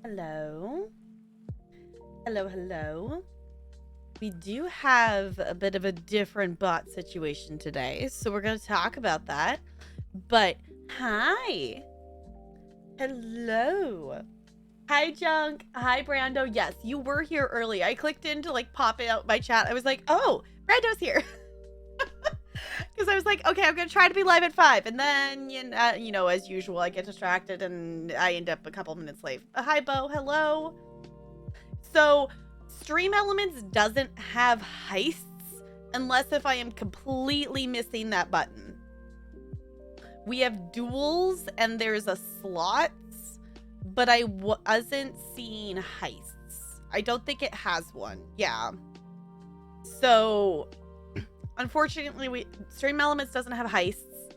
Hello. Hello, hello. We do have a bit of a different bot situation today, so we're going to talk about that. But hi. Hello. Hi, Junk. Hi, Brando. Yes, you were here early. I clicked in to pop it out my chat. I was like, oh, Brando's here. Because I was like, okay, I'm going to try to be live at 5. And then, as usual, I get distracted and I end up a couple minutes late. Hi, Bo. Hello. So, Stream Elements doesn't have heists unless if I am completely missing that button. We have duels and there's a slots, but I wasn't seeing heists. I don't think it has one. Yeah. So, unfortunately, Stream Elements doesn't have heists,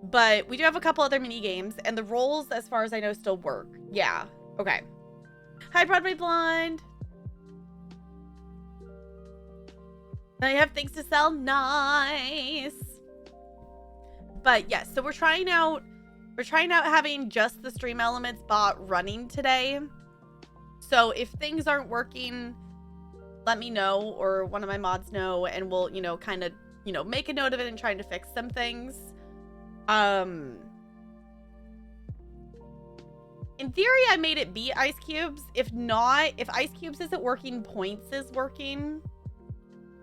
but we do have a couple other mini games, and the roles, as far as I know, still work. Yeah. Okay. Hi, Broadway Blind. I have things to sell. Nice. But yes, so we're trying out having just the Stream Elements bot running today. So if things aren't working, let me know, or one of my mods know, and we'll, kind of, make a note of it and trying to fix some things. In theory, I made it be Ice Cubes. If not, if Ice Cubes isn't working, Points is working.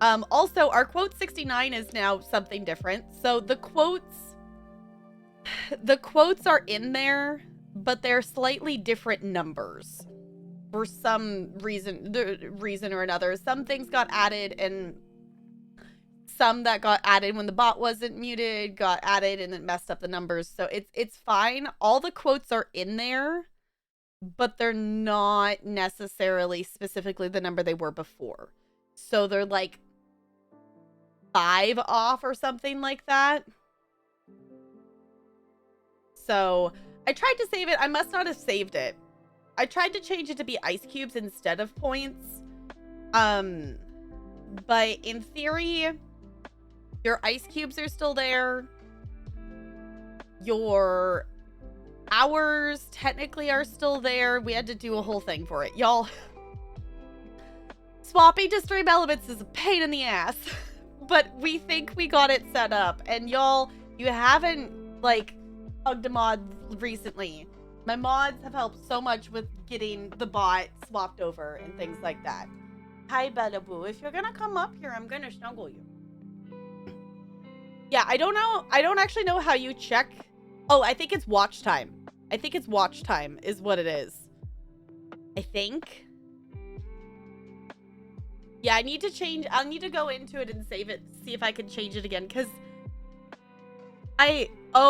Also, our quote 69 is now something different. So the quotes are in there, but they're slightly different numbers for some reason or another. Some things got added, and some that got added when the bot wasn't muted got added, and it messed up the numbers. So it's fine. All the quotes are in there, but they're not necessarily specifically the number they were before. So they're like 5 off or something like that. So I tried to save it. I must not have saved it. I tried to change it to be Ice Cubes instead of Points. But in theory, your Ice Cubes are still there. Your hours technically are still there. We had to do a whole thing for it. Y'all, swapping to Stream Elements is a pain in the ass. But we think we got it set up. And y'all, you haven't, hugged a mod recently. My mods have helped so much with getting the bot swapped over and things like that. Hi, Bella Boo. If you're gonna come up here, I'm gonna snuggle you. Yeah, I don't know. I don't actually know how you check. Oh, I think it's watch time. I think it's watch time is what it is. I think. Yeah, I need to change. I'll need to go into it and save it. See if I can change it again. Because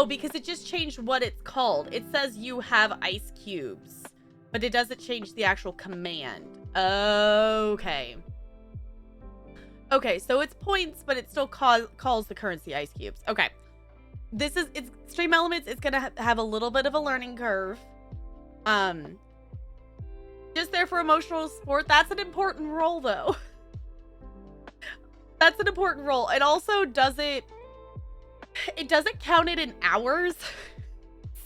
because it just changed what it's called. It says you have Ice Cubes, but it doesn't change the actual command. Okay. Okay, so it's Points, but it still calls the currency Ice Cubes. Okay. It's Stream Elements. It's going to have a little bit of a learning curve. Just there for emotional support. That's an important role, though. That's an important role. It also doesn't count it in hours.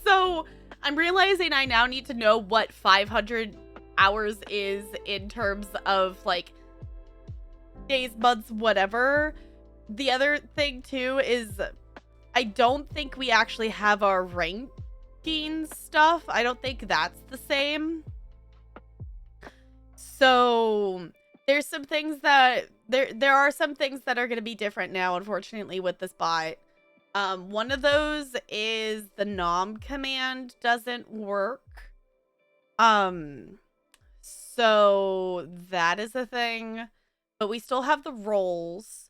So I'm realizing I now need to know what 500 hours is in terms of days, months, whatever. The other thing too is I don't think we actually have our ranking stuff. I don't think that's the same. So there's some things that there are some things that are going to be different now, unfortunately, with this bot. One of those is the nom command doesn't work. So that is a thing, but we still have the roles.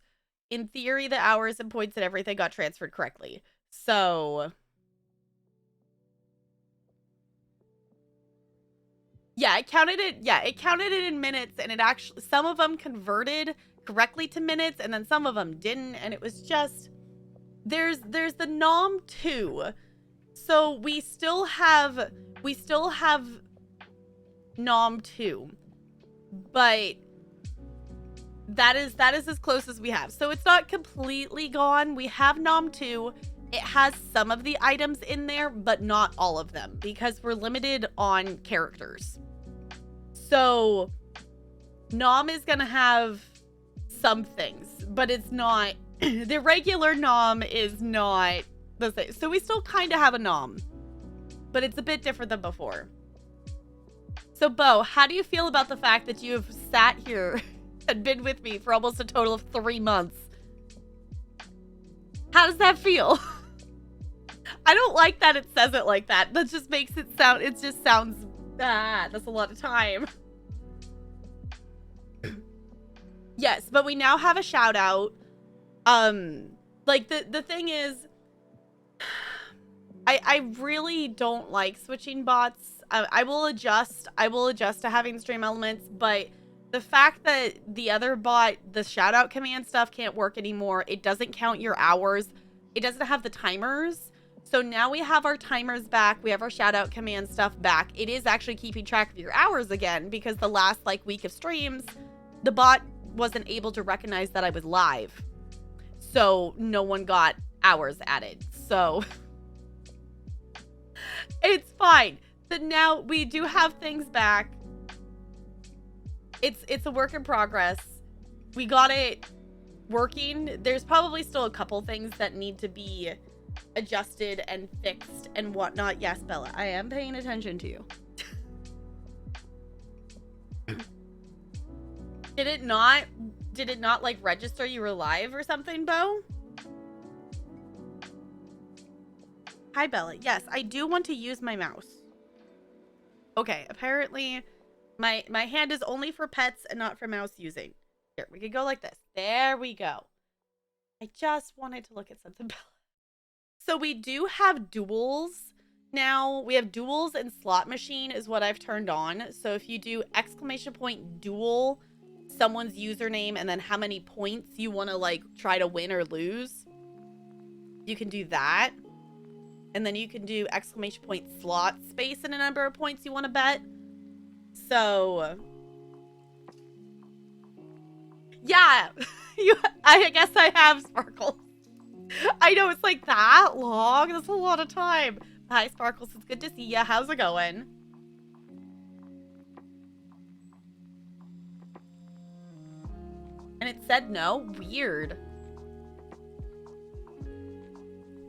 In theory, the hours and points and everything got transferred correctly. So yeah, it counted it. Yeah, it counted it in minutes, and it actually, some of them converted correctly to minutes, and then some of them didn't, and it was just, there's the nom 2. So we still have nom 2, but that is as close as we have. So it's not completely gone. We have nom 2, it has some of the items in there, but not all of them because we're limited on characters. So Nom is going to have some things, but it's not, the regular Nom is not the same. So we still kind of have a Nom, but it's a bit different than before. So Bo, how do you feel about the fact that you have sat here and been with me for almost a total of 3 months? How does that feel? I don't like that it says it like that. That just makes it sound, it just sounds, that's a lot of time. Yes, but we now have a shout out. Like the thing is, I really don't like switching bots. I will adjust to having stream elements, but the fact that the other bot, the shout out command stuff can't work anymore. It doesn't count your hours. It doesn't have the timers. So now we have our timers back. We have our shout out command stuff back. It is actually keeping track of your hours again because the last like week of streams, the bot wasn't able to recognize that I was live. So no one got hours added. So it's fine. But now we do have things back. It's a work in progress. We got it working. There's probably still a couple things that need to be adjusted and fixed and whatnot. Yes, Bella, I am paying attention to you. Did it not like register you were live or something, Bo? Hi, Bella. Yes, I do want to use my mouse. Okay, apparently my hand is only for pets and not for mouse using. Here, we could go like this. There we go. I just wanted to look at something, Bella. So we do have duels now. We have duels and slot machine is what I've turned on. So if you do ! duel someone's username and then how many points you want to like try to win or lose, you can do that. And then you can do ! slot space and a number of points you want to bet. So yeah, I guess I have Sparkles. I know it's like that long. That's a lot of time. Hi, Sparkles. It's good to see ya. How's it going? And it said no. Weird.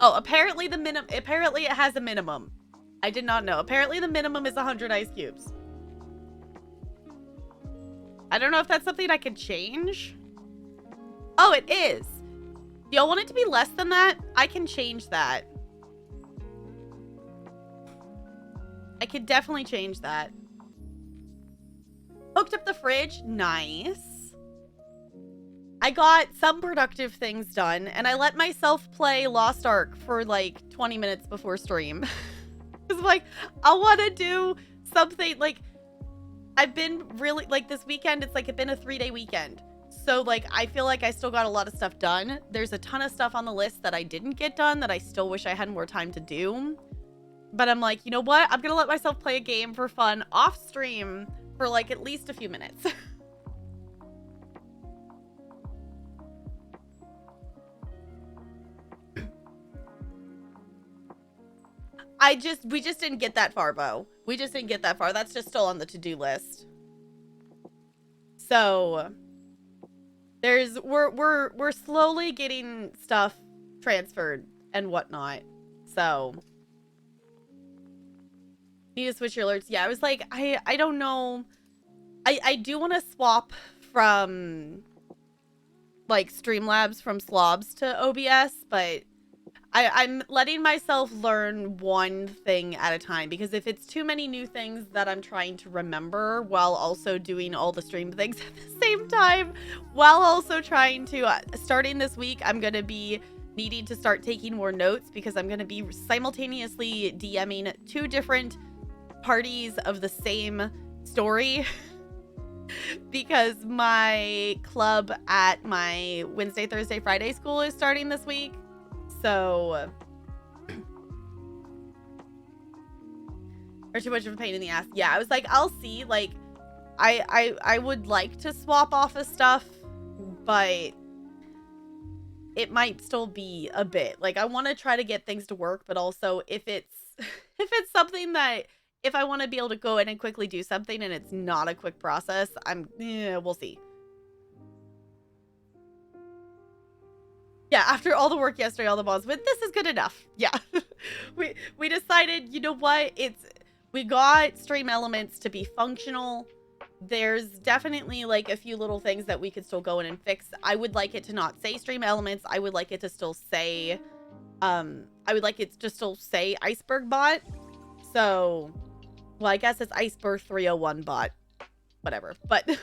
Oh, apparently apparently it has a minimum. I did not know. Apparently the minimum is 100 ice cubes. I don't know if that's something I can change. Oh, it is. Do y'all want it to be less than that? I can change that. I could definitely change that. Hooked up the fridge. Nice. I got some productive things done, and I let myself play Lost Ark for like 20 minutes before stream. Because like, I want to do something. Like, I've been really, like this weekend, it's like it's been a 3-day weekend. So like, I feel like I still got a lot of stuff done. There's a ton of stuff on the list that I didn't get done that I still wish I had more time to do. But I'm like, you know what? I'm going to let myself play a game for fun off stream for like at least a few minutes. We just didn't get that far, Bo. We just didn't get that far. That's just still on the to-do list. So we're slowly getting stuff transferred and whatnot. So need to switch your alerts. Yeah, I was like, I don't know. I do want to swap from like Streamlabs from Slobs to OBS, but I'm letting myself learn one thing at a time, because if it's too many new things that I'm trying to remember while also doing all the stream things at the same time, while also trying to, starting this week, I'm going to be needing to start taking more notes, because I'm going to be simultaneously DMing 2 different parties of the same story. Because my club at my Wednesday, Thursday, Friday school is starting this week. So, or too much of a pain in the ass. Yeah, I was like, I'll see. Like, I would like to swap off of stuff, but it might still be a bit. Like, I want to try to get things to work, but also if it's if it's something that if I want to be able to go in and quickly do something and it's not a quick process, we'll see. Yeah, after all the work yesterday, all the mods, but this is good enough. Yeah. we decided, you know what? We got stream elements to be functional. There's definitely like a few little things that we could still go in and fix. I would like it to not say stream elements. I would like it to still say I would like it to still say iceberg bot. So, well, I guess it's iceberg 301 bot. Whatever. But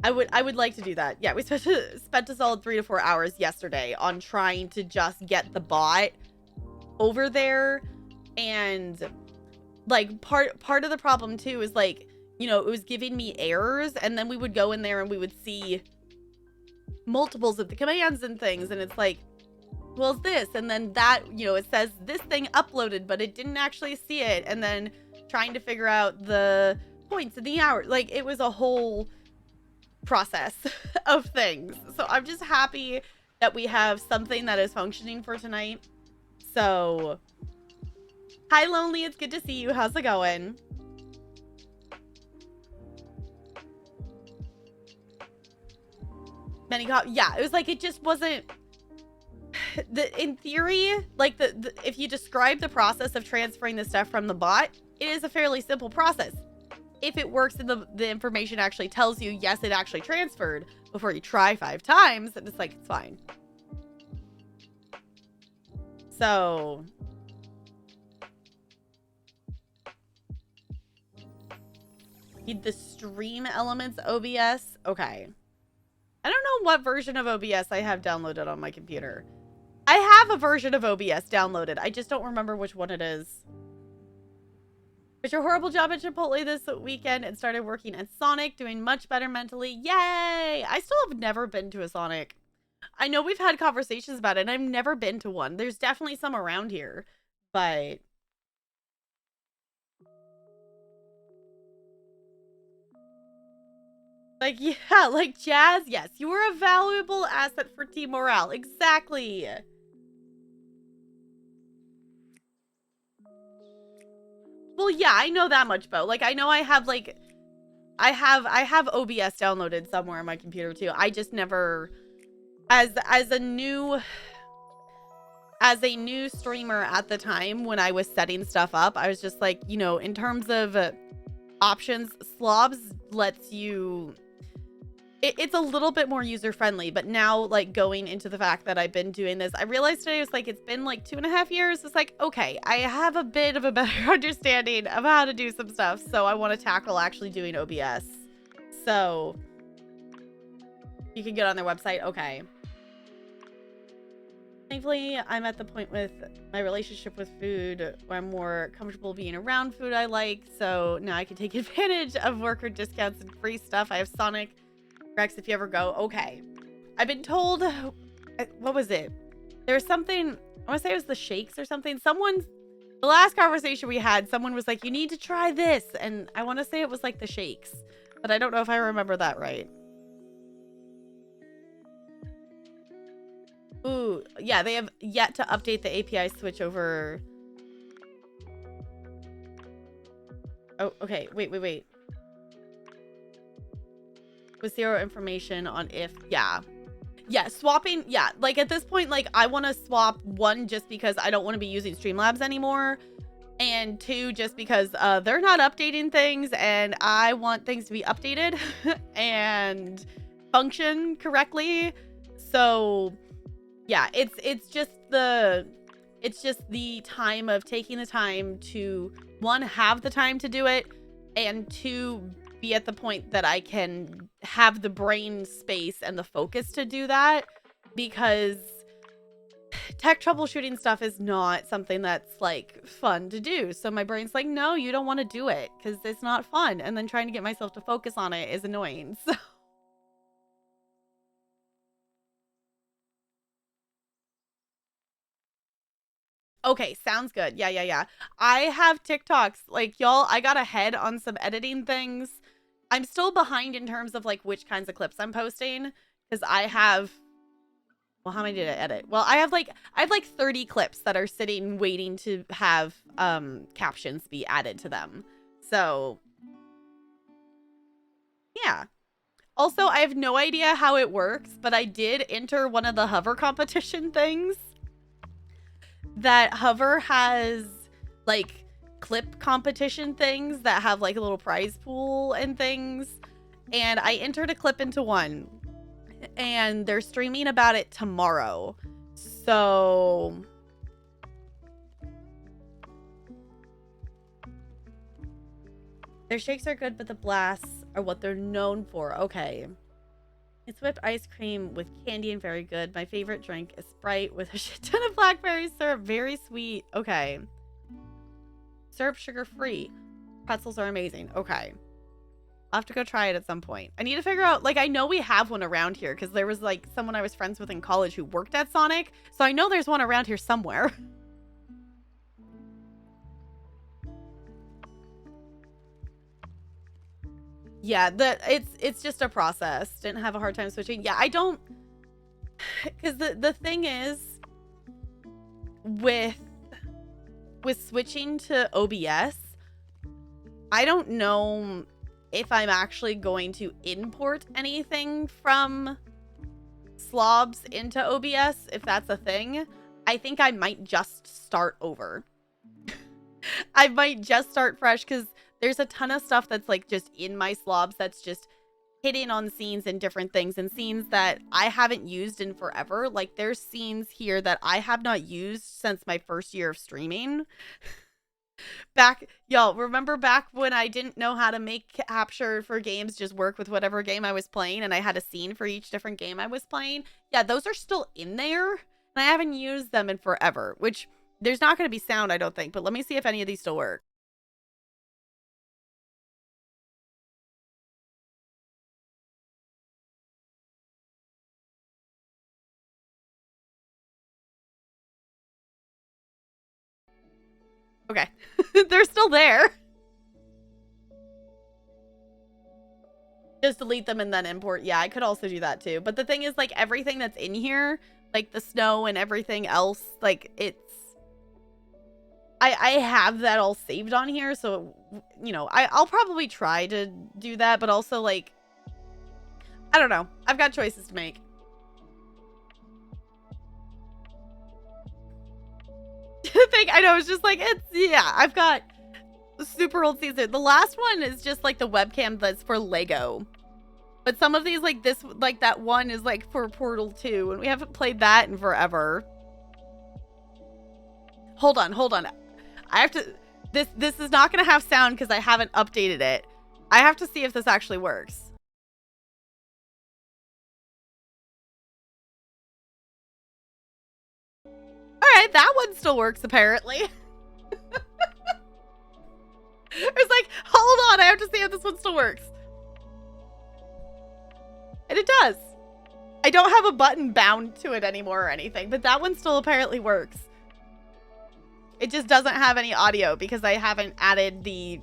I would like to do that. Yeah, we spent a solid 3 to 4 hours yesterday on trying to just get the bot over there. And like part of the problem too is like, you know, it was giving me errors, and then we would go in there and we would see multiples of the commands and things, and it's like, well, it's this, and then that, you know, it says this thing uploaded, but it didn't actually see it, and then trying to figure out the points and the hours. Like, it was a whole process of things. So I'm just happy that we have something that is functioning for tonight. So, hi, Lonely, it's good to see you. How's it going? Yeah, it was like, it just wasn't in theory, like if you describe the process of transferring the stuff from the bot, it is a fairly simple process. If it works and the information actually tells you, yes, it actually transferred before you try 5 times, then it's like, it's fine. So need the stream elements OBS. Okay. I don't know what version of OBS I have downloaded on my computer. I have a version of OBS downloaded. I just don't remember which one it is. It's your horrible job at Chipotle this weekend and started working at Sonic, doing much better mentally. Yay! I still have never been to a Sonic. I know we've had conversations about it, and I've never been to one. There's definitely some around here, but like, yeah, like Jazz, yes, you are a valuable asset for team morale. Exactly. Well, yeah, I know that much, Bo. Like, I know I have, like, I have OBS downloaded somewhere on my computer, too. I just never, as a new streamer at the time when I was setting stuff up, I was just like, you know, in terms of options, Slobs lets you, it's a little bit more user-friendly, but now, like, going into the fact that I've been doing this, I realized today, it's like, it's been like 2.5 years. It's like, okay, I have a bit of a better understanding of how to do some stuff, so I want to tackle actually doing OBS. So you can get on their website. Okay. Thankfully, I'm at the point with my relationship with food where I'm more comfortable being around food I like, so now I can take advantage of worker discounts and free stuff. I have Sonic Rex if you ever go. Okay. I've been told, what was it? There was something, I want to say it was the shakes or something. The last conversation we had, someone was like, you need to try this. And I want to say it was like the shakes, but I don't know if I remember that right. Ooh, yeah, they have yet to update the API switch over. Oh, okay. Wait. With zero information on if, yeah, swapping, yeah, like at this point, like I want to swap, 1, just because I don't want to be using Streamlabs anymore, and 2, just because they're not updating things and I want things to be updated and function correctly. So yeah, it's just the time of taking the time to, 1, have the time to do it, and 2, be at the point that I can have the brain space and the focus to do that, because tech troubleshooting stuff is not something that's like fun to do. So my brain's like, no, you don't want to do it because it's not fun. And then trying to get myself to focus on it is annoying. So okay, sounds good. Yeah. I have TikToks. Like, y'all, I got ahead on some editing things. I'm still behind in terms of like which kinds of clips I'm posting, because I have Well, how many did I edit? Well, I have like 30 clips that are sitting waiting to have captions be added to them. So yeah. Also, I have no idea how it works, but I did enter one of the Hover competition things. That Hover has like clip competition things that have like a little prize pool and things. And I entered a clip into one. And they're streaming about it tomorrow. So their shakes are good, but the blasts are what they're known for. Okay. It's whipped ice cream with candy and very good. My favorite drink is Sprite with a shit ton of blackberry syrup. Very sweet. Okay. Syrup sugar free. Pretzels are amazing. Okay. I'll have to go try it at some point. I need to figure out, like, I know we have one around here because there was like someone I was friends with in college who worked at Sonic. So I know there's one around here somewhere. Yeah, it's just a process. Didn't have a hard time switching. Yeah, I don't, because the thing is with switching to OBS, I don't know if I'm actually going to import anything from Slobs into OBS, if that's a thing. I think I might just start over. I might just start fresh because there's a ton of stuff that's like just in my Slobs that's just hidden on scenes and different things, and scenes that I haven't used in forever. Like there's scenes here that I have not used since my first year of streaming. Back, y'all, remember back when I didn't know how to make capture for games just work with whatever game I was playing, and I had a scene for each different game I was playing? Yeah, those are still in there, and I haven't used them in forever, which there's not going to be sound, I don't think, but let me see if any of these still work. Okay. They're still there. Just delete them and then import. Yeah, I could also do that too. But the thing is, like, everything that's in here, like the snow and everything else, like, it's... I have that all saved on here, so, you know, I'll probably try to do that, but also, like, I don't know. I've got choices to make. I know, it's just like, it's, yeah, I've got super old season. The last one is just like the webcam that's for Lego. But some of these, like this, like that one is like for Portal 2, and we haven't played that in forever. Hold on. I have to, this is not going to have sound because I haven't updated it. I have to see if this actually works. All right, that one still works apparently. It's like, hold on, I have to see if this one still works. And it does. I don't have a button bound to it anymore or anything, but that one still apparently works. It just doesn't have any audio because I haven't added the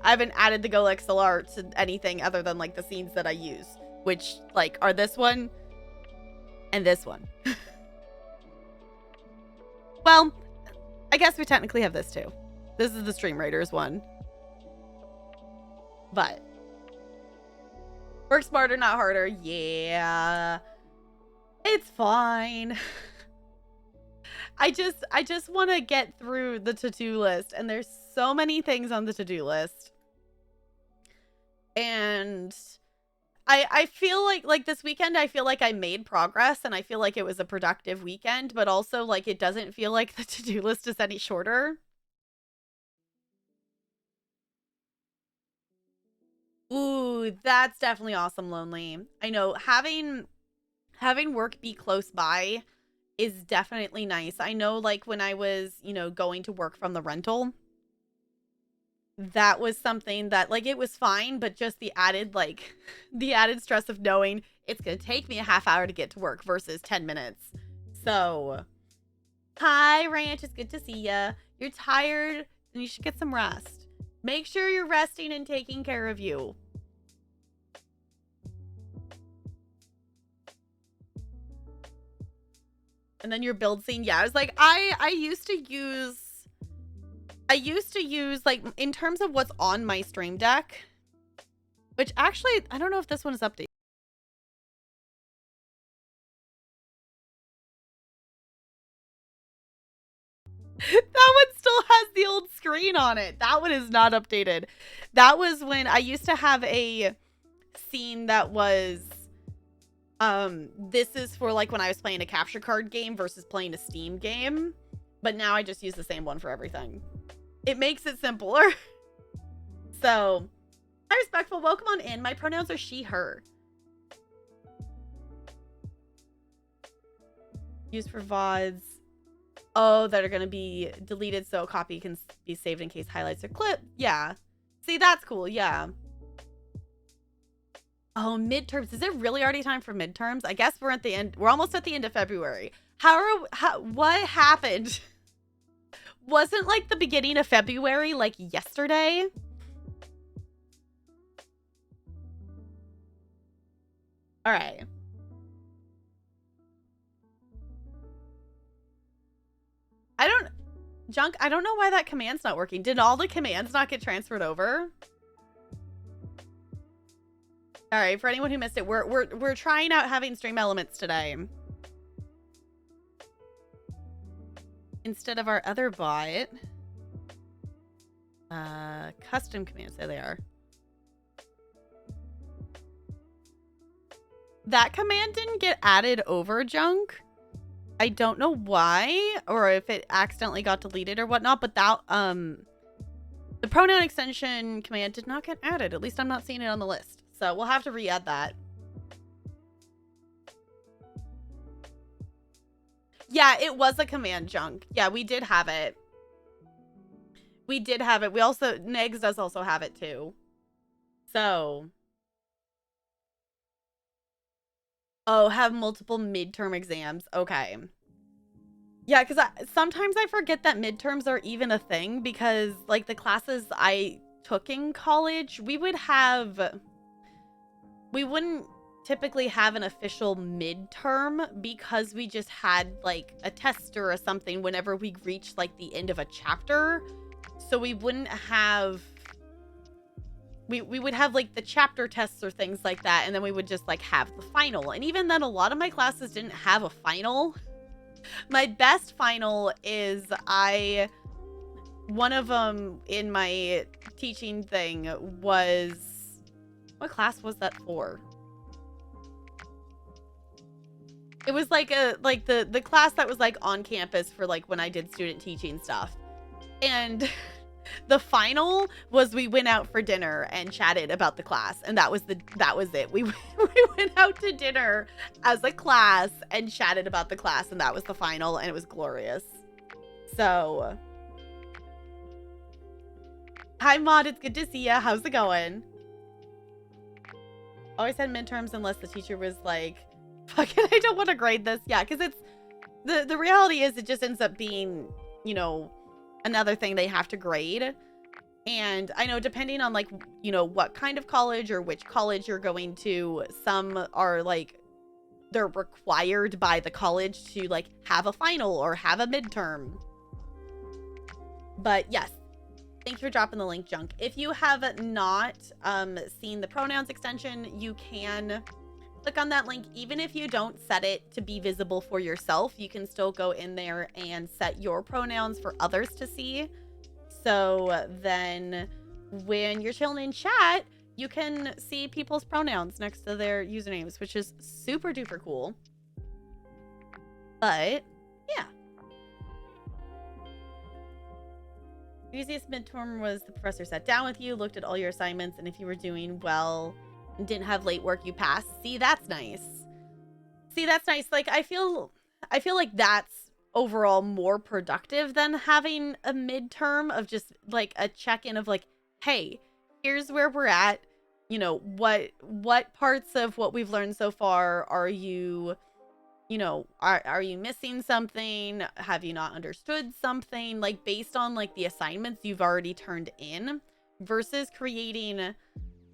Go XLR to anything other than like the scenes that I use, which like are this one and this one. Well, I guess we technically have this too. This is the Stream Raiders one. But work smarter, not harder. Yeah. It's fine. I just want to get through the to-do list, and there's so many things on the to-do list. And I feel like this weekend, I feel like I made progress, and I feel like it was a productive weekend, but also like it doesn't feel like the to-do list is any shorter. Ooh, that's definitely awesome, Lonely. I know having work be close by is definitely nice. I know like when I was, you know, going to work from the rental, that was something that like it was fine, but just the added like the added stress of knowing it's going to take me a half hour to get to work versus 10 minutes. So, hi Ranch, it's good to see ya. You're tired and you should get some rest. Make sure you're resting and taking care of you. And then your build scene. Yeah, I was like, I used to use like in terms of what's on my Stream Deck, which actually I don't know if this one is updated. That one still has the old screen on it. That one is not updated. That was when I used to have a scene that was this is for like when I was playing a capture card game versus playing a Steam game, but now I just use the same one for everything. It makes it simpler. So, hi respectful, welcome on in. My pronouns are she, her. Used for VODs. Oh, that are going to be deleted so a copy can be saved in case highlights are clipped. Yeah. See, that's cool. Yeah. Oh, midterms. Is it really already time for midterms? I guess we're at the end. We're almost at the end of February. What happened? Wasn't like the beginning of February like yesterday? All right. Junk, I don't know why that command's not working. Did all the commands not get transferred over? All right, for anyone who missed it, we're trying out having stream elements today. Instead of our other bot. Custom commands, there they are. That command didn't get added over, Junk. I don't know why, or if it accidentally got deleted or whatnot, but that, the pronoun extension command did not get added. At least I'm not seeing it on the list. So we'll have to re-add that. Yeah, it was a command, Junk. Yeah, we did have it. We did have it. We also, Negs does also have it too. So. Oh, have multiple midterm exams. Okay. Yeah, because sometimes I forget that midterms are even a thing because, like, the classes I took in college, we wouldn't typically have an official midterm because we just had, like, a test or something whenever we reached, like, the end of a chapter. So we wouldn't have... We would have, like, the chapter tests or things like that, and then we would just, like, have the final. And even then, a lot of my classes didn't have a final. My best final is one of them in my teaching thing was... What class was that for? It was, like, the class that was, like, on campus for, like, when I did student teaching stuff. And... The final was we went out for dinner and chatted about the class, and that was it. We went out to dinner as a class and chatted about the class, and that was the final, and it was glorious. So, hi Maud, it's good to see ya. How's it going? Always had midterms unless the teacher was like, "Fuck it, I don't want to grade this." Yeah, because it's the reality is it just ends up being, you know, another thing they have to grade. And I know depending on, like, you know, what kind of college or which college you're going to, some are like they're required by the college to, like, have a final or have a midterm. But yes, thank you for dropping the link, Junk. If you have not seen the pronouns extension, you can click on that link. Even if you don't set it to be visible for yourself, you can still go in there and set your pronouns for others to see. So then when you're chilling in chat, you can see people's pronouns next to their usernames, which is super duper cool. But yeah. The easiest midterm was the professor sat down with you, looked at all your assignments, and if you were doing well and didn't have late work, you passed. See, that's nice. See, that's nice. Like, I feel like that's overall more productive than having a midterm of just, like, a check-in of, like, hey, here's where we're at. You know, what parts of what we've learned so far are you, you know, are you missing something? Have you not understood something? Like, based on, like, the assignments you've already turned in versus creating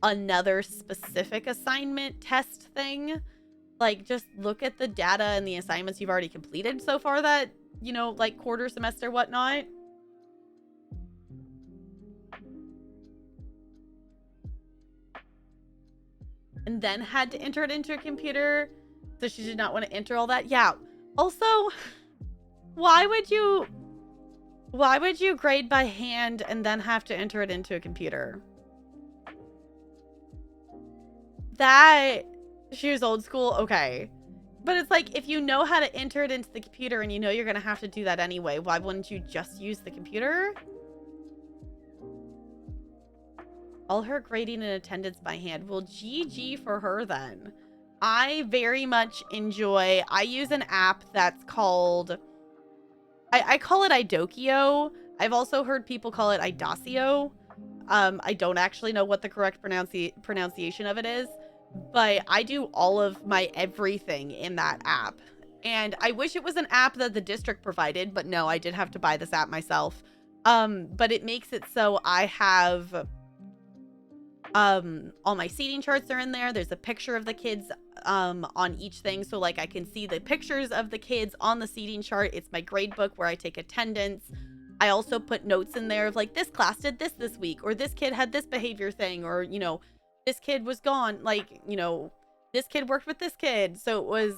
another specific assignment test thing Like, just look at the data and the assignments you've already completed so far that, you know, like quarter semester, whatnot. And then had to enter it into a computer. So she did not want to enter all that. Yeah. Also, why would you grade by hand and then have to enter it into a computer? That, she was old school. Okay. But it's like, if you know how to enter it into the computer and you know you're going to have to do that anyway, why wouldn't you just use the computer? All her grading and attendance by hand. Well, GG for her then. I very much enjoy, I use an app that's called, I call it Idokio. I've also heard people call it Idacio. I don't actually know what the correct pronunciation of it is, but I do all of my everything in that app. And I wish it was an app that the district provided, but no, I did have to buy this app myself. But it makes it so I have all my seating charts are in there. There's a picture of the kids on each thing, so like I can see the pictures of the kids on the seating chart. It's my grade book where I take attendance. I also put notes in there of like, this class did this week, or this kid had this behavior thing, or, you know, this kid was gone, like, you know, this kid worked with this kid. So it was,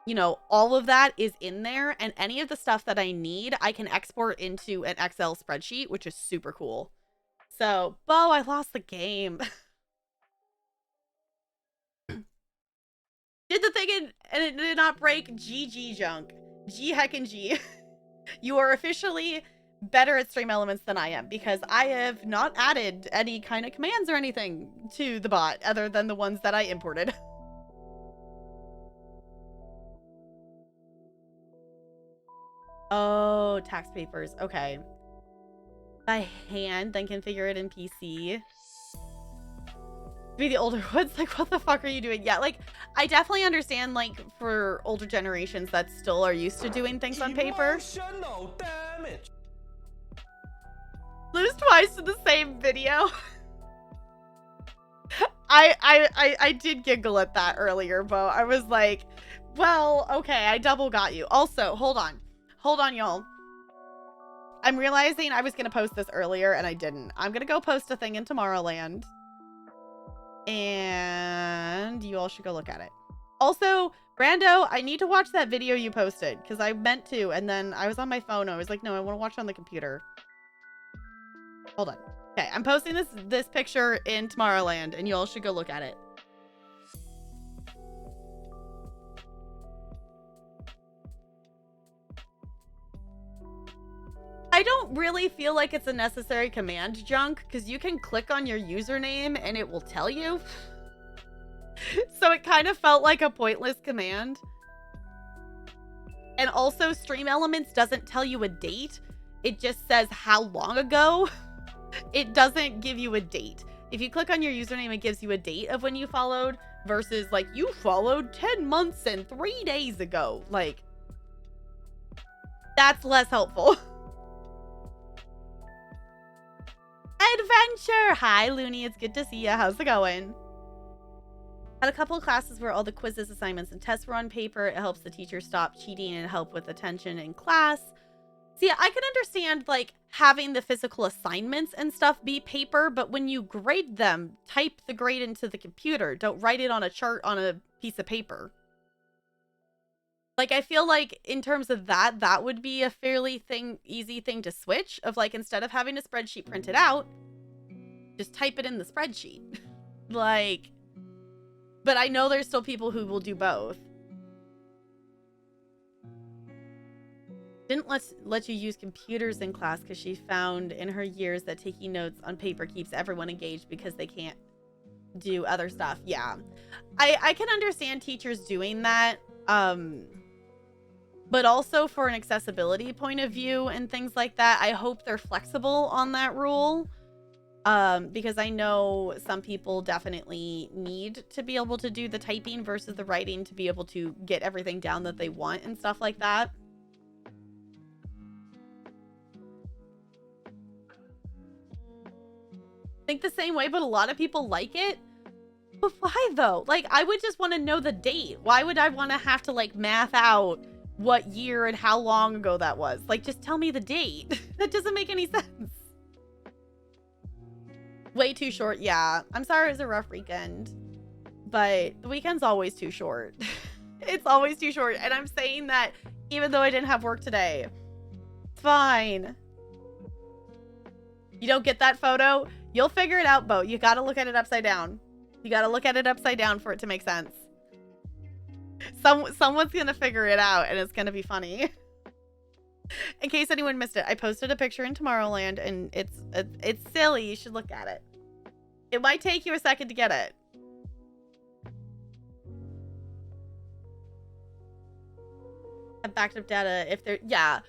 you know, all of that is in there, and any of the stuff that I need I can export into an Excel spreadsheet, which is super cool. So, Bo, I lost the game. Did the thing and it did not break. GG junk. G heckin' G. You are officially better at Stream Elements than I am, because I have not added any kind of commands or anything to the bot other than the ones that I imported. Oh, tax papers. Okay. By hand, then configure it in PC. Be the older ones, like, what the fuck are you doing? Yeah, like, I definitely understand, like, for older generations that still are used to doing things on paper. Emotional damage. Lose twice in the same video. I did giggle at that earlier, Bo. I was like, well, okay, I double got you. Also, hold on. Hold on, y'all. I'm realizing I was going to post this earlier and I didn't. I'm going to go post a thing in Tomorrowland. And you all should go look at it. Also, Brando, I need to watch that video you posted, because I meant to, and then I was on my phone. I was like, no, I want to watch it on the computer. Hold on. Okay, I'm posting this picture in Tomorrowland, and you all should go look at it. I don't really feel like it's a necessary command, Junk, because you can click on your username and it will tell you. So it kind of felt like a pointless command. And also, Stream Elements doesn't tell you a date. It just says how long ago. It doesn't give you a date. If you click on your username, it gives you a date of when you followed, versus like, you followed 10 months and 3 days ago. Like, that's less helpful. Adventure! Hi, Looney. It's good to see you. How's it going? Had a couple of classes where all the quizzes, assignments, and tests were on paper. It helps the teacher stop cheating and help with attention in class. See, I can understand, like, having the physical assignments and stuff be paper, but when you grade them, type the grade into the computer. Don't write it on a chart on a piece of paper. Like, I feel like in terms of that, that would be a fairly easy thing to switch, of like, instead of having a spreadsheet printed out, just type it in the spreadsheet. Like, but I know there's still people who will do both. Didn't let you use computers in class because she found in her years that taking notes on paper keeps everyone engaged because they can't do other stuff. Yeah, I can understand teachers doing that. But also for an accessibility point of view and things like that, I hope they're flexible on that rule. Because I know some people definitely need to be able to do the typing versus the writing to be able to get everything down that they want and stuff like that. Think the same way, but a lot of people like it. But why though? Like, I would just want to know the date. Why would I want to have to like math out what year and how long ago that was? Like, just tell me the date. That doesn't make any sense. Way too short. Yeah. I'm sorry it was a rough weekend, but the weekend's always too short. It's always too short. And I'm saying that even though I didn't have work today. It's fine. You don't get that photo? You'll figure it out, Bo. You gotta look at it upside down. You gotta look at it upside down for it to make sense. Someone's gonna figure it out, and it's gonna be funny. In case anyone missed it, I posted a picture in Tomorrowland, and it's silly. You should look at it. It might take you a second to get it. Have backed up data if they're, yeah.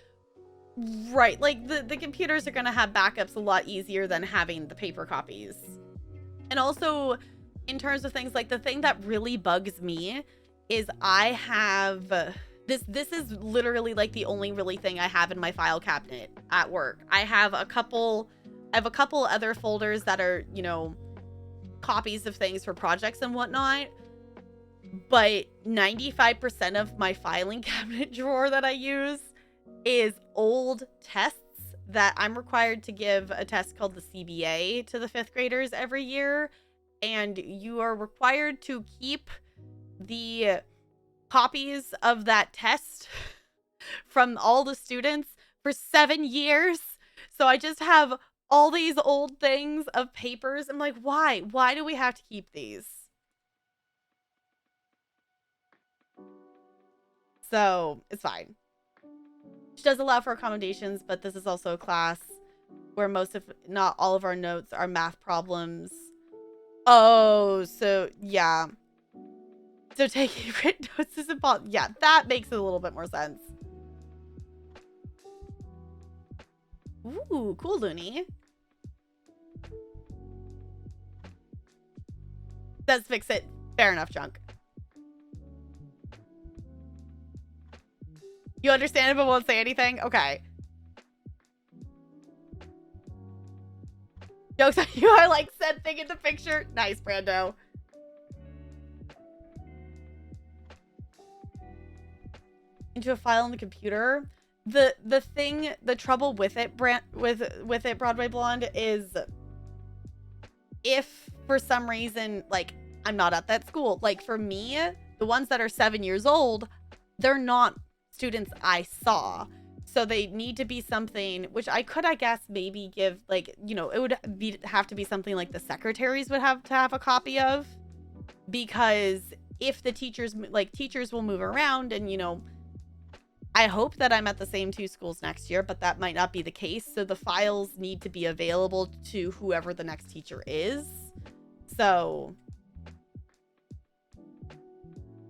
Right, like the computers are gonna have backups a lot easier than having the paper copies. And also, in terms of things, like the thing that really bugs me is I have this is literally like the only really thing I have in my file cabinet at work. I have a couple other folders that are, you know, copies of things for projects and whatnot. But 95% of my filing cabinet drawer that I use is old tests that I'm required to give a test called the CBA to the 5th graders every year. And you are required to keep the copies of that test from all the students for 7 years. So I just have all these old things of papers. I'm like, why? Why do we have to keep these? So it's fine. She does allow for accommodations, but this is also a class where most of, not all of our notes are math problems. Oh, so yeah. So taking written notes is impossible. Yeah, that makes it a little bit more sense. Ooh, cool, Looney. Let's fix it. Fair enough, Chunk. You understand it but won't say anything? Okay. Jokes on you, I like said thing in the picture. Nice, Brando. Into a file on the computer. The trouble with it, with it, Broadway Blonde, is if for some reason, like, I'm not at that school. Like, for me, the ones that are 7 years old, they're not students I saw. So they need to be something, which I could, I guess, maybe give, like, you know, it would have to be something like the secretaries would have to have a copy of. Because if the teachers, like, teachers will move around and, you know, I hope that I'm at the same 2 schools next year, but that might not be the case. So the files need to be available to whoever the next teacher is. So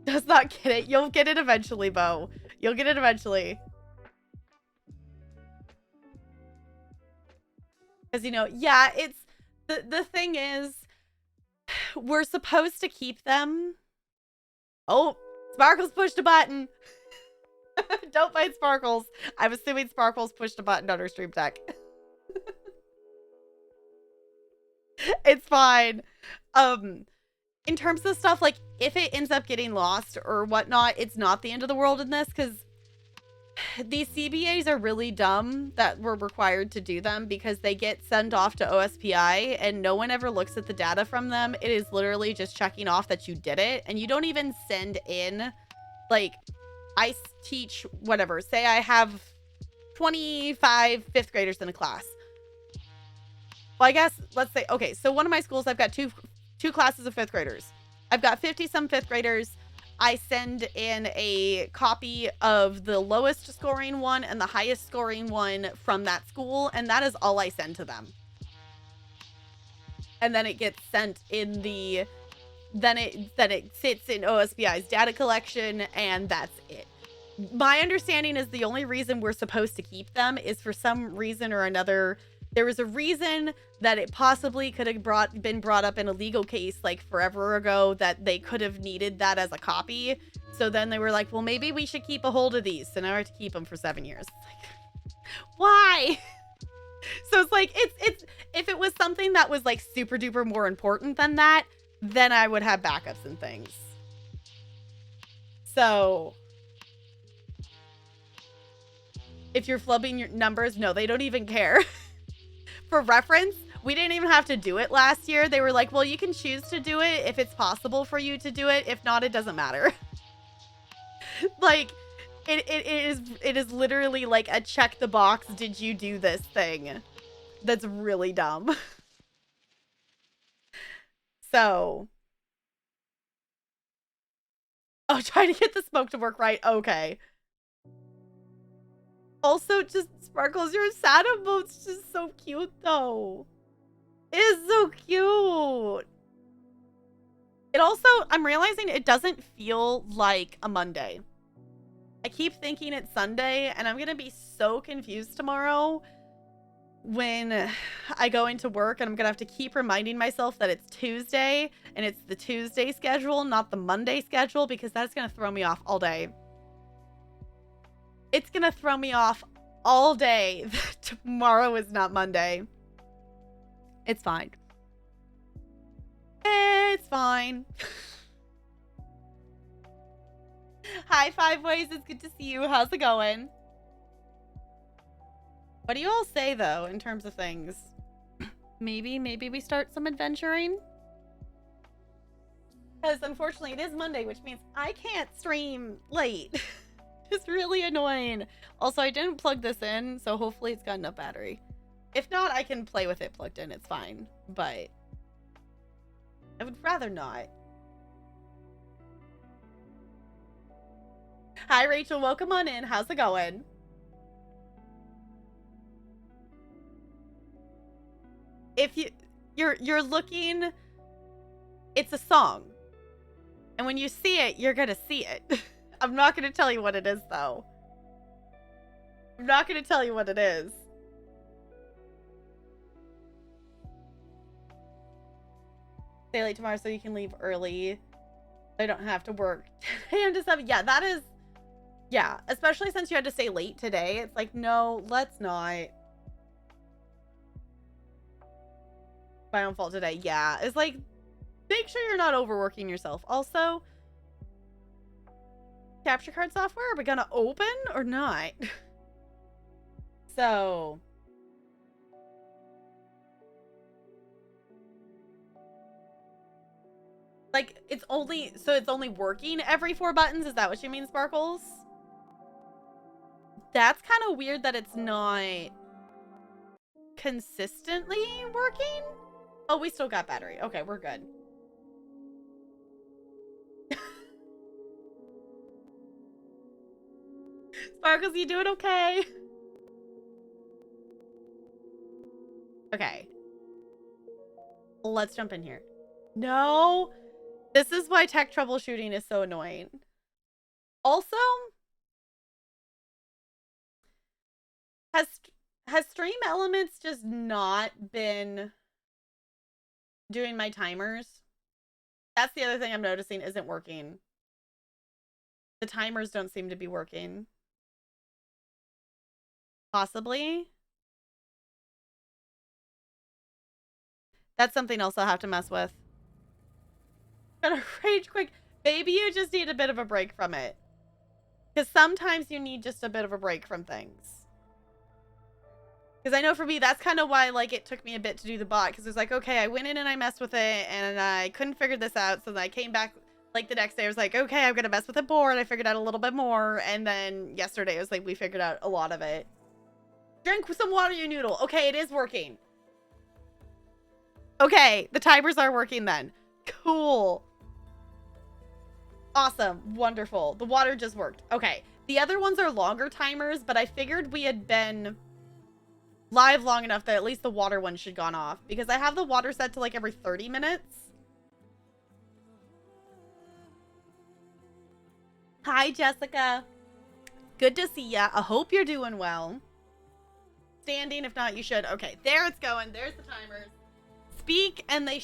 does not get it. You'll get it eventually, Bo. You'll get it eventually. Because, you know, yeah, it's the thing is, we're supposed to keep them. Oh, Sparkles pushed a button. Don't fight Sparkles. I'm assuming Sparkles pushed a button on her stream deck. It's fine. In terms of stuff, like, if it ends up getting lost or whatnot, it's not the end of the world in this, because these CBAs are really dumb that we're required to do them, because they get sent off to OSPI and no one ever looks at the data from them. It is literally just checking off that you did it, and you don't even send in, like, I teach whatever. Say I have 25 5th graders in a class. Well, I guess, let's say, okay, so one of my schools, I've got two classes of 5th graders. I've got 50-some 5th graders. I send in a copy of the lowest scoring one and the highest scoring one from that school, and that is all I send to them. And then it gets sent in the, then it sits in OSBI's data collection, and that's it. My understanding is the only reason we're supposed to keep them is for some reason or another. There was a reason that it possibly could have been brought up in a legal case like forever ago, that they could have needed that as a copy. So then they were like, well, maybe we should keep a hold of these. So now I have to keep them for 7 years. It's like, why? So it's like, it's if it was something that was like super duper more important than that, then I would have backups and things. So if you're flubbing your numbers, no, they don't even care. For reference, we didn't even have to do it last year. They were like, well, you can choose to do it if it's possible for you to do it. If not, it doesn't matter. Like, it is literally like a check the box, did you do this thing? That's really dumb. So. Oh, trying to get the smoke to work right. Okay. Also, just Sparkles, your sad emote's just so cute, though. It's so cute. It also, I'm realizing it doesn't feel like a Monday. I keep thinking it's Sunday, and I'm going to be so confused tomorrow when I go into work, and I'm going to have to keep reminding myself that it's Tuesday, and it's the Tuesday schedule, not the Monday schedule, because that's going to throw me off all day. It's going to throw me off all day that tomorrow is not Monday. It's fine. It's fine. Hi, Five Ways. It's good to see you. How's it going? What do you all say, though, in terms of things? Maybe we start some adventuring? Because, unfortunately, it is Monday, which means I can't stream late. It's really annoying. Also, I didn't plug this in, so hopefully it's got enough battery. If not, I can play with it plugged in. It's fine. But I would rather not. Hi, Rachel. Welcome on in. How's it going? If you're looking, it's a song. And when you see it, you're going to see it. I'm not going to tell you what it is, though. I'm not going to tell you what it is. Stay late tomorrow so you can leave early. I don't have to work 10 a.m. to 7. Yeah, that is... Yeah, especially since you had to stay late today. It's like, no, let's not. My own fault today. Yeah, it's like, make sure you're not overworking yourself. Also, capture card software, are we gonna open or not? So... Like, it's only working every 4 buttons? Is that what you mean, Sparkles? That's kind of weird that it's not consistently working. Oh, we still got battery. Okay, we're good. Sparkles, you doing okay? Okay. Let's jump in here. No. This is why tech troubleshooting is so annoying. Also, has Stream Elements just not been doing my timers? That's the other thing I'm noticing isn't working. The timers don't seem to be working. Possibly. That's something else I'll have to mess with. Gotta rage quick. Maybe you just need a bit of a break from it. Because sometimes you need just a bit of a break from things. Because I know for me, that's kind of why, like, it took me a bit to do the bot. Because it was like, okay, I went in and I messed with it, and I couldn't figure this out. So then I came back, like, the next day. I was like, okay, I'm going to mess with it more. And I figured out a little bit more. And then yesterday, it was like, we figured out a lot of it. Drink some water, you noodle. Okay, it is working. Okay, the timers are working then. Cool. Awesome. Wonderful. The water just worked. Okay. The other ones are longer timers, but I figured we had been live long enough that at least the water one should have gone off. Because I have the water set to like every 30 minutes. Hi, Jessica. Good to see ya. I hope you're doing well. Standing, if not, you should. Okay, there it's going. There's the timers. Speak and they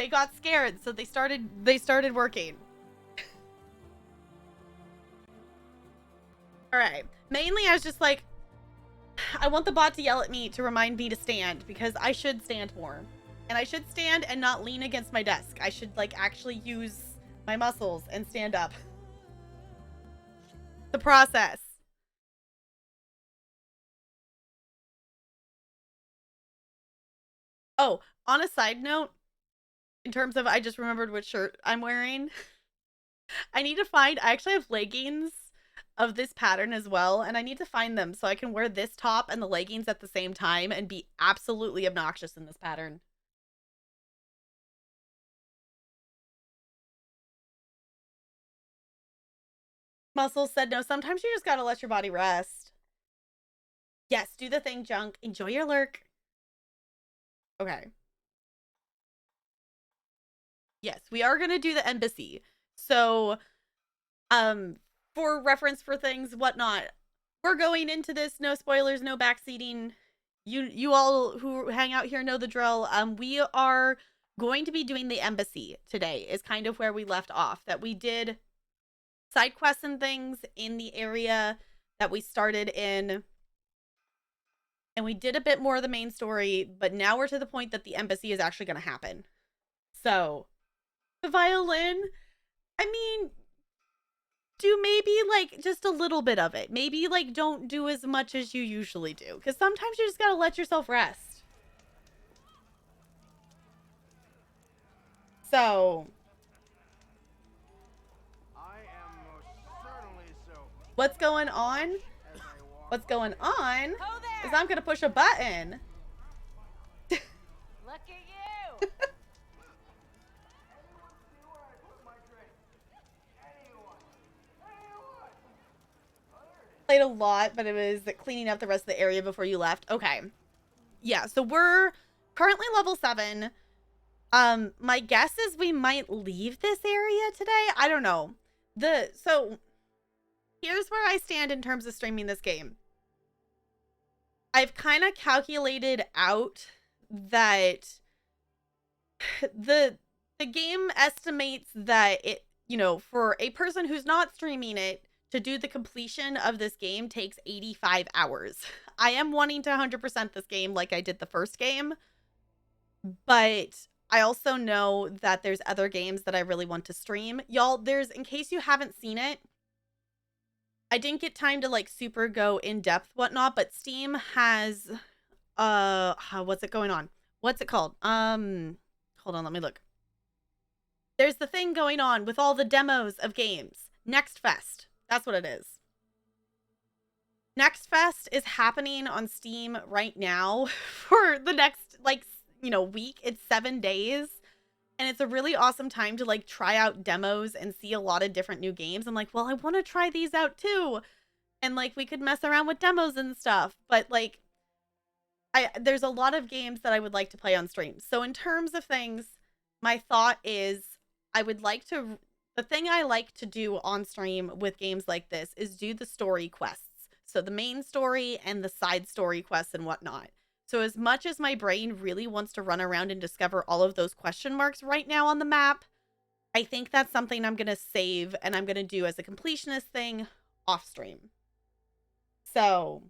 got scared, so they started working. All right. Mainly, I was just like, I want the bot to yell at me to remind me to stand because I should stand more. And I should stand and not lean against my desk. I should like actually use my muscles and stand up. The process. Oh, on a side note, in terms of I just remembered which shirt I'm wearing. I need to find, I actually have leggings of this pattern as well, and I need to find them so I can wear this top and the leggings at the same time and be absolutely obnoxious in this pattern. Muscles said no, sometimes you just gotta let your body rest. Yes, do the thing, Junk. Enjoy your lurk. Okay. Yes, we are gonna do the embassy. So, for reference for things, whatnot, we're going into this, no spoilers, no backseating. You all who hang out here know the drill. We are going to be doing the embassy today, is kind of where we left off. That we did side quests and things in the area that we started in. And we did a bit more of the main story, but now we're to the point that the embassy is actually going to happen. So, the violin, I mean, do maybe like just a little bit of it. Maybe like don't do as much as you usually do, because sometimes you just got to let yourself rest. So, what's going on? What's going on is I'm gonna push a button. Look at you. Played a lot, but it was cleaning up the rest of the area before you left. Okay. Yeah, so we're currently level 7. My guess is we might leave this area today. I don't know. So here's where I stand in terms of streaming this game. I've kind of calculated out that the game estimates that it, you know, for a person who's not streaming it to do the completion of this game takes 85 hours. I am wanting to 100% this game like I did the first game, but I also know that there's other games that I really want to stream. Y'all, in case you haven't seen it, I didn't get time to like super go in depth whatnot, but Steam has what's it going on? What's it called? Hold on, let me look. There's the thing going on with all the demos of games. Next Fest. That's what it is. Next Fest is happening on Steam right now for the next like, you know, week. It's 7 days. And it's a really awesome time to like try out demos and see a lot of different new games. I'm like, well, I want to try these out too. And like we could mess around with demos and stuff. But like there's a lot of games that I would like to play on stream. So in terms of things, my thought is the thing I like to do on stream with games like this is do the story quests. So the main story and the side story quests and whatnot. So as much as my brain really wants to run around and discover all of those question marks right now on the map, I think that's something I'm going to save and I'm going to do as a completionist thing off stream. So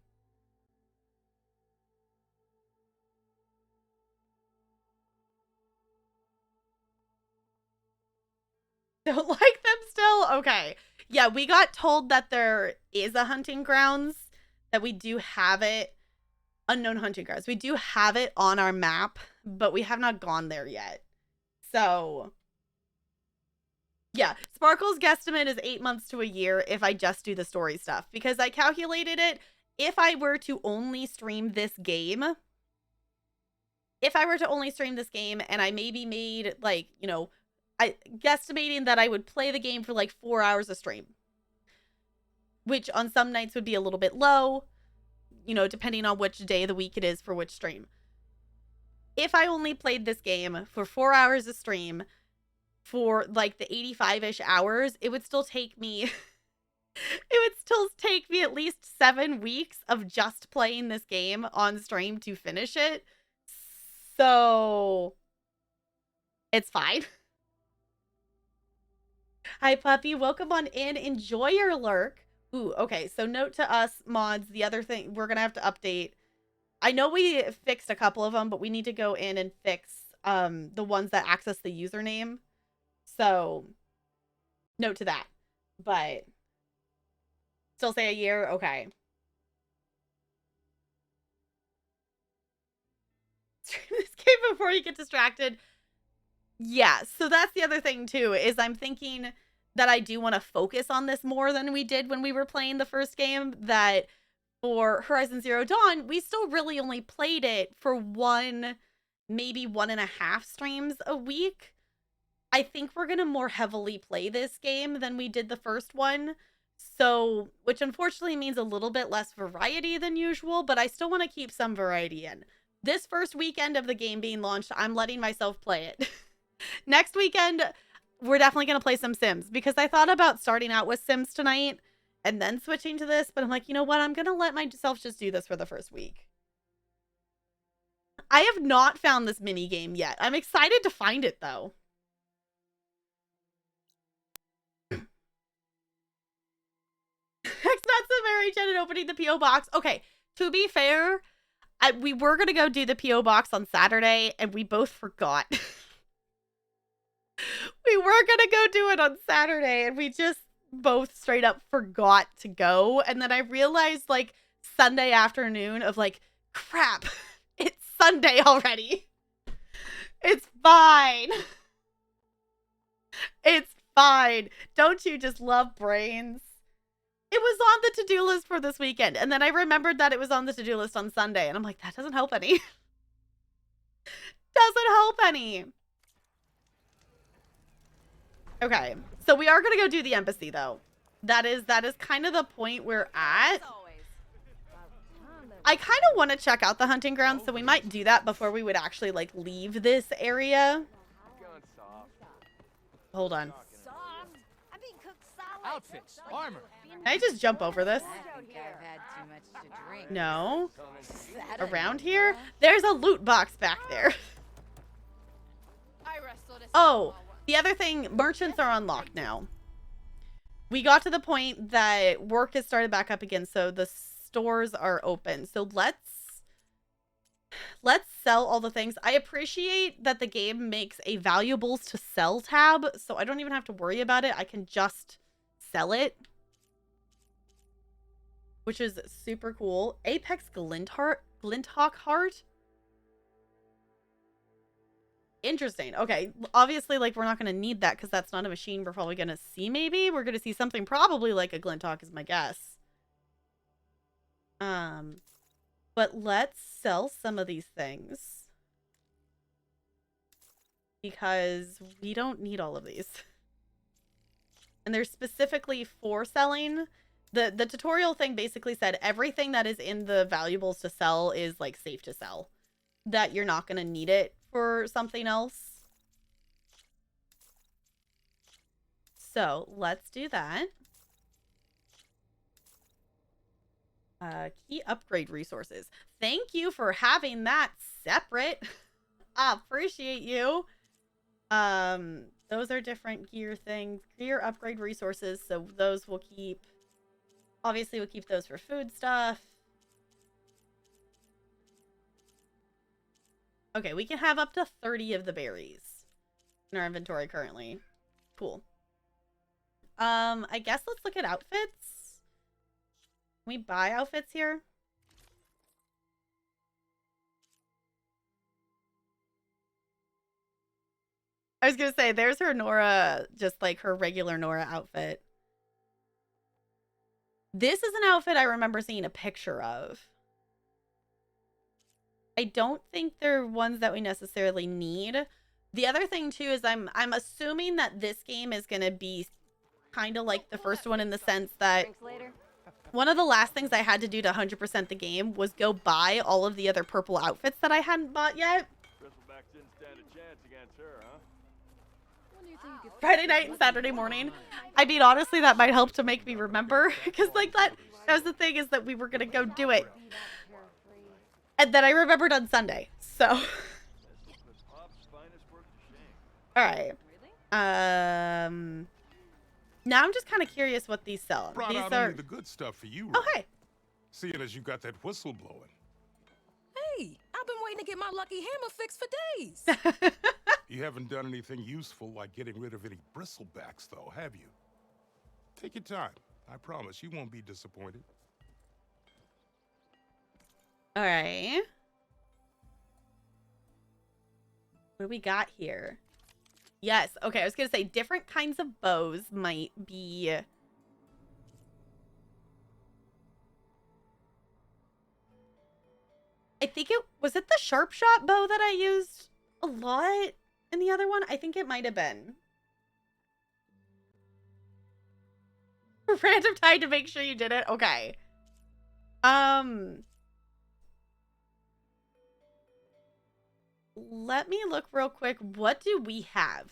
don't like them still? Okay. Yeah, we got told that there is a hunting grounds, that we do have it. Unknown hunting grounds. We do have it on our map, but we have not gone there yet. So, yeah. Sparkle's guesstimate is 8 months to a year if I just do the story stuff. Because I calculated it, if I were to only stream this game, and I maybe made, like, you know, guesstimating that I would play the game for like 4 hours a stream, which on some nights would be a little bit low, you know, depending on which day of the week it is for which stream. If I only played this game for 4 hours a stream for like the 85-ish hours, it would still take me at least 7 weeks of just playing this game on stream to finish it. So it's fine. Hi, puppy. Welcome on in. Enjoy your lurk. Ooh, okay. So note to us, mods, the other thing we're going to have to update. I know we fixed a couple of them, but we need to go in and fix the ones that access the username. So note to that. But still say a year? Okay. This game before you get distracted. Yeah, so that's the other thing too, is I'm thinking that I do want to focus on this more than we did when we were playing the first game. That for Horizon Zero Dawn, we still really only played it for one, maybe 1.5 streams a week. I think we're going to more heavily play this game than we did the first one. So, which unfortunately means a little bit less variety than usual, but I still want to keep some variety in. This first weekend of the game being launched, I'm letting myself play it. Next weekend, we're definitely going to play some Sims, because I thought about starting out with Sims tonight and then switching to this, but I'm like, you know what? I'm going to let myself just do this for the first week. I have not found this mini game yet. I'm excited to find it though. Not so very Jen and opening the P.O. box. Okay, to be fair, we were going to go do the P.O. box on Saturday, and we both forgot. We were going to go do it on Saturday, and we just both straight up forgot to go. And then I realized, like, Sunday afternoon of, like, crap, it's Sunday already. It's fine. It's fine. Don't you just love brains? It was on the to-do list for this weekend. And then I remembered that it was on the to-do list on Sunday. And I'm like, that doesn't help any. Doesn't help any. Okay. So we are going to go do the embassy, though. That is kind of the point we're at. I kind of want to check out the hunting grounds. So we might do that before we would actually, like, leave this area. Hold on. Outfits, armor. Can I just jump over this? I think I've had too much to drink. No. Around here? There's a loot box back there. Oh, the other thing, merchants are unlocked now. We got to the point that work has started back up again, so the stores are open. So let's sell all the things. I appreciate that the game makes a valuables to sell tab, so I don't even have to worry about it. I can just sell it, which is super cool. Apex Glinthawk Heart. Interesting. Okay, obviously, like, we're not going to need that because that's not a machine we're probably going to see. Maybe we're going to see something probably like a Glinthawk is my guess. But let's sell some of these things because we don't need all of these. And they're specifically for selling. The tutorial thing basically said everything that is in the valuables to sell is, like, safe to sell. That you're not going to need it for something else. So, let's do that. Key upgrade resources. Thank you for having that separate. I appreciate you. Those are different gear things. Gear upgrade resources, so those will keep... Obviously, we'll keep those for food stuff. Okay, we can have up to 30 of the berries in our inventory currently. Cool. I guess let's look at outfits. Can we buy outfits here? I was gonna say, there's her Nora, just like her regular Nora outfit. This is an outfit I remember seeing a picture of. I don't think they're ones that we necessarily need. The other thing too is I'm assuming that this game is gonna be kind of like the first one in the sense that one of the last things I had to do to 100% the game was go buy all of the other purple outfits that I hadn't bought yet. Friday night and Saturday morning. I mean, honestly, that might help to make me remember, because like that was the thing, is that we were gonna go do it, and then I remembered on Sunday. So, all right. Now I'm just kind of curious what these sell. Brought These out are only the good stuff for you. oh hey. Seeing as you got that whistle blowing. Hey, I've been waiting to get my lucky hammer fixed for days. You haven't done anything useful like getting rid of any bristlebacks, though, have you? Take your time. I promise you won't be disappointed. All right. What do we got here? Yes. Okay, I was going to say different kinds of bows might be... I think it... Was it the sharp shot bow that I used a lot in the other one? I think it might have been. Random time to make sure you did it? Okay. Let me look real quick. What do we have?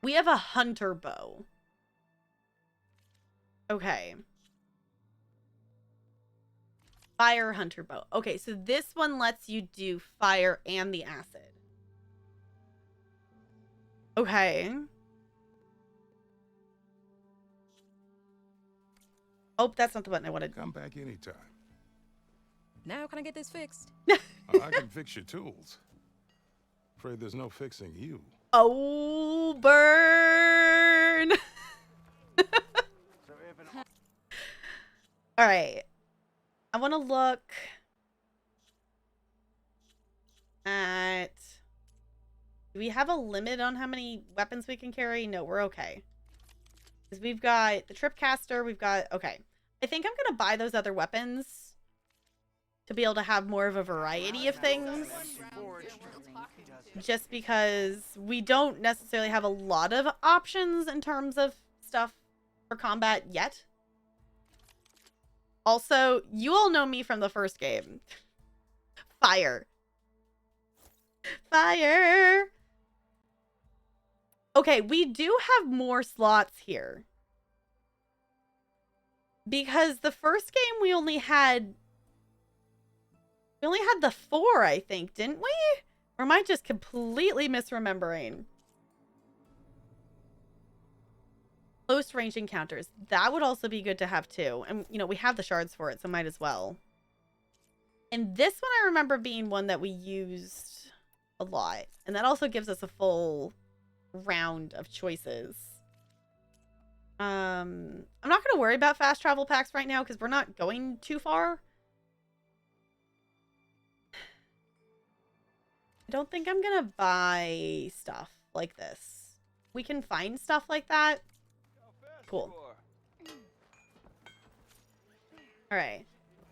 We have a hunter bow. Okay. Fire hunter bow. Okay, so this one lets you do fire and the acid. Okay. Oh, that's not the button I wanted. Come back anytime. Now can I get this fixed? I can fix your tools. Afraid there's no fixing you. Oh, burn. All right. I want to look at... Do we have a limit on how many weapons we can carry? No, we're okay. Because we've got the Tripcaster, we've got... Okay. I think I'm going to buy those other weapons to be able to have more of a variety of things. Just because we don't necessarily have a lot of options in terms of stuff for combat yet. Also, you all know me from the first game. Fire. Fire. Okay, we do have more slots here. Because the first game we only had the 4, I think, didn't we? Or am I just completely misremembering? Close range encounters. That would also be good to have too. And, you know, we have the shards for it, so might as well. And this one I remember being one that we used a lot. And that also gives us a full round of choices. I'm not going to worry about fast travel packs right now because we're not going too far. I don't think I'm going to buy stuff like this. We can find stuff like that. Cool. Alright.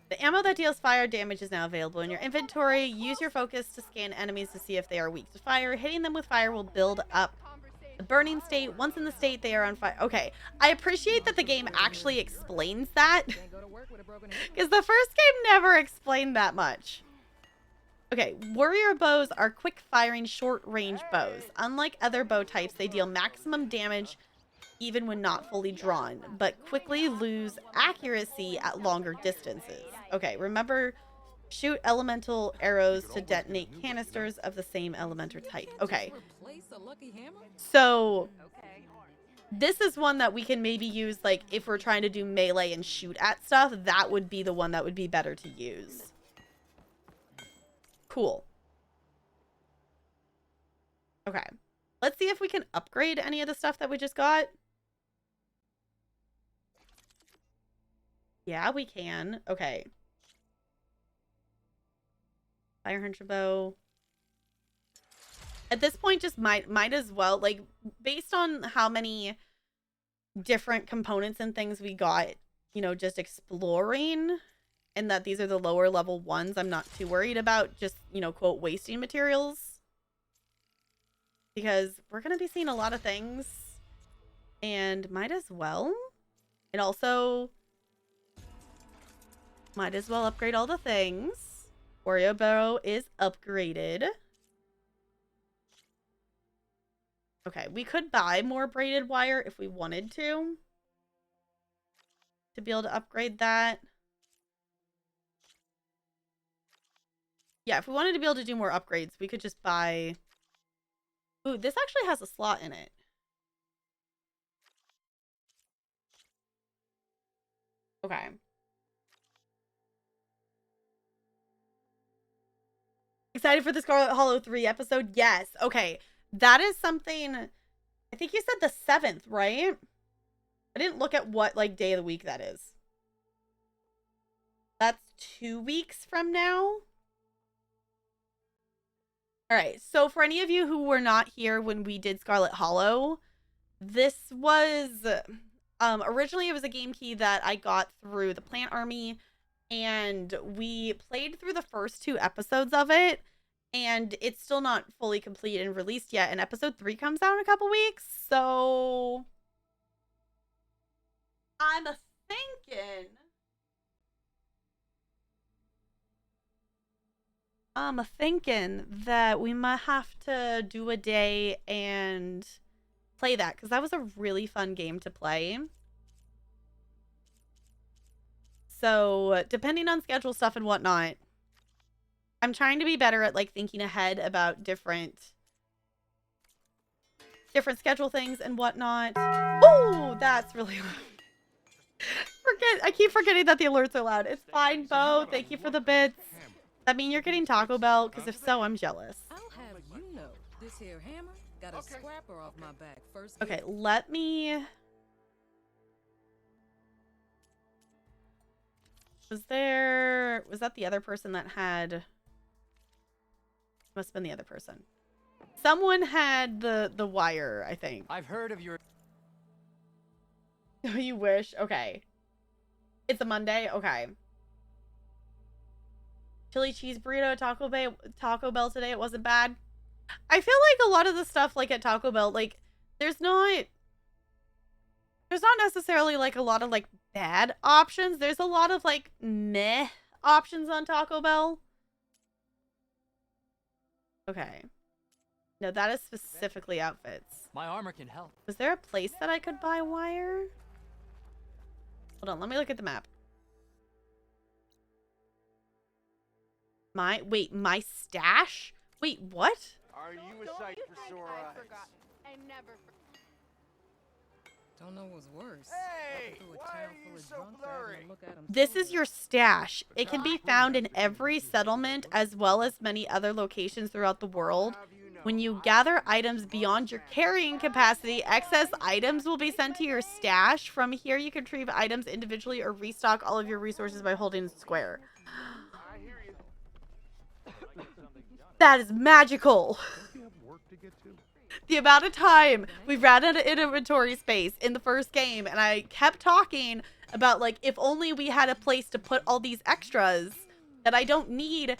The ammo that deals fire damage is now available in your inventory. Use your focus to scan enemies to see if they are weak to fire. Hitting them with fire will build up the burning state. Once in the state, they are on fire. Okay. I appreciate that the game actually explains that. Because the first game never explained that much. Okay, warrior bows are quick-firing, short-range bows. Unlike other bow types, they deal maximum damage even when not fully drawn, but quickly lose accuracy at longer distances. Okay, remember, shoot elemental arrows to detonate canisters of the same elemental type. Okay, so this is one that we can maybe use, like, if we're trying to do melee and shoot at stuff, that would be the one that would be better to use. Cool. Okay. Let's see if we can upgrade any of the stuff that we just got. Yeah, we can. Okay. Fire hunter bow. At this point, just might as well, like, based on how many different components and things we got, you know, just exploring, and that these are the lower level ones, I'm not too worried about just, you know, quote, wasting materials. Because we're going to be seeing a lot of things. And might as well. And also, might as well upgrade all the things. Warrior bow is upgraded. Okay, we could buy more braided wire if we wanted to be able to upgrade that. Yeah, if we wanted to be able to do more upgrades, we could just buy... Ooh, this actually has a slot in it. Okay. Excited for the Scarlet Hollow 3 episode? Yes. Okay. That is something, I think you said the 7th, right? I didn't look at what like day of the week that is. That's 2 weeks from now. All right. So for any of you who were not here when we did Scarlet Hollow, this was originally it was a game key that I got through the Plant Army, and we played through the first 2 episodes of it, and it's still not fully complete and released yet, and episode 3 comes out in a couple weeks. So I'm thinking that we might have to do a day and play that, because that was a really fun game to play. So depending on schedule stuff and whatnot, I'm trying to be better at like thinking ahead about different schedule things and whatnot. Oh, that's really I keep forgetting that the alerts are loud. It's fine, Bo. Thank you for the bits. Does that mean you're getting Taco Bell? Because if so, I'm jealous. I'll have you know, this here hammer got a scrapper off my back first. Okay, let me... Was that the other person that had... Must have been the other person. Someone had the wire, I think. I've heard of your... You wish? Okay. It's a Monday? Okay. Chili cheese burrito, Taco Bell today. It wasn't bad. I feel like a lot of the stuff like at Taco Bell, like there's not necessarily like a lot of like bad options. There's a lot of like meh options on Taco Bell. Okay. No, that is specifically outfits. My armor can help. Was there a place that I could buy wire? Hold on, let me look at the map. My stash? Wait, what? Are you a sight for sore eyes? I never Don't know what's worse. Hey, Walking through a why town are full you of so drunks, I blurry? happen to look at 'em This so is your stash. It can be found in every settlement as well as many other locations throughout the world. When you gather items beyond your carrying capacity, excess items will be sent to your stash. From here, you can retrieve items individually or restock all of your resources by holding square. I hear you. That is magical. You have work to get to. The amount of time we ran out of inventory space in the first game, and I kept talking about like if only we had a place to put all these extras that I don't need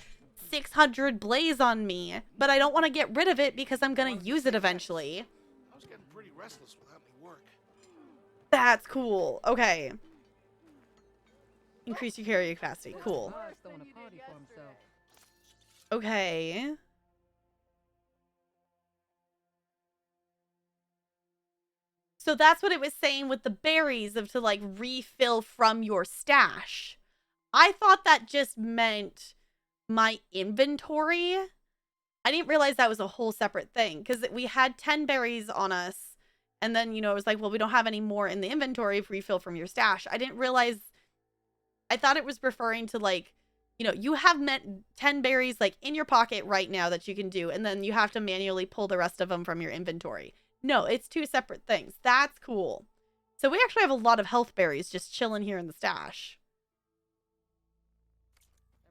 600 blaze on me, but I don't want to get rid of it because I'm gonna use it eventually. I was getting pretty restless without any work. That's cool. Okay. Increase your carry capacity. Cool. Buzz throwing a party for himself. Okay. So that's what it was saying with the berries of to like refill from your stash. I thought that just meant my inventory. I didn't realize that was a whole separate thing because we had 10 berries on us. And then, you know, it was like, well, we don't have any more in the inventory if refill from your stash. I didn't realize. I thought it was referring to like, you know, you have 10 berries like in your pocket right now that you can do. And then you have to manually pull the rest of them from your inventory. No, it's 2 separate things. That's cool. So we actually have a lot of health berries just chilling here in the stash.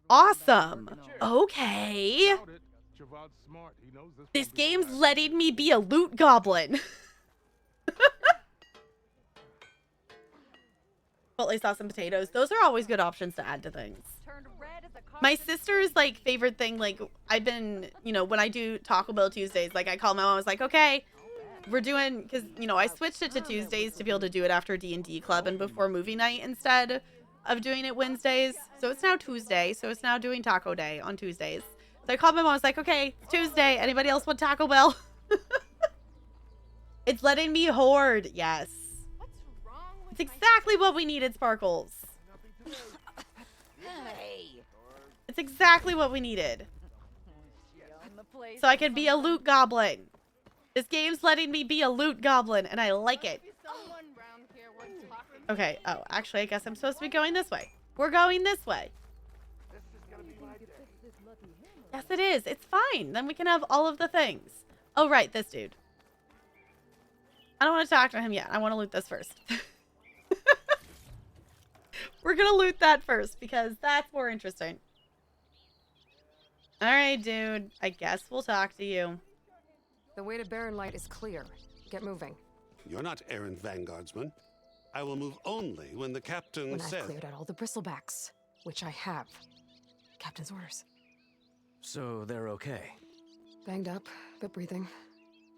Awesome. Okay. Doubt it. Javad's smart. He knows this This won't be the game's last. letting me be a loot goblin. Chipotle sauce and potatoes. Those are always good options to add to things. turned red as a My sister's like favorite thing, like I've been, you know, when I do Taco Bell Tuesdays, like I call my mom, I was like, okay, we're doing, because, you know, I switched it to Tuesdays to be able to do it after D&D Club and before movie night instead of doing it Wednesdays. So it's now Tuesday. So it's now doing Taco Day on Tuesdays. So I called my mom, I was like, okay, it's Tuesday. Anybody else want Taco Bell? It's letting me hoard. Yes. What's wrong with It's exactly what we needed, Sparkles. Hey. It's exactly what we needed. The place So I can be a loot goblin. This game's letting me be a loot goblin, and I like it. someone round here worth talking Okay, oh, actually, I guess I'm supposed to be going this way. We're going this way. This is gonna be my day. This lucky hammer Yes, it is. It's fine. Then we can have all of the things. Oh, right. This dude. I don't want to talk to him yet. I want to loot this first. We're going to loot that first because that's more interesting. All right, dude. I guess we'll talk to you. The way to Barren Light is clear. Get moving. You're not errant vanguardsman. I will move only when the captain When says. I've cleared out all the bristlebacks, which I have. Captain's orders. So they're okay. Banged up, but breathing.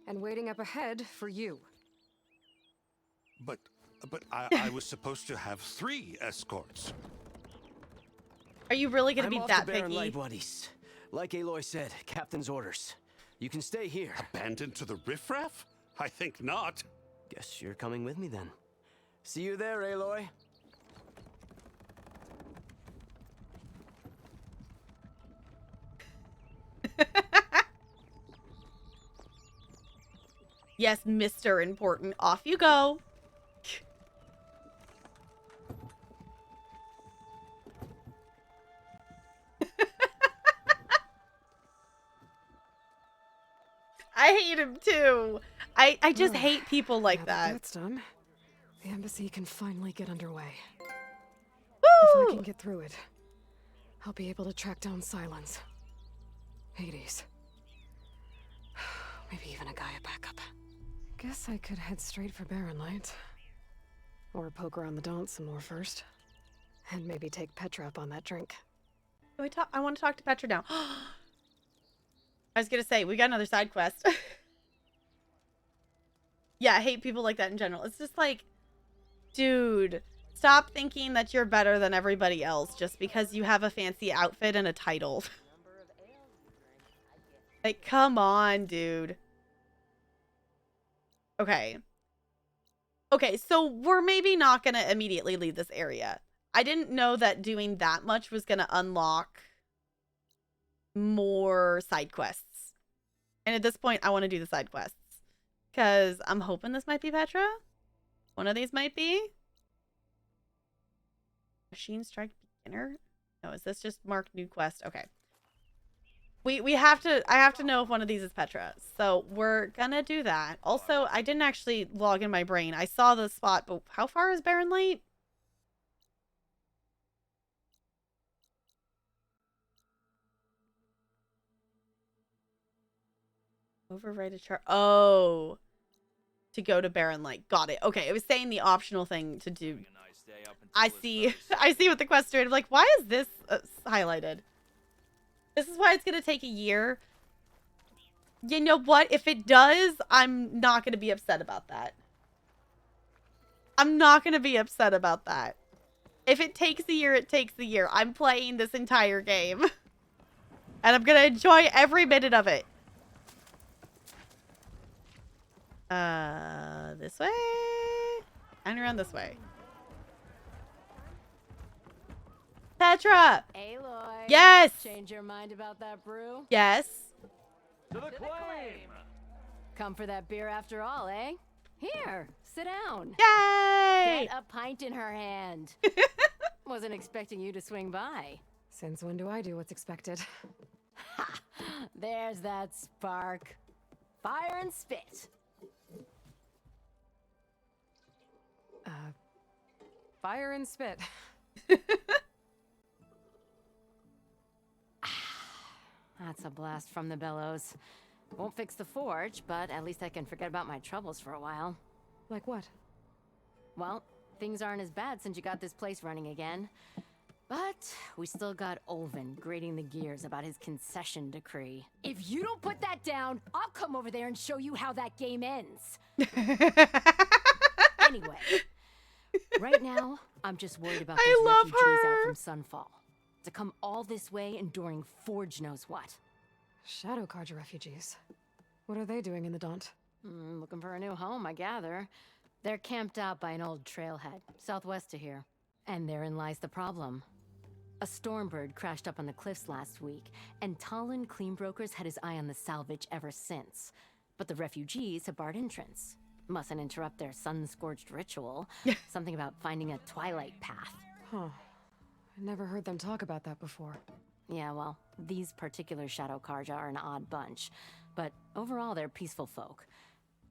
And waiting up ahead for you. But I was supposed to have 3 escorts. Are you really going to I'm be off that to Barren picky? Light, buddies. Like Aloy said, captain's orders. You can stay here. Abandoned to the riffraff? I think not. Guess you're coming with me then. See you there, Aloy. Yes, Mr. Important. Off you go. I hate him too. I just hate people like Now that. That's done. The embassy can finally get underway. If I can Woo! get through it, I'll be able to track down Silence. Hades. Maybe even a Gaia backup. Guess I could head straight for Barren Light. Or poke around the Daunt some more first. And maybe take Petra up on that drink. Can we talk? I want to talk to Petra now. I was gonna say we got another side quest. Yeah, I hate people like that in general. It's just like, dude, stop thinking that you're better than everybody else just because you have a fancy outfit and a title. Like, come on, dude. Okay. Okay, so we're maybe not gonna immediately leave this area. I didn't know that doing that much was gonna unlock more side quests. And at this point, I want to do the side quests. Because I'm hoping this might be Petra. One of these might be. Machine Strike Beginner? No, is this just marked new quest? Okay. We have to, I have to know if one of these is Petra. So we're gonna do that. Also, I didn't actually log in my brain. I saw the spot, but how far is Barren Light? Override a chart. Oh, to go to Barren Light. Got it. Okay, it was saying the optional thing to do. I see. I see what the quest doing. I'm like, why is this highlighted? This is why it's gonna take a year. You know what? If it does, I'm not gonna be upset about that. I'm not gonna be upset about that. If it takes a year, it takes a year. I'm playing this entire game. And I'm gonna enjoy every minute of it. This way? And around this way. Petra! Aloy. Yes! Change your mind about that brew? Yes. To the claim! Come for that beer after all, eh? Here, sit down. Yay! Get a pint in her hand. Wasn't expecting you to swing by. Since when do I do what's expected? Ha! There's that spark. Fire and spit. Fire and spit. That's a blast from the bellows. Won't fix the forge, but at least I can forget about my troubles for a while. Like what? Well, things aren't as bad since you got this place running again. But we still got Olvin grating the gears about his concession decree. If you don't put that down, I'll come over there and show you how that game ends. Anyway, right now, I'm just worried about I those love refugees her. out from Sunfall. To come all this way enduring Forge knows what. Shadow Carja refugees. What are they doing in the Daunt? Looking for a new home, I gather. They're camped out by an old trailhead, southwest of here. And therein lies the problem. A Stormbird crashed up on the cliffs last week, and Talon Cleanbrokers had his eye on the salvage ever since. But the refugees have barred entrance. Mustn't interrupt their sun-scorched ritual. Something about finding a twilight path. Huh. I never heard them talk about that before. Yeah, well, these particular Shadow Karja are an odd bunch, but overall they're peaceful folk.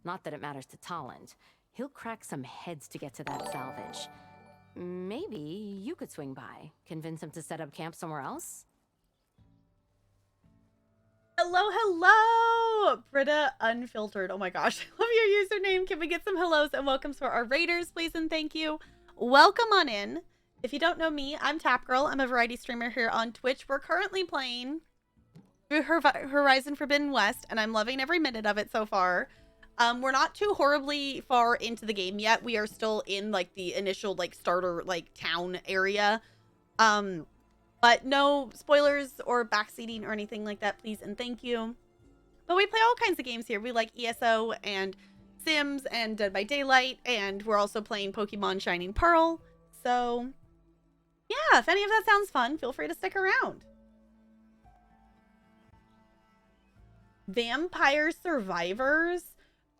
Not that it matters to Tolland. He'll crack some heads to get to that salvage. Maybe you could swing by, convince him to set up camp somewhere else? Hello, hello! Britta Unfiltered. Oh my gosh, I love your username. Can we get some hellos and welcomes for our raiders, please and thank you. Welcome on in. If you don't know me, I'm Tap Girl. I'm a variety streamer here on Twitch. We're currently playing Horizon Forbidden West, and I'm loving every minute of it so far. We're not too horribly far into the game yet. We are still in like the initial like starter like town area. But no spoilers or backseating or anything like that, please and thank you. But we play all kinds of games here. We like ESO and Sims and Dead by Daylight, and we're also playing Pokemon Shining Pearl. So yeah, if any of that sounds fun, feel free to stick around. Vampire Survivors.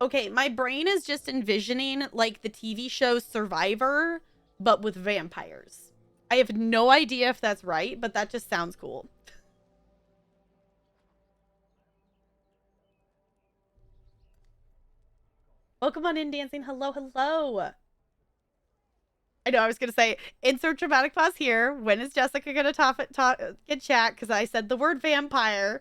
Okay, my brain is just envisioning like the TV show Survivor, but with vampires. I have no idea if that's right, but that just sounds cool. Welcome on in, Dancing. Hello, hello. I know, I was going to say, insert dramatic pause here. When is Jessica going to get chat? Because I said the word vampire.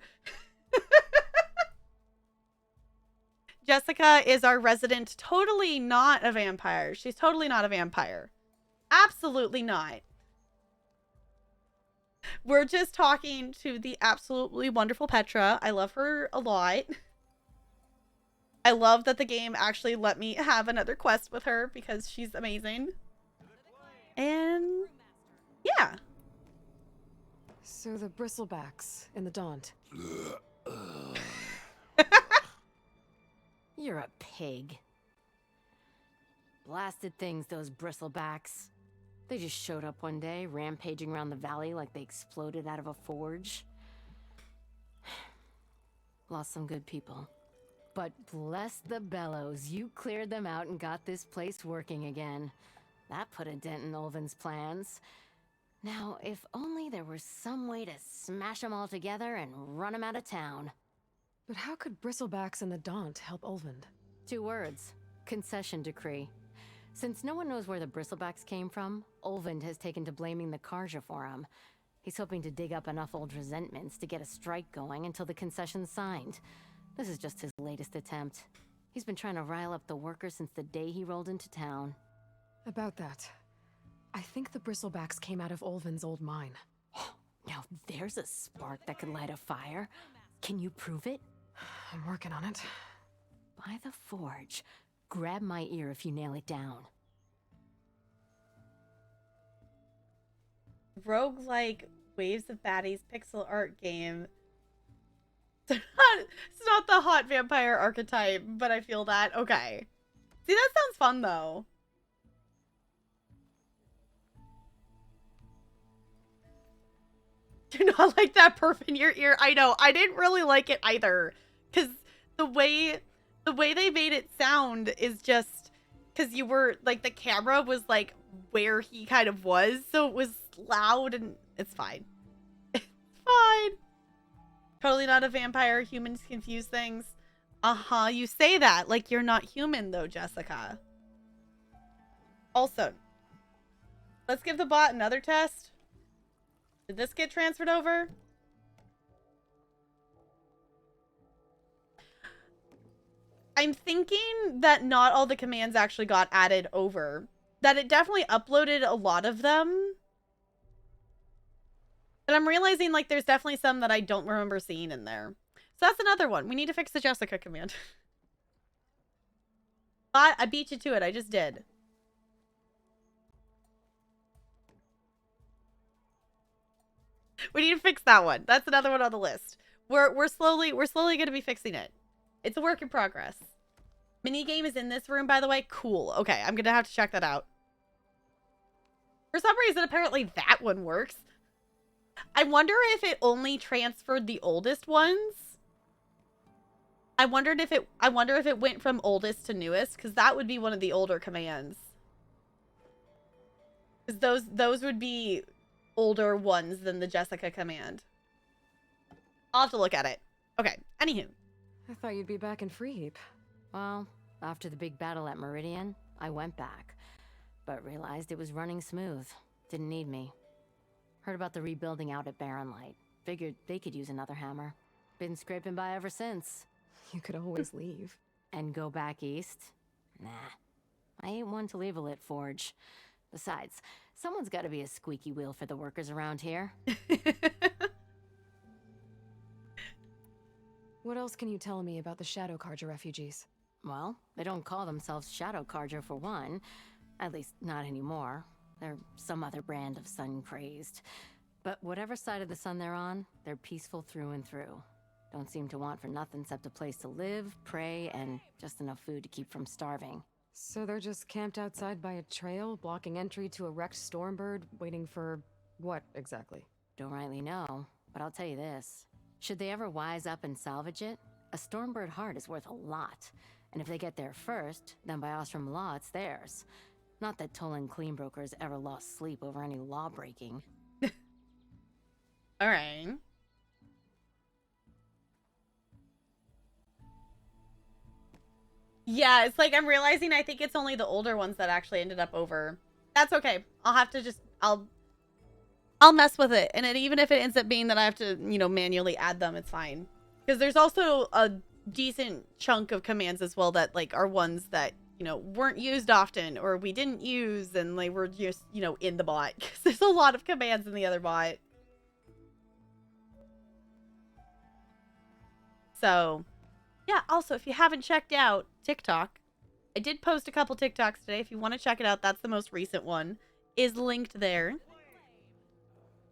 Jessica is our resident, totally not a vampire. She's totally not a vampire. Absolutely not. We're just talking to the absolutely wonderful Petra. I love her a lot. I love that the game actually let me have another quest with her because she's amazing. And yeah. So the bristlebacks in the Daunt. You're a pig. Blasted things, those bristlebacks. They just showed up one day, rampaging around the valley like they exploded out of a forge. Lost some good people. But bless the bellows, you cleared them out and got this place working again. That put a dent in Ulvin's plans. Now, if only there was some way to smash them all together and run them out of town. But how could bristlebacks in the Daunt help Ulvund? 2 words. Concession decree. Since no one knows where the bristlebacks came from, Ulvund has taken to blaming the Karja for them. He's hoping to dig up enough old resentments to get a strike going until the concession's signed. This is just his latest attempt. He's been trying to rile up the workers since the day he rolled into town. About that, I think the bristlebacks came out of Ulvund's old mine. Now there's a spark that could light a fire. Can you prove it? I'm working on it. By the forge. Grab my ear if you nail it down. Roguelike Waves of Baddies pixel art game. It's not the hot vampire archetype, but I feel that. Okay. See, that sounds fun, though. Do not like that perf in your ear. I know. I didn't really like it either. Because the way they made it sound is just... Because you were... Like, the camera was, like, where he kind of was. So it was loud and... It's fine. It's fine. Totally not a vampire. Humans confuse things. Uh-huh. You say that. Like, you're not human, though, Jessica. Also, let's give the bot another test. Did this get transferred over? I'm thinking that not all the commands actually got added over. That it definitely uploaded a lot of them. But I'm realizing, like, there's definitely some that I don't remember seeing in there. So that's another one. We need to fix the Jessica command. But I beat you to it. I just did. We need to fix that one. That's another one on the list. We're slowly going to be fixing it. It's a work in progress. Minigame is in this room, by the way. Cool. Okay, I'm going to have to check that out. For some reason, apparently that one works. I wonder if it only transferred the oldest ones. I wonder if it went from oldest to newest, because that would be one of the older commands. Because those would be older ones than the Jessica command. I'll have to look at it. Okay, anywho. I thought you'd be back in Freeheap. Well, after the big battle at Meridian, I went back, but realized it was running smooth. Didn't need me. Heard about the rebuilding out at Barren Light. Figured they could use another hammer. Been scraping by ever since. You could always leave. And go back east? Nah. I ain't one to leave a lit forge. Besides, someone's gotta be a squeaky wheel for the workers around here. What else can you tell me about the Shadow Carja refugees? Well, they don't call themselves Shadow Carja for one. At least, not anymore. They're some other brand of sun-crazed. But whatever side of the sun they're on, they're peaceful through and through. Don't seem to want for nothing except a place to live, pray, and just enough food to keep from starving. So they're just camped outside by a trail, blocking entry to a wrecked Stormbird, waiting for what exactly? Don't rightly know, but I'll tell you this. Should they ever wise up and salvage it, a Stormbird heart is worth a lot. And if they get there first, then by Ostrom law, it's theirs. Not that Tolan Cleanbrokers ever lost sleep over any law breaking. All right. Yeah, it's like I'm realizing I think it's only the older ones that actually ended up over. That's okay. I'll have to just I'll mess with it. And even if it ends up being that I have to, manually add them, it's fine. Because there's also a decent chunk of commands as well that like are ones that, weren't used often or we didn't use and they were just, in the bot. Because there's a lot of commands in the other bot. So, yeah, also, if you haven't checked out TikTok, I did post a couple TikToks today. If you want to check it out, that's the most recent one. Is linked there.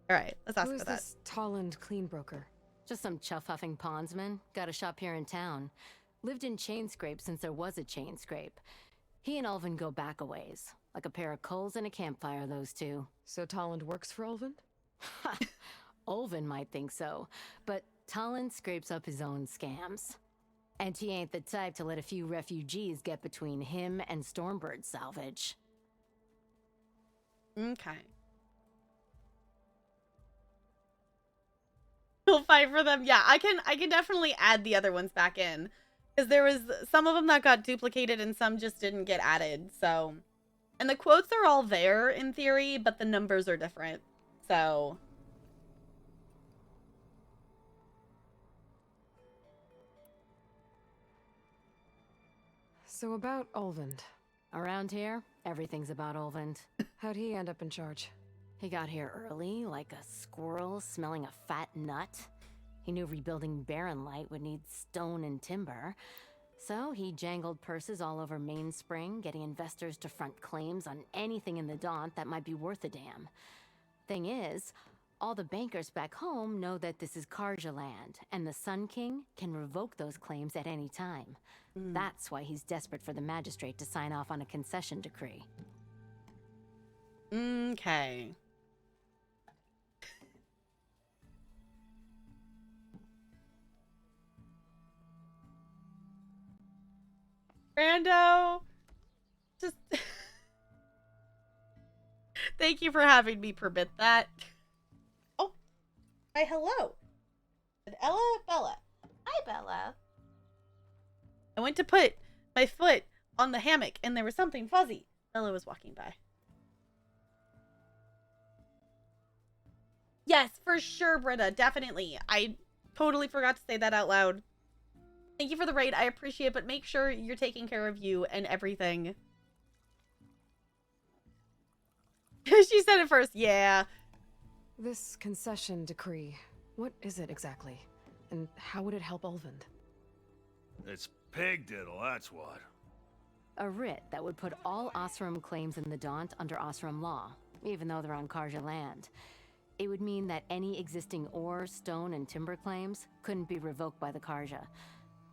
All right, let's ask Who is about that. this Tolland Cleanbroker? Just some chuff-huffing pondsman. Got a shop here in town. Lived in Chainscrape since there was a Chainscrape. He and Ulvin go back a ways. Like a pair of coals and a campfire, those two. So Tolland works for Ulvin? Ulvin might think so, but Tolland scrapes up his own scams. And he ain't the type to let a few refugees get between him and Stormbird salvage. Okay. We'll fight for them. Yeah, I can definitely add the other ones back in. Because there was some of them that got duplicated and some just didn't get added. So, and the quotes are all there in theory, but the numbers are different. So, So about Ulvund. Around here, everything's about Ulvund. How'd he end up in charge? He got here early, like a squirrel smelling a fat nut. He knew rebuilding Barren Light would need stone and timber. So he jangled purses all over Mainspring, getting investors to front claims on anything in the Daunt that might be worth a damn. Thing is, all the bankers back home know that this is Carja land, and the Sun King can revoke those claims at any time. That's why he's desperate for the magistrate to sign off on a concession decree. okay. Brando, just thank you for having me permit that. Oh, hi, hello. And Bella. Hi, Bella. I went to put my foot on the hammock and there was something fuzzy. Bella was walking by. Yes, for sure, Britta. Definitely. I totally forgot to say that out loud. Thank you for the raid. I appreciate it, but make sure you're taking care of you and everything. She said it first. Yeah. This concession decree, what is it exactly? And how would it help Ulvund? It's pig diddle, that's what. A writ that would put all Osram claims in the Daunt under Osram law, even though they're on Carja land. It would mean that any existing ore, stone, and timber claims couldn't be revoked by the Carja.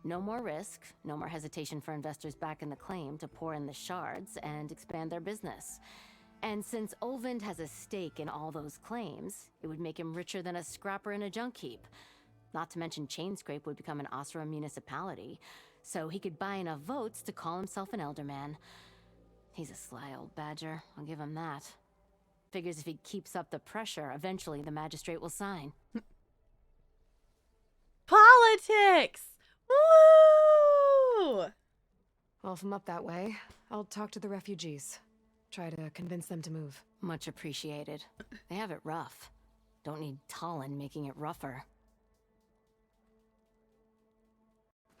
No more risk, no more hesitation for investors back in the claim to pour in the shards and expand their business. And since Ulvund has a stake in all those claims, it would make him richer than a scrapper in a junk heap. Not to mention Chainscrape would become an Osram municipality, so he could buy enough votes to call himself an Elderman. He's a sly old badger, I'll give him that. Figures if he keeps up the pressure, eventually the magistrate will sign. politics. Woo! Well, if I'm up that way, I'll talk to the refugees. Try to convince them to move. Much appreciated. They have it rough. Don't need Talon making it rougher.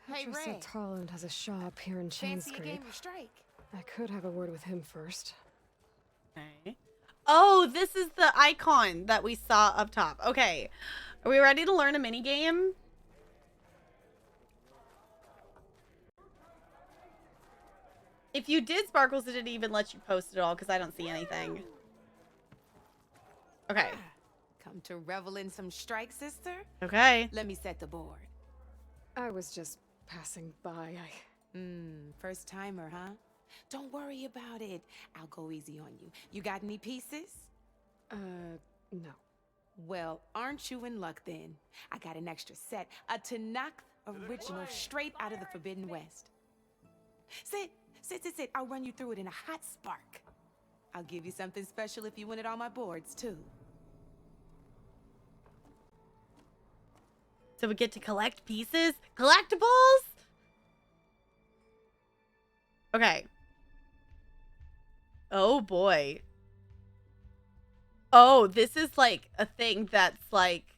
Hey, Petra Ray. said Tarland has a shop here in Fancy a Chainscrape. game of Strike? I could have a word with him first. Okay. Oh, this is the icon that we saw up top. Okay. Are we ready to learn a mini game? If you did Sparkles, it didn't even let you post it all because I don't see anything. Okay. Come to revel in some Strike, sister? Okay. Let me set the board. I was just passing by. First timer, huh? Don't worry about it. I'll go easy on you. You got any pieces? No. Well, aren't you in luck then? I got an extra set, a Tanakh original straight out of the Forbidden West. Sit. I'll run you through it in a hot spark. I'll give you something special if you win it on my boards, too. So we get to collect pieces? Collectibles? Okay. Oh boy. Oh, this is like a thing that's like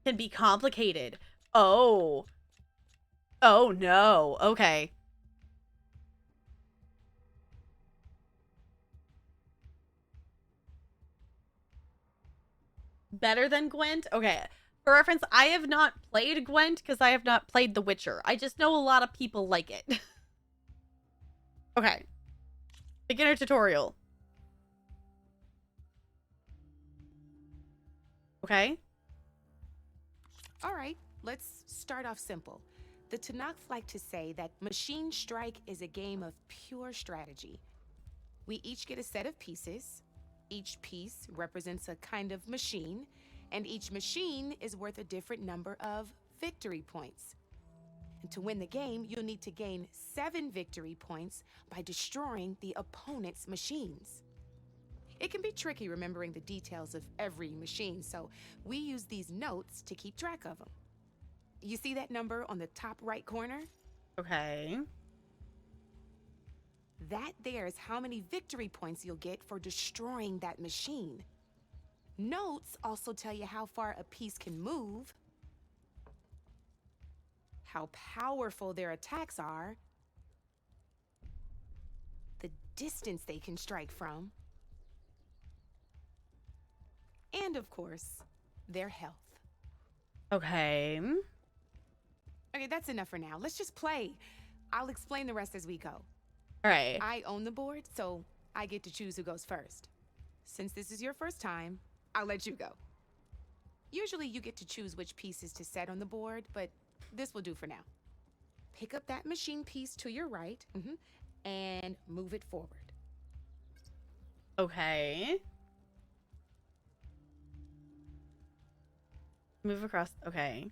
can be complicated. Oh. Oh no. Okay. Better than Gwent? Okay. For reference, I have not played Gwent because I have not played The Witcher. I just know a lot of people like it. Okay. Beginner tutorial. Okay. All right, let's start off simple. The Tanakhs like to say that Machine Strike is a game of pure strategy. We each get a set of pieces. Each piece represents a kind of machine, and each machine is worth a different number of victory points. And to win the game, you'll need to gain 7 victory points by destroying the opponent's machines. It can be tricky remembering the details of every machine, so we use these notes to keep track of them. You see that number on the top right corner? Okay. That there is how many victory points you'll get for destroying that machine. Notes also tell you how far a piece can move, how powerful their attacks are, the distance they can strike from, and of course, their health. Okay. Okay, that's enough for now. Let's just play. I'll explain the rest as we go. All right. I own the board, so I get to choose who goes first. Since this is your first time, I'll let you go. Usually you get to choose which pieces to set on the board, but this will do for now. Pick up that machine piece to your right, and move it forward. Okay. Move across. Okay.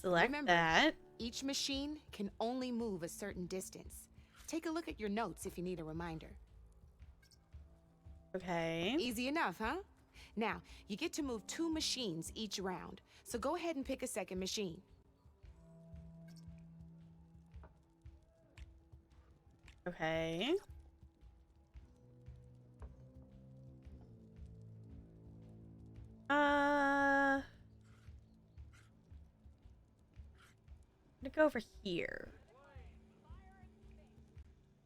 Select Remember, that. Each machine can only move a certain distance. Take a look at your notes if you need a reminder. Okay. Easy enough, huh? Now, you get to move 2 machines each round, so go ahead and pick a second machine. Okay. I'm gonna go over here.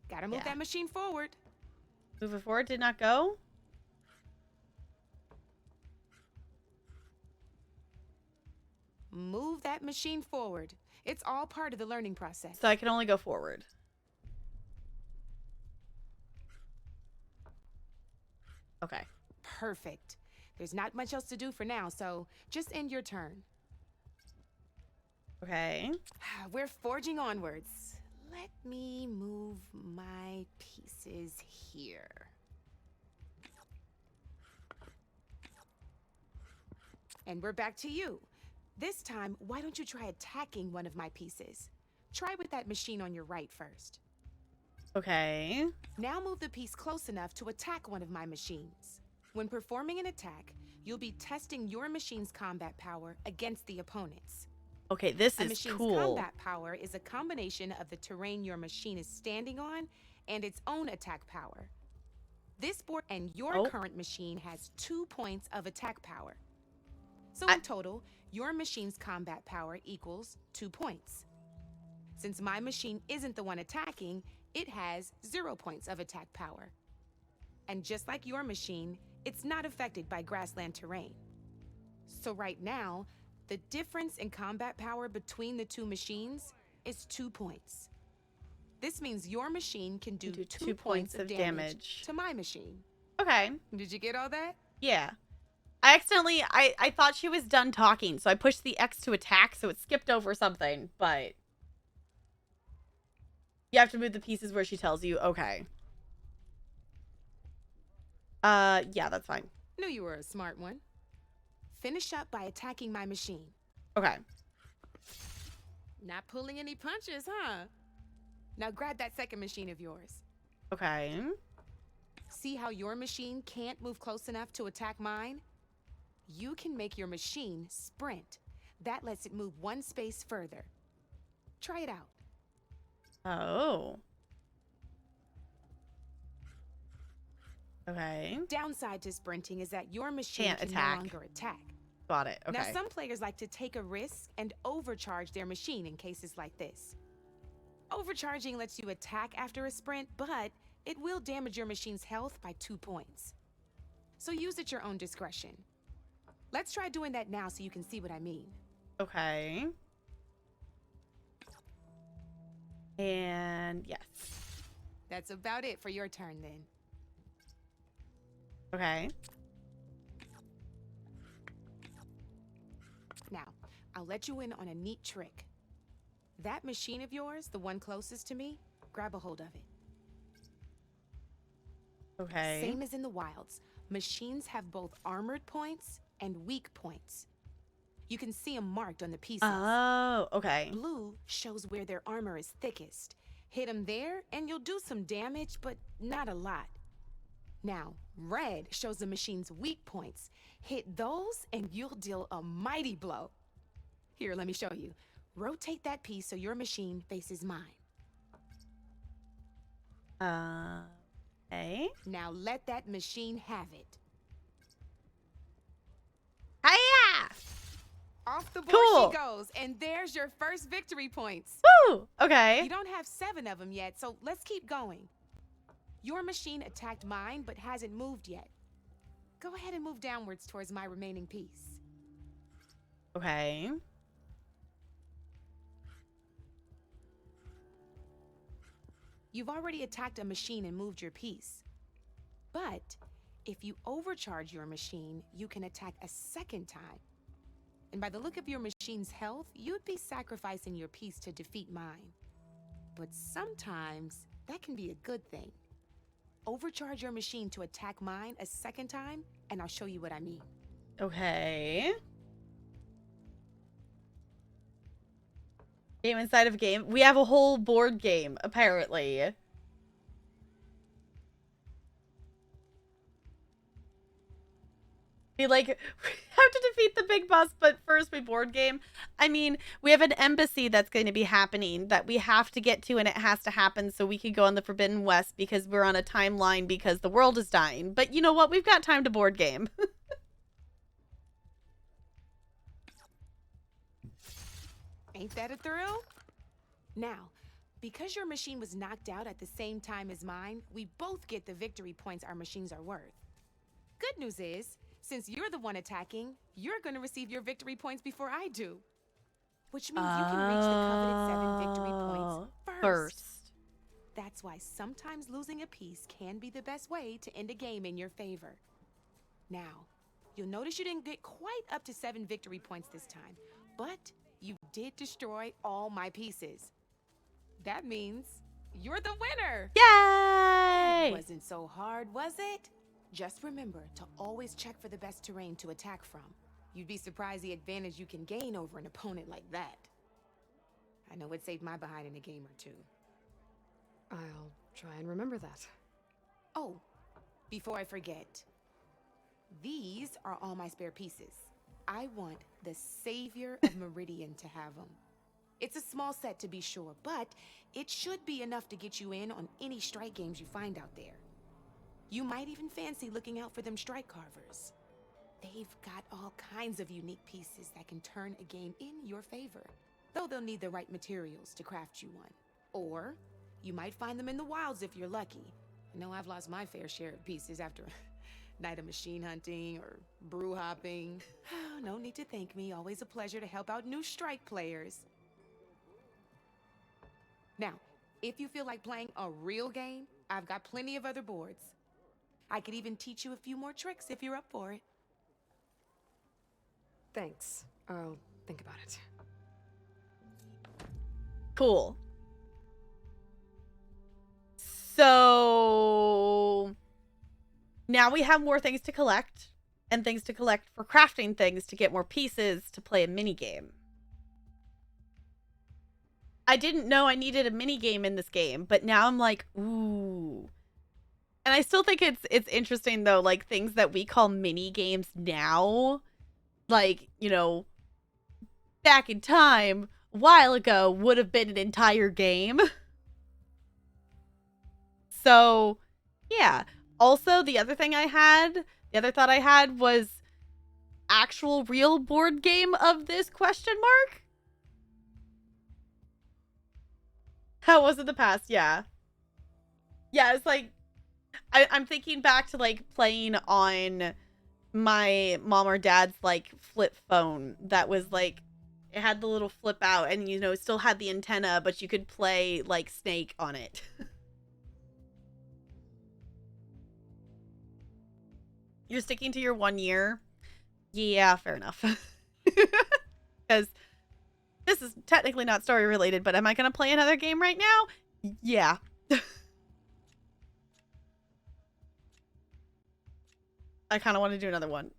Gotta move that machine forward. Move it forward. Did not go. Move that machine forward. It's all part of the learning process. So I can only go forward. Okay. Perfect. There's not much else to do for now, so just end your turn. Okay. We're forging onwards. Let me move my pieces here. And we're back to you. This time, why don't you try attacking one of my pieces? Try with that machine on your right first. Okay. Now move the piece close enough to attack one of my machines. When performing an attack, you'll be testing your machine's combat power against the opponent's. Okay, this A is machine's cool. combat power is a combination of the terrain your machine is standing on and its own attack power. This board and your current machine has 2 points of attack power. So in total, your machine's combat power equals 2 points. Since my machine isn't the one attacking, it has 0 points of attack power. And just like your machine, it's not affected by grassland terrain. So right now, the difference in combat power between the two machines is 2 points. This means your machine can do 2 points of damage to my machine. Okay. Did you get all that? Yeah. I accidentally, I thought she was done talking, so I pushed the X to attack, so it skipped over something, but you have to move the pieces where she tells you. Okay. Yeah, that's fine. Knew you were a smart one. Finish up by attacking my machine. Okay. Not pulling any punches, huh? Now grab that second machine of yours. Okay. See how your machine can't move close enough to attack mine? You can make your machine sprint. That lets it move 1 space further. Try it out. Oh. Okay. Downside to sprinting is that your machine Can't can attack. no longer attack. Got it. Okay. Now, some players like to take a risk and overcharge their machine in cases like this. Overcharging lets you attack after a sprint, but it will damage your machine's health by 2 points. So use at your own discretion. Let's try doing that now so you can see what I mean. Okay. And yes. That's about it for your turn then. Okay. Now, I'll let you in on a neat trick. That machine of yours, the one closest to me, grab a hold of it. Okay. Same as in the wilds, machines have both armored points and weak points. You can see them marked on the pieces. Oh, okay. Blue shows where their armor is thickest. Hit them there and you'll do some damage, but not a lot. Now, red shows the machine's weak points. Hit those and you'll deal a mighty blow. Here, let me show you. Rotate that piece so your machine faces mine. Okay. Now let that machine have it. Hiya! Off the board Cool. she goes, and there's your first victory points. Woo! Okay. You don't have 7 of them yet, so let's keep going. Your machine attacked mine, but hasn't moved yet. Go ahead and move downwards towards my remaining piece. Okay. You've already attacked a machine and moved your piece. But if you overcharge your machine, you can attack a second time. And by the look of your machine's health, you'd be sacrificing your piece to defeat mine. But sometimes that can be a good thing. Overcharge your machine to attack mine a second time, and I'll show you what I mean. Okay. Game inside of a game. We have a whole board game, apparently. We like have to defeat the big boss, but first we board game. I mean, we have an embassy that's going to be happening that we have to get to, and it has to happen so we can go on the Forbidden West because we're on a timeline because the world is dying. But you know what? We've got time to board game. Ain't that a thrill? Now, because your machine was knocked out at the same time as mine, we both get the victory points our machines are worth. Good news is, since you're the one attacking, you're going to receive your victory points before I do. Which means you can reach the coveted 7 victory points first. That's why sometimes losing a piece can be the best way to end a game in your favor. Now, you'll notice you didn't get quite up to 7 victory points this time, but you did destroy all my pieces. That means you're the winner! Yay! It wasn't so hard, was it? Just remember to always check for the best terrain to attack from. You'd be surprised the advantage you can gain over an opponent like that. I know it saved my behind in a game or two. I'll try and remember that. Oh, before I forget, these are all my spare pieces. I want the savior of Meridian to have them. It's a small set to be sure, but it should be enough to get you in on any strike games you find out there. You might even fancy looking out for them strike carvers. They've got all kinds of unique pieces that can turn a game in your favor, though they'll need the right materials to craft you one. Or you might find them in the wilds if you're lucky. I know I've lost my fair share of pieces after a night of machine hunting or brew hopping. No need to thank me. Always a pleasure to help out new strike players. Now, if you feel like playing a real game, I've got plenty of other boards. I could even teach you a few more tricks if you're up for it. Thanks. I'll think about it. Cool. So now we have more things to collect and things to collect for crafting things to get more pieces to play a mini game. I didn't know I needed a mini game in this game, but now I'm like, ooh. And I still think it's interesting though, like things that we call mini games now, like, you know, back in time, a while ago, would have been an entire game. So, yeah. Also, the other thought I had was actual real board game of this question mark. How was it the past? Yeah. Yeah, it's like, I'm thinking back to like playing on my mom or dad's like flip phone that was like, it had the little flip out and, you know, it still had the antenna, but you could play like Snake on it. You're sticking to your 1 year? Yeah, fair enough. Because this is technically not story related, but am I going to play another game right now? Yeah. I kind of want to do another one.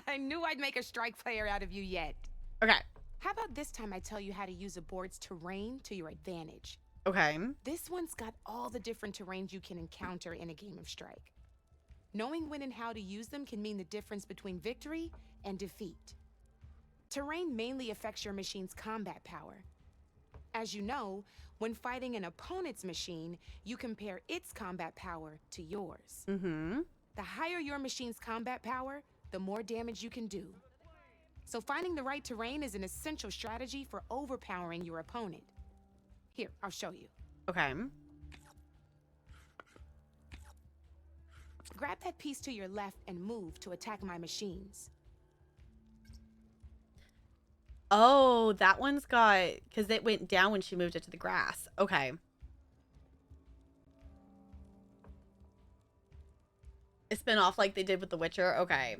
I knew I'd make a strike player out of you yet. Okay. How about this time I tell you how to use a board's terrain to your advantage? Okay. This one's got all the different terrains you can encounter in a game of strike. Knowing when and how to use them can mean the difference between victory and defeat. Terrain mainly affects your machine's combat power. As you know, when fighting an opponent's machine, you compare its combat power to yours. Mm-hmm. The higher your machine's combat power, the more damage you can do. So finding the right terrain is an essential strategy for overpowering your opponent. Here, I'll show you. Okay. Grab that piece to your left and move to attack my machines. Oh, that one's got, because it went down when she moved it to the grass. Okay. A spin-off like they did with The Witcher. Okay.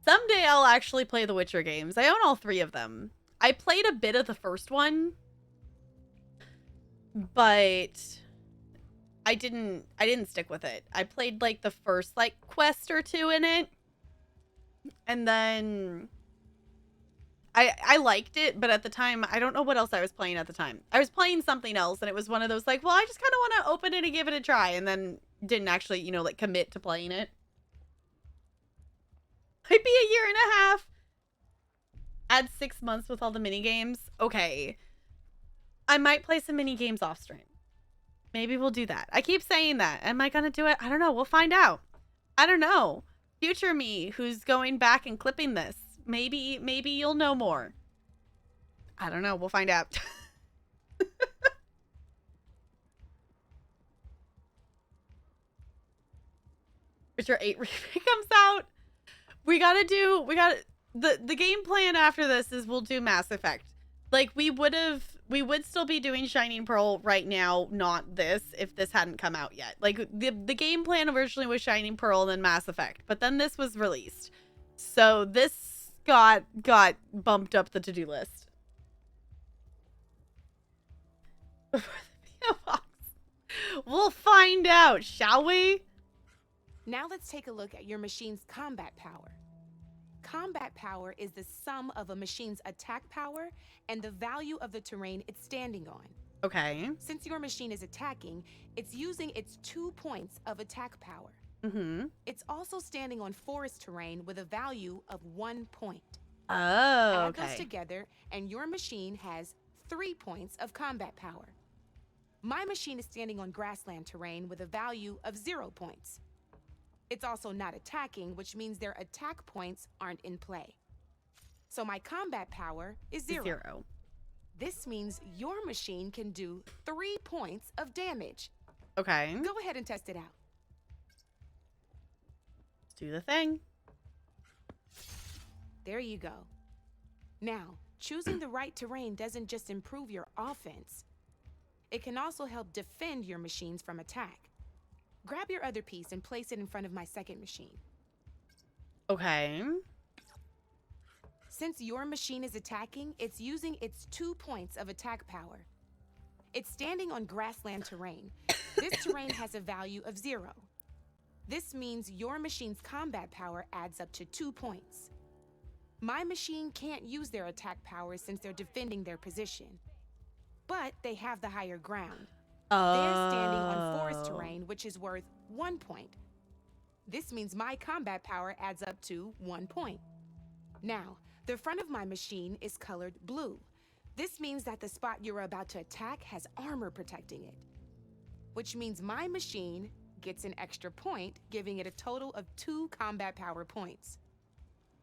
Someday I'll actually play The Witcher games. I own all 3 of them. I played a bit of the first one, but I didn't stick with it. I played like the first like quest or 2 in it, and then I liked it, but at the time I don't know what else I was playing at the time. I was playing something else, and it was one of those like, well, I just kind of want to open it and give it a try, and then didn't actually, you know, like commit to playing it. Might be a year and a half. Add 6 months with all the mini games. Okay. I might play some mini games off stream. Maybe we'll do that. I keep saying that. Am I going to do it? I don't know. We'll find out. I don't know. Future me who's going back and clipping this. Maybe you'll know more. I don't know. We'll find out. Witcher 8 remake comes out. The game plan after this is we'll do Mass Effect. Like we would still be doing Shining Pearl right now, not this, if this hadn't come out yet. Like the game plan originally was Shining Pearl and then Mass Effect, but then this was released. So this got bumped up the to-do list. We'll find out, shall we? Now let's take a look at your machine's combat power. Combat power is the sum of a machine's attack power and the value of the terrain it's standing on. Okay. Since your machine is attacking, it's using its 2 points of attack power. Mm-hmm. It's also standing on forest terrain with a value of 1 point. Oh, Add okay. those together, and your machine has 3 points of combat power. My machine is standing on grassland terrain with a value of 0 points. It's also not attacking, which means their attack points aren't in play. So my combat power is 0. 0. This means your machine can do 3 points of damage. Okay. Go ahead and test it out. Let's do the thing. There you go. Now, choosing the right terrain doesn't just improve your offense. It can also help defend your machines from attack. Grab your other piece and place it in front of my second machine. Okay. Since your machine is attacking, it's using its 2 points of attack power. It's standing on grassland terrain. This terrain has a value of 0. This means your machine's combat power adds up to 2 points. My machine can't use their attack power since they're defending their position. But they have the higher ground. They're standing on forest terrain, which is worth 1 point. This means my combat power adds up to 1 point. Now, the front of my machine is colored blue. This means that the spot you're about to attack has armor protecting it. Which means my machine gets an extra point, giving it a total of 2 combat power points.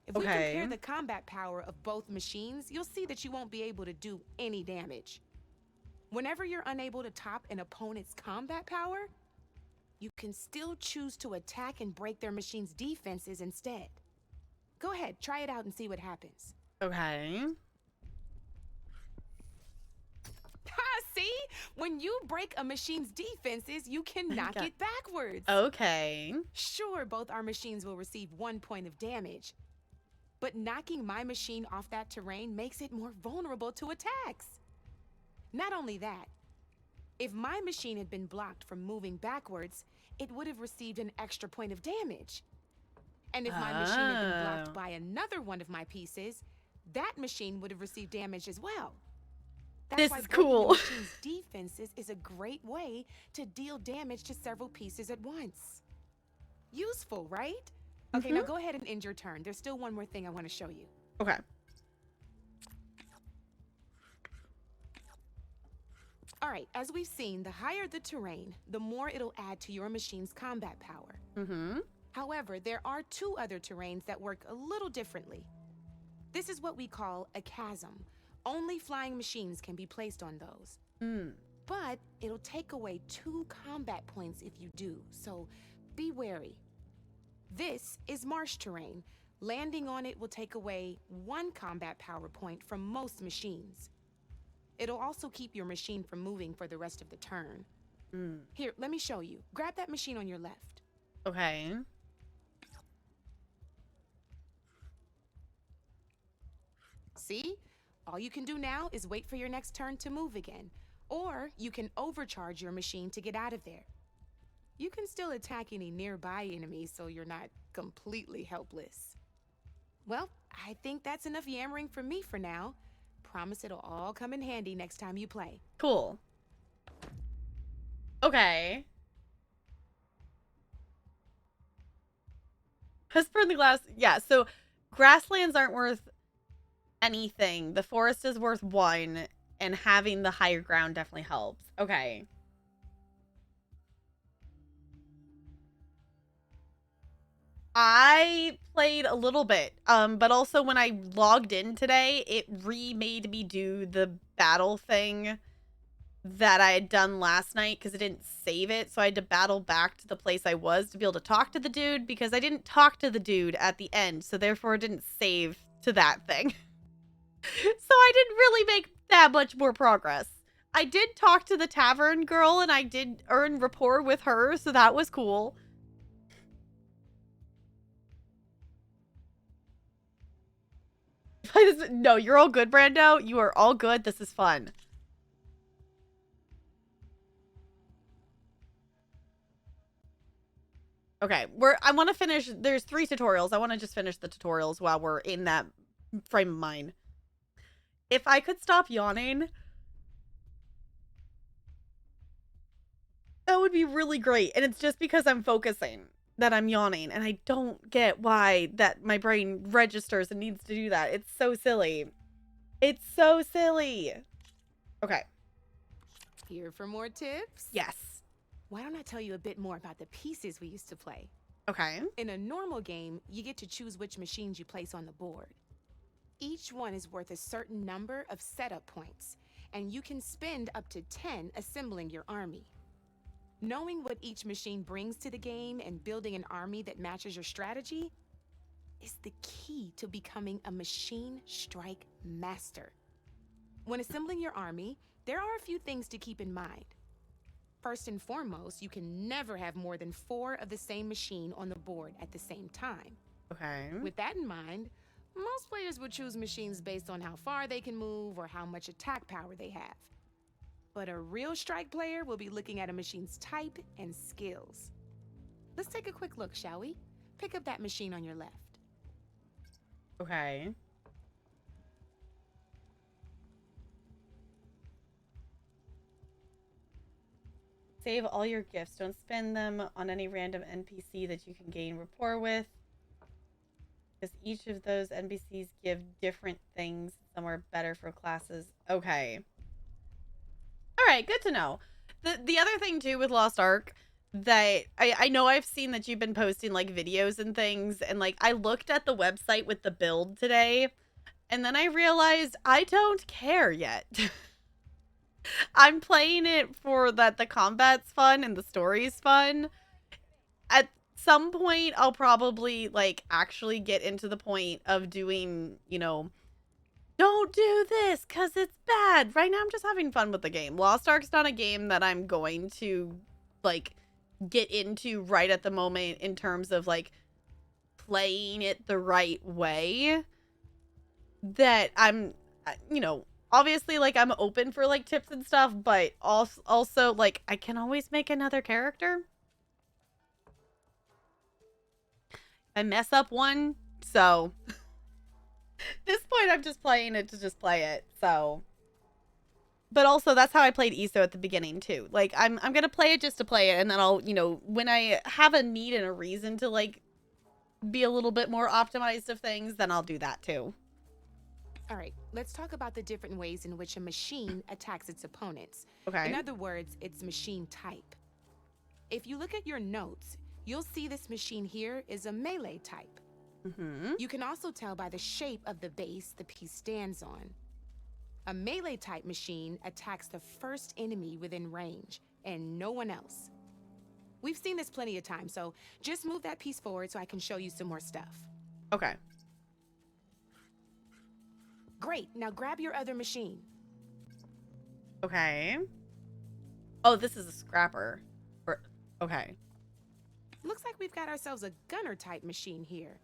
If we compare the combat power of both machines, you'll see that you won't be able to do any damage. Whenever you're unable to top an opponent's combat power, you can still choose to attack and break their machine's defenses instead. Go ahead, try it out and see what happens. Okay. See? When you break a machine's defenses, you can knock it backwards. Okay. Sure, both our machines will receive 1 point of damage. But knocking my machine off that terrain makes it more vulnerable to attacks. Not only that, if my machine had been blocked from moving backwards, it would have received an extra point of damage. And if my machine had been blocked by another one of my pieces, that machine would have received damage as well. That's This why is breaking cool. the machine's defenses is a great way to deal damage to several pieces at once. Useful, right? Okay, now go ahead and end your turn. There's still one more thing I want to show you. Okay. All right, as we've seen, the higher the terrain, the more it'll add to your machine's combat power. Mm-hmm. However, there are 2 other terrains that work a little differently. This is what we call a chasm. Only flying machines can be placed on those. But it'll take away 2 combat points if you do, so be wary. This is marsh terrain. Landing on it will take away 1 combat power point from most machines. It'll also keep your machine from moving for the rest of the turn. Here, let me show you. Grab that machine on your left. Okay. See? All you can do now is wait for your next turn to move again. Or you can overcharge your machine to get out of there. You can still attack any nearby enemies so you're not completely helpless. Well, I think that's enough yammering from me for now. Promise it'll all come in handy next time you play. Cool. Okay. Whisper in the glass. Yeah, so grasslands aren't worth anything. The forest is worth 1, and having the higher ground definitely helps. Okay. I played a little bit, but also when I logged in today, it remade me do the battle thing that I had done last night because it didn't save it. So I had to battle back to the place I was to be able to talk to the dude because I didn't talk to the dude at the end. So therefore it didn't save to that thing. So I didn't really make that much more progress. I did talk to the tavern girl and I did earn rapport with her. So that was cool. No, you're all good, Brando. You are all good. This is fun. Okay, I want to finish. There's 3 tutorials. I want to just finish the tutorials while we're in that frame of mind. If I could stop yawning, that would be really great. And it's just because I'm focusing. that I'm yawning, and I don't get why that my brain registers and needs to do that. It's so silly. It's so silly. Okay. Here for more tips? Yes. Why don't I tell you a bit more about the pieces we used to play? Okay. In a normal game, you get to choose which machines you place on the board. Each one is worth a certain number of setup points, and you can spend up to 10 assembling your army. Knowing what each machine brings to the game and building an army that matches your strategy is the key to becoming a machine strike master. When assembling your army, there are a few things to keep in mind. First and foremost, you can never have more than 4 of the same machine on the board at the same time. Okay. With that in mind, most players would choose machines based on how far they can move or how much attack power they have. But a real strike player will be looking at a machine's type and skills. Let's take a quick look, shall we? Pick up that machine on your left. Okay. Save all your gifts. Don't spend them on any random NPC that you can gain rapport with, because each of those NPCs give different things. Some are better for classes. Okay. All right, good to know. The other thing too with Lost Ark that I know I've seen that you've been posting like videos and things, and like I looked at the website with the build today, and then I realized I don't care yet. I'm playing it for that the combat's fun and the story's fun. At some point, I'll probably like actually get into the point of doing, you know, don't do this because it's bad. Right now, I'm just having fun with the game. Lost Ark's not a game that I'm going to like get into right at the moment in terms of like playing it the right way. That I'm, you know, obviously like I'm open for like tips and stuff, but also like I can always make another character. I mess up one, so at this point I'm just playing it to just play it. So, but also that's how I played ESO at the beginning too. Like I'm gonna play it just to play it, and then I'll, you know, when I have a need and a reason to like be a little bit more optimized of things, then I'll do that too. All right, let's talk about the different ways in which a machine attacks its opponents. Okay. In other words, its machine type. If you look at your notes, you'll see this machine here is a melee type. Mm-hmm. You can also tell by the shape of the base the piece stands on. A melee type machine attacks the first enemy within range, and no one else. We've seen this plenty of times, so just move that piece forward so I can show you some more stuff. Okay. Great, now grab your other machine. Okay. Oh, this is a scrapper. Okay. Looks like we've got ourselves a gunner type machine here.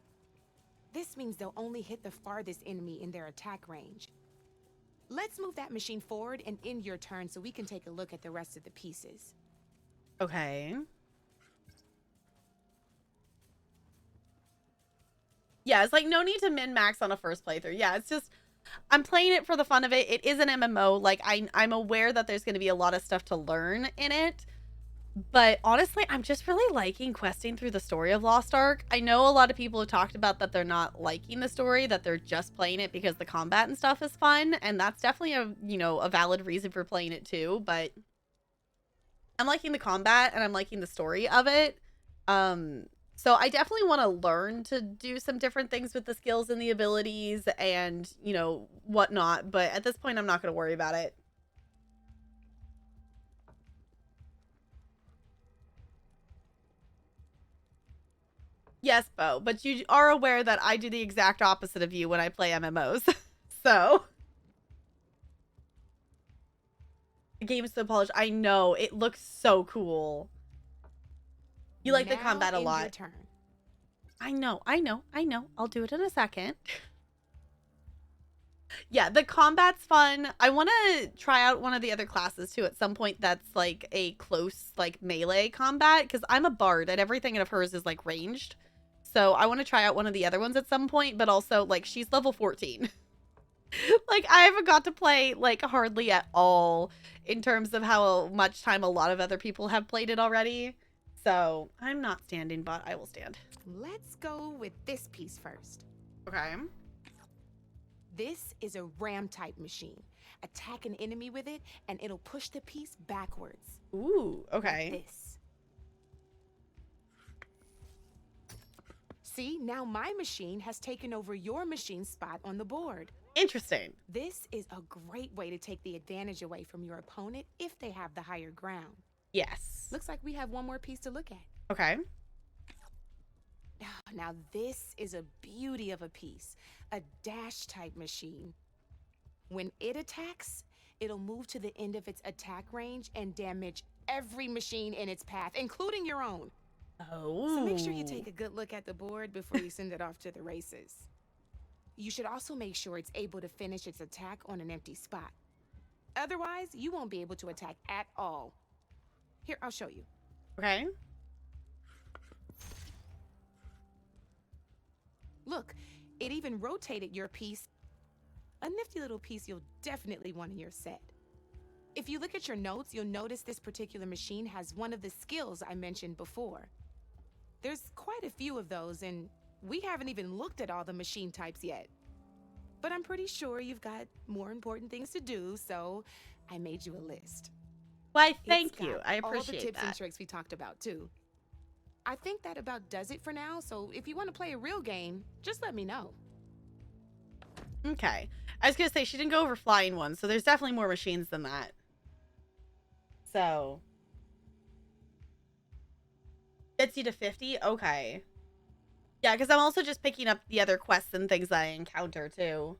This means they'll only hit the farthest enemy in their attack range. Let's move that machine forward and end your turn so we can take a look at the rest of the pieces. Okay. Yeah, it's like no need to min-max on a first playthrough. Yeah, it's just I'm playing it for the fun of it. It is an MMO. Like I'm aware that there's going to be a lot of stuff to learn in it. But honestly, I'm just really liking questing through the story of Lost Ark. I know a lot of people have talked about that they're not liking the story, that they're just playing it because the combat and stuff is fun, and that's definitely a, you know, a valid reason for playing it too, but I'm liking the combat and I'm liking the story of it. So I definitely want to learn to do some different things with the skills and the abilities and, you know, whatnot, but at this point I'm not going to worry about it. Yes, Bo, but you are aware that I do the exact opposite of you when I play MMOs. So. The game is so polished. I know. It looks so cool. You like the combat a lot. Your turn. I know. I'll do it in a second. Yeah, the combat's fun. I want to try out one of the other classes too at some point that's like a close like melee combat, because I'm a bard and everything of hers is like ranged. So I want to try out one of the other ones at some point, but also like she's level 14. Like I haven't got to play like hardly at all in terms of how much time a lot of other people have played it already. So I'm not standing, but I will stand. Let's go with this piece first. Okay. This is a ram type machine. Attack an enemy with it, and it'll push the piece backwards. Ooh, okay. Like this. See, now my machine has taken over your machine's spot on the board. Interesting. This is a great way to take the advantage away from your opponent if they have the higher ground. Yes. Looks like we have one more piece to look at. Okay. Now this is a beauty of a piece, a dash type machine. When it attacks, it'll move to the end of its attack range and damage every machine in its path, including your own. Oh. So make sure you take a good look at the board before you send it off to the races. You should also make sure it's able to finish its attack on an empty spot. Otherwise, you won't be able to attack at all. Here, I'll show you. Okay. Look, it even rotated your piece. A nifty little piece you'll definitely want in your set. If you look at your notes, you'll notice this particular machine has one of the skills I mentioned before. There's quite a few of those, and we haven't even looked at all the machine types yet. But I'm pretty sure you've got more important things to do, so I made you a list. Why, It's thank you. got I all the appreciate tips and that. tricks we talked about, too. I think that about does it for now, so if you want to play a real game, just let me know. Okay. I was going to say, she didn't go over flying ones, so there's definitely more machines than that. So. Gets you to 50? Okay. Yeah, because I'm also just picking up the other quests and things that I encounter, too.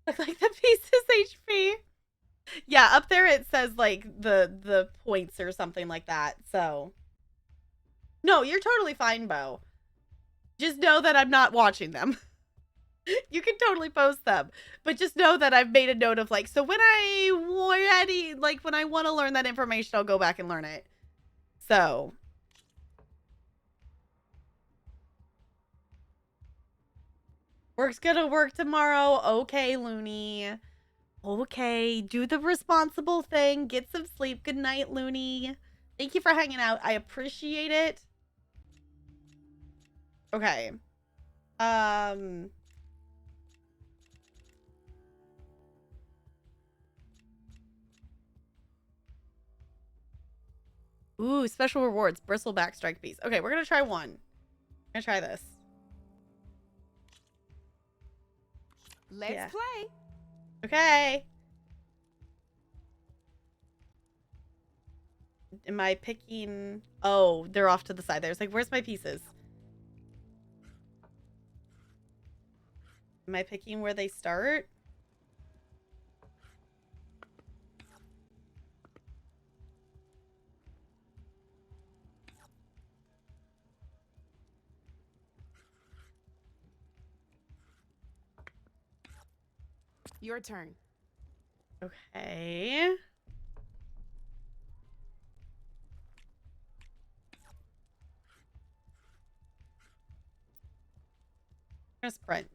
Look like the piece is HP. Yeah, up there it says, like, the points or something like that, so. No, you're totally fine, Bo. Just know that I'm not watching them. You can totally post them, but just know that I've made a note of, like, so when when I want to learn that information, I'll go back and learn it. So. Work's gonna work tomorrow. Okay, Looney. Okay, do the responsible thing. Get some sleep. Good night, Looney. Thank you for hanging out. I appreciate it. Okay. Ooh, special rewards. Bristleback strike piece. Okay, we're gonna try one. I'm gonna try this. Let's play. Okay. Am I picking? Oh, they're off to the side. There's like, where's my pieces? Am I picking where they start? Your turn. Okay. I'm gonna sprint.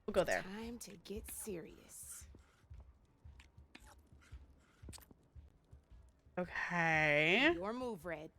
We'll go there. Time to get serious. Okay. Your move, Red.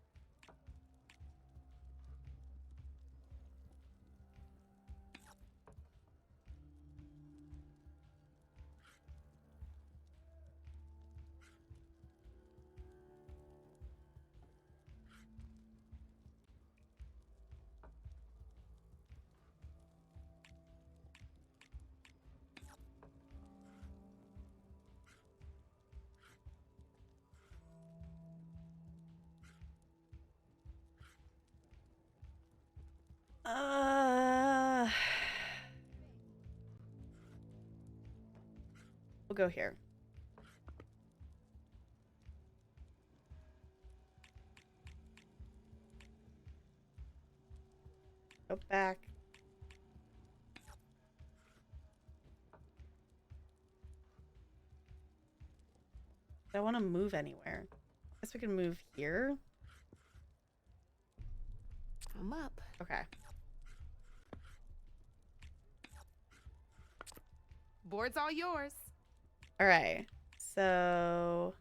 We'll go here. Go back. I don't want to move anywhere. Guess we can move here. I'm up. Okay. Board's all yours. All right. So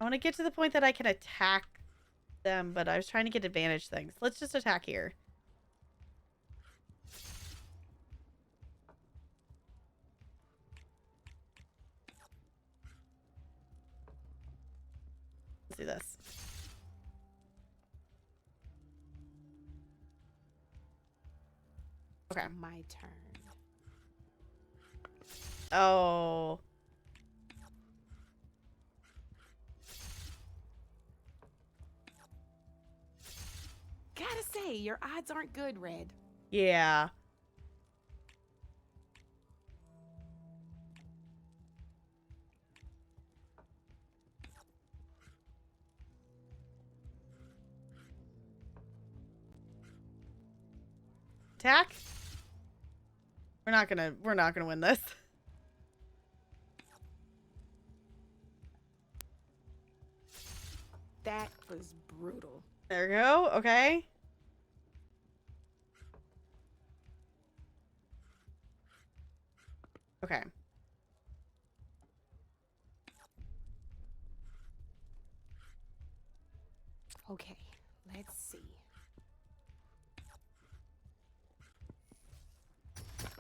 I want to get to the point that I can attack them, but I was trying to get advantage things. Let's just attack here. Let's do this. Okay. My turn. Oh. Gotta say, your odds aren't good, Red. Yeah. Attack? We're not gonna win this. That was brutal. There we go. Okay. Okay. Okay, let's see.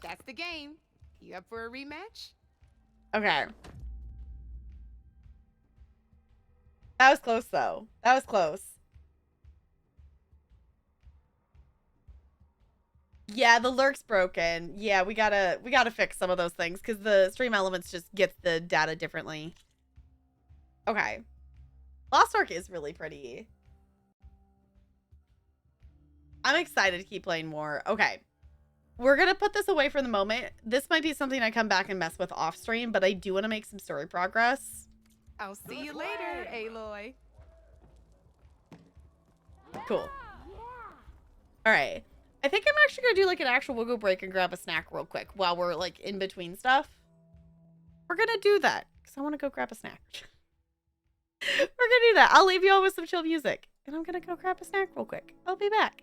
That's the game. You up for a rematch? Okay. That was close though. That was close. Yeah, the lurk's broken. Yeah, we gotta fix some of those things because the stream elements just gets the data differently. Okay. Lost Ark is really pretty. I'm excited to keep playing more. Okay. We're gonna put this away for the moment. This might be something I come back and mess with off stream, but I do want to make some story progress. I'll see you later, Aloy. Cool. All right. I think I'm actually gonna do like an actual, we'll go break and grab a snack real quick while we're like in between stuff. We're gonna do that because I want to go grab a snack. We're gonna do that. I'll leave you all with some chill music and I'm gonna go grab a snack real quick. I'll be back.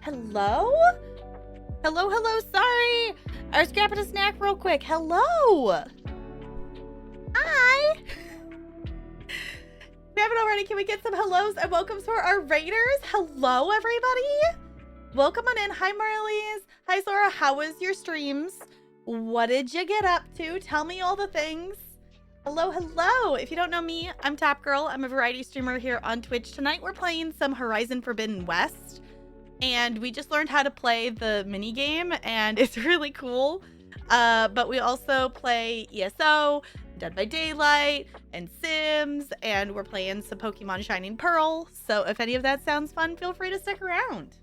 Hello? Hello, hello, sorry. I was grabbing a snack real quick. Hello. Hi. If we haven't already, can we get some hellos and welcomes for our raiders? Hello, everybody. Welcome on in. Hi, Marlies. Hi, Sora. How was your streams? What did you get up to? Tell me all the things. Hello, hello. If you don't know me, I'm Tap Girl. I'm a variety streamer here on Twitch. Tonight, we're playing some Horizon Forbidden West. And we just learned how to play the mini game, and it's really cool. But we also play ESO, Dead by Daylight, and Sims, and we're playing some Pokemon Shining Pearl. So if any of that sounds fun, feel free to stick around.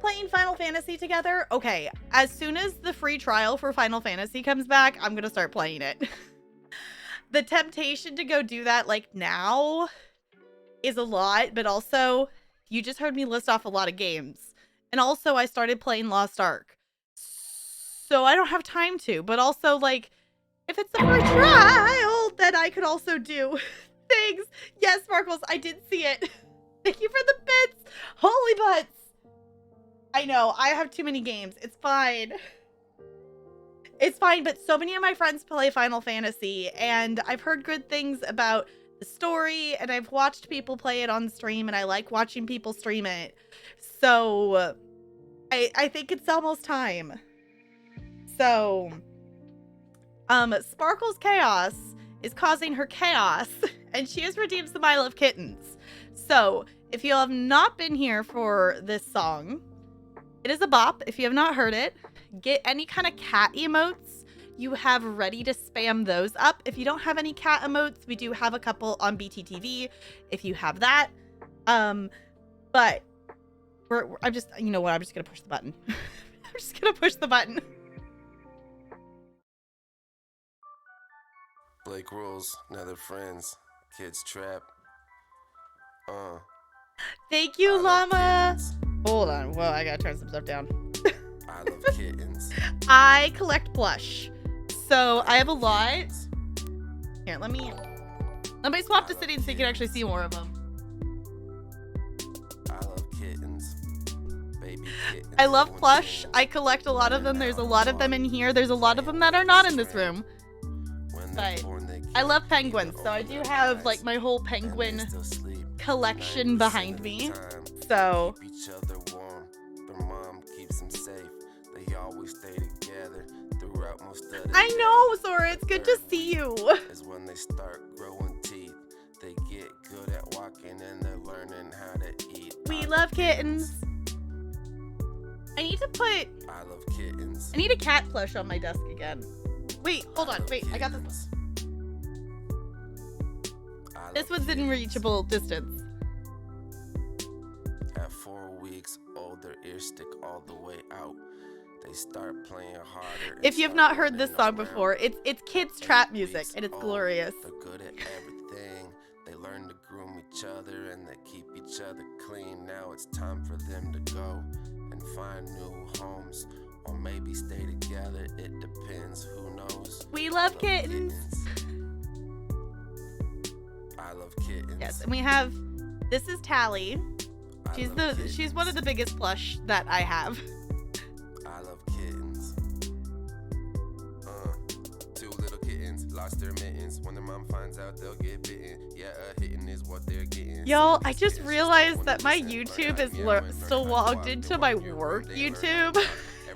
Playing Final Fantasy together? Okay, as soon as the free trial for Final Fantasy comes back, I'm gonna start playing it. The temptation to go do that like now is a lot, but also you just heard me list off a lot of games. And also I started playing Lost Ark. So I don't have time to, but also like if it's a free trial, then I could also do things. Yes, Sparkles, I did see it. Thank you for the bits. Holy butts. I know, I have too many games. It's fine. It's fine, but so many of my friends play Final Fantasy, and I've heard good things about the story, and I've watched people play it on stream, and I like watching people stream it. So, I think it's almost time. So, Sparkle's Chaos is causing her chaos, and she has redeemed some I Love Kittens. So, if you have not been here for this song, it is a bop. If you have not heard it, get any kind of cat emotes you have ready to spam those up. If you don't have any cat emotes, we do have a couple on BTTV if you have that. But I'm just, you know what, I'm just gonna push the button. I'm just gonna push the button. Blake rules, now they're friends. Kids trap. Thank you, Llama. Hold on. Whoa, I gotta turn some stuff down. I love kittens. I collect plush. So I have a lot. Here, let me swap to sitting so you can actually see more of them. I love kittens. Baby kittens. I love plush. I collect a lot of them. There's a lot of them in here. There's a lot of them that are not in this room. But I love penguins, so I do have like my whole penguin collection behind me. So Keep each other warm. Their mom keeps them safe. They always stay together throughout most of the I know, Sora, it's good to see you. Is when they start growing teeth. They get good at walking and they're learning how to eat. We love kittens. I need to put I love kittens. I need a cat plush on my desk again. Wait, hold on. Wait, I got this. This one's in reachable distance. At 4 weeks old, their ears stick all the way out. They start playing harder. If you have not heard this song before, it's kids trap music and it's glorious. They're good at everything. They learn to groom each other and they keep each other clean. Now it's time for them to go and find new homes or maybe stay together. It depends. Who knows? We love kittens. I love kittens. Yes, and we have. This is Tally. She's one of the biggest plush that I have. I love kittens. Two little kittens lost their mittens. When their mom finds out, they'll get bitten. Yeah, hitting is what they're getting. Y'all, I just realized that my YouTube is still logged into my work YouTube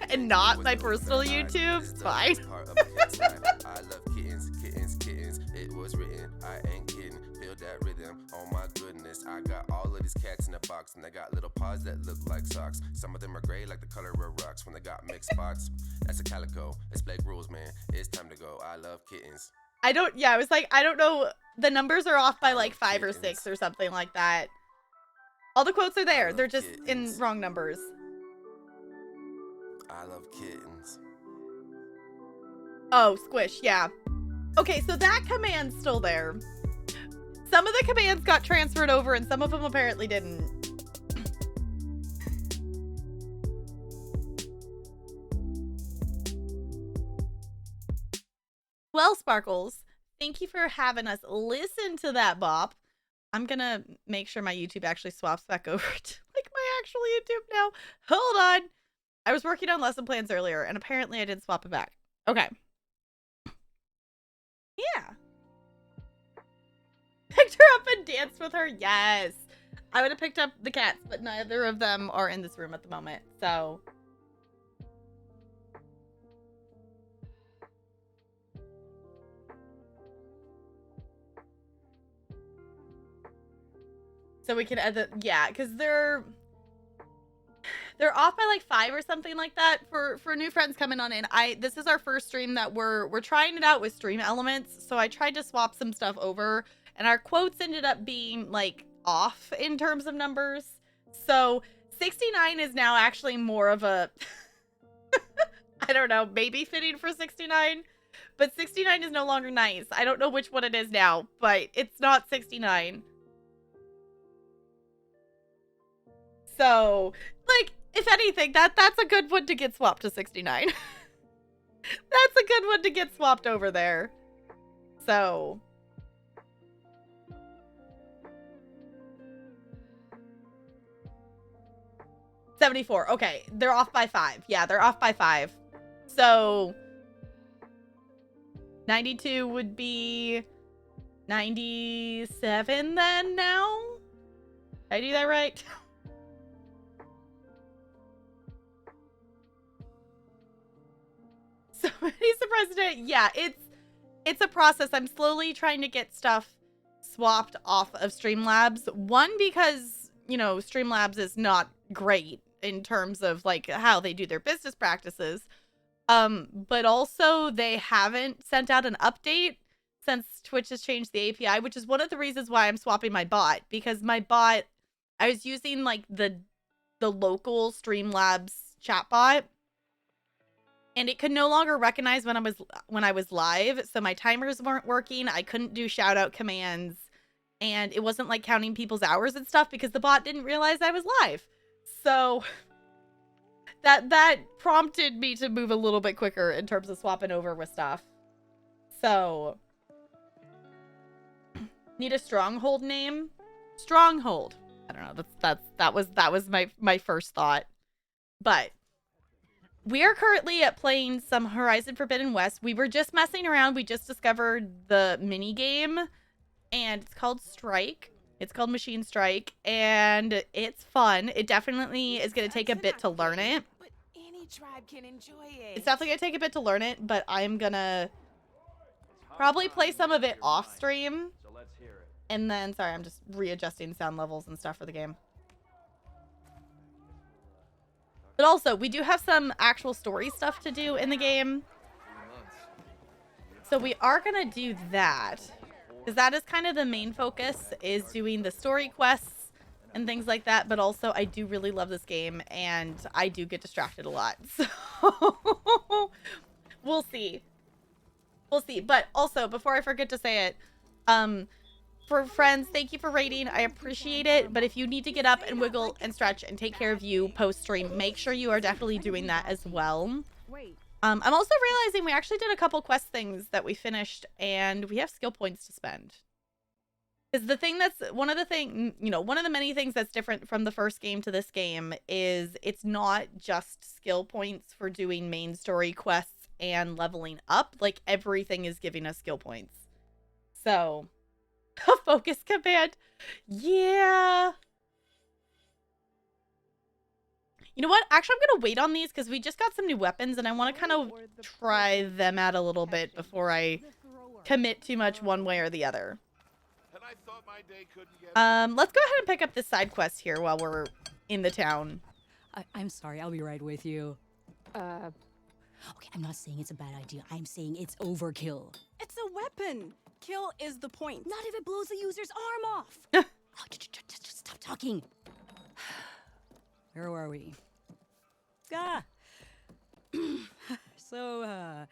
and not my personal YouTube. It's fine. I love kittens, kittens, kittens. It was written, I ain't kidding. Feel that rhythm, oh my goodness. I got all of these cats in a box, and they got little paws that look like socks. Some of them are gray like the color of rocks. When they got mixed spots, that's a calico. It's Blake rules, man. It's time to go. I love kittens. I was like, I don't know. The numbers are off by like 5 or 6 or something like that. All the quotes are there. They're just in wrong numbers. I love kittens. Oh, squish, yeah. Okay, so that command's still there. Some of the commands got transferred over and some of them apparently didn't. Well, Sparkles, thank you for having us listen to that bop. I'm gonna make sure my YouTube actually swaps back over to like my actual YouTube now. Hold on. I was working on lesson plans earlier, and apparently I didn't swap it back. Okay. Yeah. Picked her up and danced with her. Yes. I would have picked up the cats, but neither of them are in this room at the moment. So. So we can add the, yeah, because they're off by like 5 or something like that for new friends coming on in. This is our first stream that we're trying it out with Stream Elements. So I tried to swap some stuff over, and our quotes ended up being like off in terms of numbers. So 69 is now actually more of a I don't know, maybe fitting for 69, but 69 is no longer nice. I don't know which one it is now, but it's not 69. So, like, if anything, that's a good one to get swapped to 69. That's a good one to get swapped over there. So. $74. Okay, they're off by 5. Yeah, they're off by 5. So 92 would be 97 then now? Did I do that right? He's the president. Yeah, it's a process. I'm slowly trying to get stuff swapped off of Streamlabs. One, because, you know, Streamlabs is not great in terms of like how they do their business practices. But also they haven't sent out an update since Twitch has changed the API, which is one of the reasons why I'm swapping my bot, because my bot, I was using like the local Streamlabs chatbot, and it could no longer recognize when I was live, so my timers weren't working. I couldn't do shout out commands, and it wasn't like counting people's hours and stuff because the bot didn't realize I was live. So that prompted me to move a little bit quicker in terms of swapping over with stuff. So need a stronghold name? Stronghold. I don't know. That was my first thought. But we are currently playing some Horizon Forbidden West. We were just messing around. We just discovered the mini game, and it's called Strike. It's called Machine Strike, and it's fun. It definitely is going to take a bit to learn it. But any tribe can enjoy it. It's definitely going to take a bit to learn it, but I'm going to probably play some of it off stream. And then, sorry, I'm just readjusting sound levels and stuff for the game. But also, we do have some actual story stuff to do in the game. So we are going to do that. Because that is kind of the main focus, is doing the story quests and things like that. But also, I do really love this game, and I do get distracted a lot. So, we'll see. We'll see. But also, before I forget to say it, for friends, thank you for rating. I appreciate it. But if you need to get up and wiggle and stretch and take care of you post-stream, make sure you are definitely doing that as well. I'm also realizing we actually did a couple quest things that we finished, and we have skill points to spend. Because the thing that's, one of the many things that's different from the first game to this game is it's not just skill points for doing main story quests and leveling up. Like, everything is giving us skill points. So, a focus command. Yeah. You know what? Actually, I'm going to wait on these because we just got some new weapons, and I want to kind of try them out a little bit before I commit too much one way or the other. Let's go ahead and pick up this side quest here while we're in the town. I'm sorry, I'll be right with you. Okay, I'm not saying it's a bad idea. I'm saying it's overkill. It's a weapon. Kill is the point. Not if it blows the user's arm off. Oh, just stop talking. Where were we? So,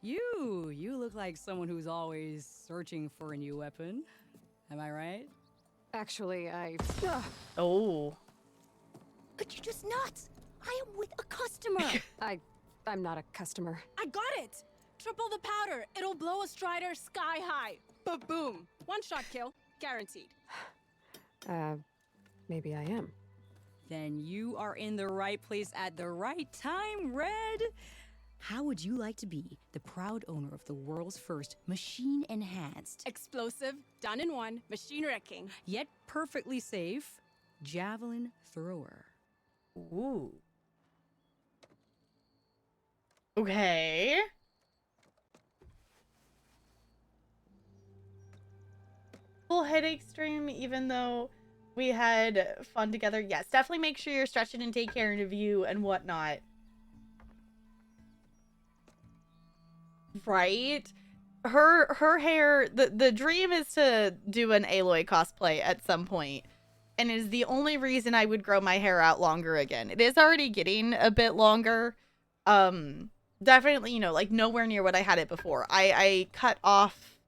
you look like someone who's always searching for a new weapon. Am I right? Actually, Oh. But you're just nuts. I am with a customer. I'm not a customer. I got it. Triple the powder. It'll blow a Strider sky high. Ba-boom. One shot kill. Guaranteed. Maybe I am. Then you are in the right place at the right time, Red. How would you like to be the proud owner of the world's first machine-enhanced, Explosive, done in one, machine wrecking. yet perfectly safe, javelin thrower? Ooh. Okay. Full headache stream, even though we had fun together. Yes, definitely make sure you're stretching and take care of you and whatnot. Right? Her hair, the dream is to do an Aloy cosplay at some point. And it is the only reason I would grow my hair out longer again. It is already getting a bit longer. Definitely, you know, like nowhere near what I had it before. I cut off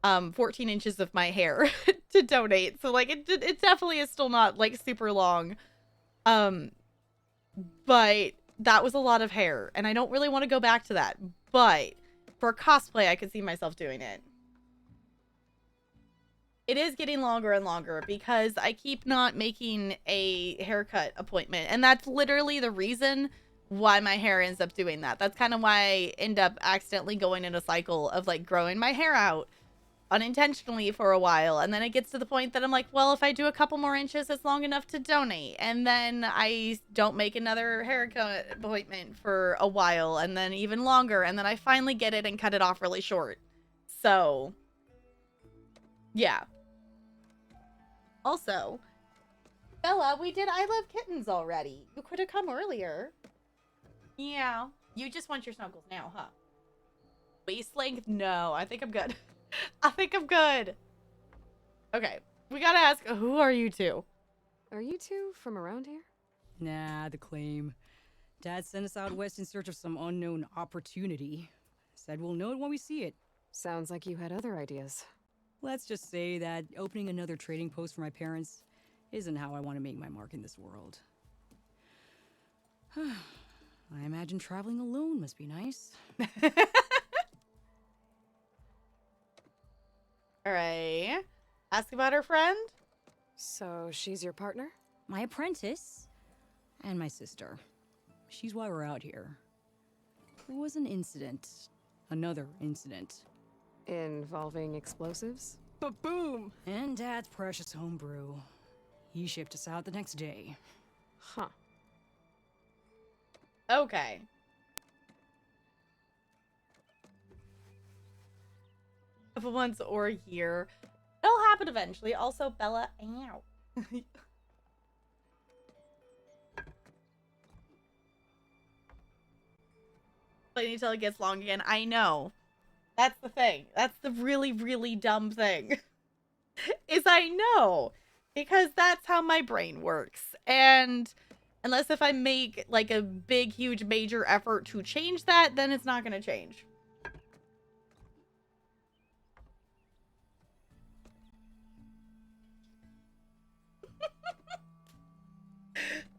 14 inches of my hair to donate. So like it definitely is still not like super long. But that was a lot of hair and I don't really want to go back to that. But for cosplay, I could see myself doing it. It is getting longer and longer because I keep not making a haircut appointment. And that's literally the reason why my hair ends up doing that. That's kind of why I end up accidentally going in a cycle of like growing my hair out unintentionally for a while. And then it gets to the point that I'm like, well, if I do a couple more inches, it's long enough to donate. And then I don't make another haircut appointment for a while and then even longer. And then I finally get it and cut it off really short. So, yeah. Also, Bella, we did I Love Kittens already. You could have come earlier. Yeah. You just want your snuggles now, huh? Waist length? No, I think I'm good. I think I'm good. Okay. We gotta ask, who are you two? Are you two from around here? Nah, the claim. Dad sent us out west in search of some unknown opportunity. Said we'll know it when we see it. Sounds like you had other ideas. Let's just say that opening another trading post for my parents isn't how I want to make my mark in this world. I imagine traveling alone must be nice. Alright. Ask about her friend? So she's your partner? My apprentice and my sister. She's why we're out here. There was an incident. Another incident. Involving explosives? Ba-boom! And Dad's precious homebrew. He shipped us out the next day. Huh. Okay. If once or here. It'll happen eventually. Also, Bella, ow. Waiting until it gets long again. I know. That's the thing. That's the really, really dumb thing. Is I know. Because that's how my brain works. And unless if I make like a big, huge, major effort to change that, then it's not going to change.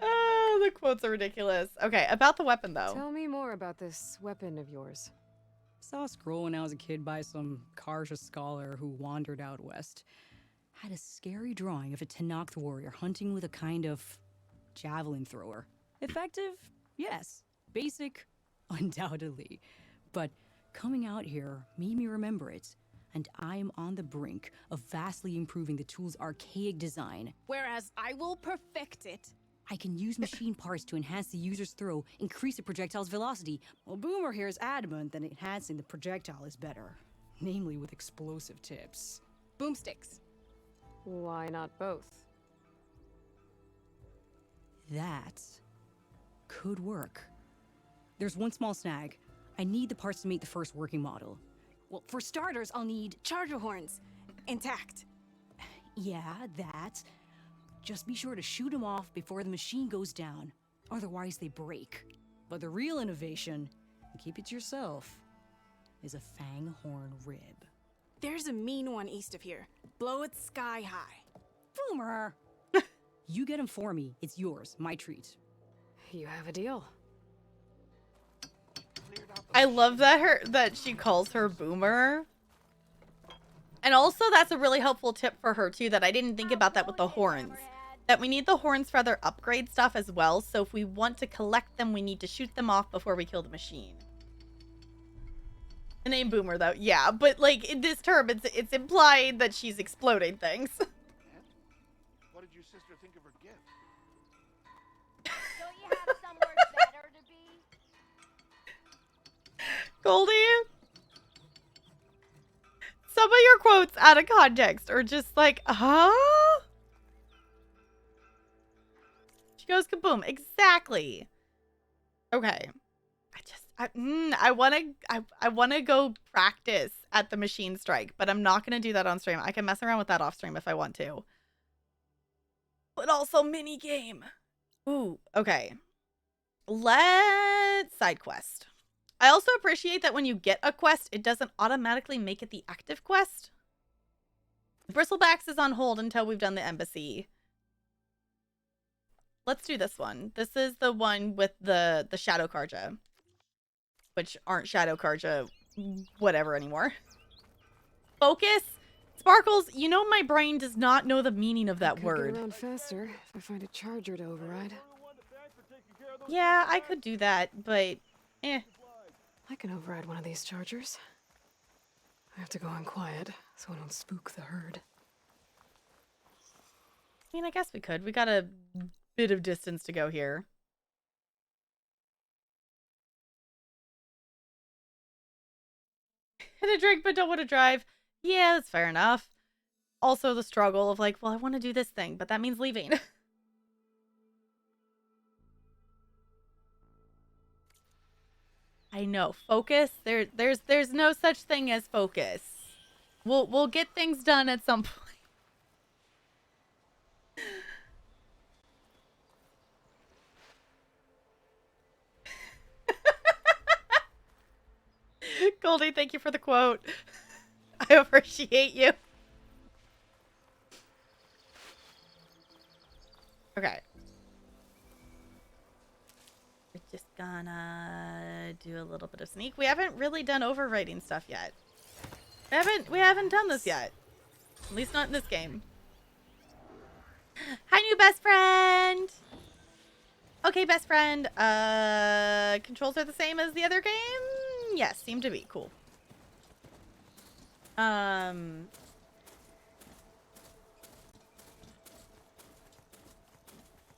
Oh, the quotes are ridiculous. Okay, about the weapon though. Tell me more about this weapon of yours. Saw a scroll when I was a kid by some Karja scholar who wandered out west. Had a scary drawing of a Tenakth warrior hunting with a kind of javelin thrower. Effective? Yes. Basic? Undoubtedly. But coming out here made me remember it. And I am on the brink of vastly improving the tool's archaic design. Whereas I will perfect it. I can use machine parts to enhance the user's throw, increase the projectile's velocity. Well, Boomer here is adamant that enhancing the projectile is better. Namely with explosive tips. Boomsticks. Why not both? That could work. There's one small snag. I need the parts to make the first working model. Well, for starters, I'll need charger horns. Intact. Yeah, that. Just be sure to shoot them off before the machine goes down. Otherwise, they break. But the real innovation, and keep it to yourself, is a fang horn rib. There's a mean one east of here. Blow it sky high. Boomer! You get him for me. It's yours. My treat. You have a deal. I love that she calls her Boomer. And also that's a really helpful tip for her too that I didn't think about that with the horns. that we need the horns for other upgrade stuff as well. So if we want to collect them, we need to shoot them off before we kill the machine. The name Boomer, though, yeah, but like in this term, it's implied that she's exploding things. What did your sister think of her gift? Don't you have somewhere better to be? Goldie, some of your quotes out of context are just like, huh? She goes kaboom. Exactly. Okay. I want to go practice at the machine strike, but I'm not going to do that on stream. I can mess around with that off stream if I want to. But also mini game. Ooh, okay. Let's side quest. I also appreciate that when you get a quest, it doesn't automatically make it the active quest. Bristlebacks is on hold until we've done the embassy. Let's do this one. This is the one with the Shadow Karja. Which aren't Shadow Karja whatever anymore. Focus? Sparkles, you know my brain does not know the meaning of that word. Get around faster if I find a charger to override. Yeah, I could do that, but eh. I can override one of these chargers. I have to go in quiet so I don't spook the herd. I mean, I guess we could. We got a bit of distance to go here. Hit a drink but don't want to drive. Yeah, that's fair enough. Also the struggle of like, well, I want to do this thing, but that means leaving. I know. Focus. There's no such thing as focus. We'll get things done at some point. Goldie, thank you for the quote. I appreciate you. Okay. We're just gonna do a little bit of sneak. We haven't really done overwriting stuff yet. We haven't done this yet. At least not in this game. Hi, new best friend. Okay, best friend. Controls are the same as the other game? Yes, seem to be. Cool.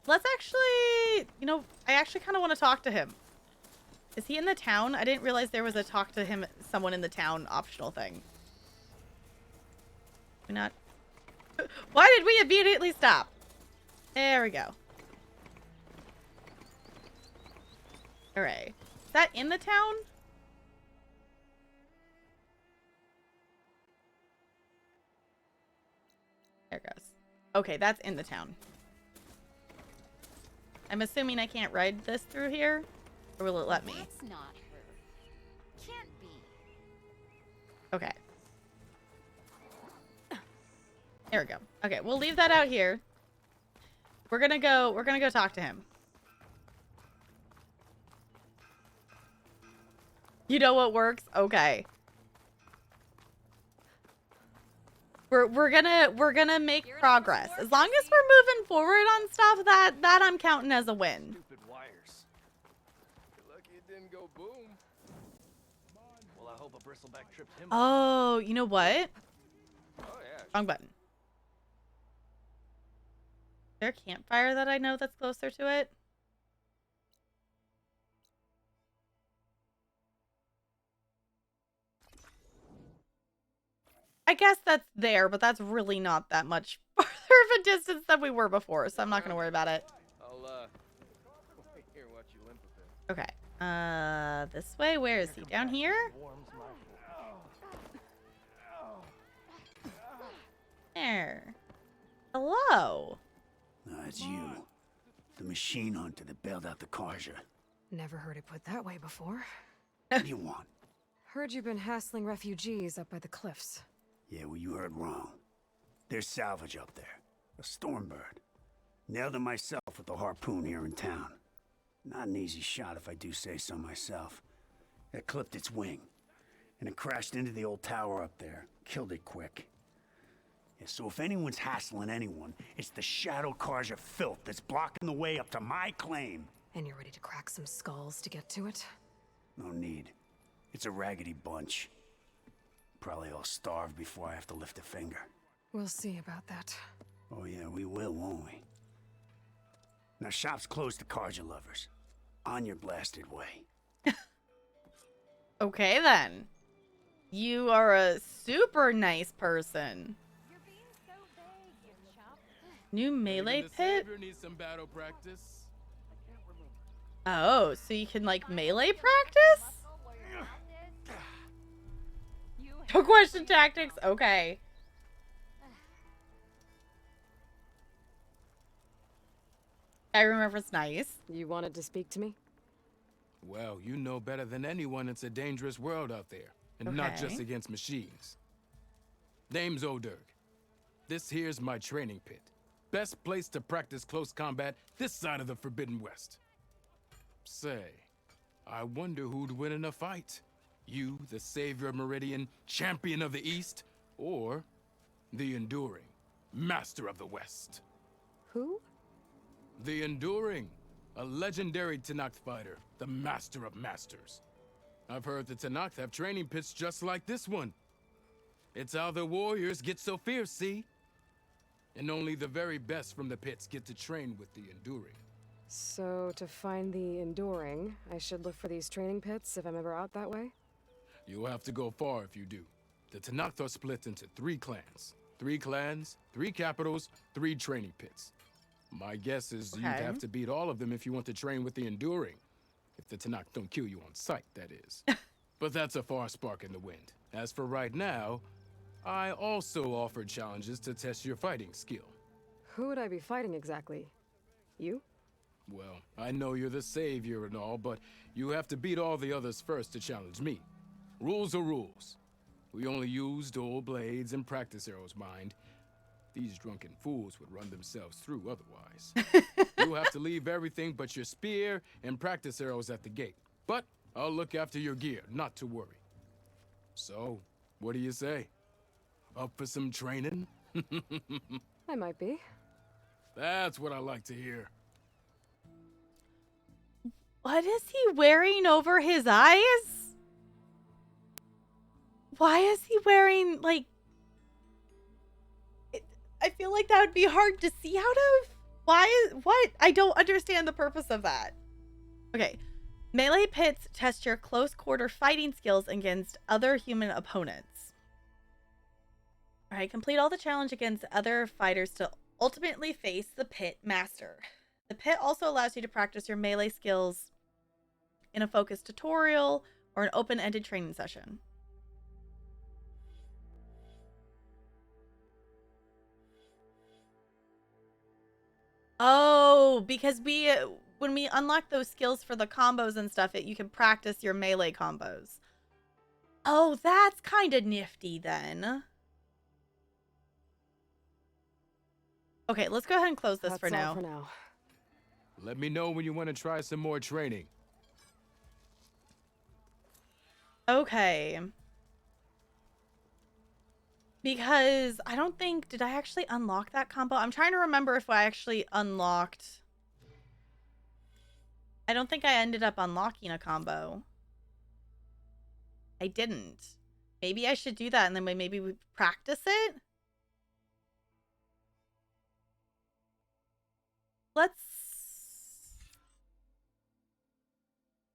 Let's actually, you know, I actually kind of want to talk to him. Is he in the town? I didn't realize there was a talk to him, someone in the town optional thing. We not. Why did we immediately stop? There we go. All right. Is that in the town? There it goes. Okay, that's in the town. I'm assuming I can't ride this through here? Or will it let me? That's not her. Can't be. Okay. There we go. Okay, we'll leave that out here. We're gonna go talk to him. You know what works? Okay. We're gonna make progress. As long as we're moving forward on stuff, that I'm counting as a win. Stupid wires. You're lucky it didn't go boom. Well, I hope a bristleback tripped him. Oh, you know what? Oh yeah. Wrong button. Is there a campfire that I know that's closer to it? I guess that's there, but that's really not that much farther of a distance than we were before, so I'm not going to worry about it. I'll here watch you limp a bit. Okay. This way? Where is he? Down here? There. Hello. It's you. The machine hunter that bailed out the Karja. Never heard it put that way before. What do you want? Heard you've been hassling refugees up by the cliffs. Yeah, well, you heard wrong. There's salvage up there. A Stormbird. Nailed it myself with the harpoon here in town. Not an easy shot if I do say so myself. It clipped its wing. And it crashed into the old tower up there. Killed it quick. Yeah, so if anyone's hassling anyone, it's the Shadow Karja filth that's blocking the way up to my claim. And you're ready to crack some skulls to get to it? No need. It's a raggedy bunch. Probably all starved before I have to lift a finger. We'll see about that. Oh yeah, we will, won't we? Now shop's closed to Karja lovers. On your blasted way. Okay then. You are a super nice person. New melee pit? Needs some battle practice. Oh, so you can like melee practice? No question tactics? Okay. I remember it's nice. You wanted to speak to me? Well, you know better than anyone it's a dangerous world out there. And not just Okay. against machines. Name's Oderg. This here's my training pit. Best place to practice close combat this side of the Forbidden West. Say, I wonder who'd win in a fight. You, the savior of Meridian, champion of the East, or the Enduring, master of the West. Who? The Enduring, a legendary Tenakth fighter, the master of masters. I've heard the Tenakth have training pits just like this one. It's how the warriors get so fierce, see? And only the very best from the pits get to train with the Enduring. So, to find the Enduring, I should look for these training pits if I'm ever out that way? You'll have to go far if you do. The Tenakth are split into 3 clans. 3 clans, 3 capitals, 3 training pits. My guess is you'd have to beat all of them if you want to train with the Enduring. If the Tenakth don't kill you on sight, that is. But that's a far spark in the wind. As for right now, I also offered challenges to test your fighting skill. Who would I be fighting exactly? You? Well, I know you're the savior and all, but you have to beat all the others first to challenge me. Rules are rules. We only use dual blades and practice arrows, mind. These drunken fools would run themselves through otherwise. You'll have to leave everything but your spear and practice arrows at the gate. But I'll look after your gear, not to worry. So, what do you say? Up for some training? I might be. That's what I like to hear. What is he wearing over his eyes? Why is he wearing, like... I feel like that would be hard to see out of. What? I don't understand the purpose of that. Okay. Melee pits test your close quarter fighting skills against other human opponents. Alright, complete all the challenge against other fighters to ultimately face the pit master. The pit also allows you to practice your melee skills in a focused tutorial or an open-ended training session. Oh, because when we unlock those skills for the combos and stuff, you can practice your melee combos. Oh, that's kind of nifty then. Okay, let's go ahead and close this That's for now. all for now. Let me know when you want to try some more training. Okay. Because I don't think... Did I actually unlock that combo? I'm trying to remember if I actually unlocked... I don't think I ended up unlocking a combo. I didn't. Maybe I should do that and then maybe we practice it?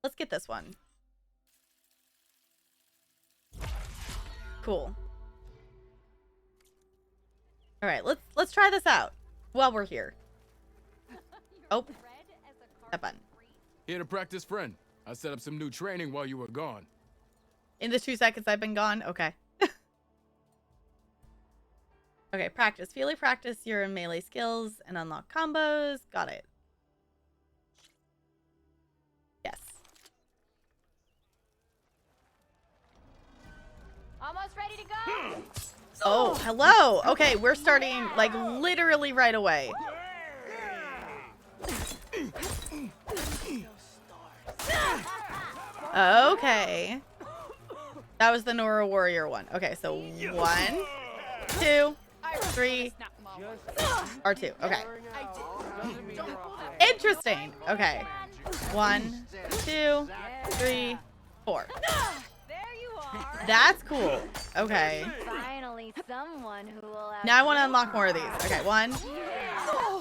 Let's get this one. Cool. All right, let's try this out while we're here. Oh, that button. Here to practice, friend. I set up some new training while you were gone. In the 2 seconds I've been gone? Okay. Okay, practice. Feely practice your melee skills and unlock combos. Got it. Yes. Almost ready to go. Oh, hello. Okay, we're starting like literally right away. Okay. That was the Nora Warrior one. Okay, so 1, 2, 3, R2. Okay. Interesting. Okay. 1, 2, 3, 4. That's cool. Okay. Finally, someone who will. Now I want to unlock more of these. Okay, 1.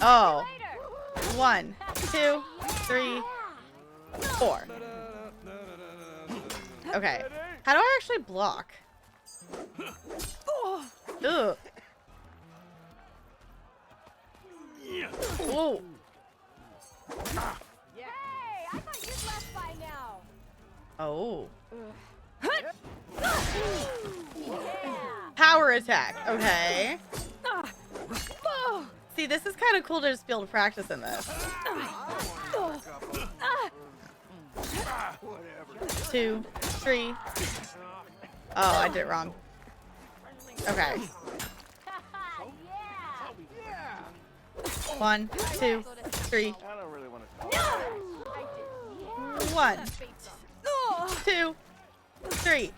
Oh. 1, 2, 3, 4. Okay. How do I actually block? Ugh. Whoa. Hey, I thought you'd left by now. Oh. Power attack. Okay. See, this is kind of cool to just be able to practice in this. 2, 3. Oh, I did it wrong. Okay. 1, 2, 3. 1, 2, 3.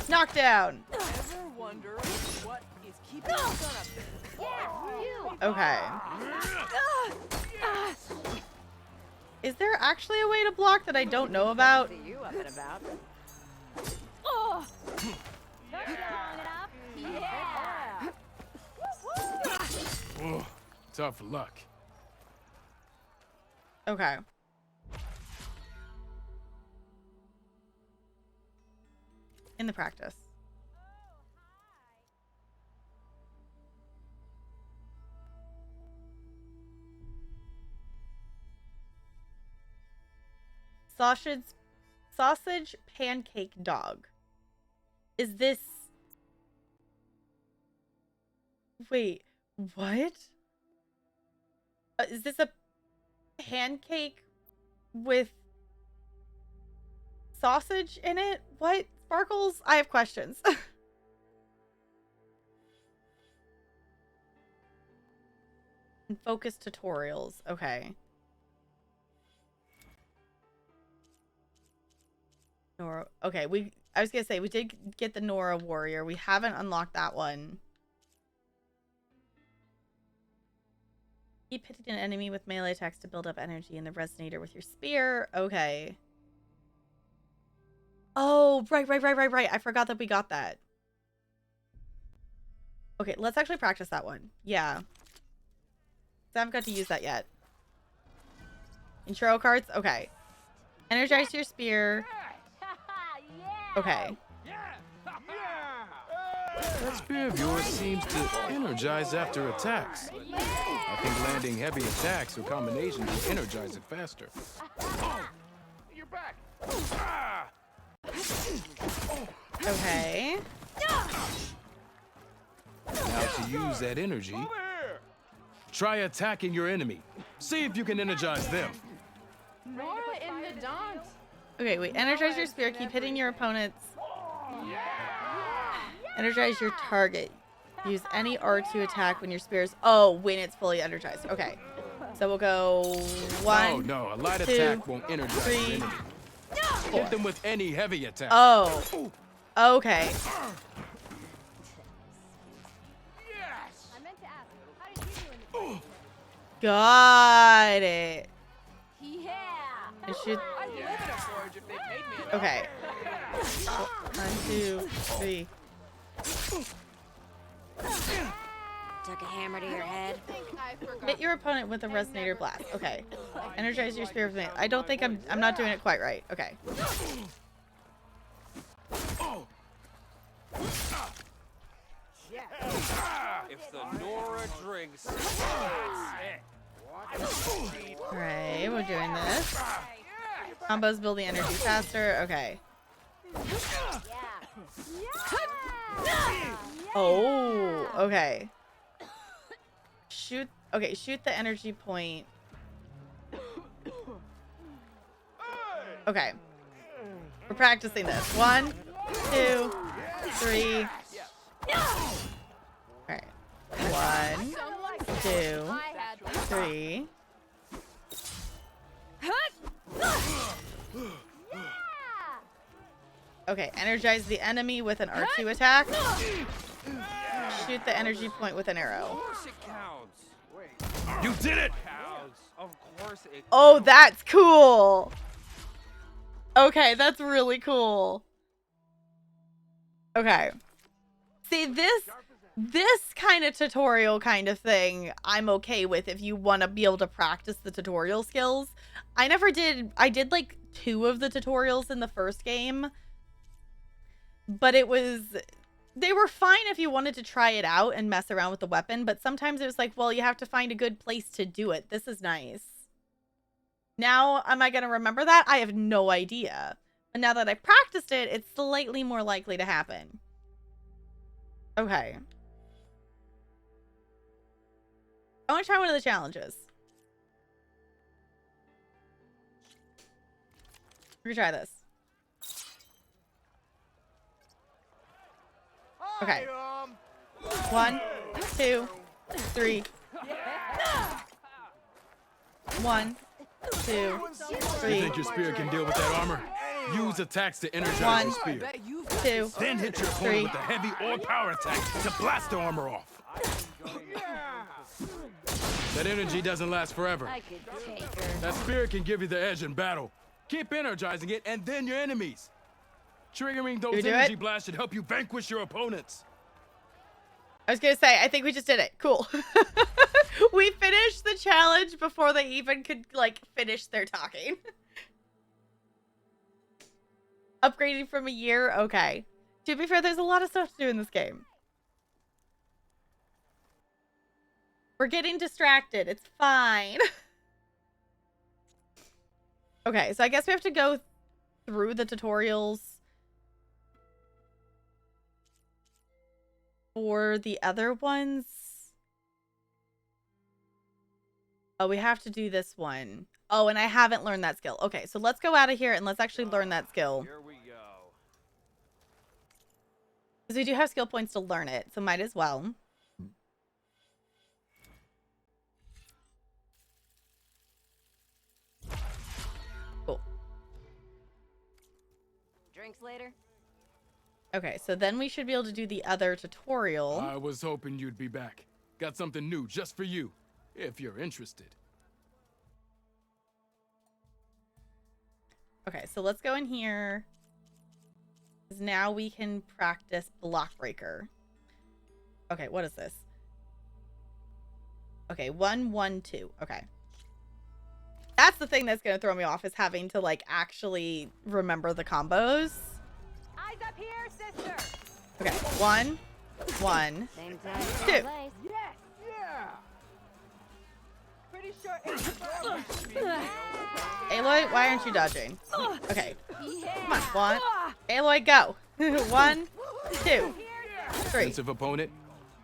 Knockdown. Ever wonder what is keeping the sun up there? Okay. Is there actually a way to block that I don't know about? You up and about? Yeah. Oh, tough luck. Okay. In the practice. Sausage pancake dog. Is this... Wait, what? Is this a pancake with sausage in it? What? Sparkles? I have questions. And focus tutorials. Okay. Nora. Okay, I was gonna say we did get the Nora warrior. We haven't unlocked that one. Keep hitting an enemy with melee attacks to build up energy in the resonator with your spear. Okay. Oh, right. I forgot that we got that. Okay, let's actually practice that one. Yeah. I haven't got to use that yet. Intro cards? Okay. Energize your spear. Okay. That spear of yours seems to energize after attacks. I think landing heavy attacks or combinations will energize it faster. You're back. Okay. Now to use that energy, try attacking your enemy. See if you can energize them. Nora in the dance. Okay, wait. Energize your spear. Keep hitting your opponents. Energize your target. Use any R2 attack when your spear is... Oh, when it's fully energized. Okay. So we'll go 1, Oh, no. A light 2, attack won't energize 3, the enemy. 4. Hit them with any heavy attack. Oh. Okay. I meant to ask, how did you do in the Got it. Yeah. I should... I'd live in a forge if they paid me enough. Okay. 1, 2, 3. Took a hammer to your head. Hit your opponent with a resonator blast. Okay. Energize your spear with me. I don't think I'm not doing it quite right. Okay. If the Nora drinks, Alright, we're doing this. Combos build the energy faster. Okay. Oh, okay. Shoot. Okay, shoot the energy point. Okay. We're practicing this. 1, 2, 3. Alright. 1, 2, 3. Okay, energize the enemy with an R2 attack. Shoot the energy point with an arrow. Of course it counts. You did it! Of course it Oh, that's cool. Okay, that's really cool. Okay. See, this kind of tutorial kind of thing I'm okay with if you want to be able to practice the tutorial skills. I did like 2 of the tutorials in the first game, but they were fine if you wanted to try it out and mess around with the weapon, but sometimes it was like, well, you have to find a good place to do it. This is nice. Now, am I going to remember that? I have no idea. But now that I practiced it, it's slightly more likely to happen. Okay. I want to try one of the challenges. We're gonna try this. Okay. 1, 2, 3. 1, 2, 3. You think your spear can deal with that armor? Use attacks to energize 1, your spear. 2, Then hit your 3. opponent with a heavy or power attack to blast the armor off. That energy doesn't last forever. That spear can give you the edge in battle. Keep energizing it and then your enemies. Triggering those energy blasts should help you vanquish your opponents. I was gonna say, I think we just did it. Cool. We finished the challenge before they even could, like, finish their talking. Upgrading from a year? Okay. To be fair, there's a lot of stuff to do in this game. We're getting distracted. It's fine. Okay, so I guess we have to go through the tutorials for the other ones. Oh, we have to do this one. Oh, and I haven't learned that skill. Okay, so let's go out of here and let's actually learn that skill. Here we go. Because we do have skill points to learn it, so might as well. Cool. Drinks later? Okay, so then we should be able to do the other tutorial. I was hoping you'd be back. Got something new just for you, if you're interested. Okay, so let's go in here. Because now we can practice Block Breaker. Okay, what is this? Okay, 1, 1, 2. Okay. That's the thing that's going to throw me off, is having to, like, actually remember the combos. Eyes up here, sister. Okay, 1, 1, Same time, 2. same place. Yes. Yeah. Pretty sure it's Aloy, why aren't you dodging? Okay. Come on, 1. Aloy, go. 1, 2, 3. Defensive opponent,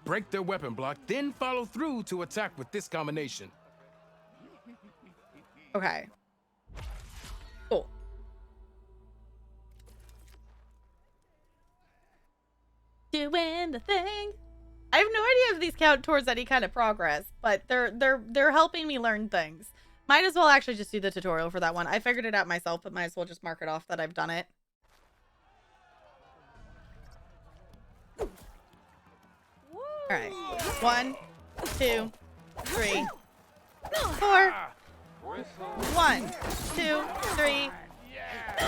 break their weapon block, then follow through to attack with this combination. Okay. Cool. Doing the thing. I have no idea if these count towards any kind of progress, but they're helping me learn things. Might as well actually just do the tutorial for that one. I figured it out myself, but might as well just mark it off that I've done it. All right. 1, 2, 3, 4. 1, 2, 3,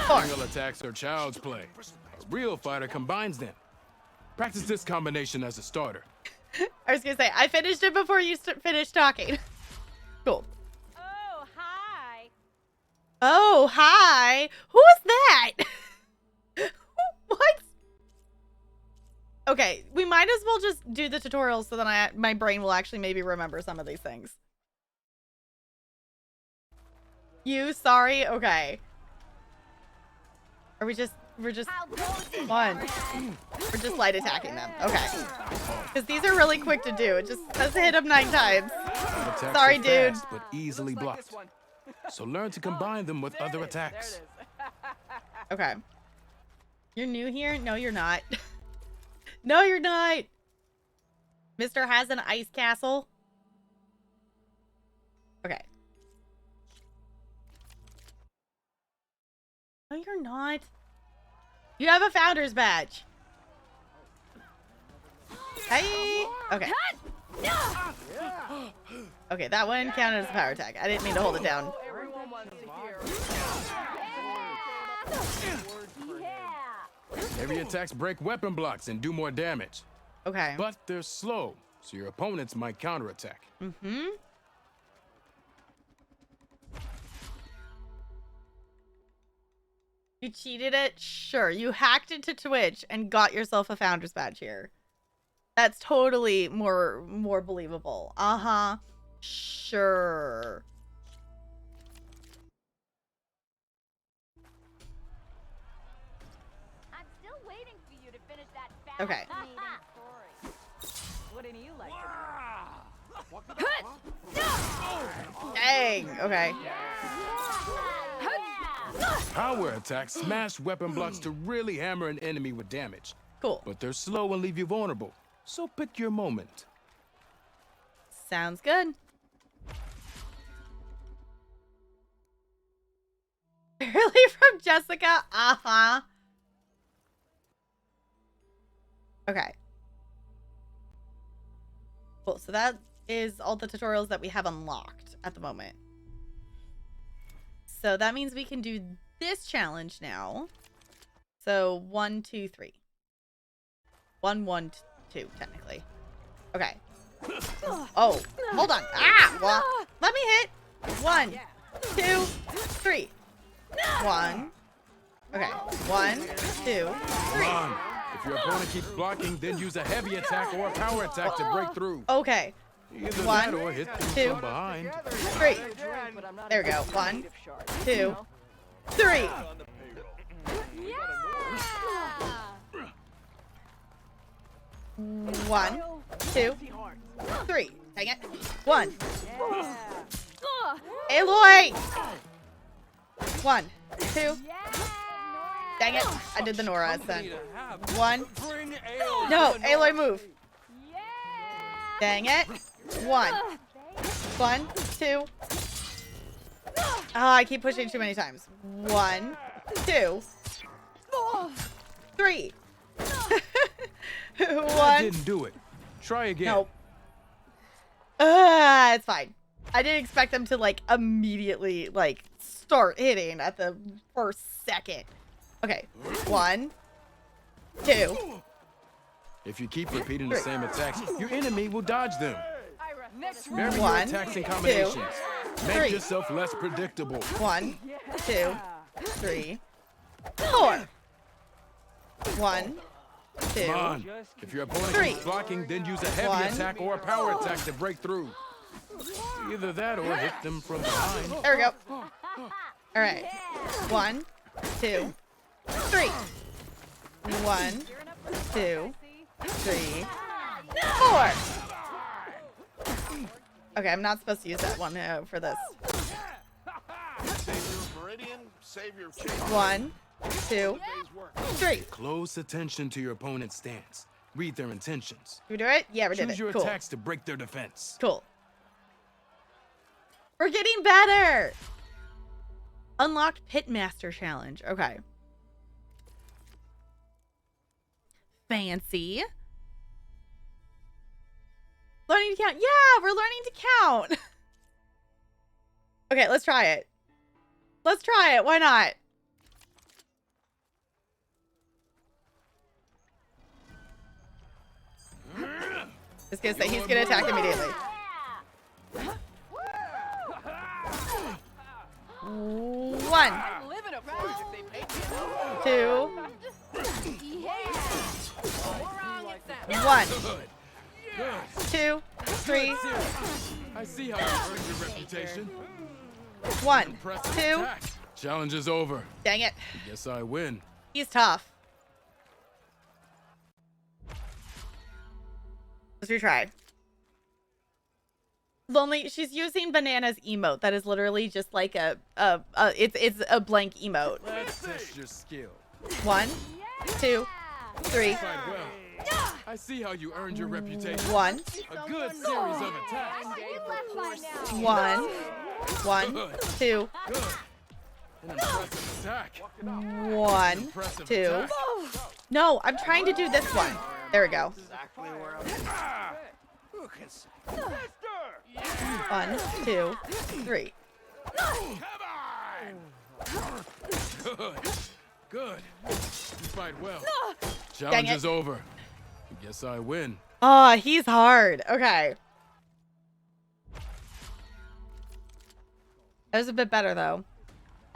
4. Single attacks are child's play. A real fighter combines them. Practice this combination as a starter. I was gonna say, I finished it before you finished talking. Cool. Oh, hi. Oh, hi. Who is that? What? Okay, we might as well just do the tutorial so that my brain will actually maybe remember some of these things. You, sorry? Okay. We're just 1. We're just light attacking them. Okay. Because these are really quick to do. It just says hit them 9 times. Attacks Sorry, are dude. fast, but easily blocked. So learn to combine them with other attacks. Okay. You're new here? No, you're not. No, you're not. Mr. has an ice castle. Okay. No, you're not. You have a founder's badge. Hey. Okay. Okay, that one counted as a power attack. I didn't mean to hold it down. Heavy attacks break weapon blocks and do more damage. Okay. But they're slow, so your opponents might counterattack. Mm-hmm. You cheated it? Sure. You hacked into Twitch and got yourself a Founder's Badge here. That's totally more believable. Uh-huh. Sure. I'm still waiting for you to finish that Okay. Wouldn't you like Dang. Okay. Power attacks smash weapon blocks to really hammer an enemy with damage. Cool. But they're slow and leave you vulnerable. So pick your moment. Sounds good. Really from Jessica? Uh-huh. Okay. Cool. So that is all the tutorials that we have unlocked at the moment. So that means we can do this challenge now. So 1, 2, 3. 1, 1, 2, technically. Okay. Oh, hold on. Ah, what? Let me hit. 1, 2, 3. 1. Okay. 1, 2, 3. Come on. If your opponent keeps blocking, then use a heavy attack or a power attack to break through. Okay. Either 1, that or hit them 2, from behind. 3. There we go. 1, 2, 3. One, 2, 3. Dang it. 1. Aloy! 1, 2. Dang it. I did the Nora then. 1. No, Aloy, move. Dang it. 1. 1, 2. Oh, I keep pushing too many times. 1, 2, 3. That 1. didn't do it. Try again. Nope. It's fine. I didn't expect them to like immediately like start hitting at the first second. Okay. 1, 2. If you keep repeating the same attacks, your enemy will dodge them. Vary your 1, attacks and 2, combinations. Make 3. yourself less predictable. 1, 2, 3, 4. 1, 2. Come on. If your opponent 3. keeps blocking, then use a heavy 1. attack or a power attack to break through. Either that or hit them from behind. There we go. All right. 1, 2, 3. 1, 2, 3, 4. Okay, I'm not supposed to use that one for this. Save your 1, 2, 3. Close attention to your opponent's stance. Read their intentions. Did we do it? Yeah, we did Choose it. your Cool. attacks to break their defense. Cool. We're getting better. Unlocked Pitmaster Challenge. Okay. Fancy. Learning to count. Yeah, we're learning to count. Okay, let's try it. Let's try it. Why not? I was gonna say he's gonna attack immediately. 1, 2, 1, 2, 3. I see how you earned your reputation. 1, Impressive 2. attack. Challenge is over. Dang it. Guess I win. He's tough. Let's retry. Lonely. She's using Banana's emote. That is literally just like it's a blank emote. Let's test your skill. 1, 2, 3. Quite well. I see how you earned your reputation. 1, A good series of attacks. 1, 1, 2, Good. An impressive attack. 1, Impressive 2. attack. No, I'm trying to do this one. There we go. Exactly where I'm. Who can say? 1, 2, 3. Good. Good. You fight well. Dang Challenge it. is over. Guess I win. Oh, he's hard. Okay. That was a bit better, though.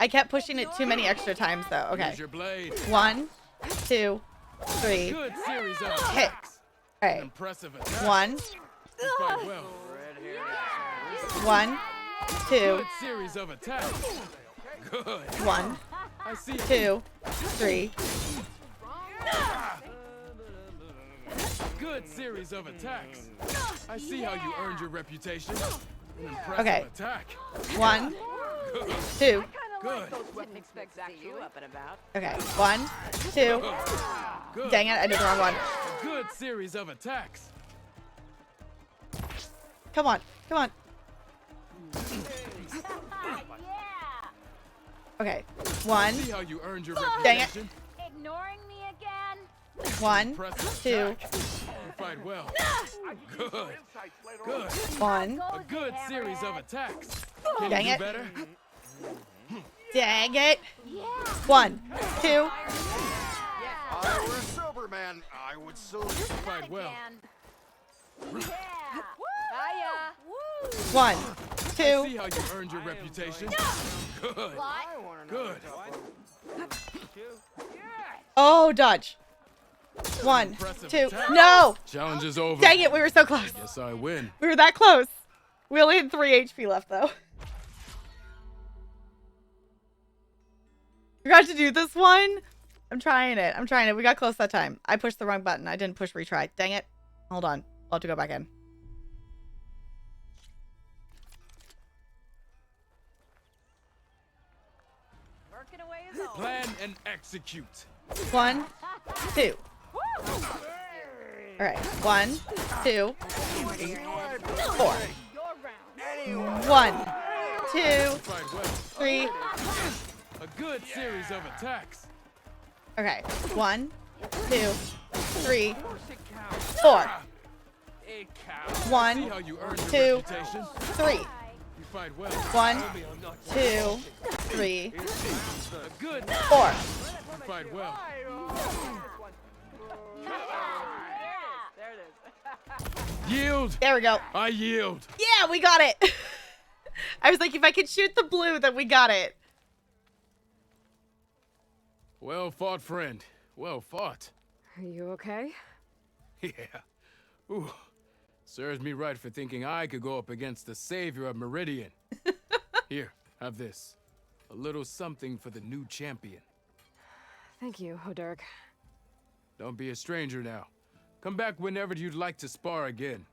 I kept pushing it too many extra times, though. Okay. Use your blade. 1, 2, 3. Good series of Hit. attacks. All An right. impressive attack. 1, You fight well. 1, 2, Good series of attacks. Good. 1, I see. 2, 3. Good series of attacks. I see how you earned your reputation. An impressive Okay. attack. 1, Good. 2. Good. Didn't expect to see you up and about. Okay. 1, 2. Good. Dang it, I did the wrong one. A good series of attacks. Come on. Come on. Okay. 1, See how you earned your Dang it. reputation. Ignoring me again? 1, Impressive 2, attack. You fight well. Good. Good. 1. A good series of attacks. Can Dang you do it. better? Dang it. 1, 2. I were a sober man, I would so. You fight well. Yeah. 1, I 2. see how you earned your reputation. Good. Good. Oh, dodge. 1, Impressive 2. attack. No. Challenge is over. Dang it, we were so close. Guess I win. We were that close. We only had 3 HP left, though. Forgot to do this one. I'm trying it. I'm trying it. We got close that time. I pushed the wrong button. I didn't push retry. Dang it. Hold on. I'll have to go back in. Working away as always. Plan and execute. 1, 2. All right. 1, 2, 4. 1, 2, Fight well. 3. A good series of attacks. Okay. 1, 2, 3, 4. See 1, how you earned your 2, reputation. 3. You fight well. 1, 2, 3, A good 4. You fight well. There it is. Yield. There we go. I yield. Yeah, we got it. I was like, if I could shoot the blue, then we got it. Well fought, friend. Well fought. Are you okay? Yeah. Ooh. Serves me right for thinking I could go up against the savior of Meridian. Here, have this. A little something for the new champion. Thank you, Hodurg. Don't be a stranger now. Come back whenever you'd like to spar again.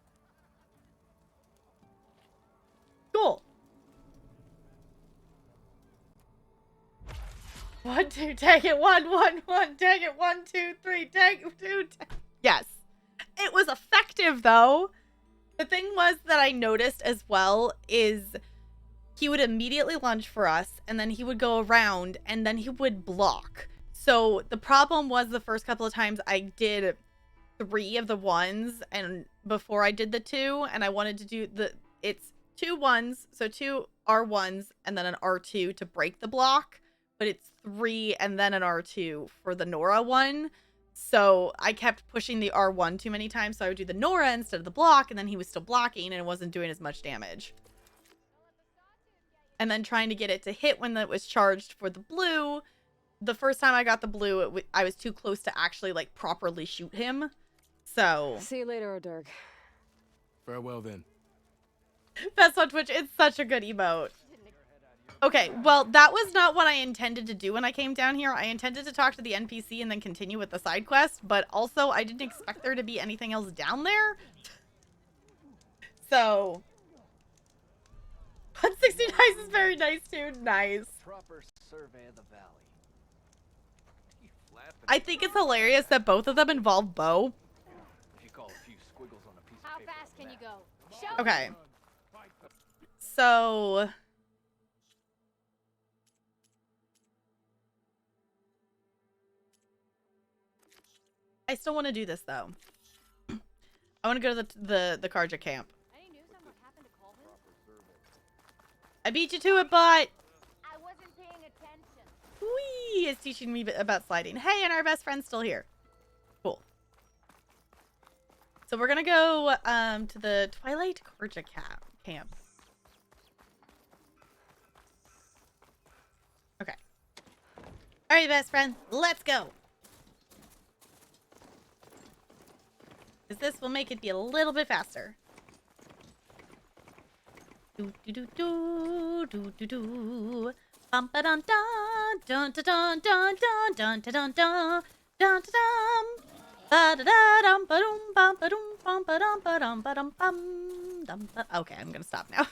Cool. 1, 2, tag it. 1, 1, 1, tag it. 1, 2, 3, tag it. 2, tag. Yes. It was effective, though. The thing was that I noticed as well is he would immediately lunge for us, and then he would go around, and then he would block. So the problem was the first couple of times I did 3 of the 1s, and before I did the 2, and I wanted to do it's 2 1s, so 2 R1s, and then an R2 to break the block, but it's 3 and then an R2 for the Nora one. So I kept pushing the R1 too many times, so I would do the Nora instead of the block, and then he was still blocking, and it wasn't doing as much damage. And then trying to get it to hit when it was charged for the blue. The first time I got the blue, I was too close to actually, like, properly shoot him. So... See you later, Hodurg. Farewell, then. Best on Twitch, it's such a good emote. Okay, well, that was not what I intended to do when I came down here. I intended to talk to the NPC and then continue with the side quest, but also I didn't expect there to be anything else down there. So... 160 dice is very nice, too. Nice. Proper survey of the valley. I think it's hilarious that both of them involve Bo. If you call a few squiggles on a piece How of paper fast can you go? Okay. So... I still want to do this though. I want to go to the Karja camp. Any news on what happened to Colvin? I beat you to it, but I wasn't paying attention. Whee is teaching me about sliding. Hey, and our best friend's still here. Cool. So we're gonna go to the Twilight Karja camp. Okay. All right, best friend, let's go. This will make it be a little bit faster. Do do do do do do do. Bum ba dun dun dun dun dun dun dun dun dun dun dun. Ba da da dum ba dum bum ba dum bum ba dum ba dum ba dum bum dum. Okay, I'm gonna stop now.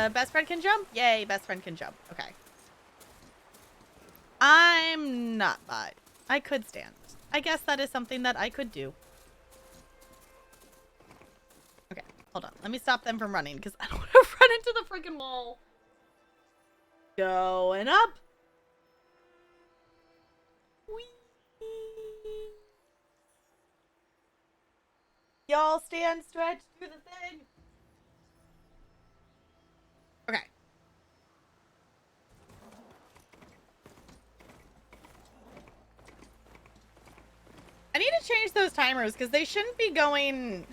Best friend can jump? Yay, best friend can jump. Okay. I'm not bot. I could stand. I guess that is something that I could do. Okay, hold on. Let me stop them from running because I don't want to run into the freaking wall. Going up. Whee. Y'all stand, stretch, do the thing. Okay. I need to change those timers because they shouldn't be going...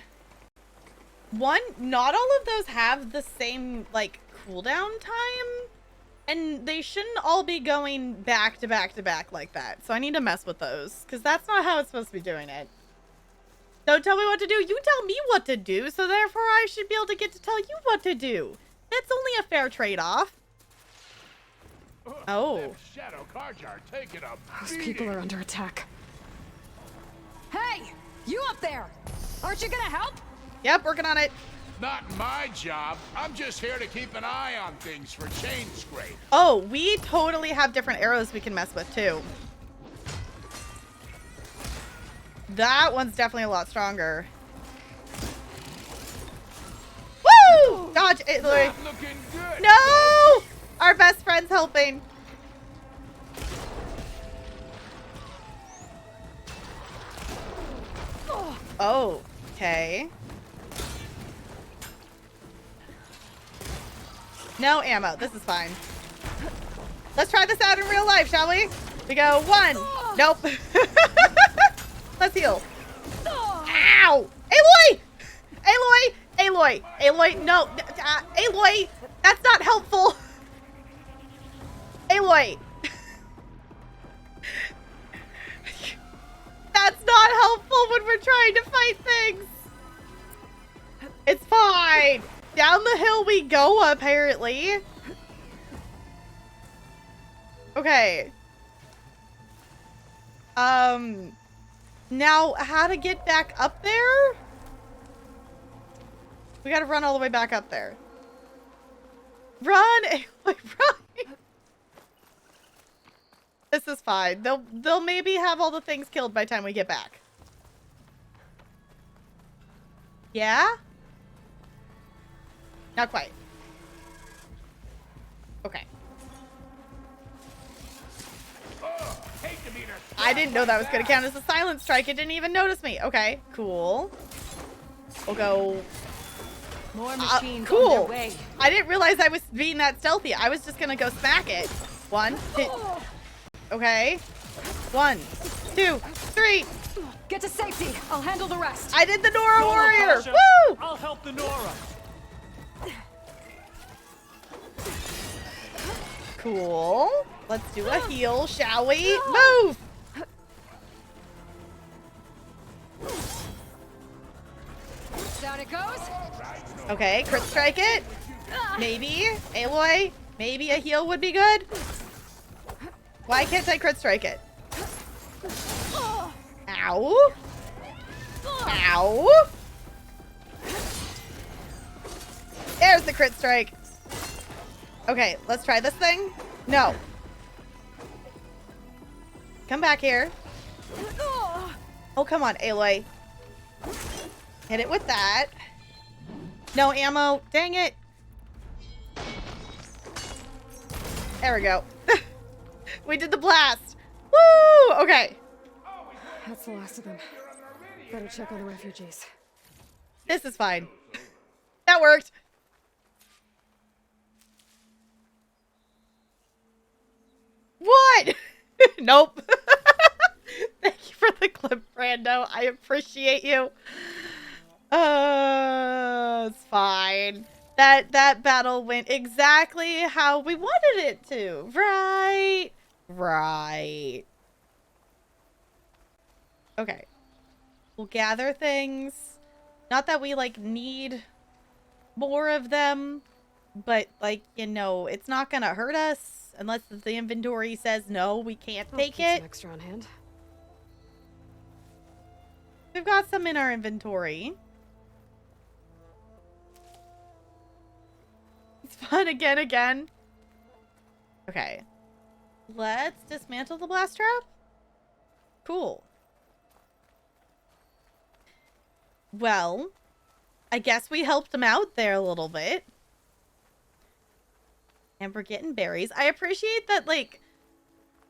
One, not all of those have the same, like, cooldown time. And they shouldn't all be going back to back to back like that. So I need to mess with those because that's not how it's supposed to be doing it. Don't tell me what to do. You tell me what to do. So therefore I should be able to get to tell you what to do. It's only a fair trade-off. Oh. Shadow Karjar taking a Those people are under attack. Hey! You up there! Aren't you gonna help? Yep, working on it. Not my job. I'm just here to keep an eye on things for chain scrape. Oh, we totally have different arrows we can mess with too. That one's definitely a lot stronger. Woo! Dodge it, Louis. Not looking good. No! Our best friend's helping. Oh, okay. No ammo. This is fine. Let's try this out in real life, shall we? We go 1. Nope. Let's heal. Ow! Aloy! Aloy! Aloy! Aloy! No! Aloy! That's not helpful! Aloy! That's not helpful when we're trying to fight things! It's fine! Down the hill we go, apparently. Okay. Now, how to get back up there? We gotta run all the way back up there. Run! Run! This is fine. They'll maybe have all the things killed by the time we get back. Yeah? Not quite. Okay. I didn't know that was going to count as a silent strike. It didn't even notice me. Okay, cool. We'll go... More machines cool. on their way. I didn't realize I was being that stealthy. I was just going to go smack it. 1, 2... Okay. 1, 2, 3. Get to safety. I'll handle the rest. I did the Nora warrior. Tasha. Woo! I'll help the Nora. Cool. Let's do a heal, shall we? Move! Down it goes. Okay, crit strike it. Maybe. Aloy, maybe a heal would be good. Why can't I crit strike it? Ow. Ow. There's the crit strike. Okay, let's try this thing. No. Come back here. Oh, come on, Aloy. Hit it with that. No ammo. Dang it. There we go. We did the blast. Woo! Okay. That's the last of them. Better check on the refugees. This is fine. That worked. What? Nope. Thank you for the clip, Brando. I appreciate you. It's fine. That battle went exactly how we wanted it to. Right. Right. Okay. We'll gather things. Not that we, like, need more of them. But, like, you know, it's not gonna hurt us. Unless the inventory says no, we can't take it. Some extra on hand. We've got some in our inventory. It's fun again. Okay. Let's dismantle the blast trap. Cool. Well, I guess we helped them out there a little bit. And we're getting berries. I appreciate that, like,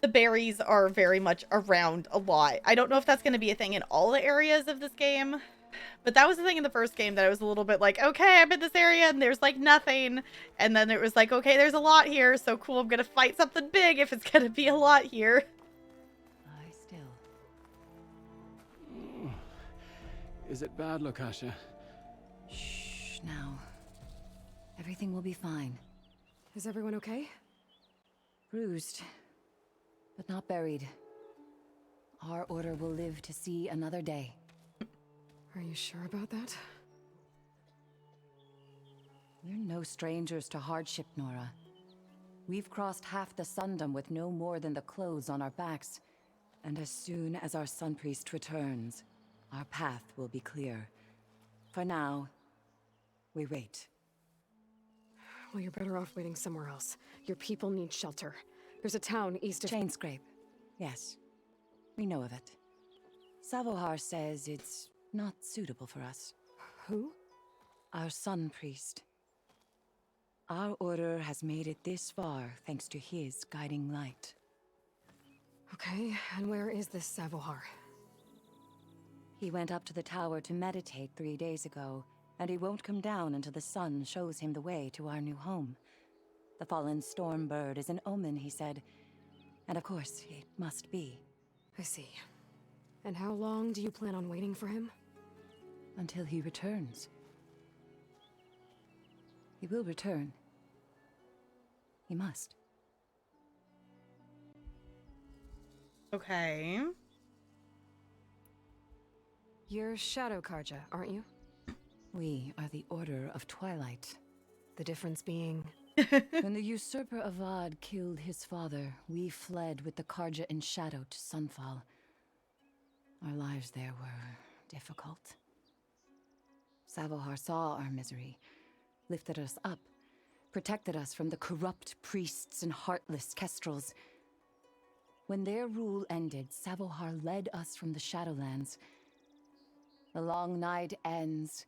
the berries are very much around a lot. I don't know if that's going to be a thing in all the areas of this game. But that was the thing in the first game that I was a little bit like, okay, I'm in this area and there's, like, nothing. And then it was like, okay, there's a lot here. So cool, I'm going to fight something big if it's going to be a lot here. Lie still. Is it bad, Lakasha? Shh, now. Everything will be fine. Is everyone okay? Bruised, but not buried. Our order will live to see another day. Are you sure about that? We're no strangers to hardship, Nora. We've crossed half the Sundom with no more than the clothes on our backs. And as soon as our Sun Priest returns, our path will be clear. For now, we wait. Well, you're better off waiting somewhere else. Your people need shelter. There's a town east of... Chainscrape. Yes. We know of it. Savohar says it's not suitable for us. Who? Our Sun Priest. Our order has made it this far thanks to his guiding light. Okay, and where is this Savohar? He went up to the tower to meditate 3 days ago, and he won't come down until the sun shows him the way to our new home. The fallen storm bird is an omen, he said. And of course, it must be. I see. And how long do you plan on waiting for him? Until he returns. He will return. He must. Okay. You're Shadow Karja, aren't you? We are the Order of Twilight. The difference being... When the usurper Avad killed his father, we fled with the Karja in shadow to Sunfall. Our lives there were difficult. Savohar saw our misery, lifted us up, protected us from the corrupt priests and heartless Kestrels. When their rule ended, Savohar led us from the Shadowlands. The long night ends,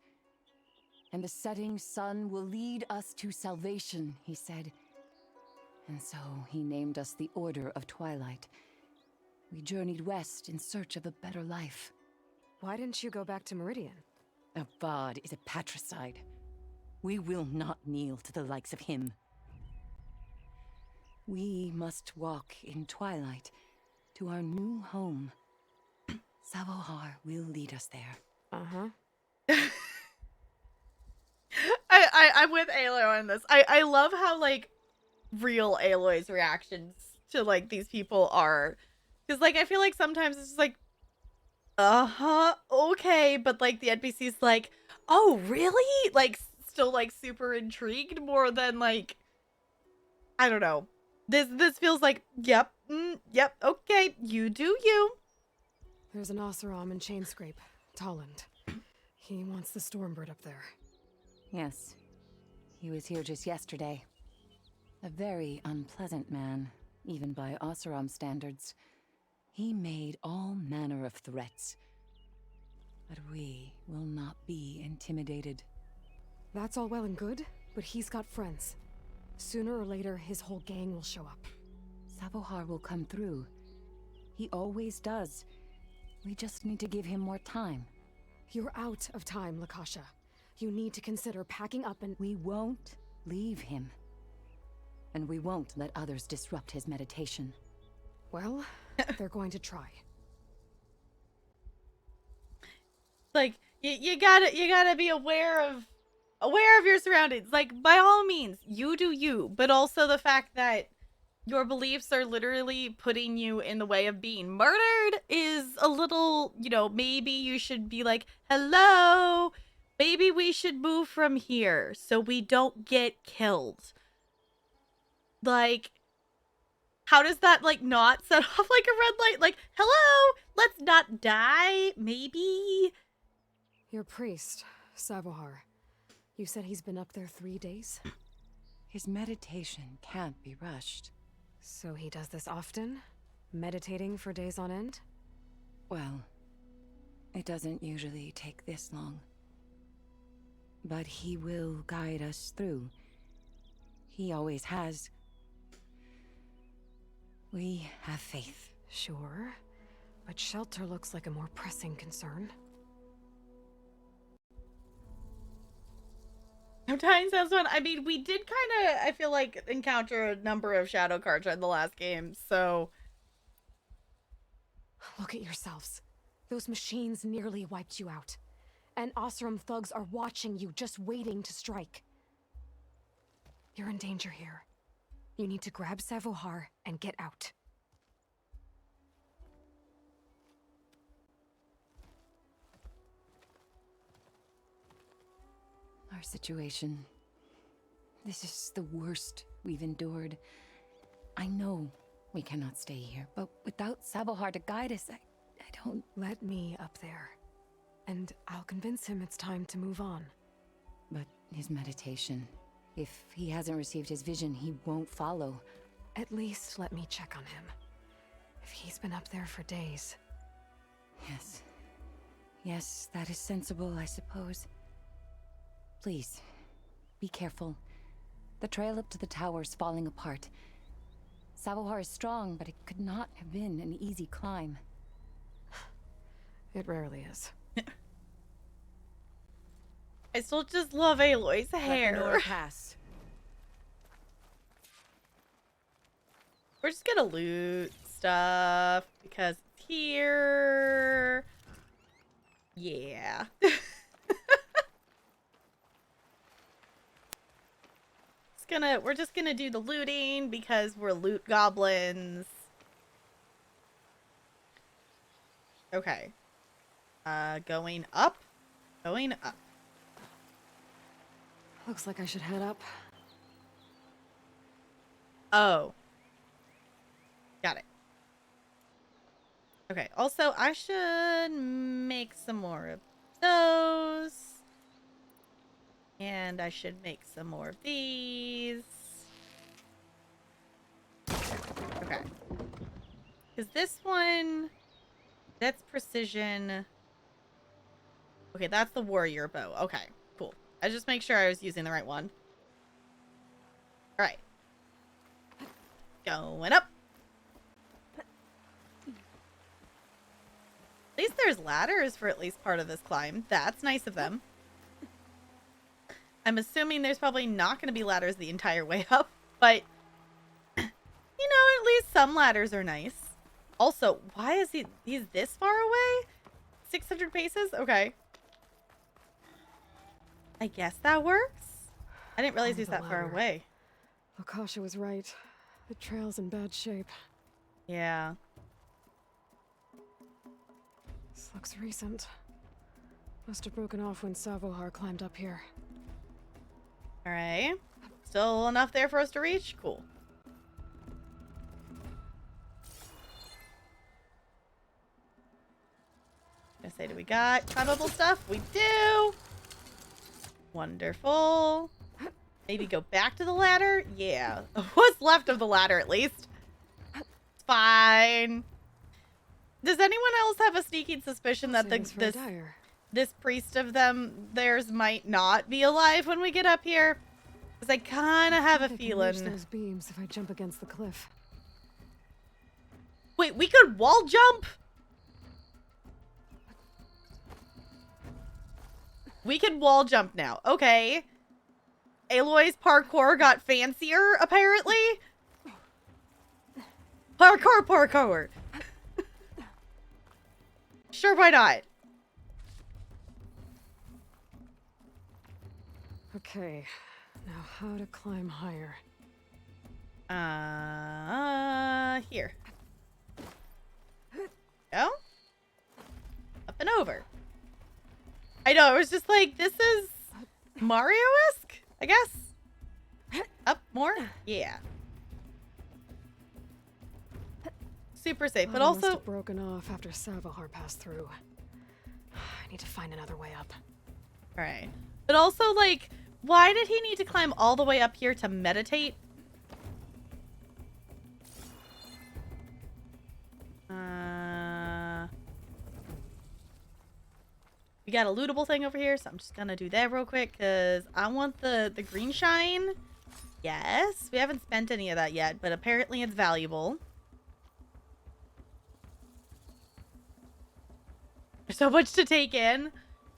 and the setting sun will lead us to salvation, he said. And so he named us the Order of Twilight. We journeyed west in search of a better life. Why didn't you go back to Meridian? Avad is a patricide. We will not kneel to the likes of him. We must walk in twilight to our new home. Savohar will lead us there. Uh-huh. I'm with Aloy on this. I love how, like, real Aloy's reactions to, like, these people are. Because, like, I feel like sometimes it's just like, okay. But, like, the NPC's like, oh, really? Like, still, like, super intrigued more than, like, I don't know. This feels like, yep, okay, you do you. There's an Oseram in Chainscrape, Tolland. He wants the Stormbird up there. Yes. He was here just yesterday. A very unpleasant man, even by Oseram standards. He made all manner of threats. But we will not be intimidated. That's all well and good, but he's got friends. Sooner or later, his whole gang will show up. Savohar will come through. He always does. We just need to give him more time. You're out of time, Lakasha. You need to consider packing up and— We won't leave him. And we won't let others disrupt his meditation. Well, they're going to try. Like, you gotta be aware of your surroundings. Like, by all means, you do you, but also the fact that your beliefs are literally putting you in the way of being murdered is a little, you know, maybe you should be like, hello, maybe we should move from here so we don't get killed. Like, how does that, like, not set off like a red light? Like, hello, let's not die, maybe? Your priest, Savohar. You said he's been up there 3 days? His meditation can't be rushed. So he does this often? Meditating for days on end? Well, it doesn't usually take this long. But he will guide us through. He always has. We have faith. Sure, but shelter looks like a more pressing concern. Sometimes sounds fun. I mean, we did kind of, I feel like, encounter a number of Shadow Carja in the last game, so... Look at yourselves. Those machines nearly wiped you out. And Oseram thugs are watching you, just waiting to strike. You're in danger here. You need to grab Savohar and get out. Our situation. This is the worst we've endured. I know we cannot stay here, but without Savohar to guide us, I don't... Let me up there. And I'll convince him it's time to move on. But his meditation... If he hasn't received his vision, he won't follow. At least let me check on him. If he's been up there for days. Yes. Yes, that is sensible, I suppose. Please, be careful. The trail up to the tower's falling apart. Savohar is strong, but it could not have been an easy climb. It rarely is. I still just love Aloy's hair. Pass. We're just gonna loot stuff because it's here. Yeah. We're just gonna do the looting because we're loot goblins. Okay. Going up. Going up. Looks like I should head up. Oh. Got it. Okay, also, I should make some more of those. And I should make some more of these. Okay. Because this one, that's precision. Okay, that's the warrior bow. Okay, cool. I just make sure I was using the right one. All right. Going up. At least there's ladders for at least part of this climb. That's nice of them. I'm assuming there's probably not going to be ladders the entire way up, but you know, at least some ladders are nice. Also, why is he's this far away? 600 paces? Okay. I guess that works. I didn't realize he was that far away. Lakasha was right. The trail's in bad shape. Yeah. This looks recent. Must have broken off when Savohar climbed up here. Alright. Still enough there for us to reach? Cool. Gonna say, do we got climbable stuff? We do! Wonderful. Maybe go back to the ladder? Yeah. What's left of the ladder, at least. It's fine. Does anyone else have a sneaking suspicion that this priest of theirs might not be alive when we get up here? Because I kind of have a feeling. I can reach those beams if I jump against the cliff. Wait, we could wall jump? We can wall jump now. Okay. Aloy's parkour got fancier, apparently. Parkour. Sure, why not? Okay, now how to climb higher. Here. Go. Up and over. I know, it was just like, this is Mario-esque, I guess. Up more? Yeah. Super safe, but Must also... have broken off after Savahar passed through. I need to find another way up. Alright. But also, like, why did he need to climb all the way up here to meditate? We got a lootable thing over here, so I'm just gonna do that real quick, because I want the green shine. Yes, we haven't spent any of that yet, but apparently it's valuable. There's so much to take in.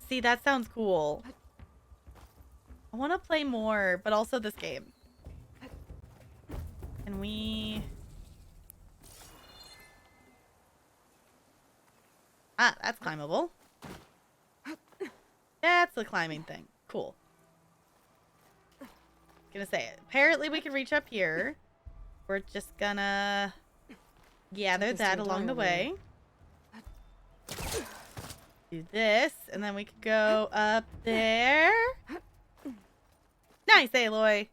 See, that sounds cool. I want to play more, but also this game. Can we... Ah, that's climbable. That's the climbing thing. Cool. Gonna say it. Apparently we can reach up here. We're just gonna gather that along the way. Do this, and then we could go up there. Nice, Aloy.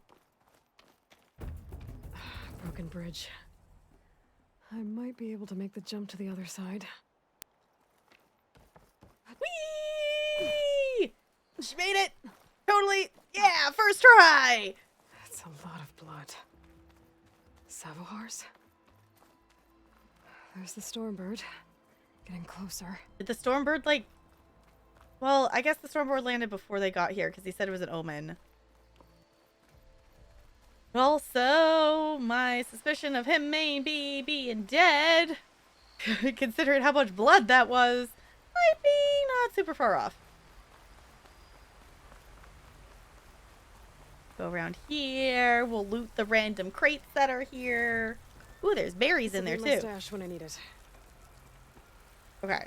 Broken bridge. I might be able to make the jump to the other side. Whee! She made it! Totally! Yeah, first try! That's a lot of blood. Savohars? There's the Stormbird. Getting closer. Did the Stormbird, like... Well, I guess the Stormbird landed before they got here, because he said it was an omen. Also, my suspicion of him maybe being dead, considering how much blood that was, might be not super far off. Go around here. We'll loot the random crates that are here. Ooh, there's berries in there, too. Stash when I need it. Okay.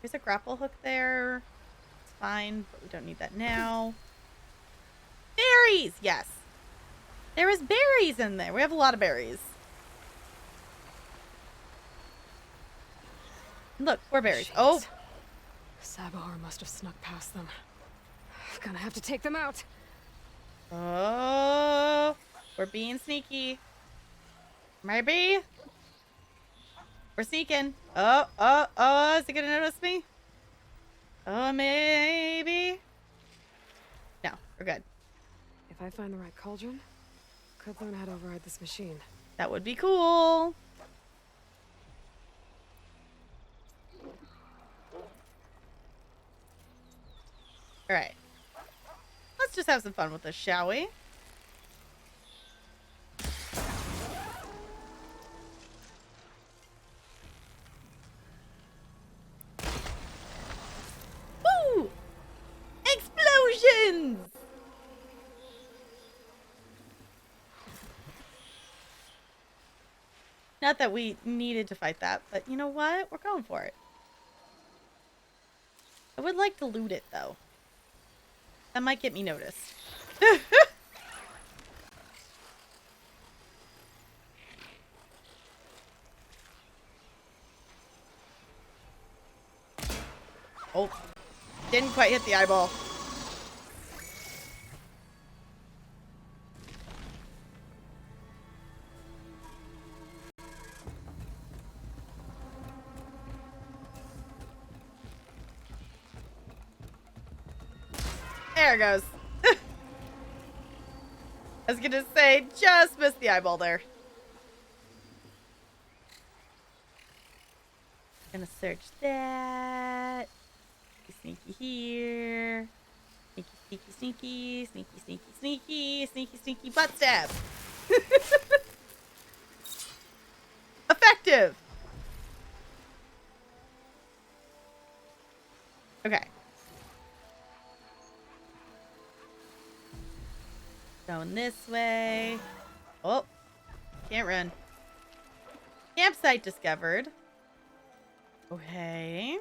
There's a grapple hook there. It's fine, but we don't need that now. Berries! Yes. There is berries in there. We have a lot of berries. Look, more berries. Jeez. Oh! Savahar must have snuck past them. I'm gonna have to take them out. Oh! We're being sneaky. Maybe? We're sneaking. Oh, is he gonna notice me? Oh, maybe. No, we're good. If I find the right cauldron, could learn how to override this machine. That would be cool. Alright. Let's just have some fun with this, shall we? Woo! Explosions! Not that we needed to fight that, but you know what? We're going for it. I would like to loot it, though. That might get me noticed. Oh, didn't quite hit the eyeball. There it goes. I was gonna say, just missed the eyeball there. Gonna search that. Sneaky here. Sneaky, sneaky, sneaky, sneaky, sneaky, sneaky, sneaky, butt stab. active. Okay. Going this way. Oh, can't run. Campsite discovered. Okay.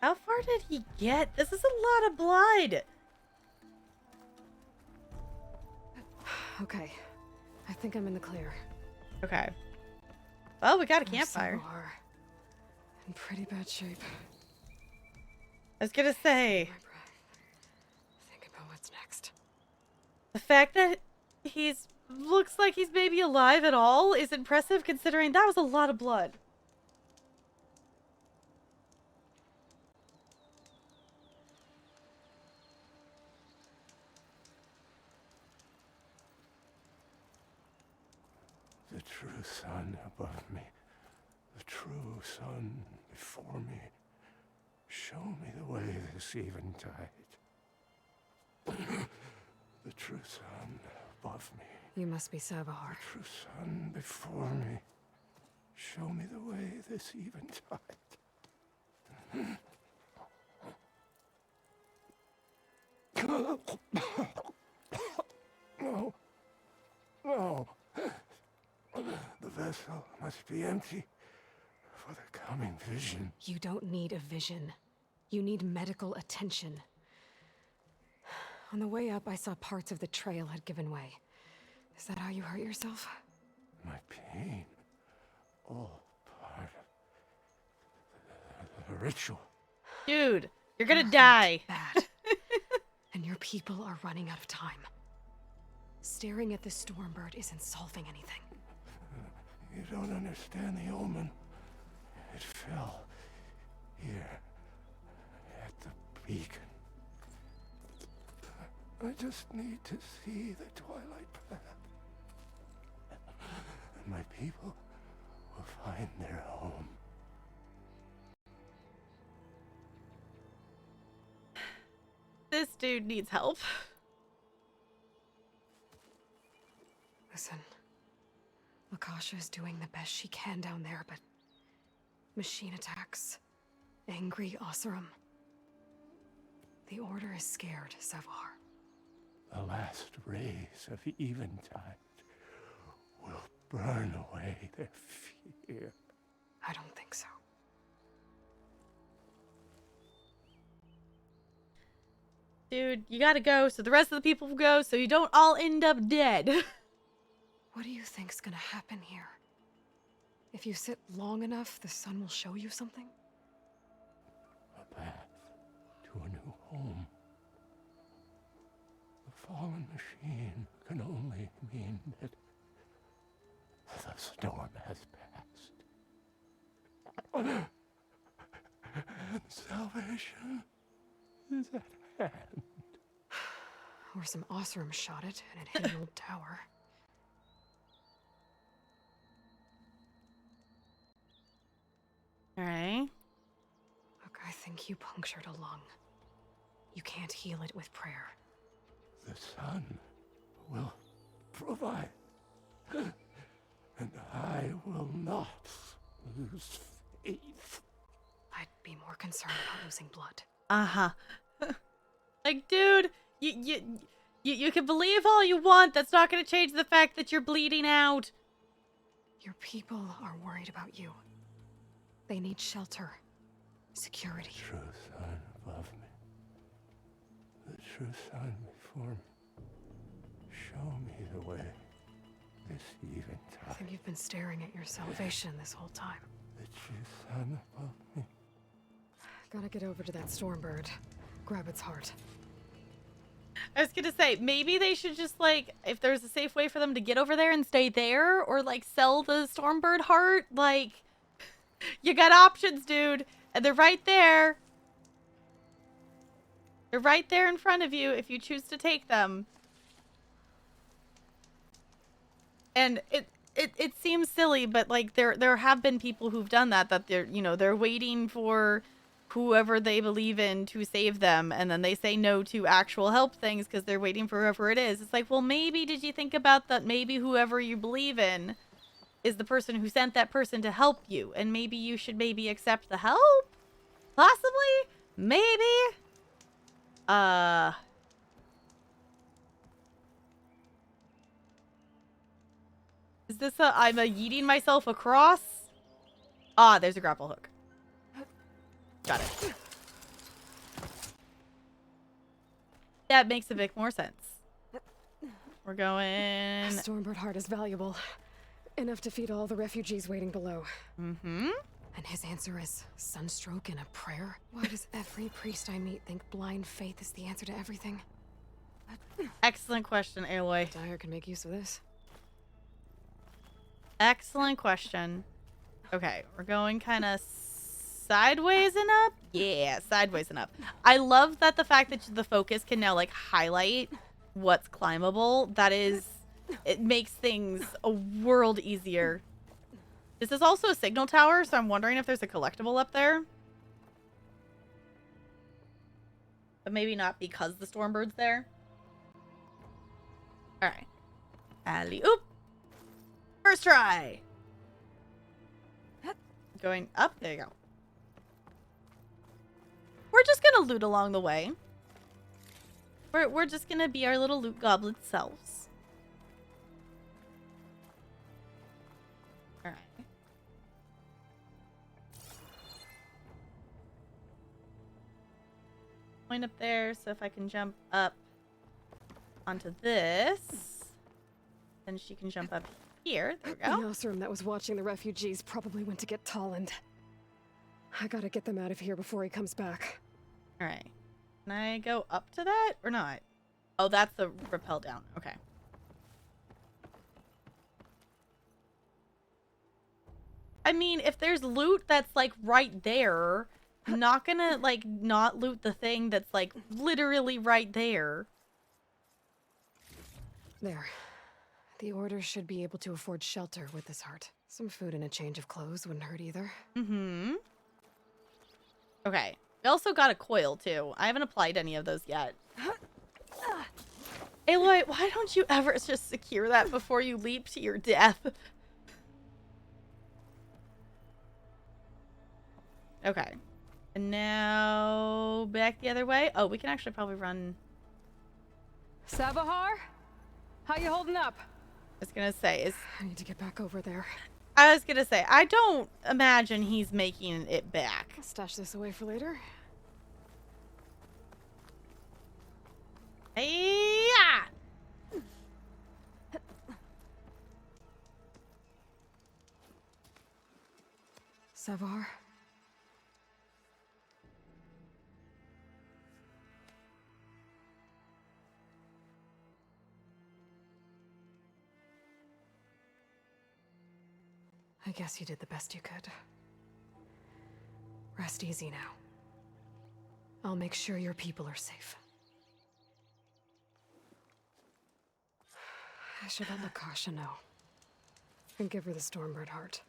How far did he get? This is a lot of blood. Okay. I think I'm in the clear. Okay. Well, we got a campfire. So are in pretty bad shape. I was gonna say. Think about what's next. The fact that he's looks like he's maybe alive at all is impressive considering that was a lot of blood. The true sun above me, the true sun before me. Show me the way this eventide. The true sun above me. You must be Savahar. The true sun before me. Show me the way this eventide. No. No. The vessel must be empty for the coming vision. You don't need a vision. You need medical attention. On the way up, I saw parts of the trail had given way. Is that how you hurt yourself? My pain. All part of the ritual. Dude, you're gonna die. Bad. And your people are running out of time. Staring at the Stormbird isn't solving anything. You don't understand the omen. It fell here at the beacon. I just need to see the twilight path. And my people will find their home. This dude needs help. Listen. Akasha is doing the best she can down there, but machine attacks, angry Oseram. The Order is scared, Savahar. The last rays of eventide will burn away their fear. I don't think so. Dude, you gotta go so the rest of the people will go so you don't all end up dead. What do you think's gonna happen here? If you sit long enough, the sun will show you something? A path to a new home. The fallen machine can only mean that the storm has passed. And salvation is at hand. Or some Oseram shot it and it hit an old tower. Alright. Look, I think you punctured a lung. You can't heal it with prayer. The sun will provide. And I will not lose faith. I'd be more concerned about losing blood. Uh-huh. Like, dude, you can believe all you want. That's not gonna change the fact that you're bleeding out. Your people are worried about you. They need shelter, security. The true sun above me. The true sun before me. Show me the way. This I eventide. think you've been staring at your salvation this whole time. The true sun above me. Gotta get over to that Stormbird. Grab its heart. I was gonna say, maybe they should just, like, if there's a safe way for them to get over there and stay there, or, like, sell the Stormbird heart, like, you got options, dude, and they're right there. They're right there in front of you if you choose to take them. And it seems silly, but, like, there have been people who've done that they're, you know, they're waiting for whoever they believe in to save them, and then they say no to actual help things because they're waiting for whoever it is. It's like, well, maybe did you think about that? Maybe whoever you believe in is the person who sent that person to help you, and maybe you should maybe accept the help? Possibly? Maybe? Is this I'm yeeting myself across? Ah, there's a grapple hook. Got it. That makes a bit more sense. We're going... Stormbird heart is valuable. Enough to feed all the refugees waiting below. Mm-hmm. And his answer is sunstroke and a prayer? Why does every priest I meet think blind faith is the answer to everything? Excellent question, Aloy. Dyer can make use of this. Excellent question. Okay, we're going kind of sideways and up? Yeah, sideways and up. I love that the fact that the focus can now, like, highlight what's climbable. That is... It makes things a world easier. This is also a signal tower, so I'm wondering if there's a collectible up there. But maybe not because the Stormbird's there. Alright. Alley-oop! First try! Going up. There you go. We're just gonna loot along the way. We're just gonna be our little loot goblet selves. Alright. Point up there, so if I can jump up onto this, then she can jump up here. There we go. The Osram that was watching the refugees probably went to get Tolland. I gotta get them out of here before he comes back. Alright. Can I go up to that or not? Oh, that's the rappel down. Okay. I mean, if there's loot that's like right there, I'm not gonna like not loot the thing that's like literally right there. There. The Order should be able to afford shelter with this heart. Some food and a change of clothes wouldn't hurt either. Mm-hmm. Okay. We also got a coil, too. I haven't applied any of those yet. Aloy, why don't you ever just secure that before you leap to your death? Okay. And now back the other way. Oh, we can actually probably run... Sabahar? How you holding up? I was gonna say, I need to get back over there. I was gonna say, I don't imagine he's making it back. I'll stash this away for later. Yeah. Savar. I guess you did the best you could. Rest easy now. I'll make sure your people are safe. I should let Lakasha know. And give her the Stormbird heart.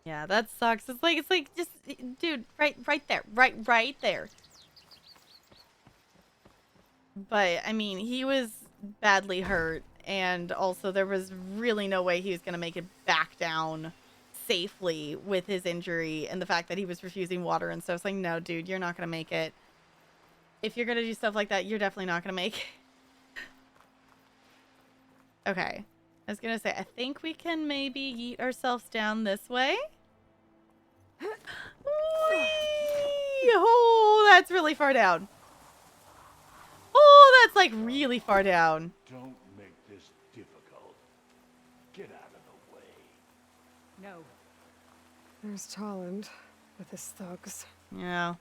Yeah, that sucks. It's like just, dude, right there, right there. But I mean, he was badly hurt, and also there was really no way he was gonna make it back down safely with his injury and the fact that he was refusing water and stuff. It's like, no, dude, you're not gonna make it. If you're gonna do stuff like that, you're definitely not gonna make it. Okay. I was gonna say, I think we can maybe yeet ourselves down this way. Whee! Oh, that's really far down. Oh, that's like really far down. Don't make this difficult. Get out of the way. No. There's Tolland with his thugs. Yeah.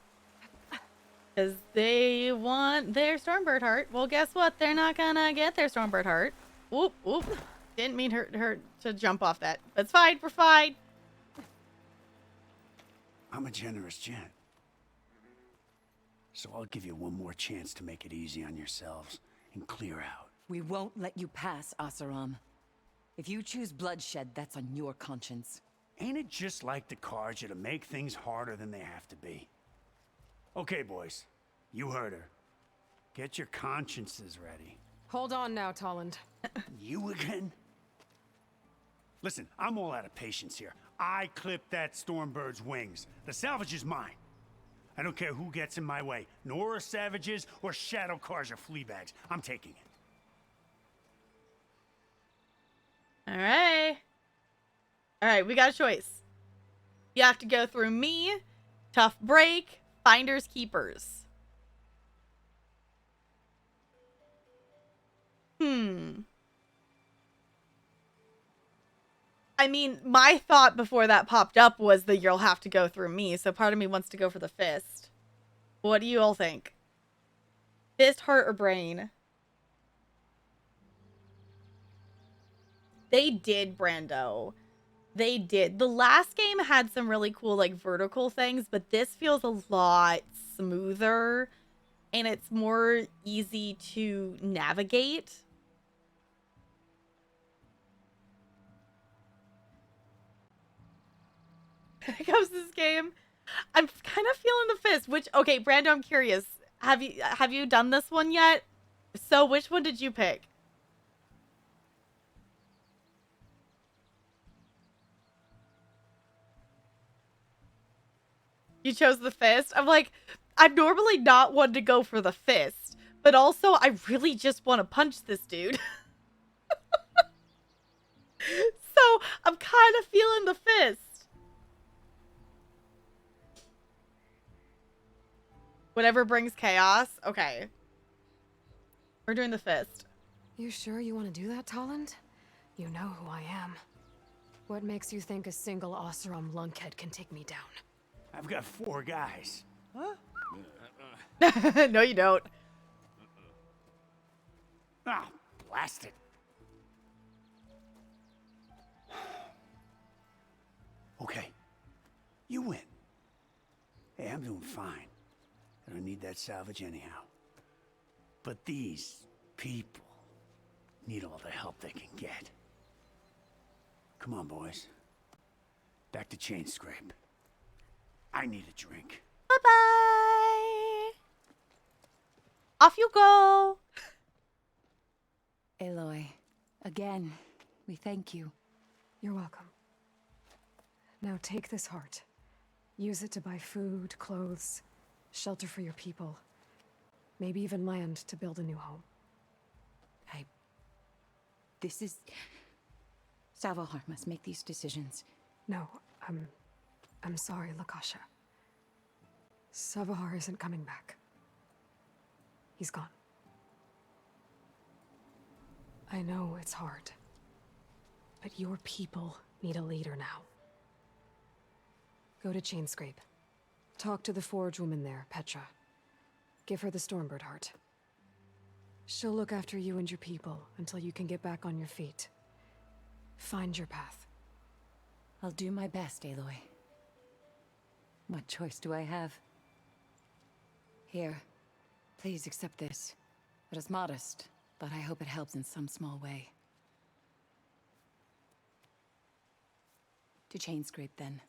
Because they want their Stormbird heart. Well, guess what? They're not gonna get their Stormbird heart. Whoop, whoop. Didn't mean her to jump off that. That's fine. We're fine. I'm a generous gent. So I'll give you one more chance to make it easy on yourselves and clear out. We won't let you pass, Asaram. If you choose bloodshed, that's on your conscience. Ain't it just like the Carja to make things harder than they have to be? Okay, boys. You heard her. Get your consciences ready. Hold on now, Tolland. You again? Listen, I'm all out of patience here. I clipped that Stormbird's wings. The salvage is mine. I don't care who gets in my way. Nora savages or shadow cars or fleabags. I'm taking it. All right. All right, we got a choice. You have to go through me, Tough Break, Finders Keepers. I mean, my thought before that popped up was that you'll have to go through me, so part of me wants to go for the fist. What do you all think? Fist, heart, or brain? They did, Brando. They did. The last game had some really cool, like, vertical things, but this feels a lot smoother, and it's more easy to navigate. Here comes this game. I'm kind of feeling the fist. Which, okay, Brando, I'm curious. Have you done this one yet? So, which one did you pick? You chose the fist? I'm like, I'm normally not one to go for the fist, but also I really just want to punch this dude. So, I'm kind of feeling the fist. Whatever brings chaos. Okay. We're doing the fist. You sure you want to do that, Tolland? You know who I am. What makes you think a single Oseram lunkhead can take me down? I've got 4 guys. Huh? No, you don't. Ah, blast it. Okay. You win. Hey, I'm doing fine. I don't need that salvage anyhow. But these people need all the help they can get. Come on, boys. Back to Chain Scrape. I need a drink. Bye-bye. Off you go. Aloy, again, we thank you. You're welcome. Now take this heart. Use it to buy food, clothes, shelter for your people. Maybe even land to build a new home. This is... Savohar must make these decisions. No, I'm sorry, Lakasha. Savohar isn't coming back. He's gone. I know it's hard, but your people need a leader now. Go to Chainscrape. Talk to the forge woman there, Petra. Give her the Stormbird heart. She'll look after you and your people until you can get back on your feet. Find your path. I'll do my best, Aloy. What choice do I have? Here, please accept this. It is modest, but I hope it helps in some small way. To Chainscrape, then.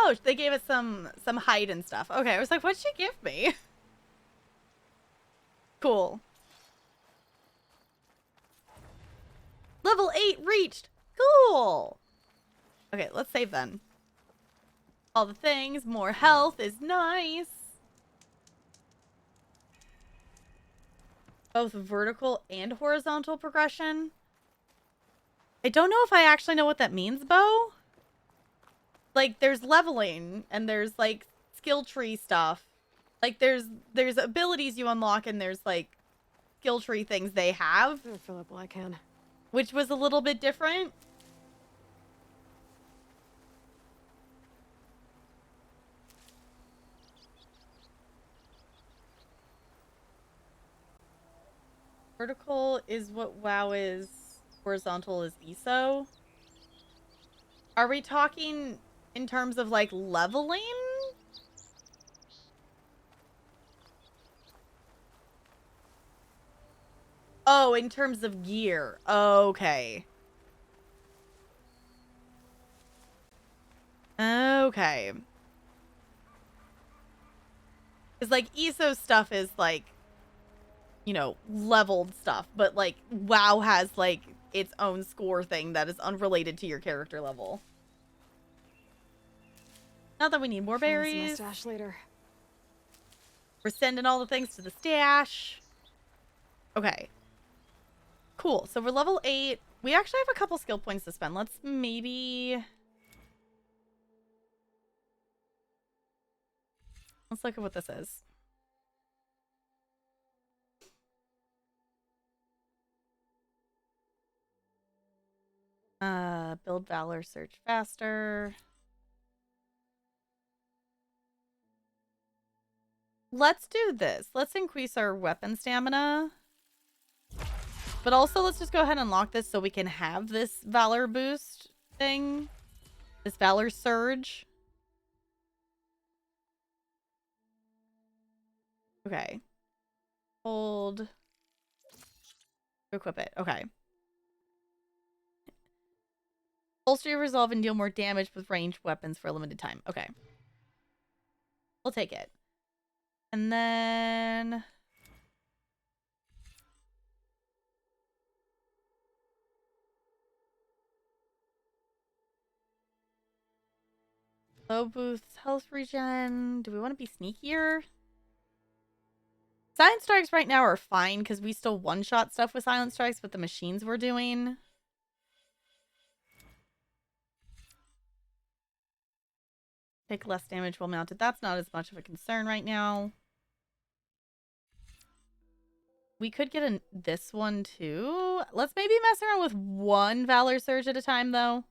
Oh, they gave us some hide and stuff. Okay, I was like, what'd she give me? Cool. Level 8 reached. Cool. Okay, let's save then. All the things, more health is nice. Both vertical and horizontal progression. I don't know if I actually know what that means, Bo. Like, there's leveling, and there's, like, skill tree stuff. Like, there's abilities you unlock, and there's, like, skill tree things they have. I'll fill up while I can. Which was a little bit different. Vertical is what WoW is. Horizontal is ESO. Are we talking in terms of, like, leveling? Oh, in terms of gear. Okay. Okay. Because, like, ESO stuff is, like, you know, leveled stuff. But, like, WoW has, like, its own score thing that is unrelated to your character level. Not that we need more berries. Stash later. We're sending all the things to the stash. Okay. Cool. So we're level 8. We actually have a couple skill points to spend. Let's maybe... Let's look at what this is. Build Valor, search faster. Let's do this. Let's increase our weapon stamina. But also, let's just go ahead and lock this so we can have this Valor boost thing. This Valor surge. Okay. Hold. Equip it. Okay. Bolster your resolve and deal more damage with ranged weapons for a limited time. Okay. We'll take it. And then... Low boosts health regen. Do we want to be sneakier? Silent strikes right now are fine because we still one-shot stuff with silent strikes with the machines we're doing. Take less damage while mounted. That's not as much of a concern right now. We could get this one too. Let's maybe mess around with one Valor Surge at a time though.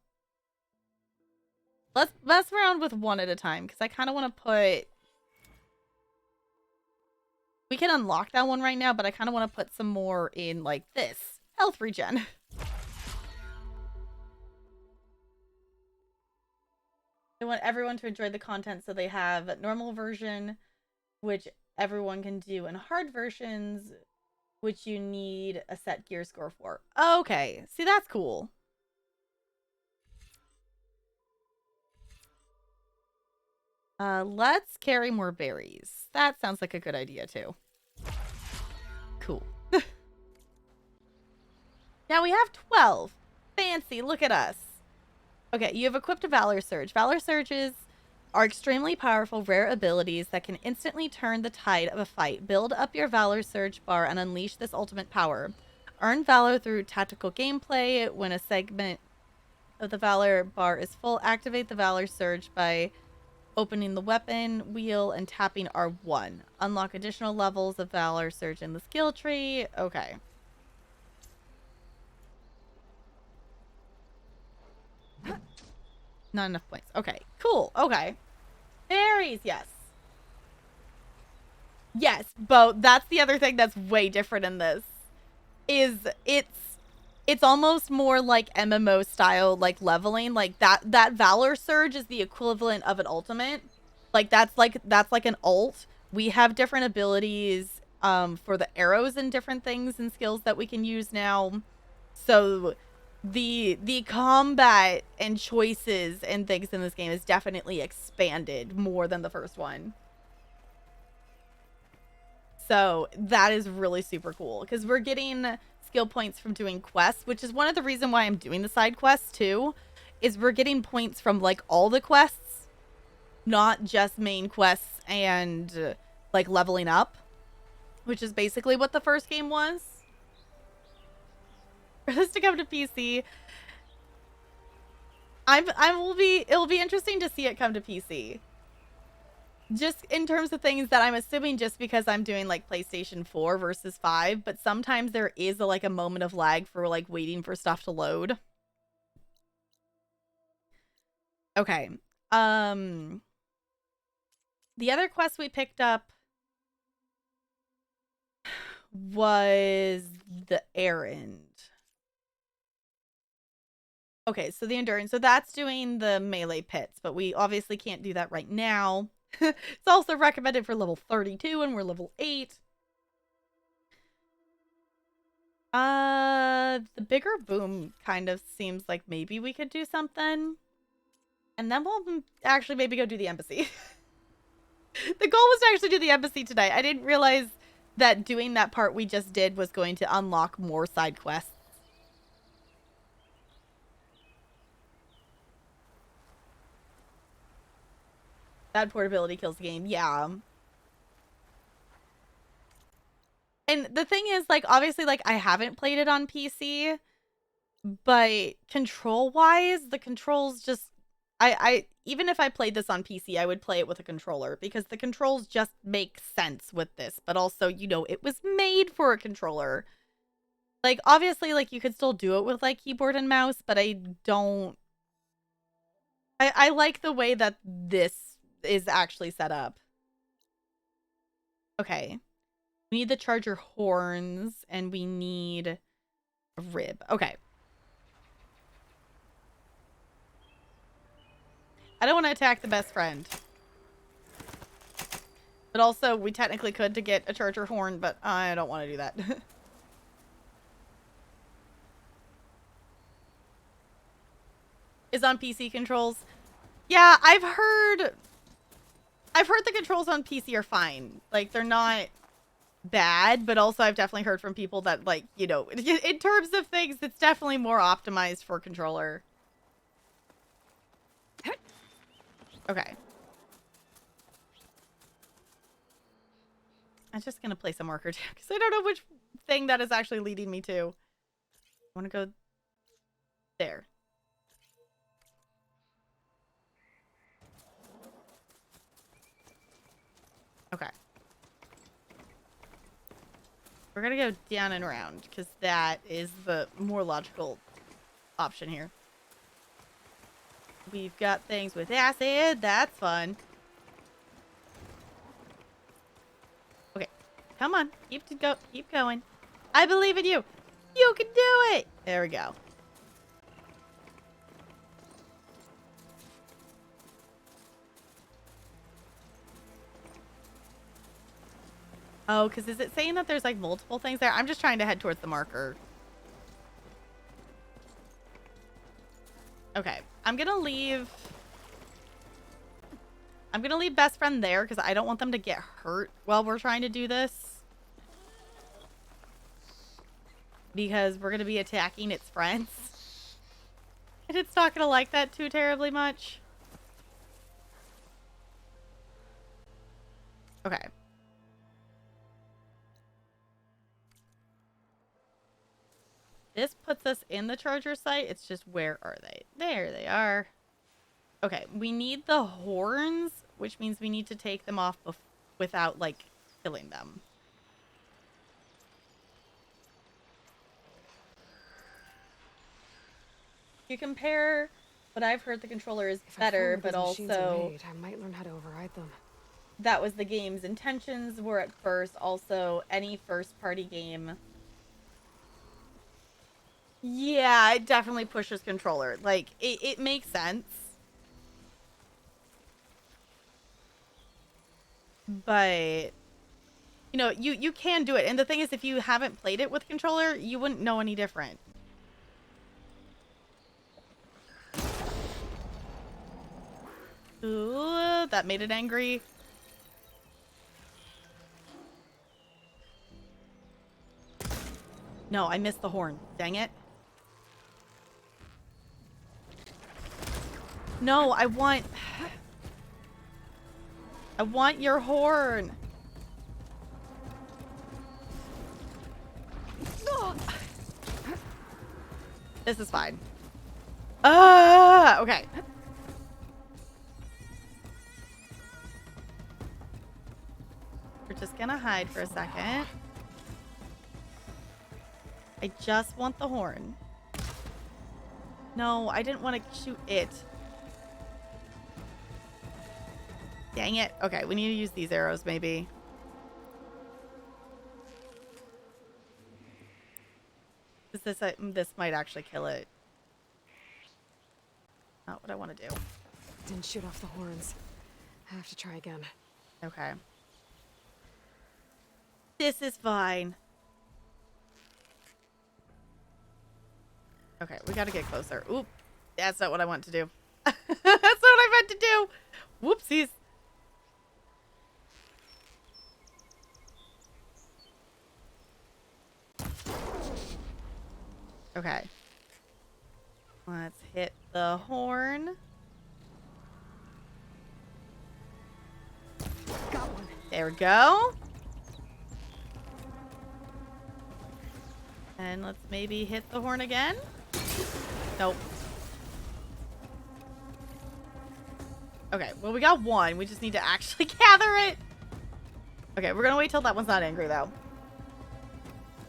Let's mess around with one at a time because I kind of want to put... We can unlock that one right now, but I kind of want to put some more in like this. Health regen. I want everyone to enjoy the content, so they have a normal version, which everyone can do, and hard versions, which you need a set gear score for. Okay, see, that's cool. Let's carry more berries. That sounds like a good idea, too. Cool. Now we have 12. Fancy, look at us. Okay, you have equipped a Valor Surge. Valor Surges are extremely powerful, rare abilities that can instantly turn the tide of a fight. Build up your Valor Surge bar and unleash this ultimate power. Earn Valor through tactical gameplay. When a segment of the Valor bar is full, activate the Valor Surge by opening the weapon wheel and tapping R1. Unlock additional levels of Valor Surge in the skill tree. Okay. Not enough points. Okay, cool. Okay. Berries, yes. Yes, Bo, that's the other thing that's way different in this. Is it's almost more like MMO style, like leveling. Like that Valor Surge is the equivalent of an ultimate. Like that's like an ult. We have different abilities for the arrows and different things and skills that we can use now. So the combat and choices and things in this game is definitely expanded more than the first one. So that is really super cool because we're getting skill points from doing quests, which is one of the reasons why I'm doing the side quests too, is we're getting points from like all the quests, not just main quests and like leveling up, which is basically what the first game was. For this to come to PC, it'll be interesting to see it come to PC. Just in terms of things that I'm assuming just because I'm doing like PlayStation 4 versus 5, but sometimes there is like a moment of lag for like waiting for stuff to load. Okay. The other quest we picked up was the errand. Okay, so the endurance. So that's doing the melee pits, but we obviously can't do that right now. It's also recommended for level 32 and we're level 8. The bigger boom kind of seems like maybe we could do something. And then we'll actually maybe go do the embassy. The goal was to actually do the embassy tonight. I didn't realize that doing that part we just did was going to unlock more side quests. Bad portability kills the game. Yeah. And the thing is, like, obviously, like, I haven't played it on PC, but control-wise, the controls just... even if I played this on PC, I would play it with a controller because the controls just make sense with this. But also, you know, it was made for a controller. Like, obviously, like, you could still do it with, like, keyboard and mouse, but I don't... I like the way that this is actually set up. Okay. We need the charger horns, and we need a rib. Okay. I don't want to attack the best friend. But also, we technically could to get a charger horn, but I don't want to do that. Is on PC controls. Yeah, I've heard the controls on PC are fine. Like, they're not bad, but also I've definitely heard from people that, like, you know, in terms of things, it's definitely more optimized for controller. Okay. I'm just gonna place a marker down because I don't know which thing that is actually leading me to. I want to go there. Okay. We're gonna go down and around because that is the more logical option here. We've got things with acid. That's fun. Okay. Come on. Keep going. I believe in you. You can do it. There we go. Oh, because is it saying that there's like multiple things there? I'm just trying to head towards the marker. Okay. I'm gonna leave best friend there because I don't want them to get hurt while we're trying to do this. Because we're gonna be attacking its friends. And it's not gonna like that too terribly much. Okay. This puts us in the charger site. It's just, where are they? There they are. Okay, we need the horns, which means we need to take them off without, like, killing them. You compare what I've heard the controller is better, but also... I might learn how to override them. That was the game's intentions were at first. Also, any first-party game... Yeah, it definitely pushes controller. Like, it makes sense. But, you know, you can do it. And the thing is, if you haven't played it with controller, you wouldn't know any different. Ooh, that made it angry. No, I missed the horn. Dang it. No, I want your horn. This is fine. Okay. We're just gonna hide for a second. I just want the horn. No, I didn't want to shoot it. Dang it. Okay, we need to use these arrows, maybe. This might actually kill it. Not what I want to do. Didn't shoot off the horns. I have to try again. Okay. This is fine. Okay, we gotta get closer. Oop. That's not what I want to do. That's not what I meant to do. Whoopsies. Okay. Let's hit the horn. Got one. There we go. And let's maybe hit the horn again. Nope. Okay, well, we got one. We just need to actually gather it. Okay, we're gonna wait till that one's not angry, though.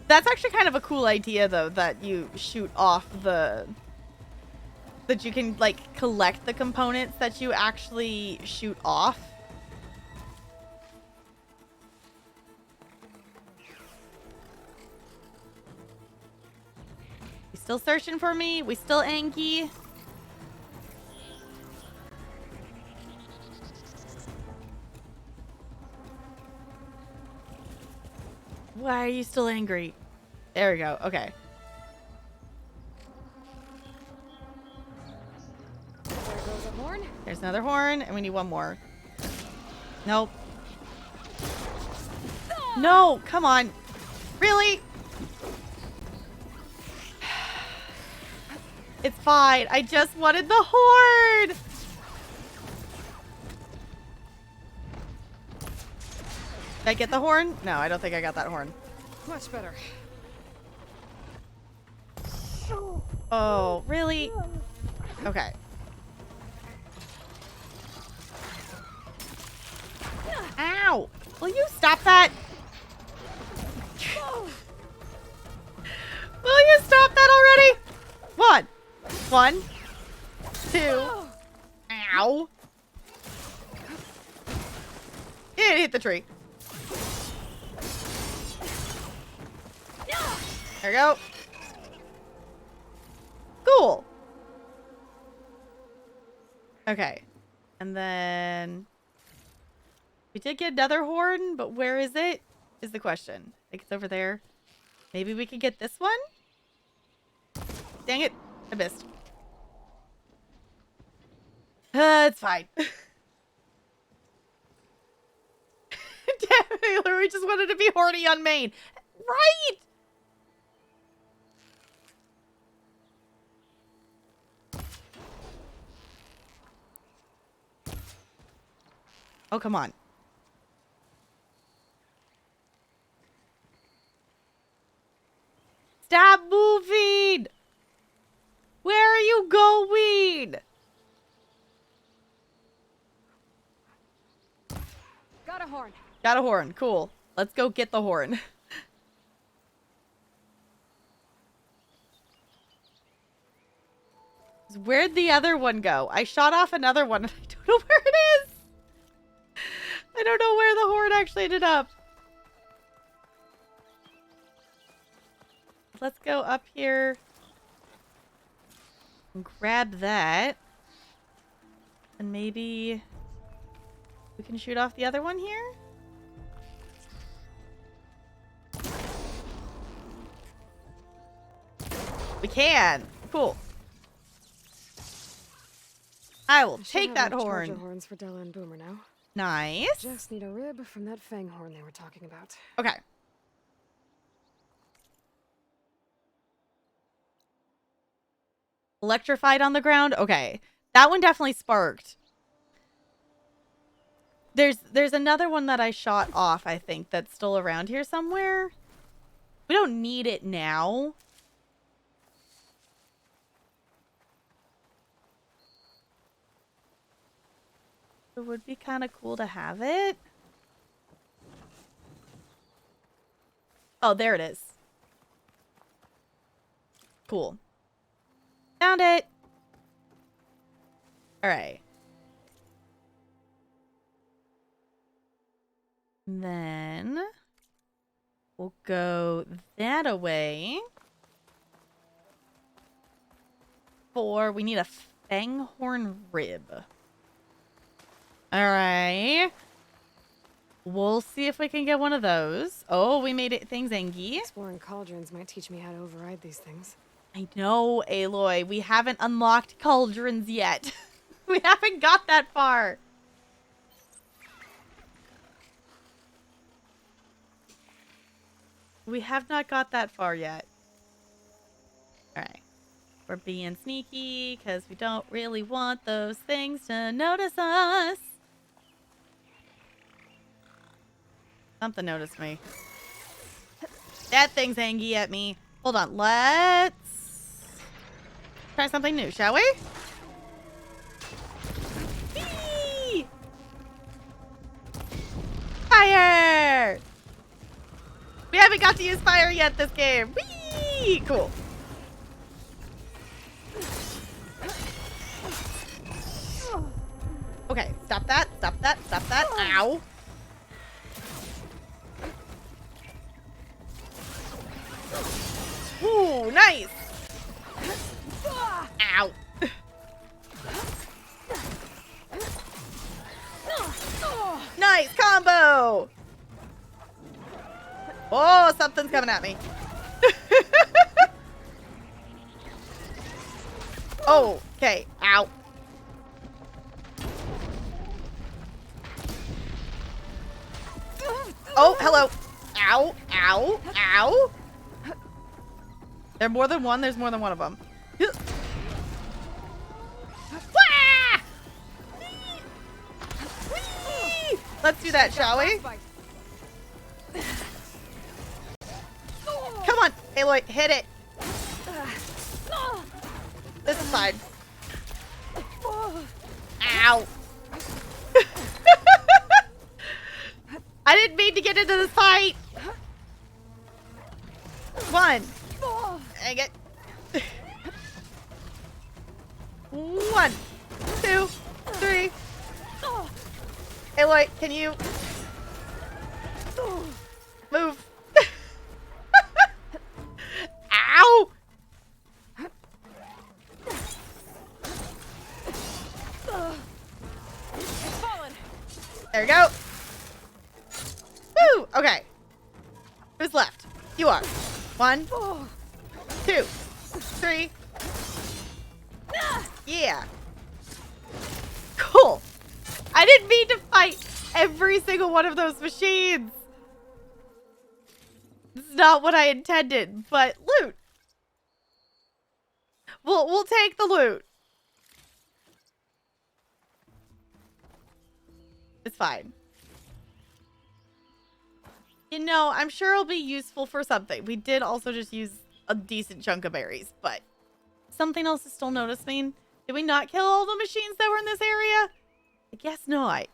That's actually kind of a cool idea, though, that you shoot off the... That you can, like, collect the components that you actually shoot off. You still searching for me? We still Anki? Why are you still angry? There we go. Okay. There goes a horn. There's another horn, and we need one more. Nope. No, come on. Really? It's fine. I just wanted the horn. Did I get the horn? No, I don't think I got that horn. Much better. Oh, really? Okay. Ow! Will you stop that? Will you stop that already? One, two. Ow! It hit the tree. There we go. Cool. Okay. And then we did get another horn, but where is it? Is the question. I think it's over there. Maybe we could get this one? Dang it. I missed. It's fine. Damn it, we just wanted to be horny on main. Right! Oh, come on. Stop moving! Where are you going? Got a horn. Got a horn. Cool. Let's go get the horn. Where'd the other one go? I shot off another one and I don't know where it is. I don't know where the horn actually ended up. Let's go up here and grab that. And maybe we can shoot off the other one here. We can. Cool. I will take that horn. Charger horns for Della and Boomer now. Nice. Just need a rib from that fang horn they were talking about. Okay. Electrified on the ground? Okay. That one definitely sparked. There's another one that I shot off, I think, that's still around here somewhere. We don't need it now. It would be kind of cool to have it. Oh, there it is. Cool. Found it. All right. Then we'll go that away. We need a fanghorn rib. All right. We'll see if we can get one of those. Oh, we made it things Angie. Exploring cauldrons might teach me how to override these things. I know, Aloy. We haven't unlocked cauldrons yet. We haven't got that far. We have not got that far yet. Alright. We're being sneaky because we don't really want those things to notice us. Something noticed me. That thing's angry at me. Hold on. Let's try something new, shall we? Whee! Fire! We haven't got to use fire yet this game. Whee! Cool. Okay, stop that, stop that, stop that. Ow. Ooh, nice. Ow. Nice combo. Oh, something's coming at me. Oh, okay. Ow. Oh, hello. Ow, ow, ow. There's more than one. There's more than one of them. Let's do that, shall we? Come on, Aloy, hit it. This is fine. Ow. I didn't mean to get into this fight. One. Dang it. 1, 2, 3. Aloy, can you move? Ow! There we go. Woo! Okay. Who's left? You are. 1, 2, 3. Yeah. Cool. I didn't mean to fight every single one of those machines. It's not what I intended, but loot. We'll take the loot. It's fine. You know, I'm sure it'll be useful for something. We did also just use a decent chunk of berries, but something else is still noticing. Did we not kill all the machines that were in this area? I guess not.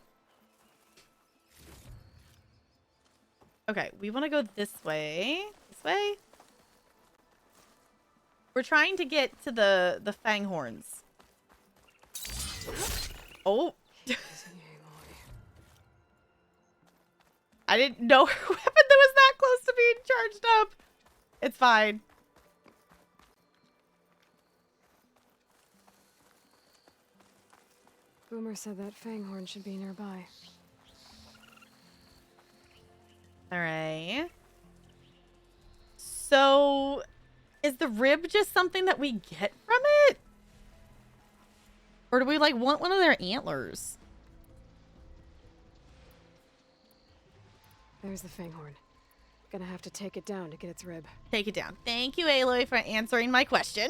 Okay, we want to go this way. This way? We're trying to get to the fang horns. Oh. I didn't know her weapon that was that close to being charged up. It's fine. Boomer said that fanghorn should be nearby. All right. So, is the rib just something that we get from it? Or do we, like, want one of their antlers? There's the fanghorn. Gonna have to take it down to get its rib. Take it down. Thank you, Aloy, for answering my question.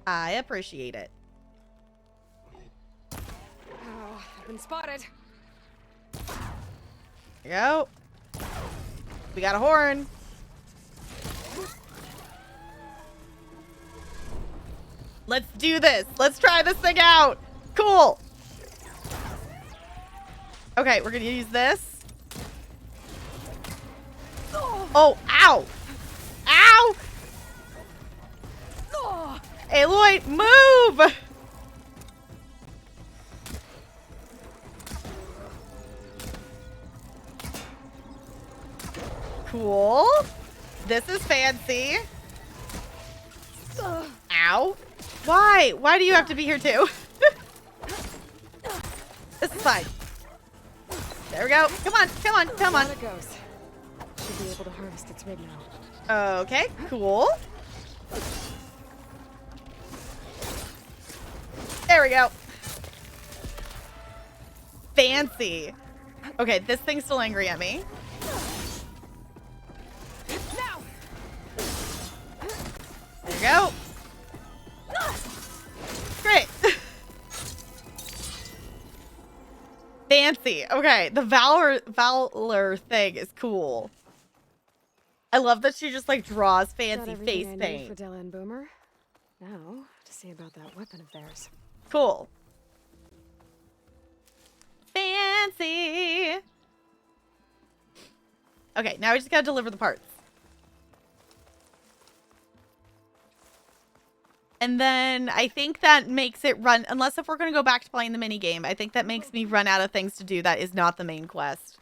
I appreciate it. Oh, I've been spotted. There you go. We got a horn. Let's do this. Let's try this thing out. Cool. Okay, we're gonna use this. Oh, ow. Ow. Aloy, move. Cool. This is fancy. Ow. Why? Why do you have to be here too? This is fine. There we go. Come on, come on, come on. There it goes. Should be able to harvest its rib now. Okay, cool. There we go. Fancy. Okay, this thing's still angry at me. There you go. Great. Fancy. Okay, the Valor thing is cool. I love that she just like draws fancy face paint. For Della and Boomer. Now to see about that weapon of theirs. Cool. Fancy. Okay, now we just gotta deliver the parts. And then I think that makes it run, unless if we're going to go back to playing the mini game, I think that makes me run out of things to do that is not the main quest.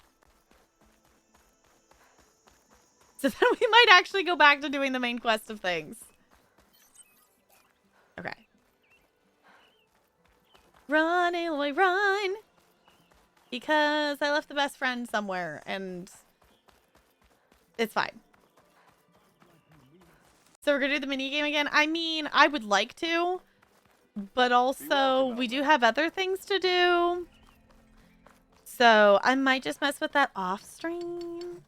So then we might actually go back to doing the main quest of things. Okay. Run, Aloy, run! Because I left the best friend somewhere, and it's fine. So we're going to do the mini game again? I mean, I would like to, but also we do have other things to do. So I might just mess with that off stream.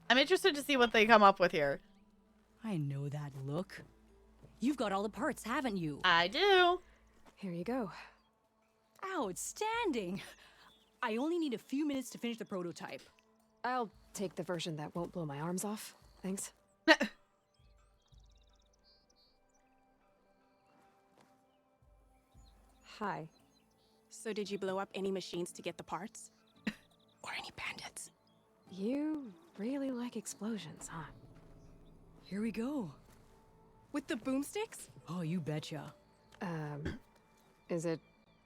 I'm interested to see what they come up with here. I know that look. You've got all the parts, haven't you? I do. Here you go. Outstanding. I only need a few minutes to finish the prototype. I'll take the version that won't blow my arms off. Thanks. Hi. So did you blow up any machines to get the parts? Or any bandits? You really like explosions, huh? Here we go. With the boomsticks? Oh, you betcha. Is it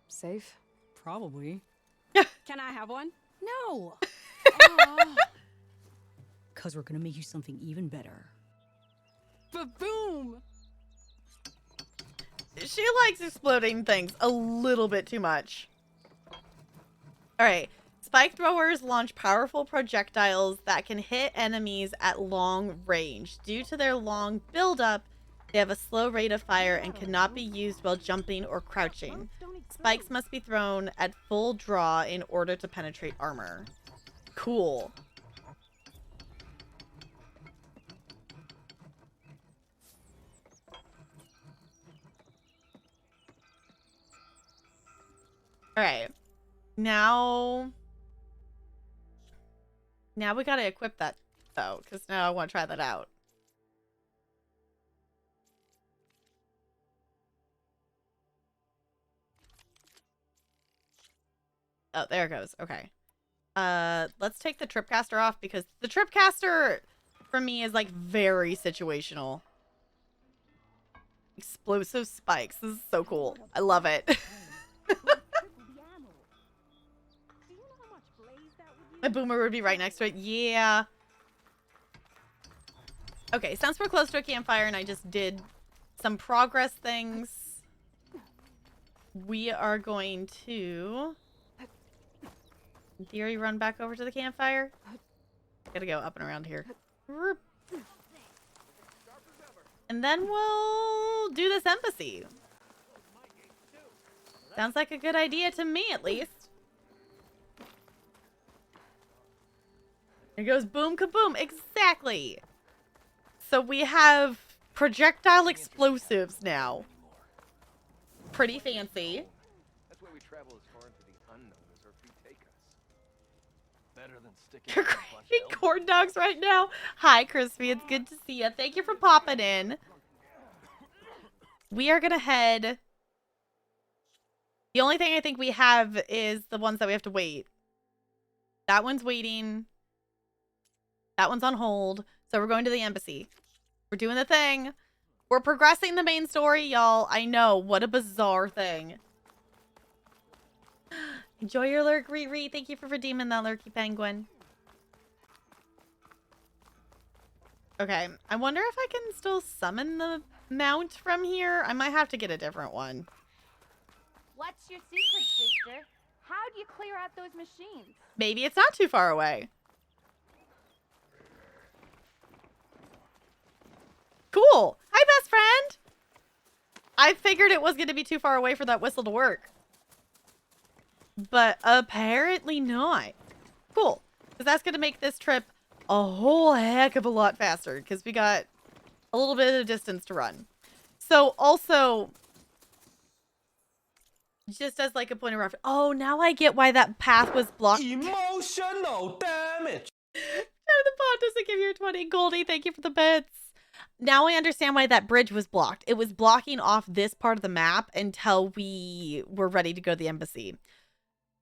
safe? Probably. Can I have one? No. Cause we're gonna make you something even better. Ba-boom! She likes exploding things a little bit too much. Alright. Spike throwers launch powerful projectiles that can hit enemies at long range. Due to their long buildup, they have a slow rate of fire and cannot be used while jumping or crouching. Spikes must be thrown at full draw in order to penetrate armor. Cool. Alright. Now we gotta equip that, though, because now I want to try that out. Oh, there it goes. Okay. Let's take the Tripcaster off, because the Tripcaster, for me, is, like, very situational. Explosive spikes. This is so cool. I love it. My Boomer would be right next to it. Yeah. Okay, since we're close to a campfire and I just did some progress things, we are going to, in theory, run back over to the campfire. Gotta go up and around here. And then we'll do this embassy. Sounds like a good idea to me, at least. It goes boom kaboom. Exactly. So we have projectile explosives now. Pretty fancy. That's why we travel as far into the unknown as our feet take us. Better than sticking You're craving corn dogs right now. Hi, Crispy. It's good to see you. Thank you for popping in. We are gonna head. The only thing I think we have is the ones that we have to wait. That one's waiting. That one's on hold. So we're going to the embassy. We're doing the thing. We're progressing the main story, y'all. I know. What a bizarre thing. Enjoy your lurk, Riri. Thank you for redeeming that lurky penguin. Okay. I wonder if I can still summon the mount from here. I might have to get a different one. What's your secret, sister? How do you clear out those machines? Maybe it's not too far away. Cool. Hi, best friend. I figured it was going to be too far away for that whistle to work. but apparently not. Cool, because that's going to make this trip a whole heck of a lot faster because we got a little bit of distance to run. So also, just as like a point of reference, oh, now I get why that path was blocked. Emotional damage. The pod doesn't give you a 20. Goldie, thank you for the bits. Now I understand why that bridge was blocked. It was blocking off this part of the map until we were ready to go to the embassy.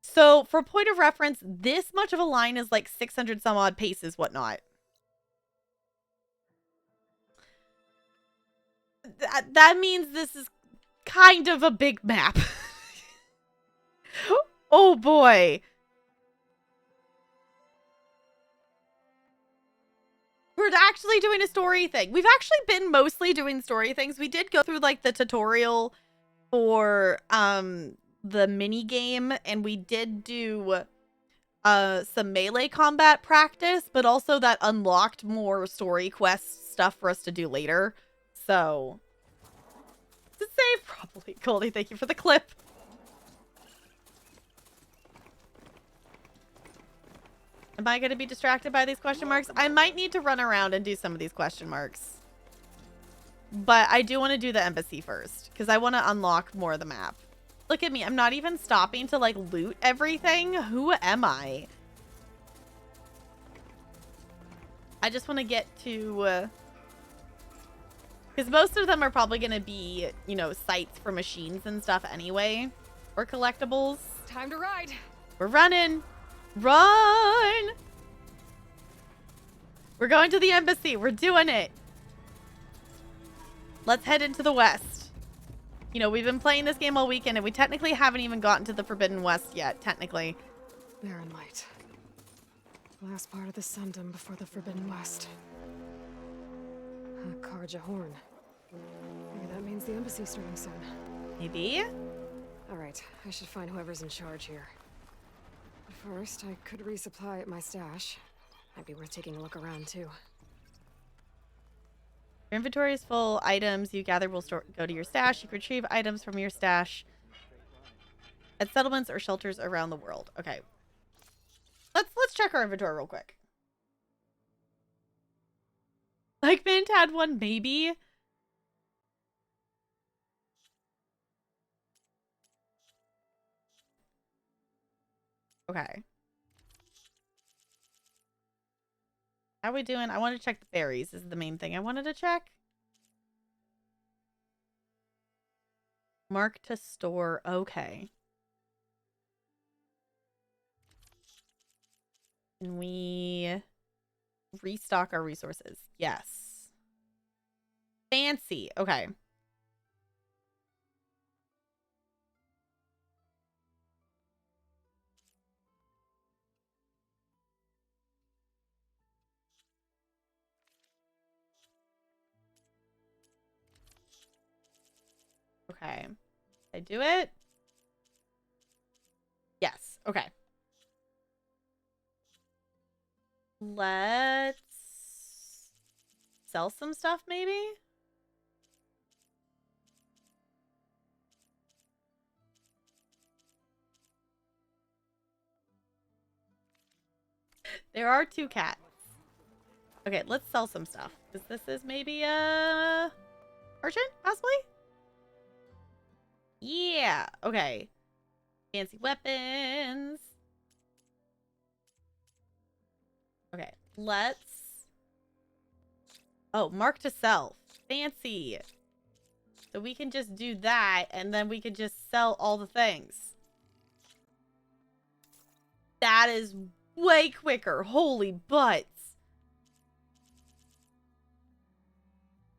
So for point of reference, this much of a line is like 600 some odd paces, whatnot. That means this is kind of a big map. Oh boy. We're actually doing a story thing. We've actually been mostly doing story things. We did go through like the tutorial for the mini game, and we did do some melee combat practice, but also that unlocked more story quest stuff for us to do later. So to save properly. Goldie, thank you for the clip. Am I going to be distracted by these question marks? I might need to run around and do some of these question marks. But I do want to do the embassy first, because I want to unlock more of the map. Look at me. I'm not even stopping to, like, loot everything. Who am I? I just want to get to... because most of them are probably going to be, you know, sites for machines and stuff anyway. Or collectibles. Time to ride. We're running. Run! We're going to the embassy. We're doing it. Let's head into the West. You know, we've been playing this game all weekend, and we technically haven't even gotten to the Forbidden West yet, technically. Barren Light. Last part of the Sundom before the Forbidden West. Karja Horn. Maybe that means the embassy's starting soon. Maybe? Alright, I should find whoever's in charge here. First, I could resupply at my stash. Might be worth taking a look around, too. Your inventory is full. Items you gather will go to your stash. You can retrieve items from your stash at settlements or shelters around the world. Okay. Let's check our inventory real quick. Like Mint had one, maybe. Okay. How are we doing? I want to check the berries. This is the main thing I wanted to check. Mark to store. Okay. Can we restock our resources? Yes. Fancy. Okay. Okay. Did I do it? Yes. Okay. Let's sell some stuff, maybe? There are 2 cats. Okay, let's sell some stuff. Because this is maybe a merchant, possibly? Yeah, okay. Fancy weapons. Okay, let's... oh, mark to sell. Fancy. So we can just do that, and then we can just sell all the things. That is way quicker. Holy butts.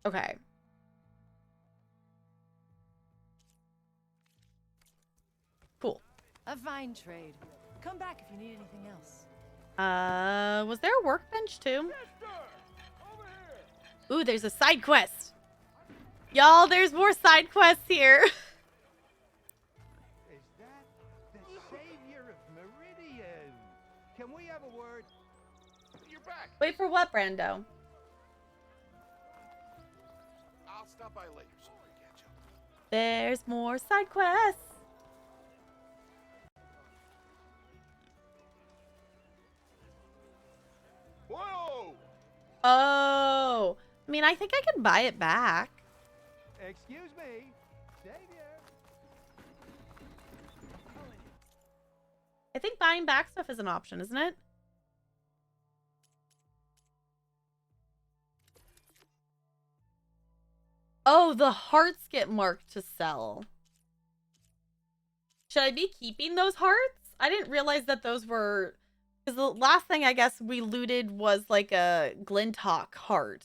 Okay. Cool. A fine trade. Come back if you need anything else. Was there a workbench too? Ooh, there's a side quest. Y'all, there's more side quests here. Is that the savior of Meridian? Can we have a word? You're back. Wait for what, Brando? I'll stop by later so we catch up. There's more side quests. Oh, I mean, I think I can buy it back. Excuse me, Savior. I think buying back stuff is an option, isn't it? Oh, the hearts get marked to sell. Should I be keeping those hearts? I didn't realize that those were... Because the last thing I guess we looted was like a Glinthawk heart.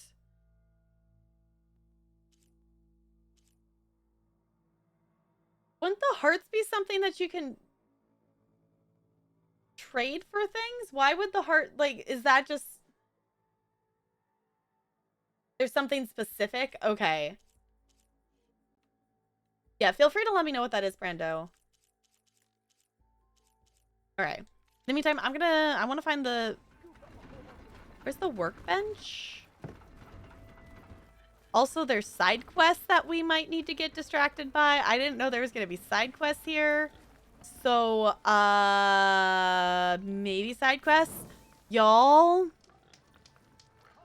Wouldn't the hearts be something that you can trade for things? Why would the heart, like, is that just... There's something specific? Okay. Yeah, feel free to let me know what that is, Brando. Alright. In the meantime, I want to find the... Where's the workbench? Also, there's side quests that we might need to get distracted by. I didn't know there was going to be side quests here. So, maybe side quests? Y'all?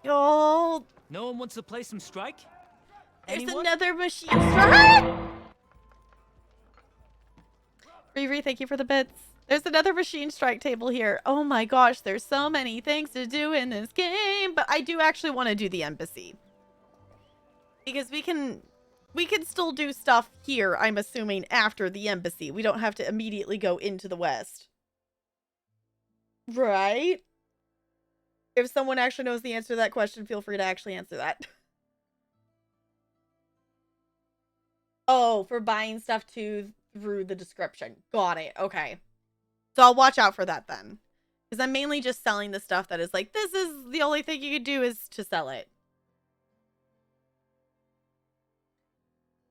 No one wants to play some Strike? There's Anyone? another machine strike! Riri, thank you for the bits. There's another machine strike table here. Oh my gosh, there's so many things to do in this game. But I do actually want to do the embassy. Because we can still do stuff here, I'm assuming, after the embassy. We don't have to immediately go into the West. Right? If someone actually knows the answer to that question, feel free to actually answer that. Oh, for buying stuff too through the description. Got it. Okay. So I'll watch out for that then. Because I'm mainly just selling the stuff that is like, this is the only thing you could do is to sell it.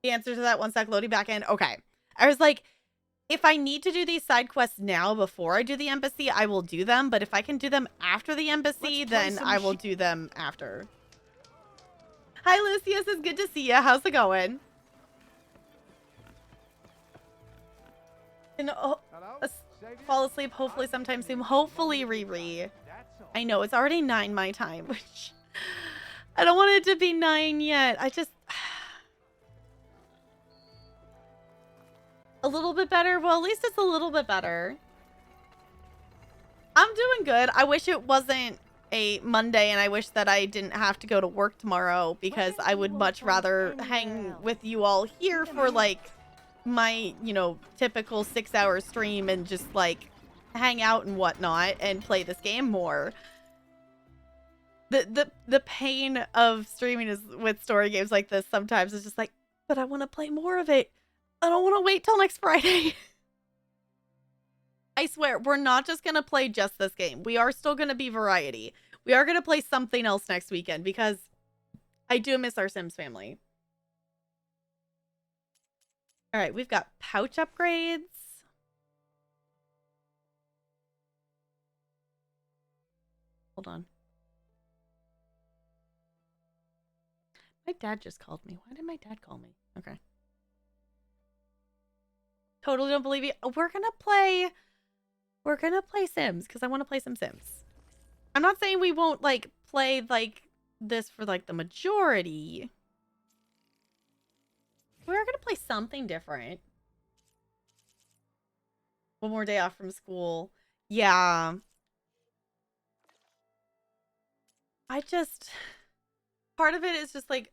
The answer to that 1 sec, loading back in. Okay. I was like, if I need to do these side quests now before I do the embassy, I will do them. But if I can do them after the embassy, then I will do them after. Hi, Lucius. It's good to see you. How's it going? And, fall asleep hopefully sometime soon. Hopefully, Riri. I know it's already 9 my time, which I don't want it to be 9 yet. I just... A little bit better? Well, at least it's a little bit better. I'm doing good. I wish it wasn't a Monday and I wish that I didn't have to go to work tomorrow because I would much rather hang with you all here for like my, you know, typical 6-hour stream and just like hang out and whatnot and play this game more. The pain of streaming is with story games like this sometimes is just like, but I want to play more of it. I don't want to wait till next Friday. I swear, we're not just going to play just this game. We are still going to be variety. We are going to play something else next weekend because I do miss our Sims family. All right, we've got pouch upgrades. Hold on. My dad just called me. Why did my dad call me? Okay. Totally don't believe you. We're gonna play Sims because I want to play some Sims. I'm not saying we won't like play like this for like the majority. We're gonna play something different. One more day off from school. Yeah. Part of it is just like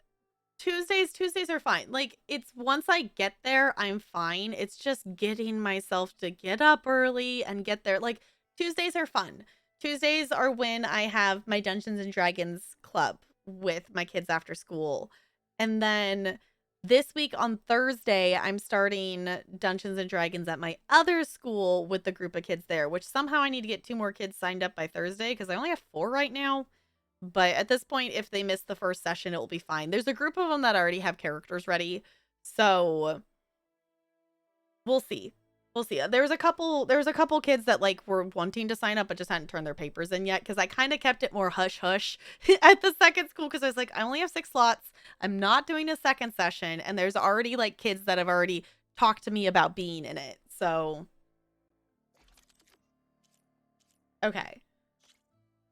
Tuesdays are fine. Like, it's once I get there, I'm fine. It's just getting myself to get up early and get there. Like, Tuesdays are fun. Tuesdays are when I have my Dungeons and Dragons club with my kids after school. And then this week on Thursday, I'm starting Dungeons and Dragons at my other school with the group of kids there, which somehow I need to get 2 more kids signed up by Thursday because I only have 4 right now. But at this point, if they miss the first session, it will be fine. There's a group of them that already have characters ready. So we'll see. We'll see. There was a couple kids that like were wanting to sign up, but just hadn't turned their papers in yet. Cause I kind of kept it more hush hush at the second school. Cause I was like, I only have 6 slots. I'm not doing a second session. And there's already like kids that have already talked to me about being in it. So, okay.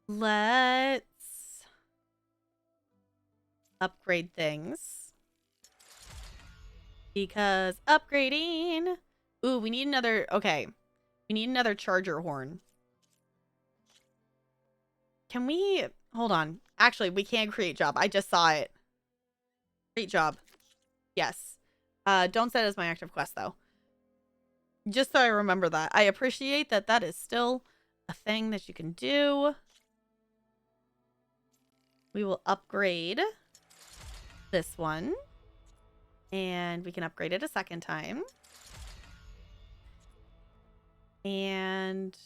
Let's upgrade things. Because upgrading. Ooh, we need another. Okay. We need another charger horn. Can we. Hold on. Actually, we can create job. I just saw it. Create job. Yes. Don't set it as my active quest, though. Just so I remember that. I appreciate that that is still a thing that you can do. We will upgrade this one. And we can upgrade it a second time. And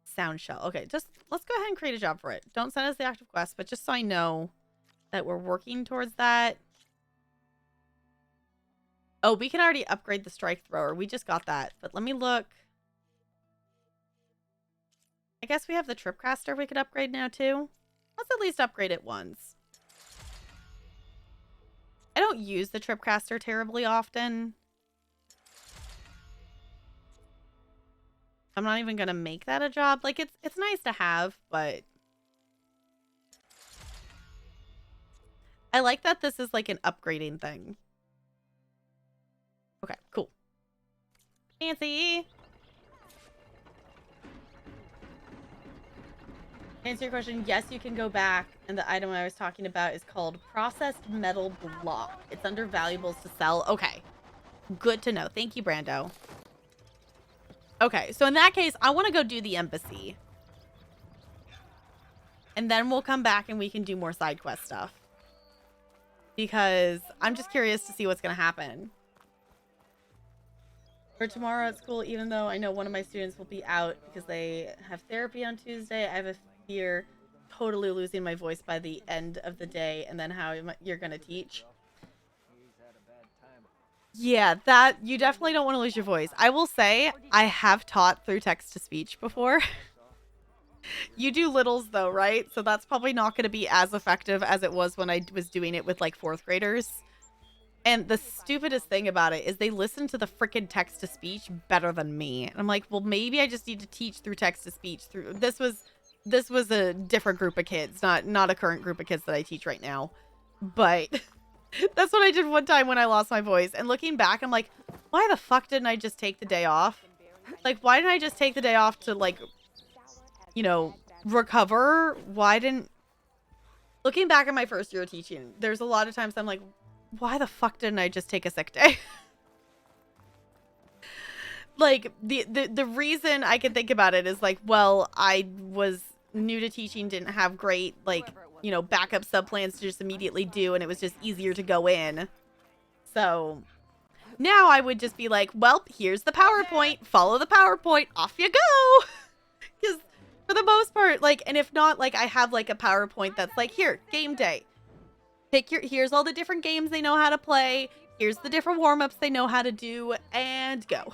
sound shell. Okay, just let's go ahead and create a job for it. Don't send us the active quest, but just so I know that we're working towards that. Oh, we can already upgrade the strike thrower. We just got that. But let me look. I guess we have the tripcaster we could upgrade now too. Let's at least upgrade it once. I don't use the tripcaster terribly often. I'm not even gonna make that a job. Like it's nice to have, but I like that this is like an upgrading thing. Okay, cool. Fancy. To answer your question, yes, you can go back, and the item I was talking about is called Processed Metal Block. It's under valuables to sell. Okay. Good to know. Thank you, Brando. Okay, so in that case, I want to go do the embassy. And then we'll come back and we can do more side quest stuff. Because I'm just curious to see what's going to happen. For tomorrow at school, even though I know one of my students will be out because they have therapy on Tuesday, I have a fear totally losing my voice by the end of the day and then how you're going to teach. Yeah, that you definitely don't want to lose your voice. I will say I have taught through text-to-speech before. You do littles though, right? So that's probably not going to be as effective as it was when I was doing it with like 4th graders. And the stupidest thing about it is they listen to the freaking text-to-speech better than me. And I'm like, well, maybe I just need to teach through text-to-speech. Through this was a different group of kids, not a current group of kids that I teach right now. But that's what I did one time when I lost my voice. And looking back, I'm like, why the fuck didn't I just take the day off? Like, why didn't I just take the day off to, like, you know, recover? Why didn't... Looking back at my first year of teaching, there's a lot of times I'm like, why the fuck didn't I just take a sick day? Like, the reason I can think about it is, like, well, I was new to teaching, didn't have great, like, you know, backup subplans to just immediately do, and it was just easier to go in. So now I would just be like, well, here's the PowerPoint, follow the PowerPoint, off you go. Because for the most part, like, and if not, like, I have like a PowerPoint that's like, here, game day. Here's all the different games they know how to play. Here's the different warm-ups they know how to do, and go.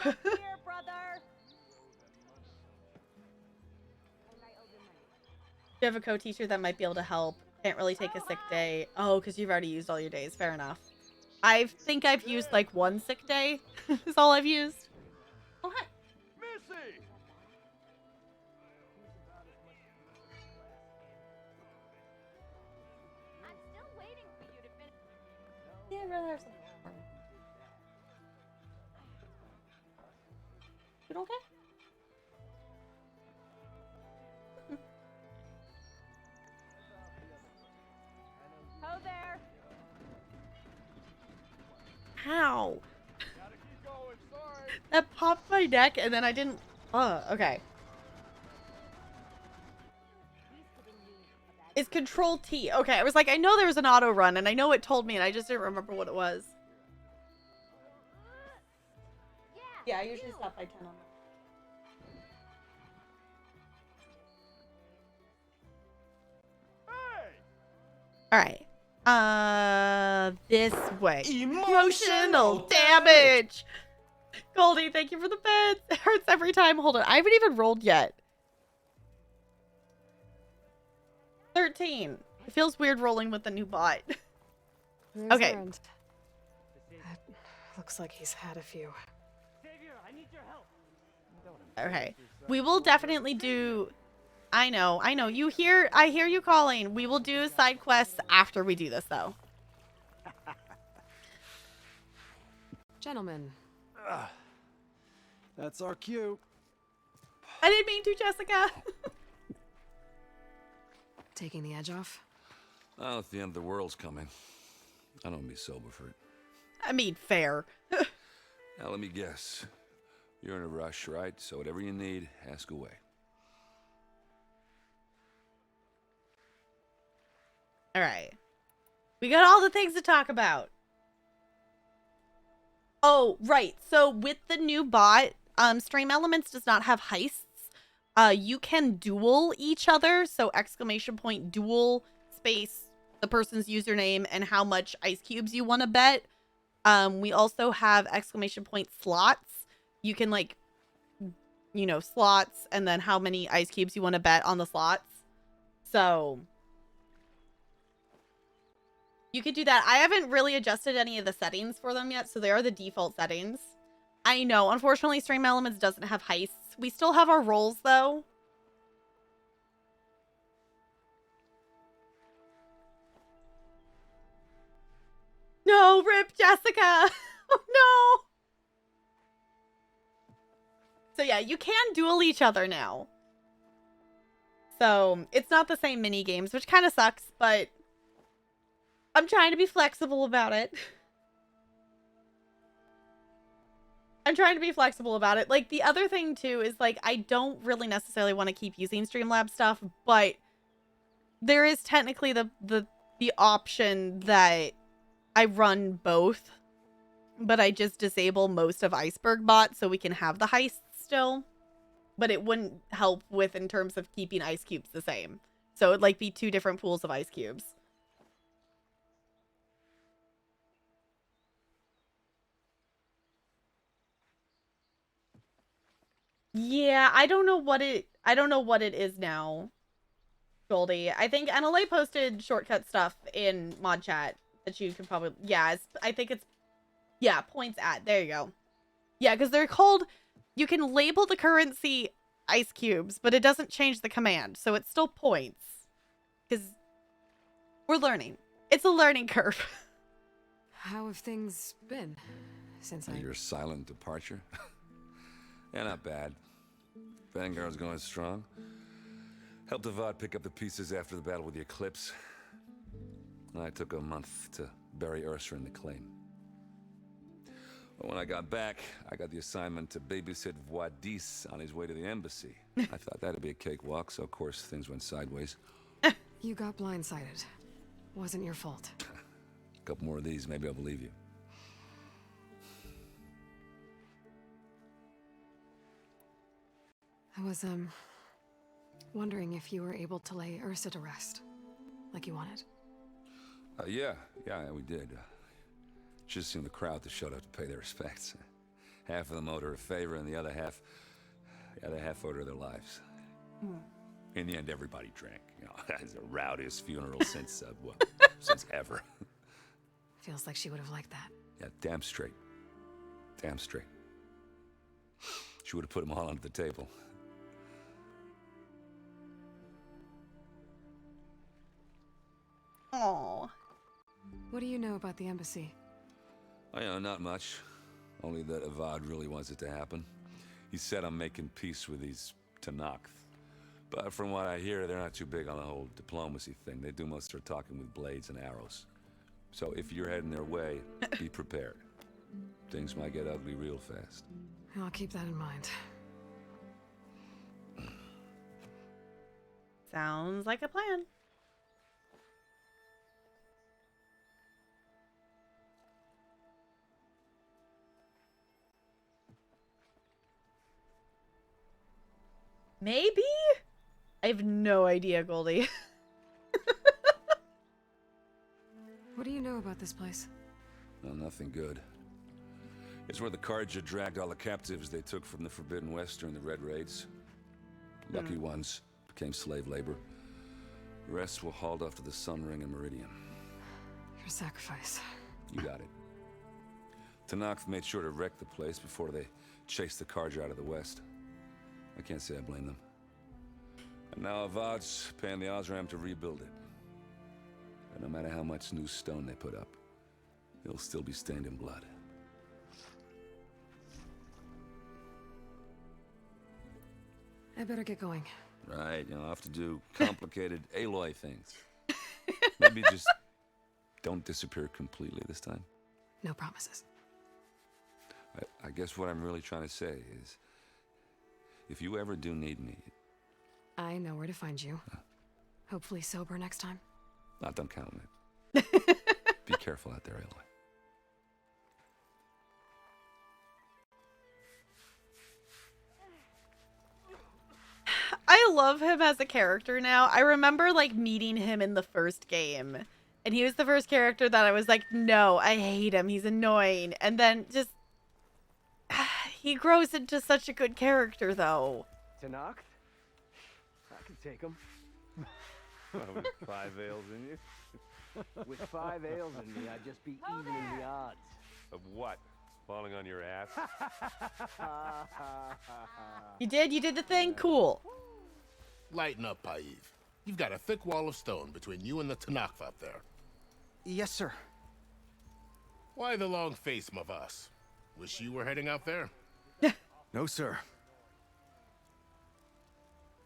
You have a co-teacher that might be able to help. Can't really take a sick day. Oh, because you've already used all your days. Fair enough. I think I've used like 1 sick day. Is all I've used. Oh, hi. Missy! I'm still waiting for you to finish. Yeah, I'd rather have something more. You don't care? Ho there. How? That popped my neck and then I didn't... okay. It's Control T. Okay, I was like, I know there was an auto run and I know it told me and I just didn't remember what it was. Yeah, I usually stop by 10 on that. Alright. This way. Emotional damage! Goldie, thank you for the beds. It hurts every time. Hold on. I haven't even rolled yet. 13. It feels weird rolling with the new bot. Okay. Erend. Looks like he's had a few. Okay. We will definitely do... I know. I hear you calling. We will do side quests after we do this, though. Gentlemen. That's our cue. I didn't mean to, Jessica. Taking the edge off? Well, if the end of the world's coming, I don't be sober for it. I mean, fair. Now, let me guess. You're in a rush, right? So whatever you need, ask away. All right. We got all the things to talk about. Oh, right. So with the new bot, Stream Elements does not have heists. You can duel each other. So exclamation point duel space the person's username and how much ice cubes you want to bet. We also have exclamation point slots. You can like, you know, slots and then how many ice cubes you want to bet on the slots. So you could do that. I haven't really adjusted any of the settings for them yet, so they are the default settings. I know, unfortunately, Stream Elements doesn't have heists. We still have our roles, though. No, rip Jessica. Oh, no. So yeah, you can duel each other now. So it's not the same mini games, which kind of sucks, but I'm trying to be flexible about it. I'm trying to be flexible about it. Like, the other thing, too, is, like, I don't really necessarily want to keep using Streamlabs stuff, but there is technically the option that I run both, but I just disable most of Iceberg Bot so we can have the heists still. But it wouldn't help with in terms of keeping ice cubes the same. So it'd, like, be two different pools of ice cubes. Yeah, I don't know what it is now, Goldie. I think NLA posted shortcut stuff in mod chat that you can probably, yeah, I think it's, yeah, points at, there you go. Yeah, because they're called, you can label the currency ice cubes, but it doesn't change the command, so it's still points. Because we're learning. It's a learning curve. How have things been since Your silent departure? Yeah, not bad. Vanguard's going strong. Helped Avad pick up the pieces after the battle with the Eclipse. I took a month to bury Ursa in the claim. But when I got back, I got the assignment to babysit Voidis on his way to the embassy. I thought that'd be a cakewalk, so of course things went sideways. You got blindsided. Wasn't your fault. A couple more of these, maybe I'll believe you. I was, wondering if you were able to lay Ursa to rest, like you wanted. Yeah, we did. Just seemed the crowd that showed up to pay their respects. Half of them owed her a favor, and the other half owed her their lives. In the end, everybody drank. You know, it's the rowdiest funeral since, since ever. Feels like she would have liked that. Yeah, damn straight. Damn straight. She would have put them all under the table. Aww. What do you know about the embassy? I know, not much. Only that Avad really wants it to happen. He said I'm making peace with these Tenakth. But from what I hear, they're not too big on the whole diplomacy thing. They do most of their talking with blades and arrows. So if you're heading their way, be prepared. Things might get ugly real fast. I'll keep that in mind. Sounds like a plan. Maybe? I have no idea, Goldie. What do you know about this place? Well, nothing good. It's where the Carja dragged all the captives they took from the Forbidden West during the Red Raids. Lucky ones became slave labor. The rest were hauled off to the Sun Ring and Meridian. Your sacrifice. You got it. Tenakth made sure to wreck the place before they chased the Carja out of the West. I can't say I blame them. And now Avad's paying the Osram to rebuild it. And no matter how much new stone they put up, it'll still be stained in blood. I better get going. Right, I'll have to do complicated Aloy things. Maybe just don't disappear completely this time. No promises. I guess what I'm really trying to say is, if you ever do need me... I know where to find you. Hopefully sober next time. Don't count on it. Be careful out there, Aloy. I love him as a character now. I remember like meeting him in the first game, and he was the first character that I was like, no, I hate him. He's annoying. And then just he grows into such a good character though. Tenakth? I can take him. With 5 ales in you? With 5 ales in me, I'd just be evening the odds. Of what? Falling on your ass? You did the thing? Cool. Lighten up, Paiv. You've got a thick wall of stone between you and the Tenakth up there. Yes, sir. Why the long face, Mavas? Wish you were heading out there? No, sir.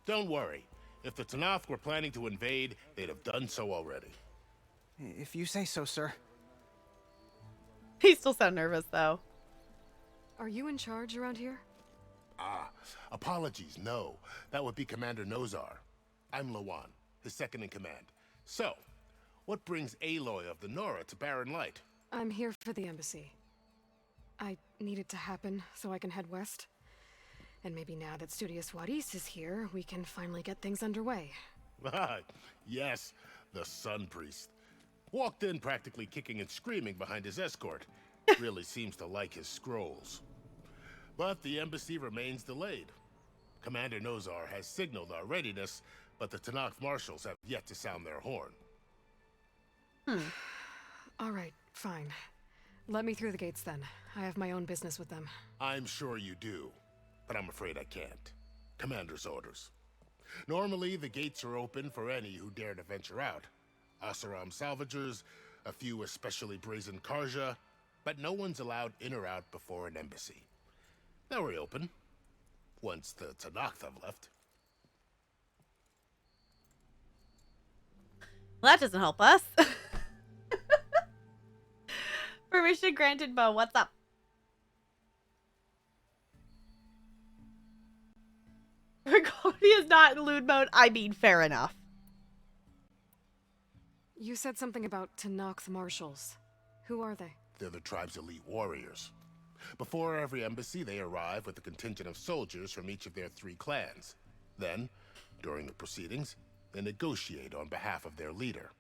Don't worry. If the Tenakth were planning to invade, they'd have done so already. If you say so, sir. He still sound nervous though. Are you in charge around here? Apologies, no. That would be Commander Nozar. I'm Lawan, his second in command. So, what brings Aloy of the Nora to Barren Light? I'm here for the embassy. I need it to happen so I can head west. And maybe now that Studious Wadis is here, we can finally get things underway. Yes, the Sun Priest. Walked in practically kicking and screaming behind his escort. Really seems to like his scrolls. But the embassy remains delayed. Commander Nozar has signaled our readiness, but the Tenakth marshals have yet to sound their horn. All right, fine. Let me through the gates then. I have my own business with them. I'm sure you do, but I'm afraid I can't. Commander's orders. Normally, the gates are open for any who dare to venture out. Oseram salvagers, a few especially brazen Karja, but no one's allowed in or out before an embassy. They'll reopen, once the Tenakth have left. Well, that doesn't help us. Permission granted, Bo. What's up? Bergonia is not in lewd mode. I mean, fair enough. You said something about Tenakth marshals. Who are they? They're the tribe's elite warriors. Before every embassy, they arrive with a contingent of soldiers from each of their 3 clans. Then, during the proceedings, they negotiate on behalf of their leader.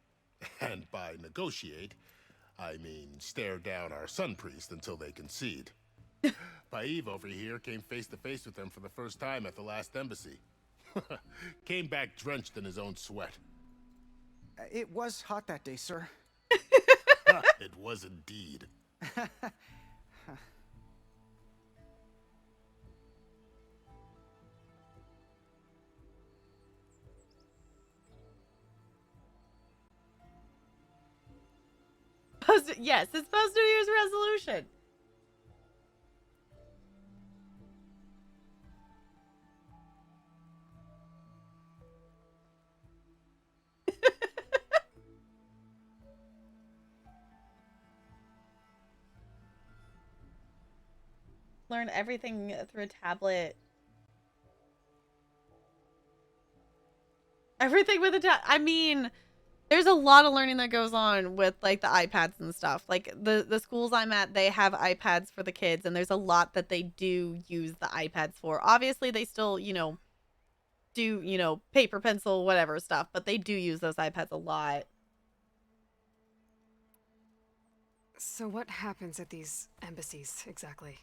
And by negotiate, I mean stare down our Sun Priest until they concede. Paiv over here came face to face with them for the first time at the last embassy. Came back drenched in his own sweat. It was hot that day, sir. It was indeed. Yes, it's post New Year's resolution. Learn everything through a tablet. Everything with a tablet. I mean, there's a lot of learning that goes on with like the iPads and stuff. Like the schools I'm at, they have iPads for the kids, and there's a lot that they do use the iPads for. Obviously, they still, do, paper, pencil, whatever stuff, but they do use those iPads a lot. So what happens at these embassies exactly?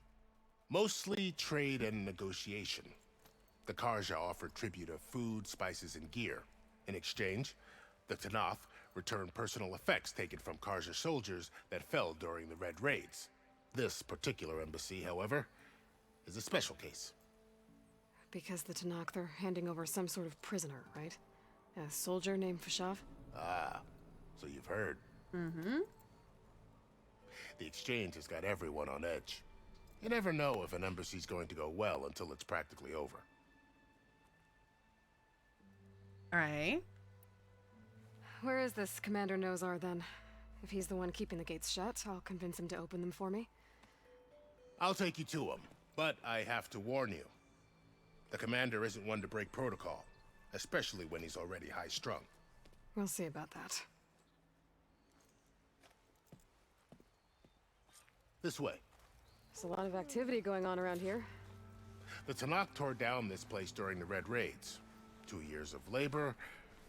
Mostly trade and negotiation. The Karja offer tribute of food, spices, and gear. In exchange, the Tenakth return personal effects taken from Karja soldiers that fell during the Red Raids. This particular embassy, however, is a special case. Because the Tenakth are handing over some sort of prisoner, right? A soldier named Fashav? Ah, so you've heard. Mm-hmm. The exchange has got everyone on edge. You never know if an embassy's going to go well until it's practically over. All right. Where is this Commander Nozar then? If he's the one keeping the gates shut, I'll convince him to open them for me. I'll take you to him, but I have to warn you. The commander isn't one to break protocol, especially when he's already high-strung. We'll see about that. This way. There's a lot of activity going on around here. The Tanakh tore down this place during the Red Raids. 2 years of labor,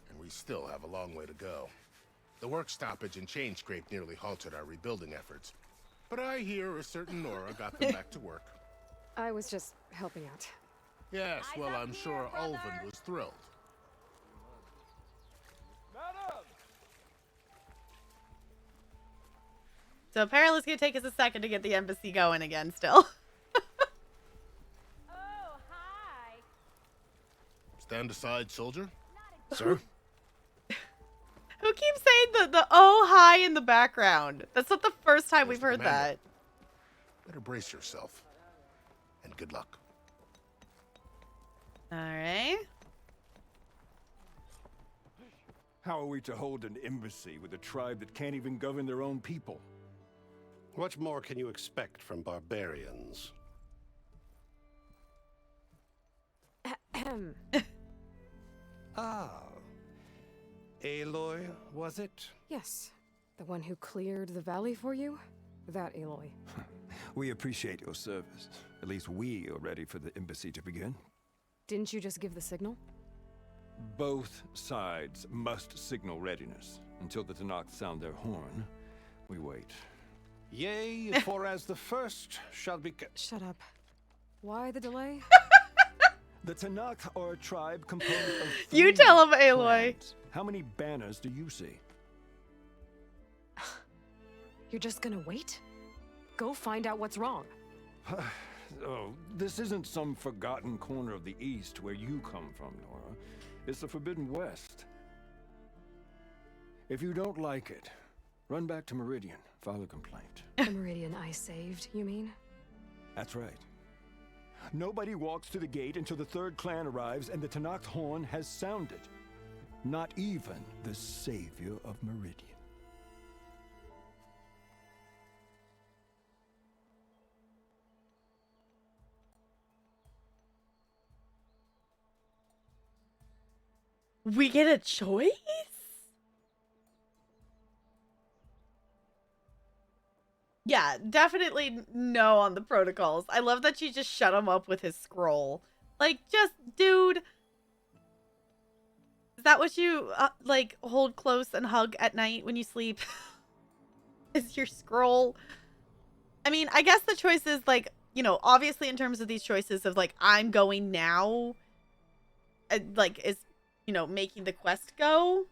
and we still have a long way to go. The work stoppage and chain scrape nearly halted our rebuilding efforts. But I hear a certain Nora got them back to work. I was just helping out. Yes, well, I'm sure Ulvin was thrilled. So apparently it's gonna take us a second to get the embassy going again still. Stand aside, soldier. Sir? Who keeps saying the oh hi in the background? That's not the first time we've heard commander. that. Better brace yourself. And good luck. All right. How are we to hold an embassy with a tribe that can't even govern their own people? What more can you expect from barbarians? Ah. Aloy, was it? Yes. The one who cleared the valley for you? That Aloy. We appreciate your service. At least we are ready for the embassy to begin. Didn't you just give the signal? Both sides must signal readiness. Until the Tanakh sound their horn, we wait. Yea, for as the first shall be... Shut up. Why the delay? The Tanakh are a tribe composed of You 3 tell him, Aloy. clans. How many banners do you see? You're just gonna wait? Go find out what's wrong. Oh, this isn't some forgotten corner of the East where you come from, Nora. It's the Forbidden West. If you don't like it, run back to Meridian, file a complaint. The Meridian I saved, you mean? That's right. Nobody walks to the gate until the 3rd clan arrives and the Tanakh horn has sounded. Not even the savior of Meridian. We get a choice? Yeah, definitely no on the protocols. I love that she just shut him up with his scroll. Like, just, dude. Is that what you, like, hold close and hug at night when you sleep? Is your scroll? I mean, I guess the choice is, like, you know, obviously in terms of these choices of, like, I'm going now, like, is, you know, making the quest go.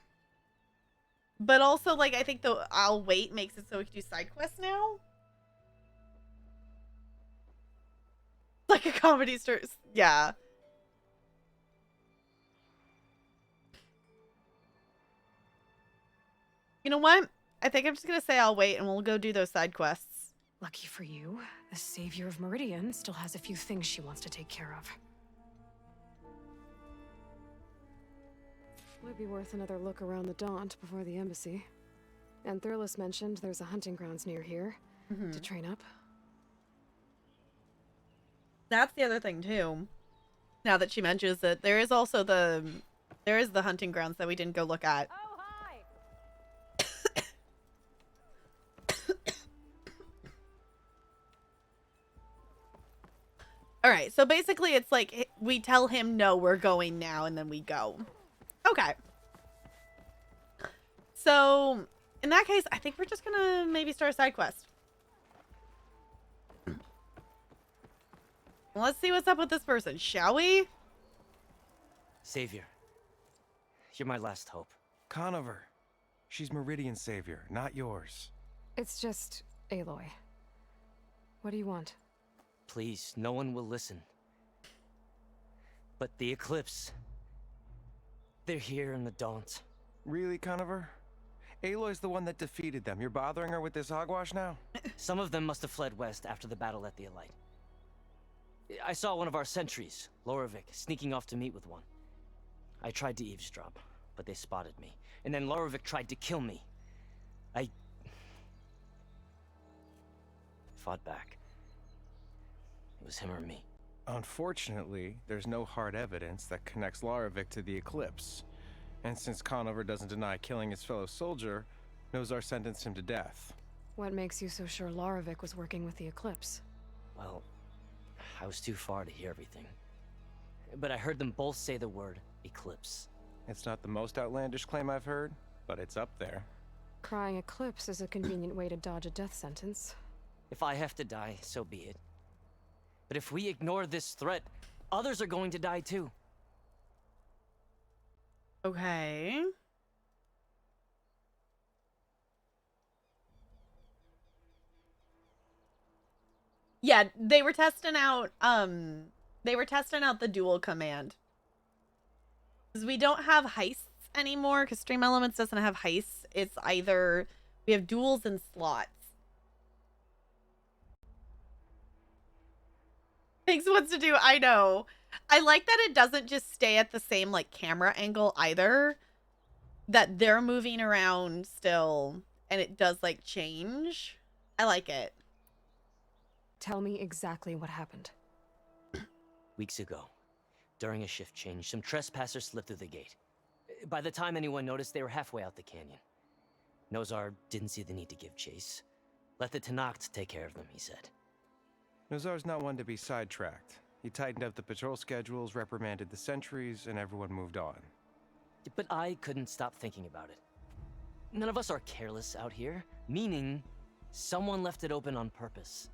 But also, like, I think the I'll wait makes it so we can do side quests now. Like a comedy story. Yeah. You know what? I think I'm just gonna say I'll wait and we'll go do those side quests. Lucky for you, the savior of Meridian still has a few things she wants to take care of. Might be worth another look around the Daunt before the embassy. And Thurlis mentioned there's a hunting grounds near here to train up. That's the other thing too. Now that she mentions it, there is also the hunting grounds that we didn't go look at. Oh, hi. All right, so basically it's like we tell him no, we're going now, and then we go. Okay. So in that case, I think we're just gonna maybe start a side quest. Let's see what's up with this person, shall we? Savior, you're my last hope. Conover. She's Meridian's savior, not yours. It's just Aloy. What do you want? Please, no one will listen. But the Eclipse... they're here in the Daunt. Really, Conover? Aloy's the one that defeated them. You're bothering her with this hogwash now? Some of them must have fled west after the battle at the Elite. I saw one of our sentries, Loravik, sneaking off to meet with one. I tried to eavesdrop, but they spotted me. And then Larovic tried to kill me. I fought back. It was him or me. Unfortunately, there's no hard evidence that connects Larovic to the Eclipse. And since Conover doesn't deny killing his fellow soldier, Nozar sentenced him to death. What makes you so sure Larovic was working with the Eclipse? Well, I was too far to hear everything. But I heard them both say the word Eclipse. It's not the most outlandish claim I've heard, but it's up there. Crying Eclipse is a convenient way to dodge a death sentence. If I have to die, so be it. But if we ignore this threat, others are going to die too. Okay. Yeah, they were testing out the dual command. Because we don't have heists anymore, because Stream Elements doesn't have heists. It's either we have duels and slots. Thanks wants to do, I know. I like that it doesn't just stay at the same like camera angle either. That they're moving around still and it does like change. I like it. Tell me exactly what happened. Weeks ago, during a shift change, some trespassers slipped through the gate. By the time anyone noticed, they were halfway out the canyon. Nozar didn't see the need to give chase. Let the Tenakth take care of them, he said. Nozar's not one to be sidetracked. He tightened up the patrol schedules, reprimanded the sentries, and everyone moved on. But I couldn't stop thinking about it. None of us are careless out here, meaning someone left it open on purpose.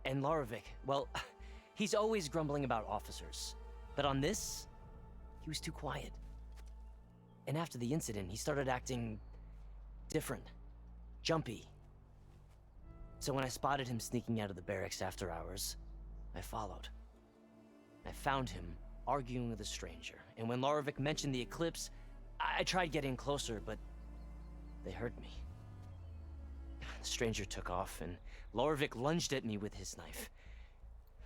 And Larovic, well, he's always grumbling about officers. But on this, he was too quiet. And after the incident, he started acting different, jumpy. So when I spotted him sneaking out of the barracks after hours, I followed. I found him arguing with a stranger, and when Larovic mentioned the Eclipse, I tried getting closer, but they heard me. The stranger took off, and Larovic lunged at me with his knife.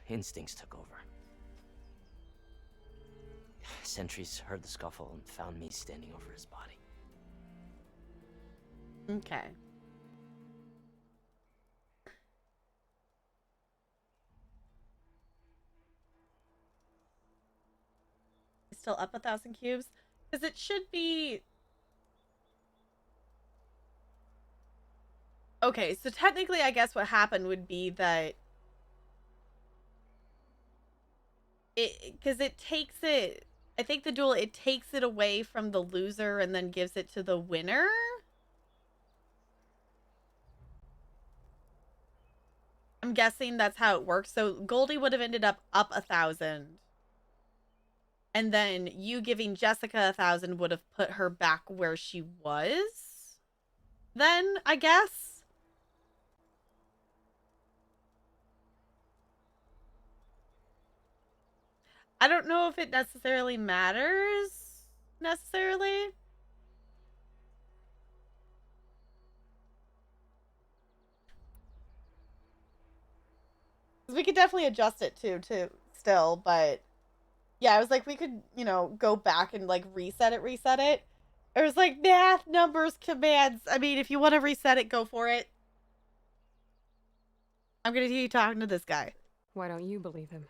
Instincts took over. Sentries heard the scuffle and found me standing over his body. Okay. Still up 1,000 cubes? Because it should be... Okay, so technically I guess what happened would be that... Because it takes it... I think the duel, it takes it away from the loser and then gives it to the winner? I'm guessing that's how it works. So Goldie would have ended up 1,000. And then you giving Jessica 1,000 would have put her back where she was. Then, I guess. I don't know if it necessarily matters. Necessarily. We could definitely adjust it too, still, but... Yeah, I was like, we could, you know, go back and, like, reset it. It was like, math, numbers, commands. I mean, if you want to reset it, go for it. I'm going to keep talking to this guy. Why don't you believe him?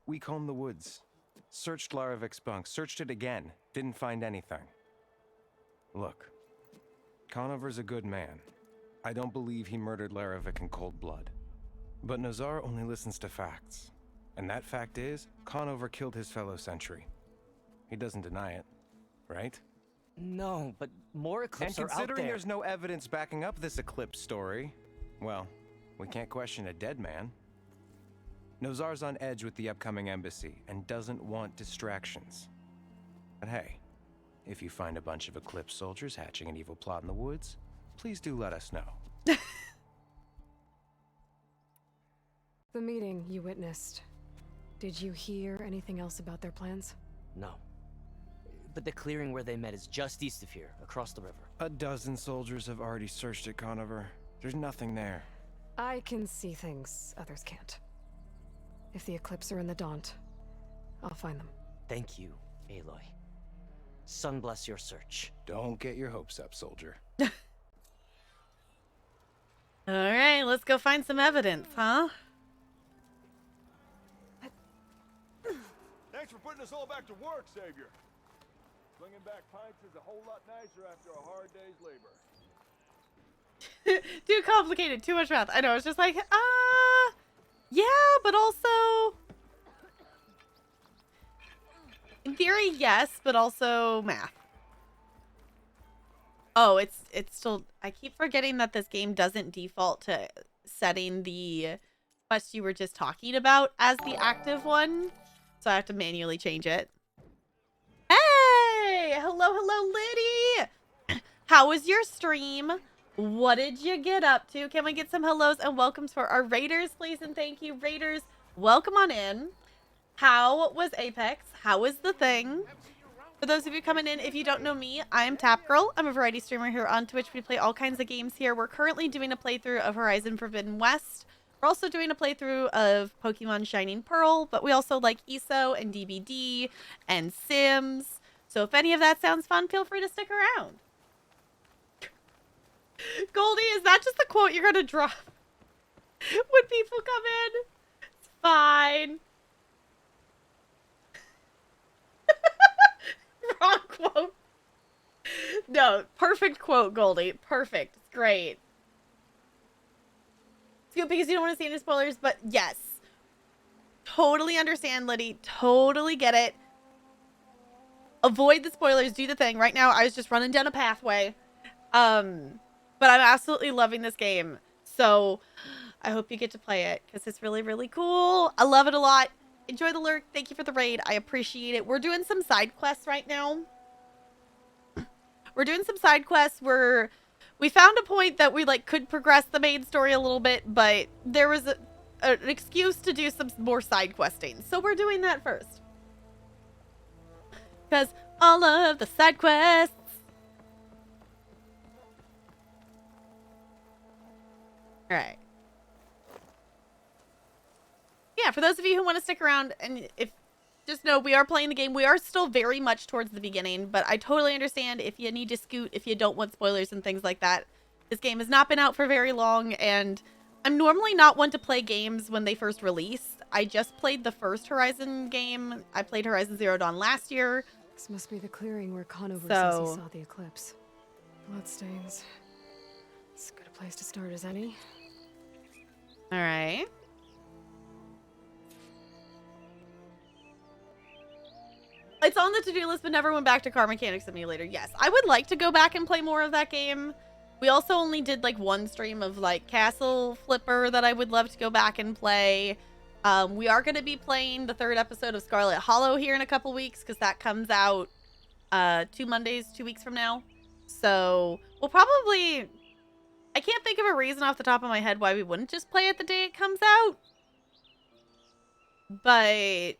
We combed the woods. Searched Larovic's bunk. Searched it again. Didn't find anything. Look. Conover's a good man. I don't believe he murdered Larovic in cold blood. But Nozar only listens to facts. And that fact is, Conover killed his fellow sentry. He doesn't deny it, right? No, but more Eclipse are out there. And considering there's no evidence backing up this Eclipse story, well, we can't question a dead man. Nozar's on edge with the upcoming embassy and doesn't want distractions. But hey, if you find a bunch of Eclipse soldiers hatching an evil plot in the woods, please do let us know. The meeting you witnessed. Did you hear anything else about their plans? No. But the clearing where they met is just east of here, across the river. A dozen soldiers have already searched it, Conover. There's nothing there. I can see things others can't. If the Eclipse are in the Daunt, I'll find them. Thank you, Aloy. Sun bless your search. Don't get your hopes up, soldier. All right, let's go find some evidence, huh? Thanks for putting us all back to work, Savior. Bringing back pints is a whole lot nicer after a hard day's labor. Too complicated, too much math. I know, it's just like, yeah, but also... In theory, yes, but also math. Oh, it's still... I keep forgetting that this game doesn't default to setting the quest you were just talking about as the active one. So I have to manually change it. Hey! Hello, Liddy! How was your stream? What did you get up to? Can we get some hellos and welcomes for our raiders, please? And thank you, raiders. Welcome on in. How was Apex? How was the thing? For those of you coming in, if you don't know me, I'm Tapgirl. I'm a variety streamer here on Twitch. We play all kinds of games here. We're currently doing a playthrough of Horizon Forbidden West. We're also doing a playthrough of Pokemon Shining Pearl, but we also like ESO and DBD and Sims. So if any of that sounds fun, feel free to stick around. Goldie, is that just the quote you're going to drop when people come in? It's fine. Wrong quote. No, perfect quote, Goldie. Perfect. It's great. It's good because you don't want to see any spoilers, but yes. Totally understand, Liddy. Totally get it. Avoid the spoilers. Do the thing. Right now, I was just running down a pathway. But I'm absolutely loving this game. So I hope you get to play it because it's really, really cool. I love it a lot. Enjoy the lurk. Thank you for the raid. I appreciate it. We're doing some side quests right now. We're doing some side quests where we found a point that we could progress the main story a little bit, but there was an excuse to do some more side questing. So we're doing that first. Because all of the side quests. All right. Yeah, for those of you who want to stick around, and if just know we are playing the game. We are still very much towards the beginning, but I totally understand if you need to scoot, if you don't want spoilers and things like that. This game has not been out for very long, and I'm normally not one to play games when they first release. I just played the first Horizon game. I played Horizon Zero Dawn last year. This must be the clearing where Conover says he saw the eclipse. Bloodstains. It's as good a place to start as any. All right. It's on the to-do list, but never went back to Car Mechanic Simulator. Yes, I would like to go back and play more of that game. We also only did one stream of Castle Flipper that I would love to go back and play. We are going to be playing the 3rd episode of Scarlet Hollow here in a couple weeks because that comes out 2 weeks from now. So we'll probably... I can't think of a reason off the top of my head why we wouldn't just play it the day it comes out. But I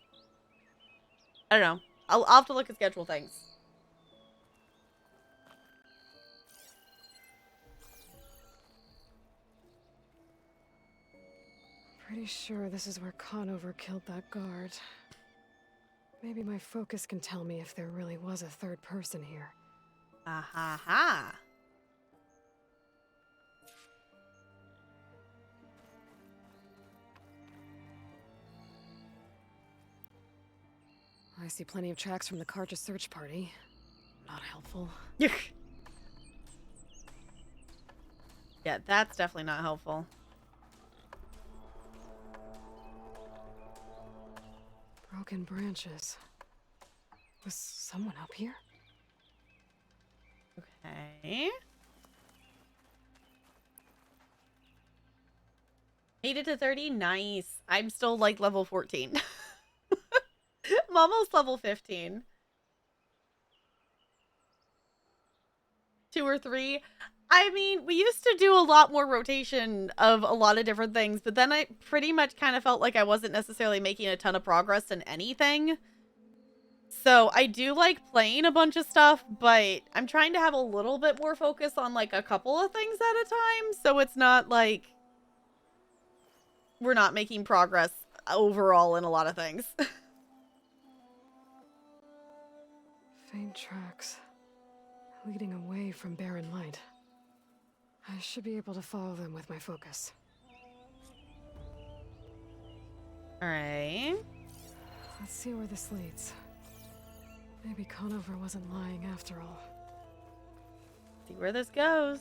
don't know. I'll have to look at schedule things. Pretty sure this is where Conover killed that guard. Maybe my focus can tell me if there really was a 3rd person here. Ha. I see plenty of tracks from the Karja search party. Not helpful. Yeah, that's definitely not helpful. Broken branches. Was someone up here? Okay. Made it to 30. Nice. I'm still level 14. I'm almost level 15. 2 or 3. I mean, we used to do a lot more rotation of a lot of different things, but then I pretty much kind of felt like I wasn't necessarily making a ton of progress in anything. So I do like playing a bunch of stuff, but I'm trying to have a little bit more focus on a couple of things at a time, so it's not we're not making progress overall in a lot of things. Faint tracks leading away from Barren Light. I should be able to follow them with my focus. Alright. Let's see where this leads. Maybe Conover wasn't lying after all. See where this goes.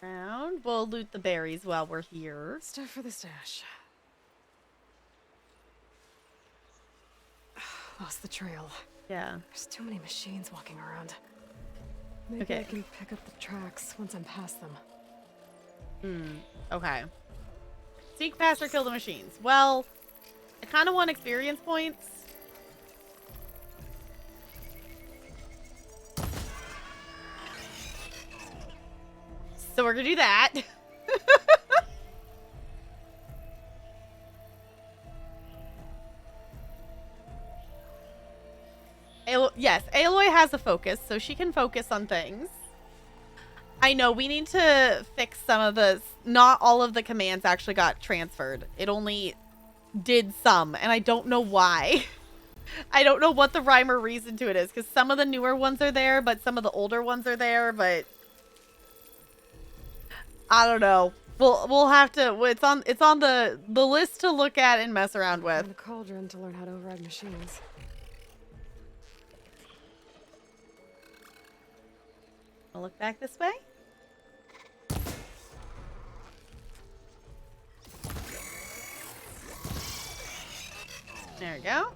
Round. We'll loot the berries while we're here. Stuff for the stash. Lost the trail. Yeah. There's too many machines walking around. Maybe Okay. I can pick up the tracks once I'm past them. Okay. Seek past or kill the machines. Well, I kind of want experience points. So we're gonna do that. Yes, Aloy has a focus, so she can focus on things. I know we need to fix some of the... Not all of the commands actually got transferred. It only did some, and I don't know why. I don't know what the rhyme or reason to it is, because some of the newer ones are there, but some of the older ones are there, but... I don't know. We'll have to... It's on the list to look at and mess around with. And a cauldron to learn how to override machines. I'll look back this way. There we go.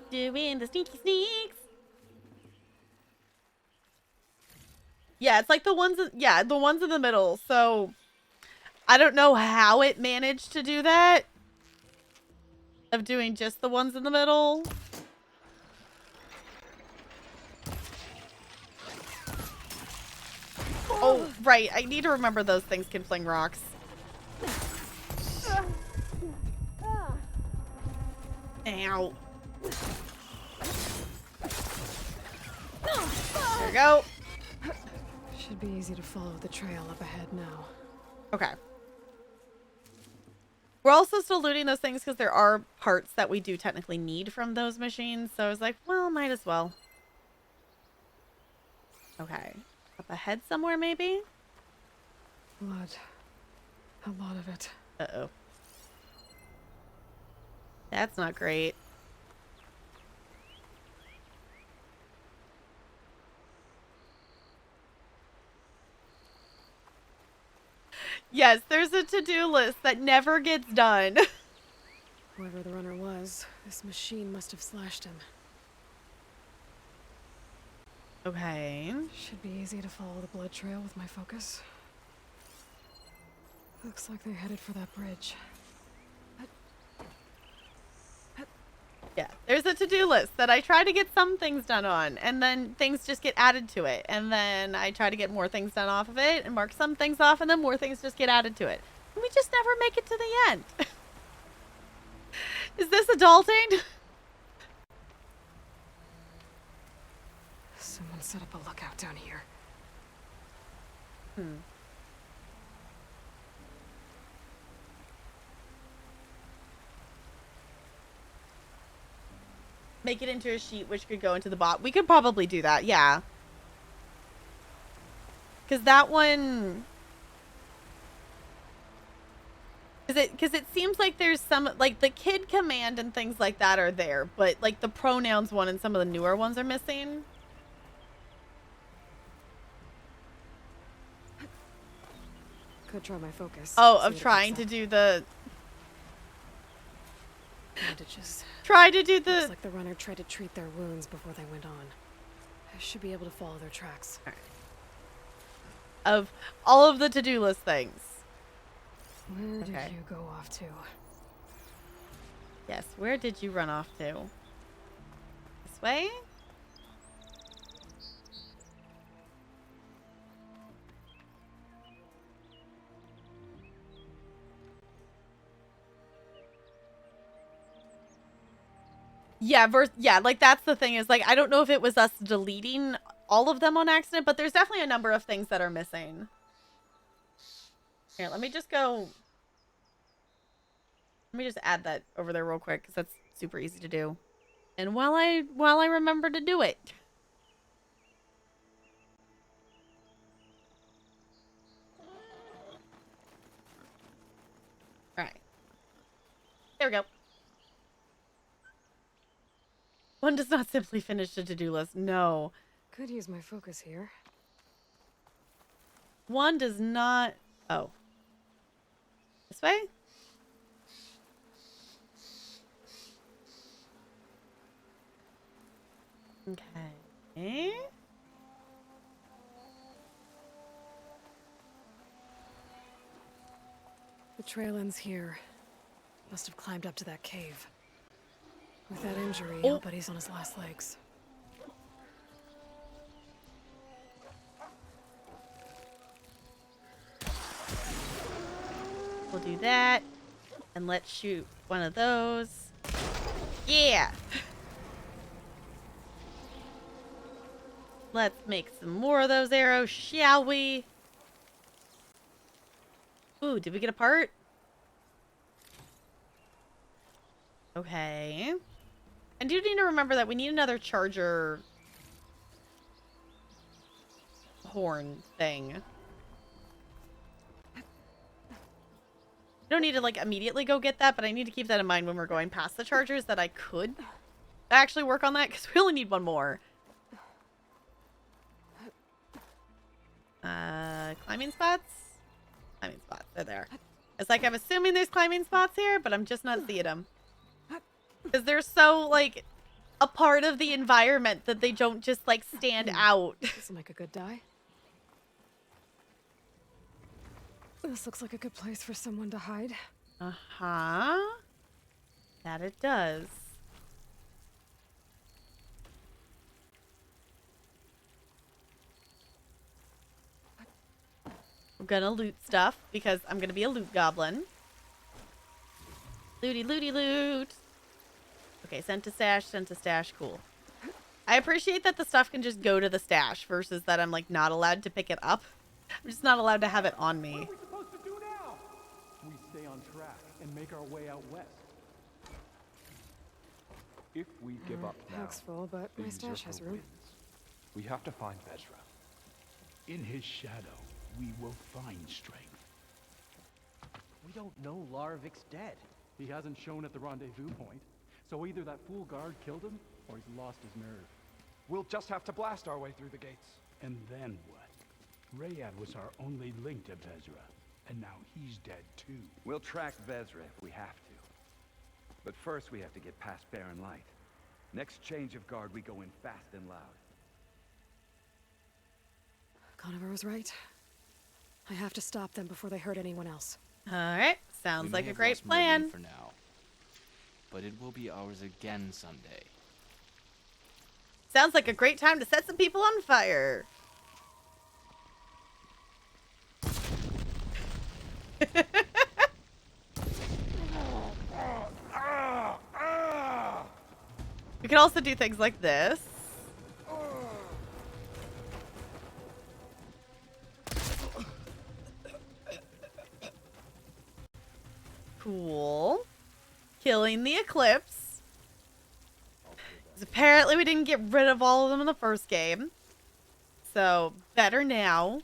Doing the sneaky sneaks. Yeah, it's like the ones, the ones in the middle. So I don't know how it managed to do that. Of doing just the ones in the middle. Oh, right. I need to remember those things can fling rocks. Ow. There we go. Should be easy to follow the trail up ahead now. Okay. We're also still looting those things because there are parts that we do technically need from those machines. So I was like, well, might as well. Okay. Up ahead somewhere, maybe? Blood. A lot of it. Uh-oh. That's not great. Yes, there's a to-do list that never gets done. Whoever the runner was, this machine must have slashed him. Okay. Should be easy to follow the blood trail with my focus. Looks like they're headed for that bridge. Yeah, there's a to-do list that I try to get some things done on, and then things just get added to it. And then I try to get more things done off of it, and mark some things off, and then more things just get added to it. And we just never make it to the end. Is this adulting? Someone set up a lookout down here. Make it into a sheet which could go into the bot. We could probably do that, yeah. Because that one... Because it seems like there's some... Like, the kid command and things like that are there. But, like, the pronouns one and some of the newer ones are missing. Could try my focus. Oh, see of what it trying picks to up. do the... Bandages. Try to do the... Looks like the runner tried to treat their wounds before they went on. I should be able to follow their tracks. Of all of the to-do list things. Where did Okay. you go off to? Yes, where did you run off to? This way? Yeah, yeah, like that's the thing is like I don't know if it was us deleting all of them on accident, but there's definitely a number of things that are missing. Here, let me just go. Let me just add that over there real quick because that's super easy to do. And while I remember to do it. All right. There we go. One does not simply finish a to-do list. No. Could use my focus here. One does not... Oh. This way? Okay. The trail ends here. Must have climbed up to that cave. With that injury, I'll bet he's on his last legs. We'll do that. And let's shoot one of those. Yeah! Let's make some more of those arrows, shall we? Ooh, did we get a part? Okay. I do need to remember that we need another charger horn thing. I don't need to like immediately go get that, but I need to keep that in mind when we're going past the chargers that I could actually work on that because we only need one more. Climbing spots? Climbing spots, they're there. It's like I'm assuming there's climbing spots here, but I'm just not seeing them. Because they're so, like, a part of the environment that they don't just, like, stand out. This will make a good die. This looks like a good place for someone to hide. Uh-huh. That it does. We're gonna loot stuff because I'm gonna be a loot goblin. Looty, looty, loot. Okay, sent to stash, cool. I appreciate that the stuff can just go to the stash versus that I'm like not allowed to pick it up. I'm just not allowed to have it on me. What are we supposed to do now? We stay on track and make our way out west. If we give up now, Pack's full, but my stash has room. we have to find Vezra. In his shadow, we will find strength. We don't know Laravic's dead. He hasn't shown at the rendezvous point, so either that fool guard killed him, or he's lost his nerve. We'll just have to blast our way through the gates. And then what? Rayad was our only link to Vezra, and now he's dead too. We'll track Vezra if we have to. But first we have to get past Barren Light. Next change of guard, we go in fast and loud. Conover was right. I have to stop them before they hurt anyone else. Alright, sounds like a great lost Meridian plan. for now, but it will be ours again someday. Sounds like a great time to set some people on fire. We can also do things like this. Cool. Killing the Eclipse. 'Cause apparently we didn't get rid of all of them in the first game. So, better now.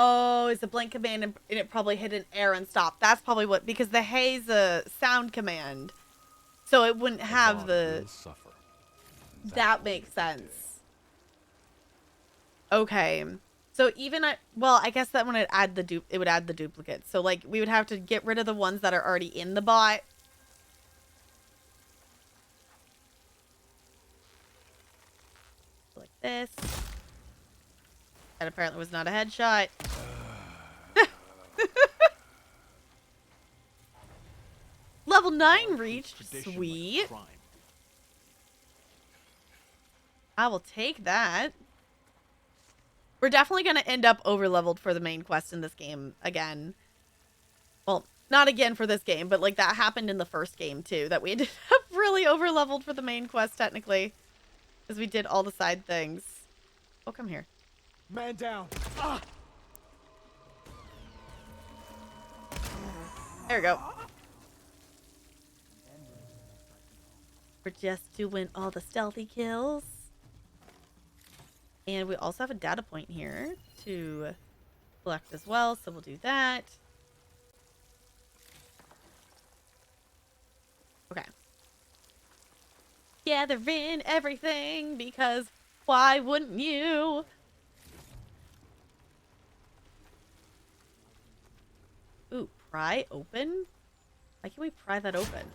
Oh, it's a blank command and it probably hit an air and stop. That's probably what, because the hay's a sound command. So it wouldn't have the... That makes sense. Okay. So even well, I guess that one would add the it would add the duplicates. So like we would have to get rid of the ones that are already in the bot. Like this. That apparently was not a headshot. Level 9 reached. Sweet. I will take that. We're definitely going to end up over-leveled for the main quest in this game again. Well, Not again for this game, but like that happened in the first game too, that we ended up really over-leveled for the main quest technically. Because we did all the side things. Oh, come here. Man down. Ah! There we go. We're just doing all the stealthy kills. And we also have a data point here to collect as well, so we'll do that. Okay. Gathering everything because why wouldn't you? Ooh, pry open? Why can't we pry that open?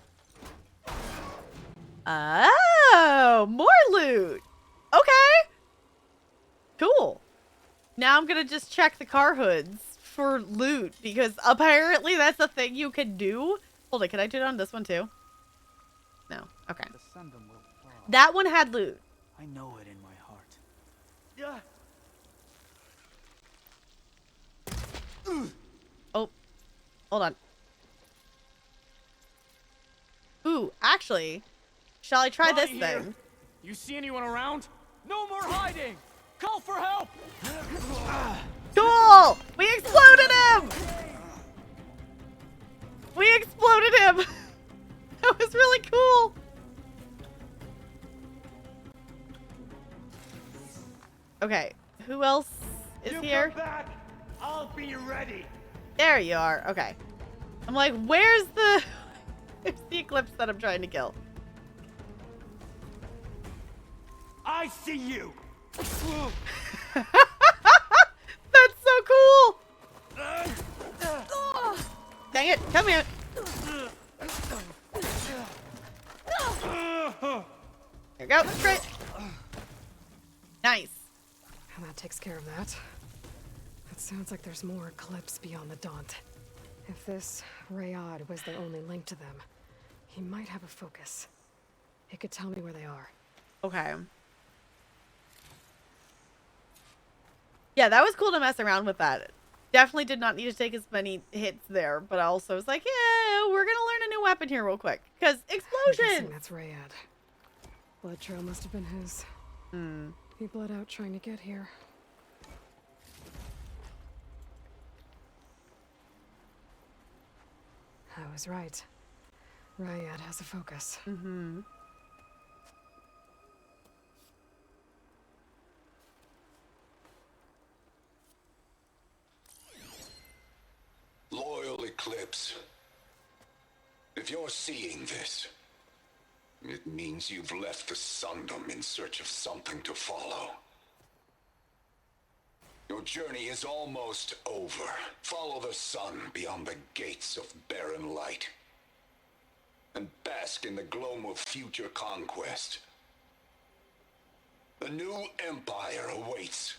Oh, more loot. Okay. Cool. Now I'm gonna just check the car hoods for loot because apparently that's a thing you can do. Hold on, can I do it on this one too? No. Okay. That one had loot. I know it in my heart. Yeah. Oh. Hold on. Ooh, actually, shall I try this thing? You see anyone around? No more hiding! Call for help! Cool! We exploded him! We exploded him! That was really cool! Okay, who else is here? Come back, I'll be ready. There you are. Okay. I'm like, where's the Eclipse that I'm trying to kill? I see you. That's so cool! Dang it, come here. There we go, straight. Nice. And that takes care of that. It sounds like there's more Eclipse beyond the Daunt. If this Rayad was the only link to them, he might have a focus. He could tell me where they are. Okay. Yeah, that was cool to mess around with that. Definitely did not need to take as many hits there, but I also was like, yeah, we're gonna learn a new weapon here real quick. Because explosion! That's Rayad. Blood trail must have been his. He bled out trying to get here. I was right. Rayad has a focus. Loyal Eclipse, if you're seeing this, it means you've left the Sundom in search of something to follow. Your journey is almost over. Follow the sun beyond the gates of barren light, and bask in the gloam of future conquest. The new empire awaits.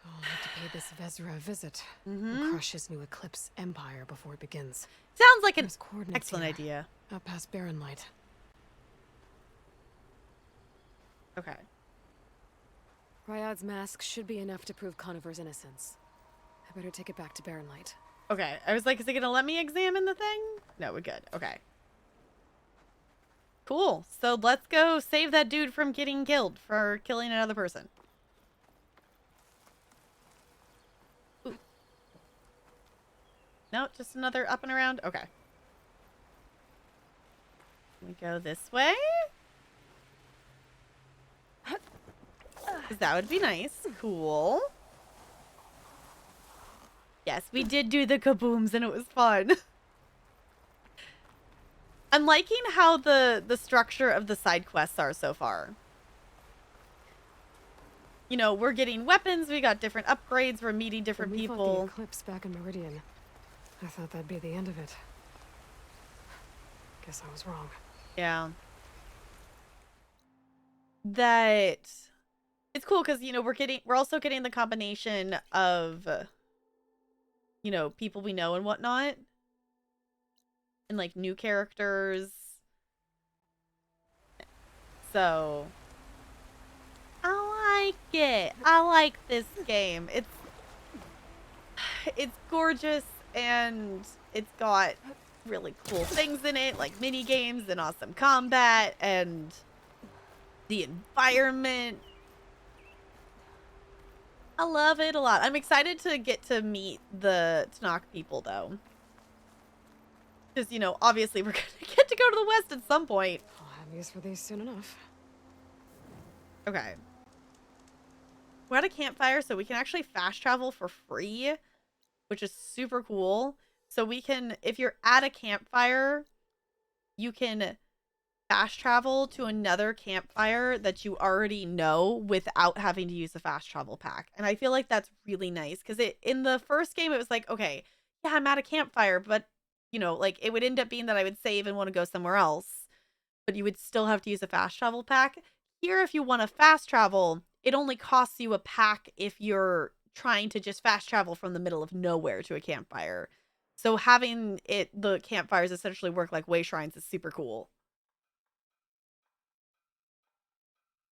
I'll have to pay this Vezra a visit and crush his new Eclipse empire before it begins. Sounds like an There's coordinates excellent here, idea. Up past Barren Light. Okay. Rayad's mask should be enough to prove Conover's innocence. I better take it back to Barren Light. Okay. I was like, is it gonna let me examine the thing? No, we're good. Okay. Cool. So let's go save that dude from getting killed for killing another person. Ooh. No, just another up and around. Okay. We go this way. 'Cause that would be nice. Cool. Yes, we did do the kabooms and it was fun. I'm liking how the structure of the side quests are so far. You know, we're getting weapons, we got different upgrades, we're meeting different When we fought people. the Eclipse back in Meridian, I thought that'd be the end of it. Guess I was wrong. Yeah. That it's cool because, you know, we're also getting the combination of, you know, people we know and whatnot. And like new characters. So I like it. I like this game. it's gorgeous and it's got really cool things in it, like mini games and awesome combat and the environment. I love it a lot. I'm excited to get to meet the Tenakth people though. Because, you know, obviously we're going to get to go to the west at some point. I'll have use for these soon enough. Okay. We're at a campfire, so we can actually fast travel for free, which is super cool. So we can, if you're at a campfire, you can fast travel to another campfire that you already know without having to use a fast travel pack. And I feel like that's really nice because in the first game, it was like, okay, yeah, I'm at a campfire, but you know, like it would end up being that I would save and want to go somewhere else, but you would still have to use a fast travel pack. Here, if you want to fast travel, it only costs you a pack if you're trying to just fast travel from the middle of nowhere to a campfire. So having the campfires essentially work like way shrines is super cool.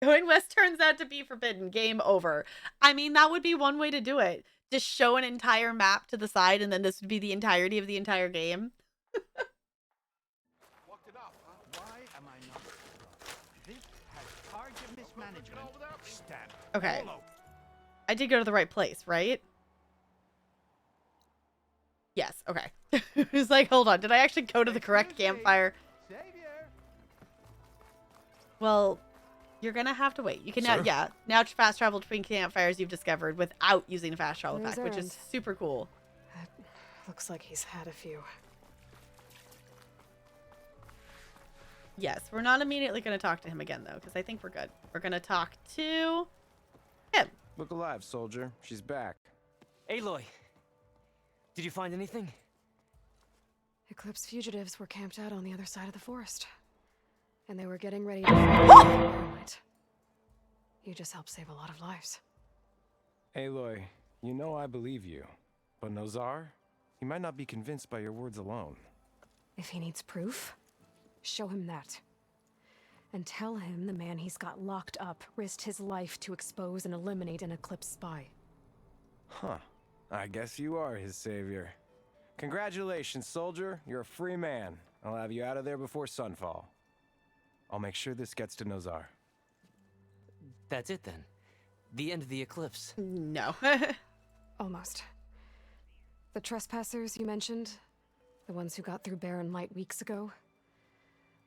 Going west turns out to be forbidden. Game over. I mean, that would be one way to do it. Just show an entire map to the side, and then this would be the entirety of the entire game. Why am I not? This has target mismanagement. Stand. Okay. I did go to the right place, right? Yes, okay. It was like, hold on, did I actually go to the correct campfire? Well, you're gonna have to wait. You can now, yeah, now fast travel between campfires you've discovered without using a fast travel pack, which is super cool. Looks like he's had a few. Yes, we're not immediately gonna talk to him again though, because I think we're good. We're gonna talk to him. Look alive, soldier. She's back. Aloy, did you find anything? Eclipse fugitives were camped out on the other side of the forest. And they were getting ready to fight. You just helped save a lot of lives. Aloy, you know I believe you. But Nozar? He might not be convinced by your words alone. If he needs proof, show him that. And tell him the man he's got locked up risked his life to expose and eliminate an Eclipse spy. Huh. I guess you are his savior. Congratulations, soldier. You're a free man. I'll have you out of there before sunfall. I'll make sure this gets to Nozar. That's it then. The end of the Eclipse. No. Almost. The trespassers you mentioned, the ones who got through Barren Light weeks ago,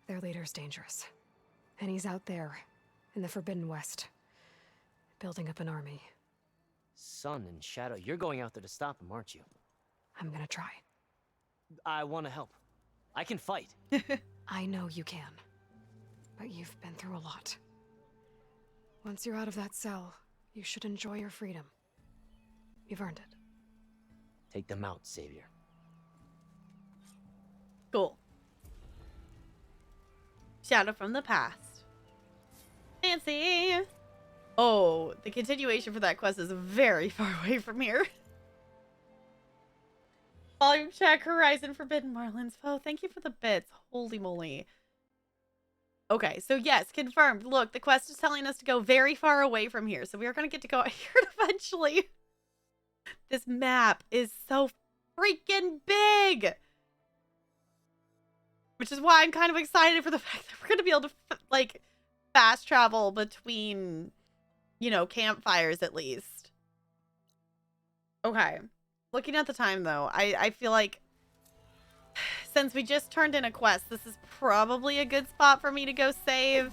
their leader's dangerous. And he's out there, in the Forbidden West, building up an army. Sun and Shadow, you're going out there to stop him, aren't you? I'm gonna try. I want to help. I can fight. I know you can. But you've been through a lot. Once you're out of that cell, you should enjoy your freedom. You've earned it. Take them out, Savior. Cool. Shadow from the past. Fancy. Oh, the continuation for that quest is very far away from here. Volume check, Horizon Forbidden Marlin's Foe. Thank you for the bits. Holy moly. Okay, so yes, confirmed. Look, the quest is telling us to go very far away from here. So we are going to get to go out here eventually. This map is so freaking big. Which is why I'm kind of excited for the fact that we're going to be able to, like, fast travel between, you know, campfires at least. Okay. Looking at the time, though, I feel like since we just turned in a quest, this is probably a good spot for me to go save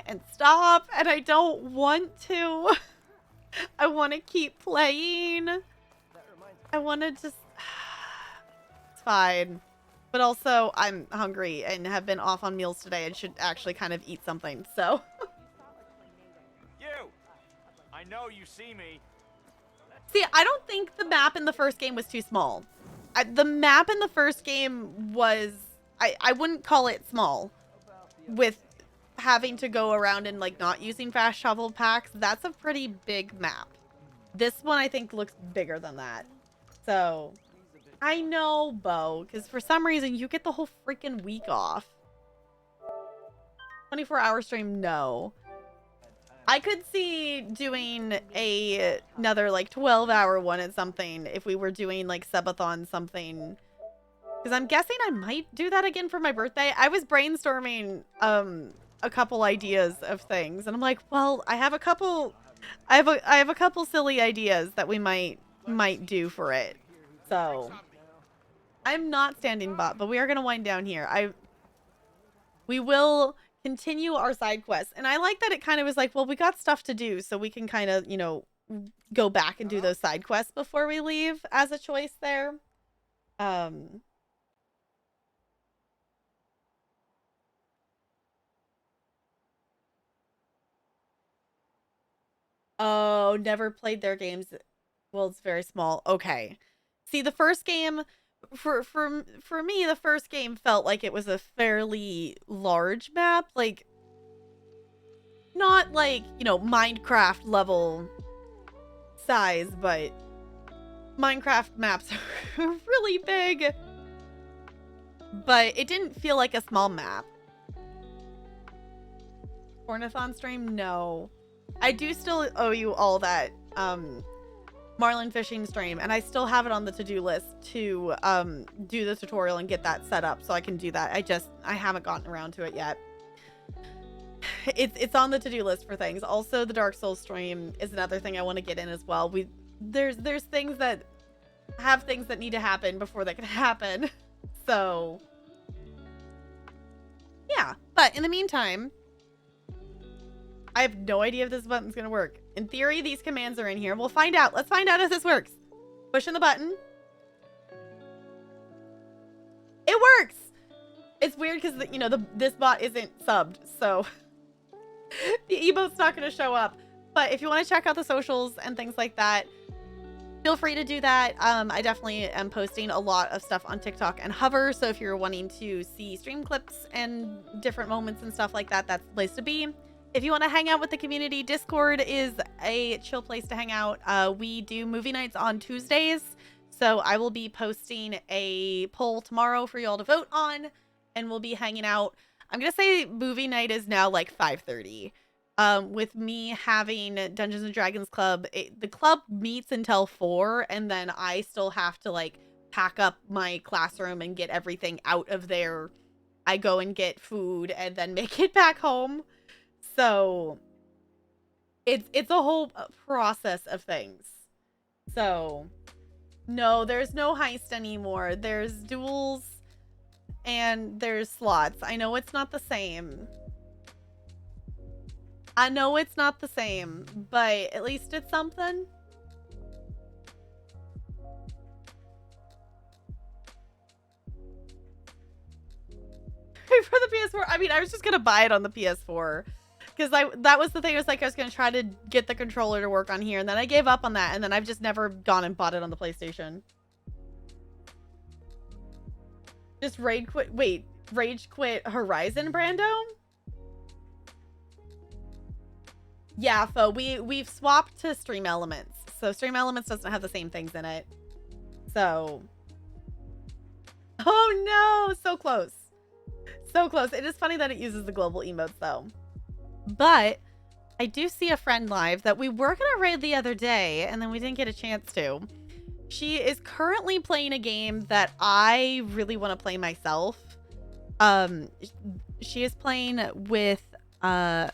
and stop. And I don't want to. I want to keep playing. I want to just... It's fine. But also, I'm hungry and have been off on meals today and should actually kind of eat something, so... You! I know you see me. See, I don't think the map in the first game was too small. The map in the first game was... I wouldn't call it small. With having to go around and, like, not using fast travel packs, that's a pretty big map. This one, I think, looks bigger than that. So... I know, Bo, because for some reason you get the whole freaking week off. 24-hour stream, no. I could see doing another like 12-hour one at something if we were doing like subathon something. Because I'm guessing I might do that again for my birthday. I was brainstorming a couple ideas of things, and I'm like, well, I have a couple silly ideas that we might do for it. So I'm not standing bot, but we are gonna wind down here. We will continue our side quests, and I like that it kind of was like, well, we got stuff to do, so we can kind of, you know, go back and do those side quests before we leave as a choice there. Oh, never played their games. Well, it's very small. Okay. See, the first game for me, the first game felt like it was a fairly large map, like not like, you know, Minecraft level size, but Minecraft maps are really big. But it didn't feel like a small map. Ornathon stream? No. I do still owe you all that marlin fishing stream, and I still have it on the to-do list to do the tutorial and get that set up so I can do that. I haven't gotten around to it yet. It's on the to-do list for things. Also, the Dark Souls stream is another thing I want to get in as well. There's things that have things that need to happen before they can happen. So yeah, but in the meantime, I have no idea if this button's gonna work. In theory, these commands are in here. We'll find out. Let's find out if this works. Pushing the button. It works! It's weird because, you know, this bot isn't subbed, so the emote's not gonna show up. But if you want to check out the socials and things like that, feel free to do that. I definitely am posting a lot of stuff on TikTok and Hover, so if you're wanting to see stream clips and different moments and stuff like that, that's the place to be. If you want to hang out with the community, Discord is a chill place to hang out. We do movie nights on Tuesdays, so I will be posting a poll tomorrow for y'all to vote on, and we'll be hanging out. I'm going to say movie night is now like 5:30. With me having Dungeons and Dragons Club, the club meets until 4, and then I still have to like pack up my classroom and get everything out of there. I go and get food and then make it back home. So it's a whole process of things. So no, there's no heist anymore. There's duels and there's slots. I know it's not the same. I know it's not the same, but at least it's something. For the PS4, I mean, I was just gonna buy it on the PS4. Because that was the thing. I was like, I was going to try to get the controller to work on here. And then I gave up on that. And then I've just never gone and bought it on the PlayStation. Just rage quit Horizon, Brando? Yeah, Fo, we've swapped to Stream Elements. So Stream Elements doesn't have the same things in it. So. Oh no, so close. So close. It is funny that it uses the global emotes though. But I do see a friend live that we were going to raid the other day, and then we didn't get a chance to. She is currently playing a game that I really want to play myself. She is playing with Mia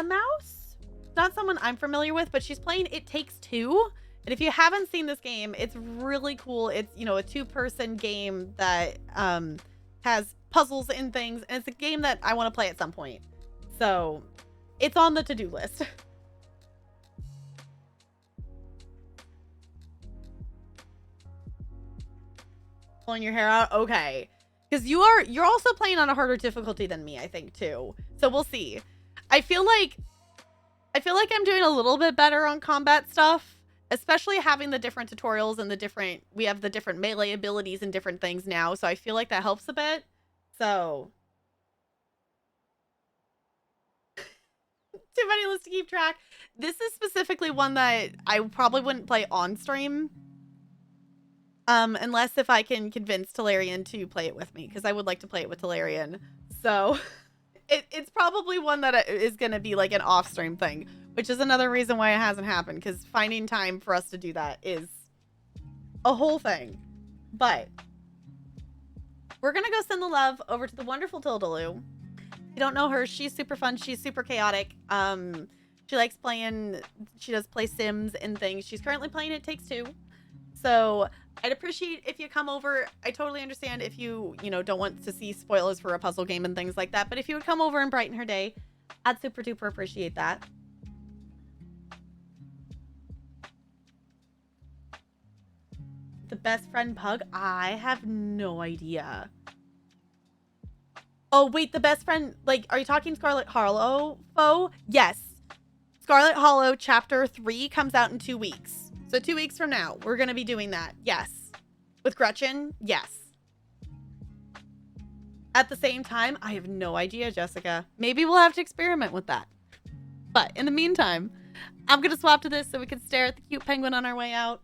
Mouse. Not someone I'm familiar with, but she's playing It Takes Two. And if you haven't seen this game, it's really cool. It's, you know, a two-person game that has puzzles and things, and it's a game that I want to play at some point. So it's on the to-do list. Pulling your hair out? Okay. Because you're also playing on a harder difficulty than me, I think, too. So we'll see. I feel like I'm doing a little bit better on combat stuff, especially having the different tutorials and we have the different melee abilities and different things now. So I feel like that helps a bit. So too many lists to keep track. This is specifically one that I probably wouldn't play on stream. Unless if I can convince Talarian to play it with me, because I would like to play it with Talarian. So It's probably one that is going to be like an off-stream thing, which is another reason why it hasn't happened, because finding time for us to do that is a whole thing. But we're going to go send the love over to the wonderful Tildaloo. If you don't know her, she's super fun. She's super chaotic. She likes playing, she does play Sims and things. She's currently playing It Takes Two. So I'd appreciate if you come over. I totally understand if you don't want to see spoilers for a puzzle game and things like that. But if you would come over and brighten her day, I'd super duper appreciate that. The best friend pug? I have no idea. Oh, wait, the best friend, like, are you talking Scarlet Hollow, foe? Yes. Scarlet Hollow Chapter 3 comes out in 2 weeks. So 2 weeks from now, we're going to be doing that. Yes. With Gretchen? Yes. At the same time, I have no idea, Jessica. Maybe we'll have to experiment with that. But in the meantime, I'm going to swap to this so we can stare at the cute penguin on our way out.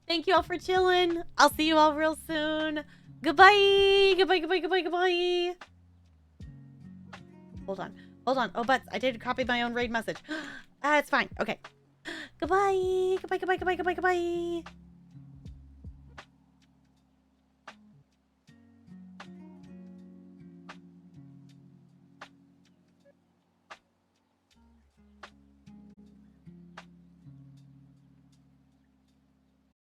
Thank you all for chilling. I'll see you all real soon. Goodbye. Goodbye, goodbye, goodbye, goodbye. Hold on. Hold on. Oh, Butts, I did copy my own raid message. It's fine. Okay. Goodbye. Goodbye, goodbye, goodbye, goodbye, goodbye.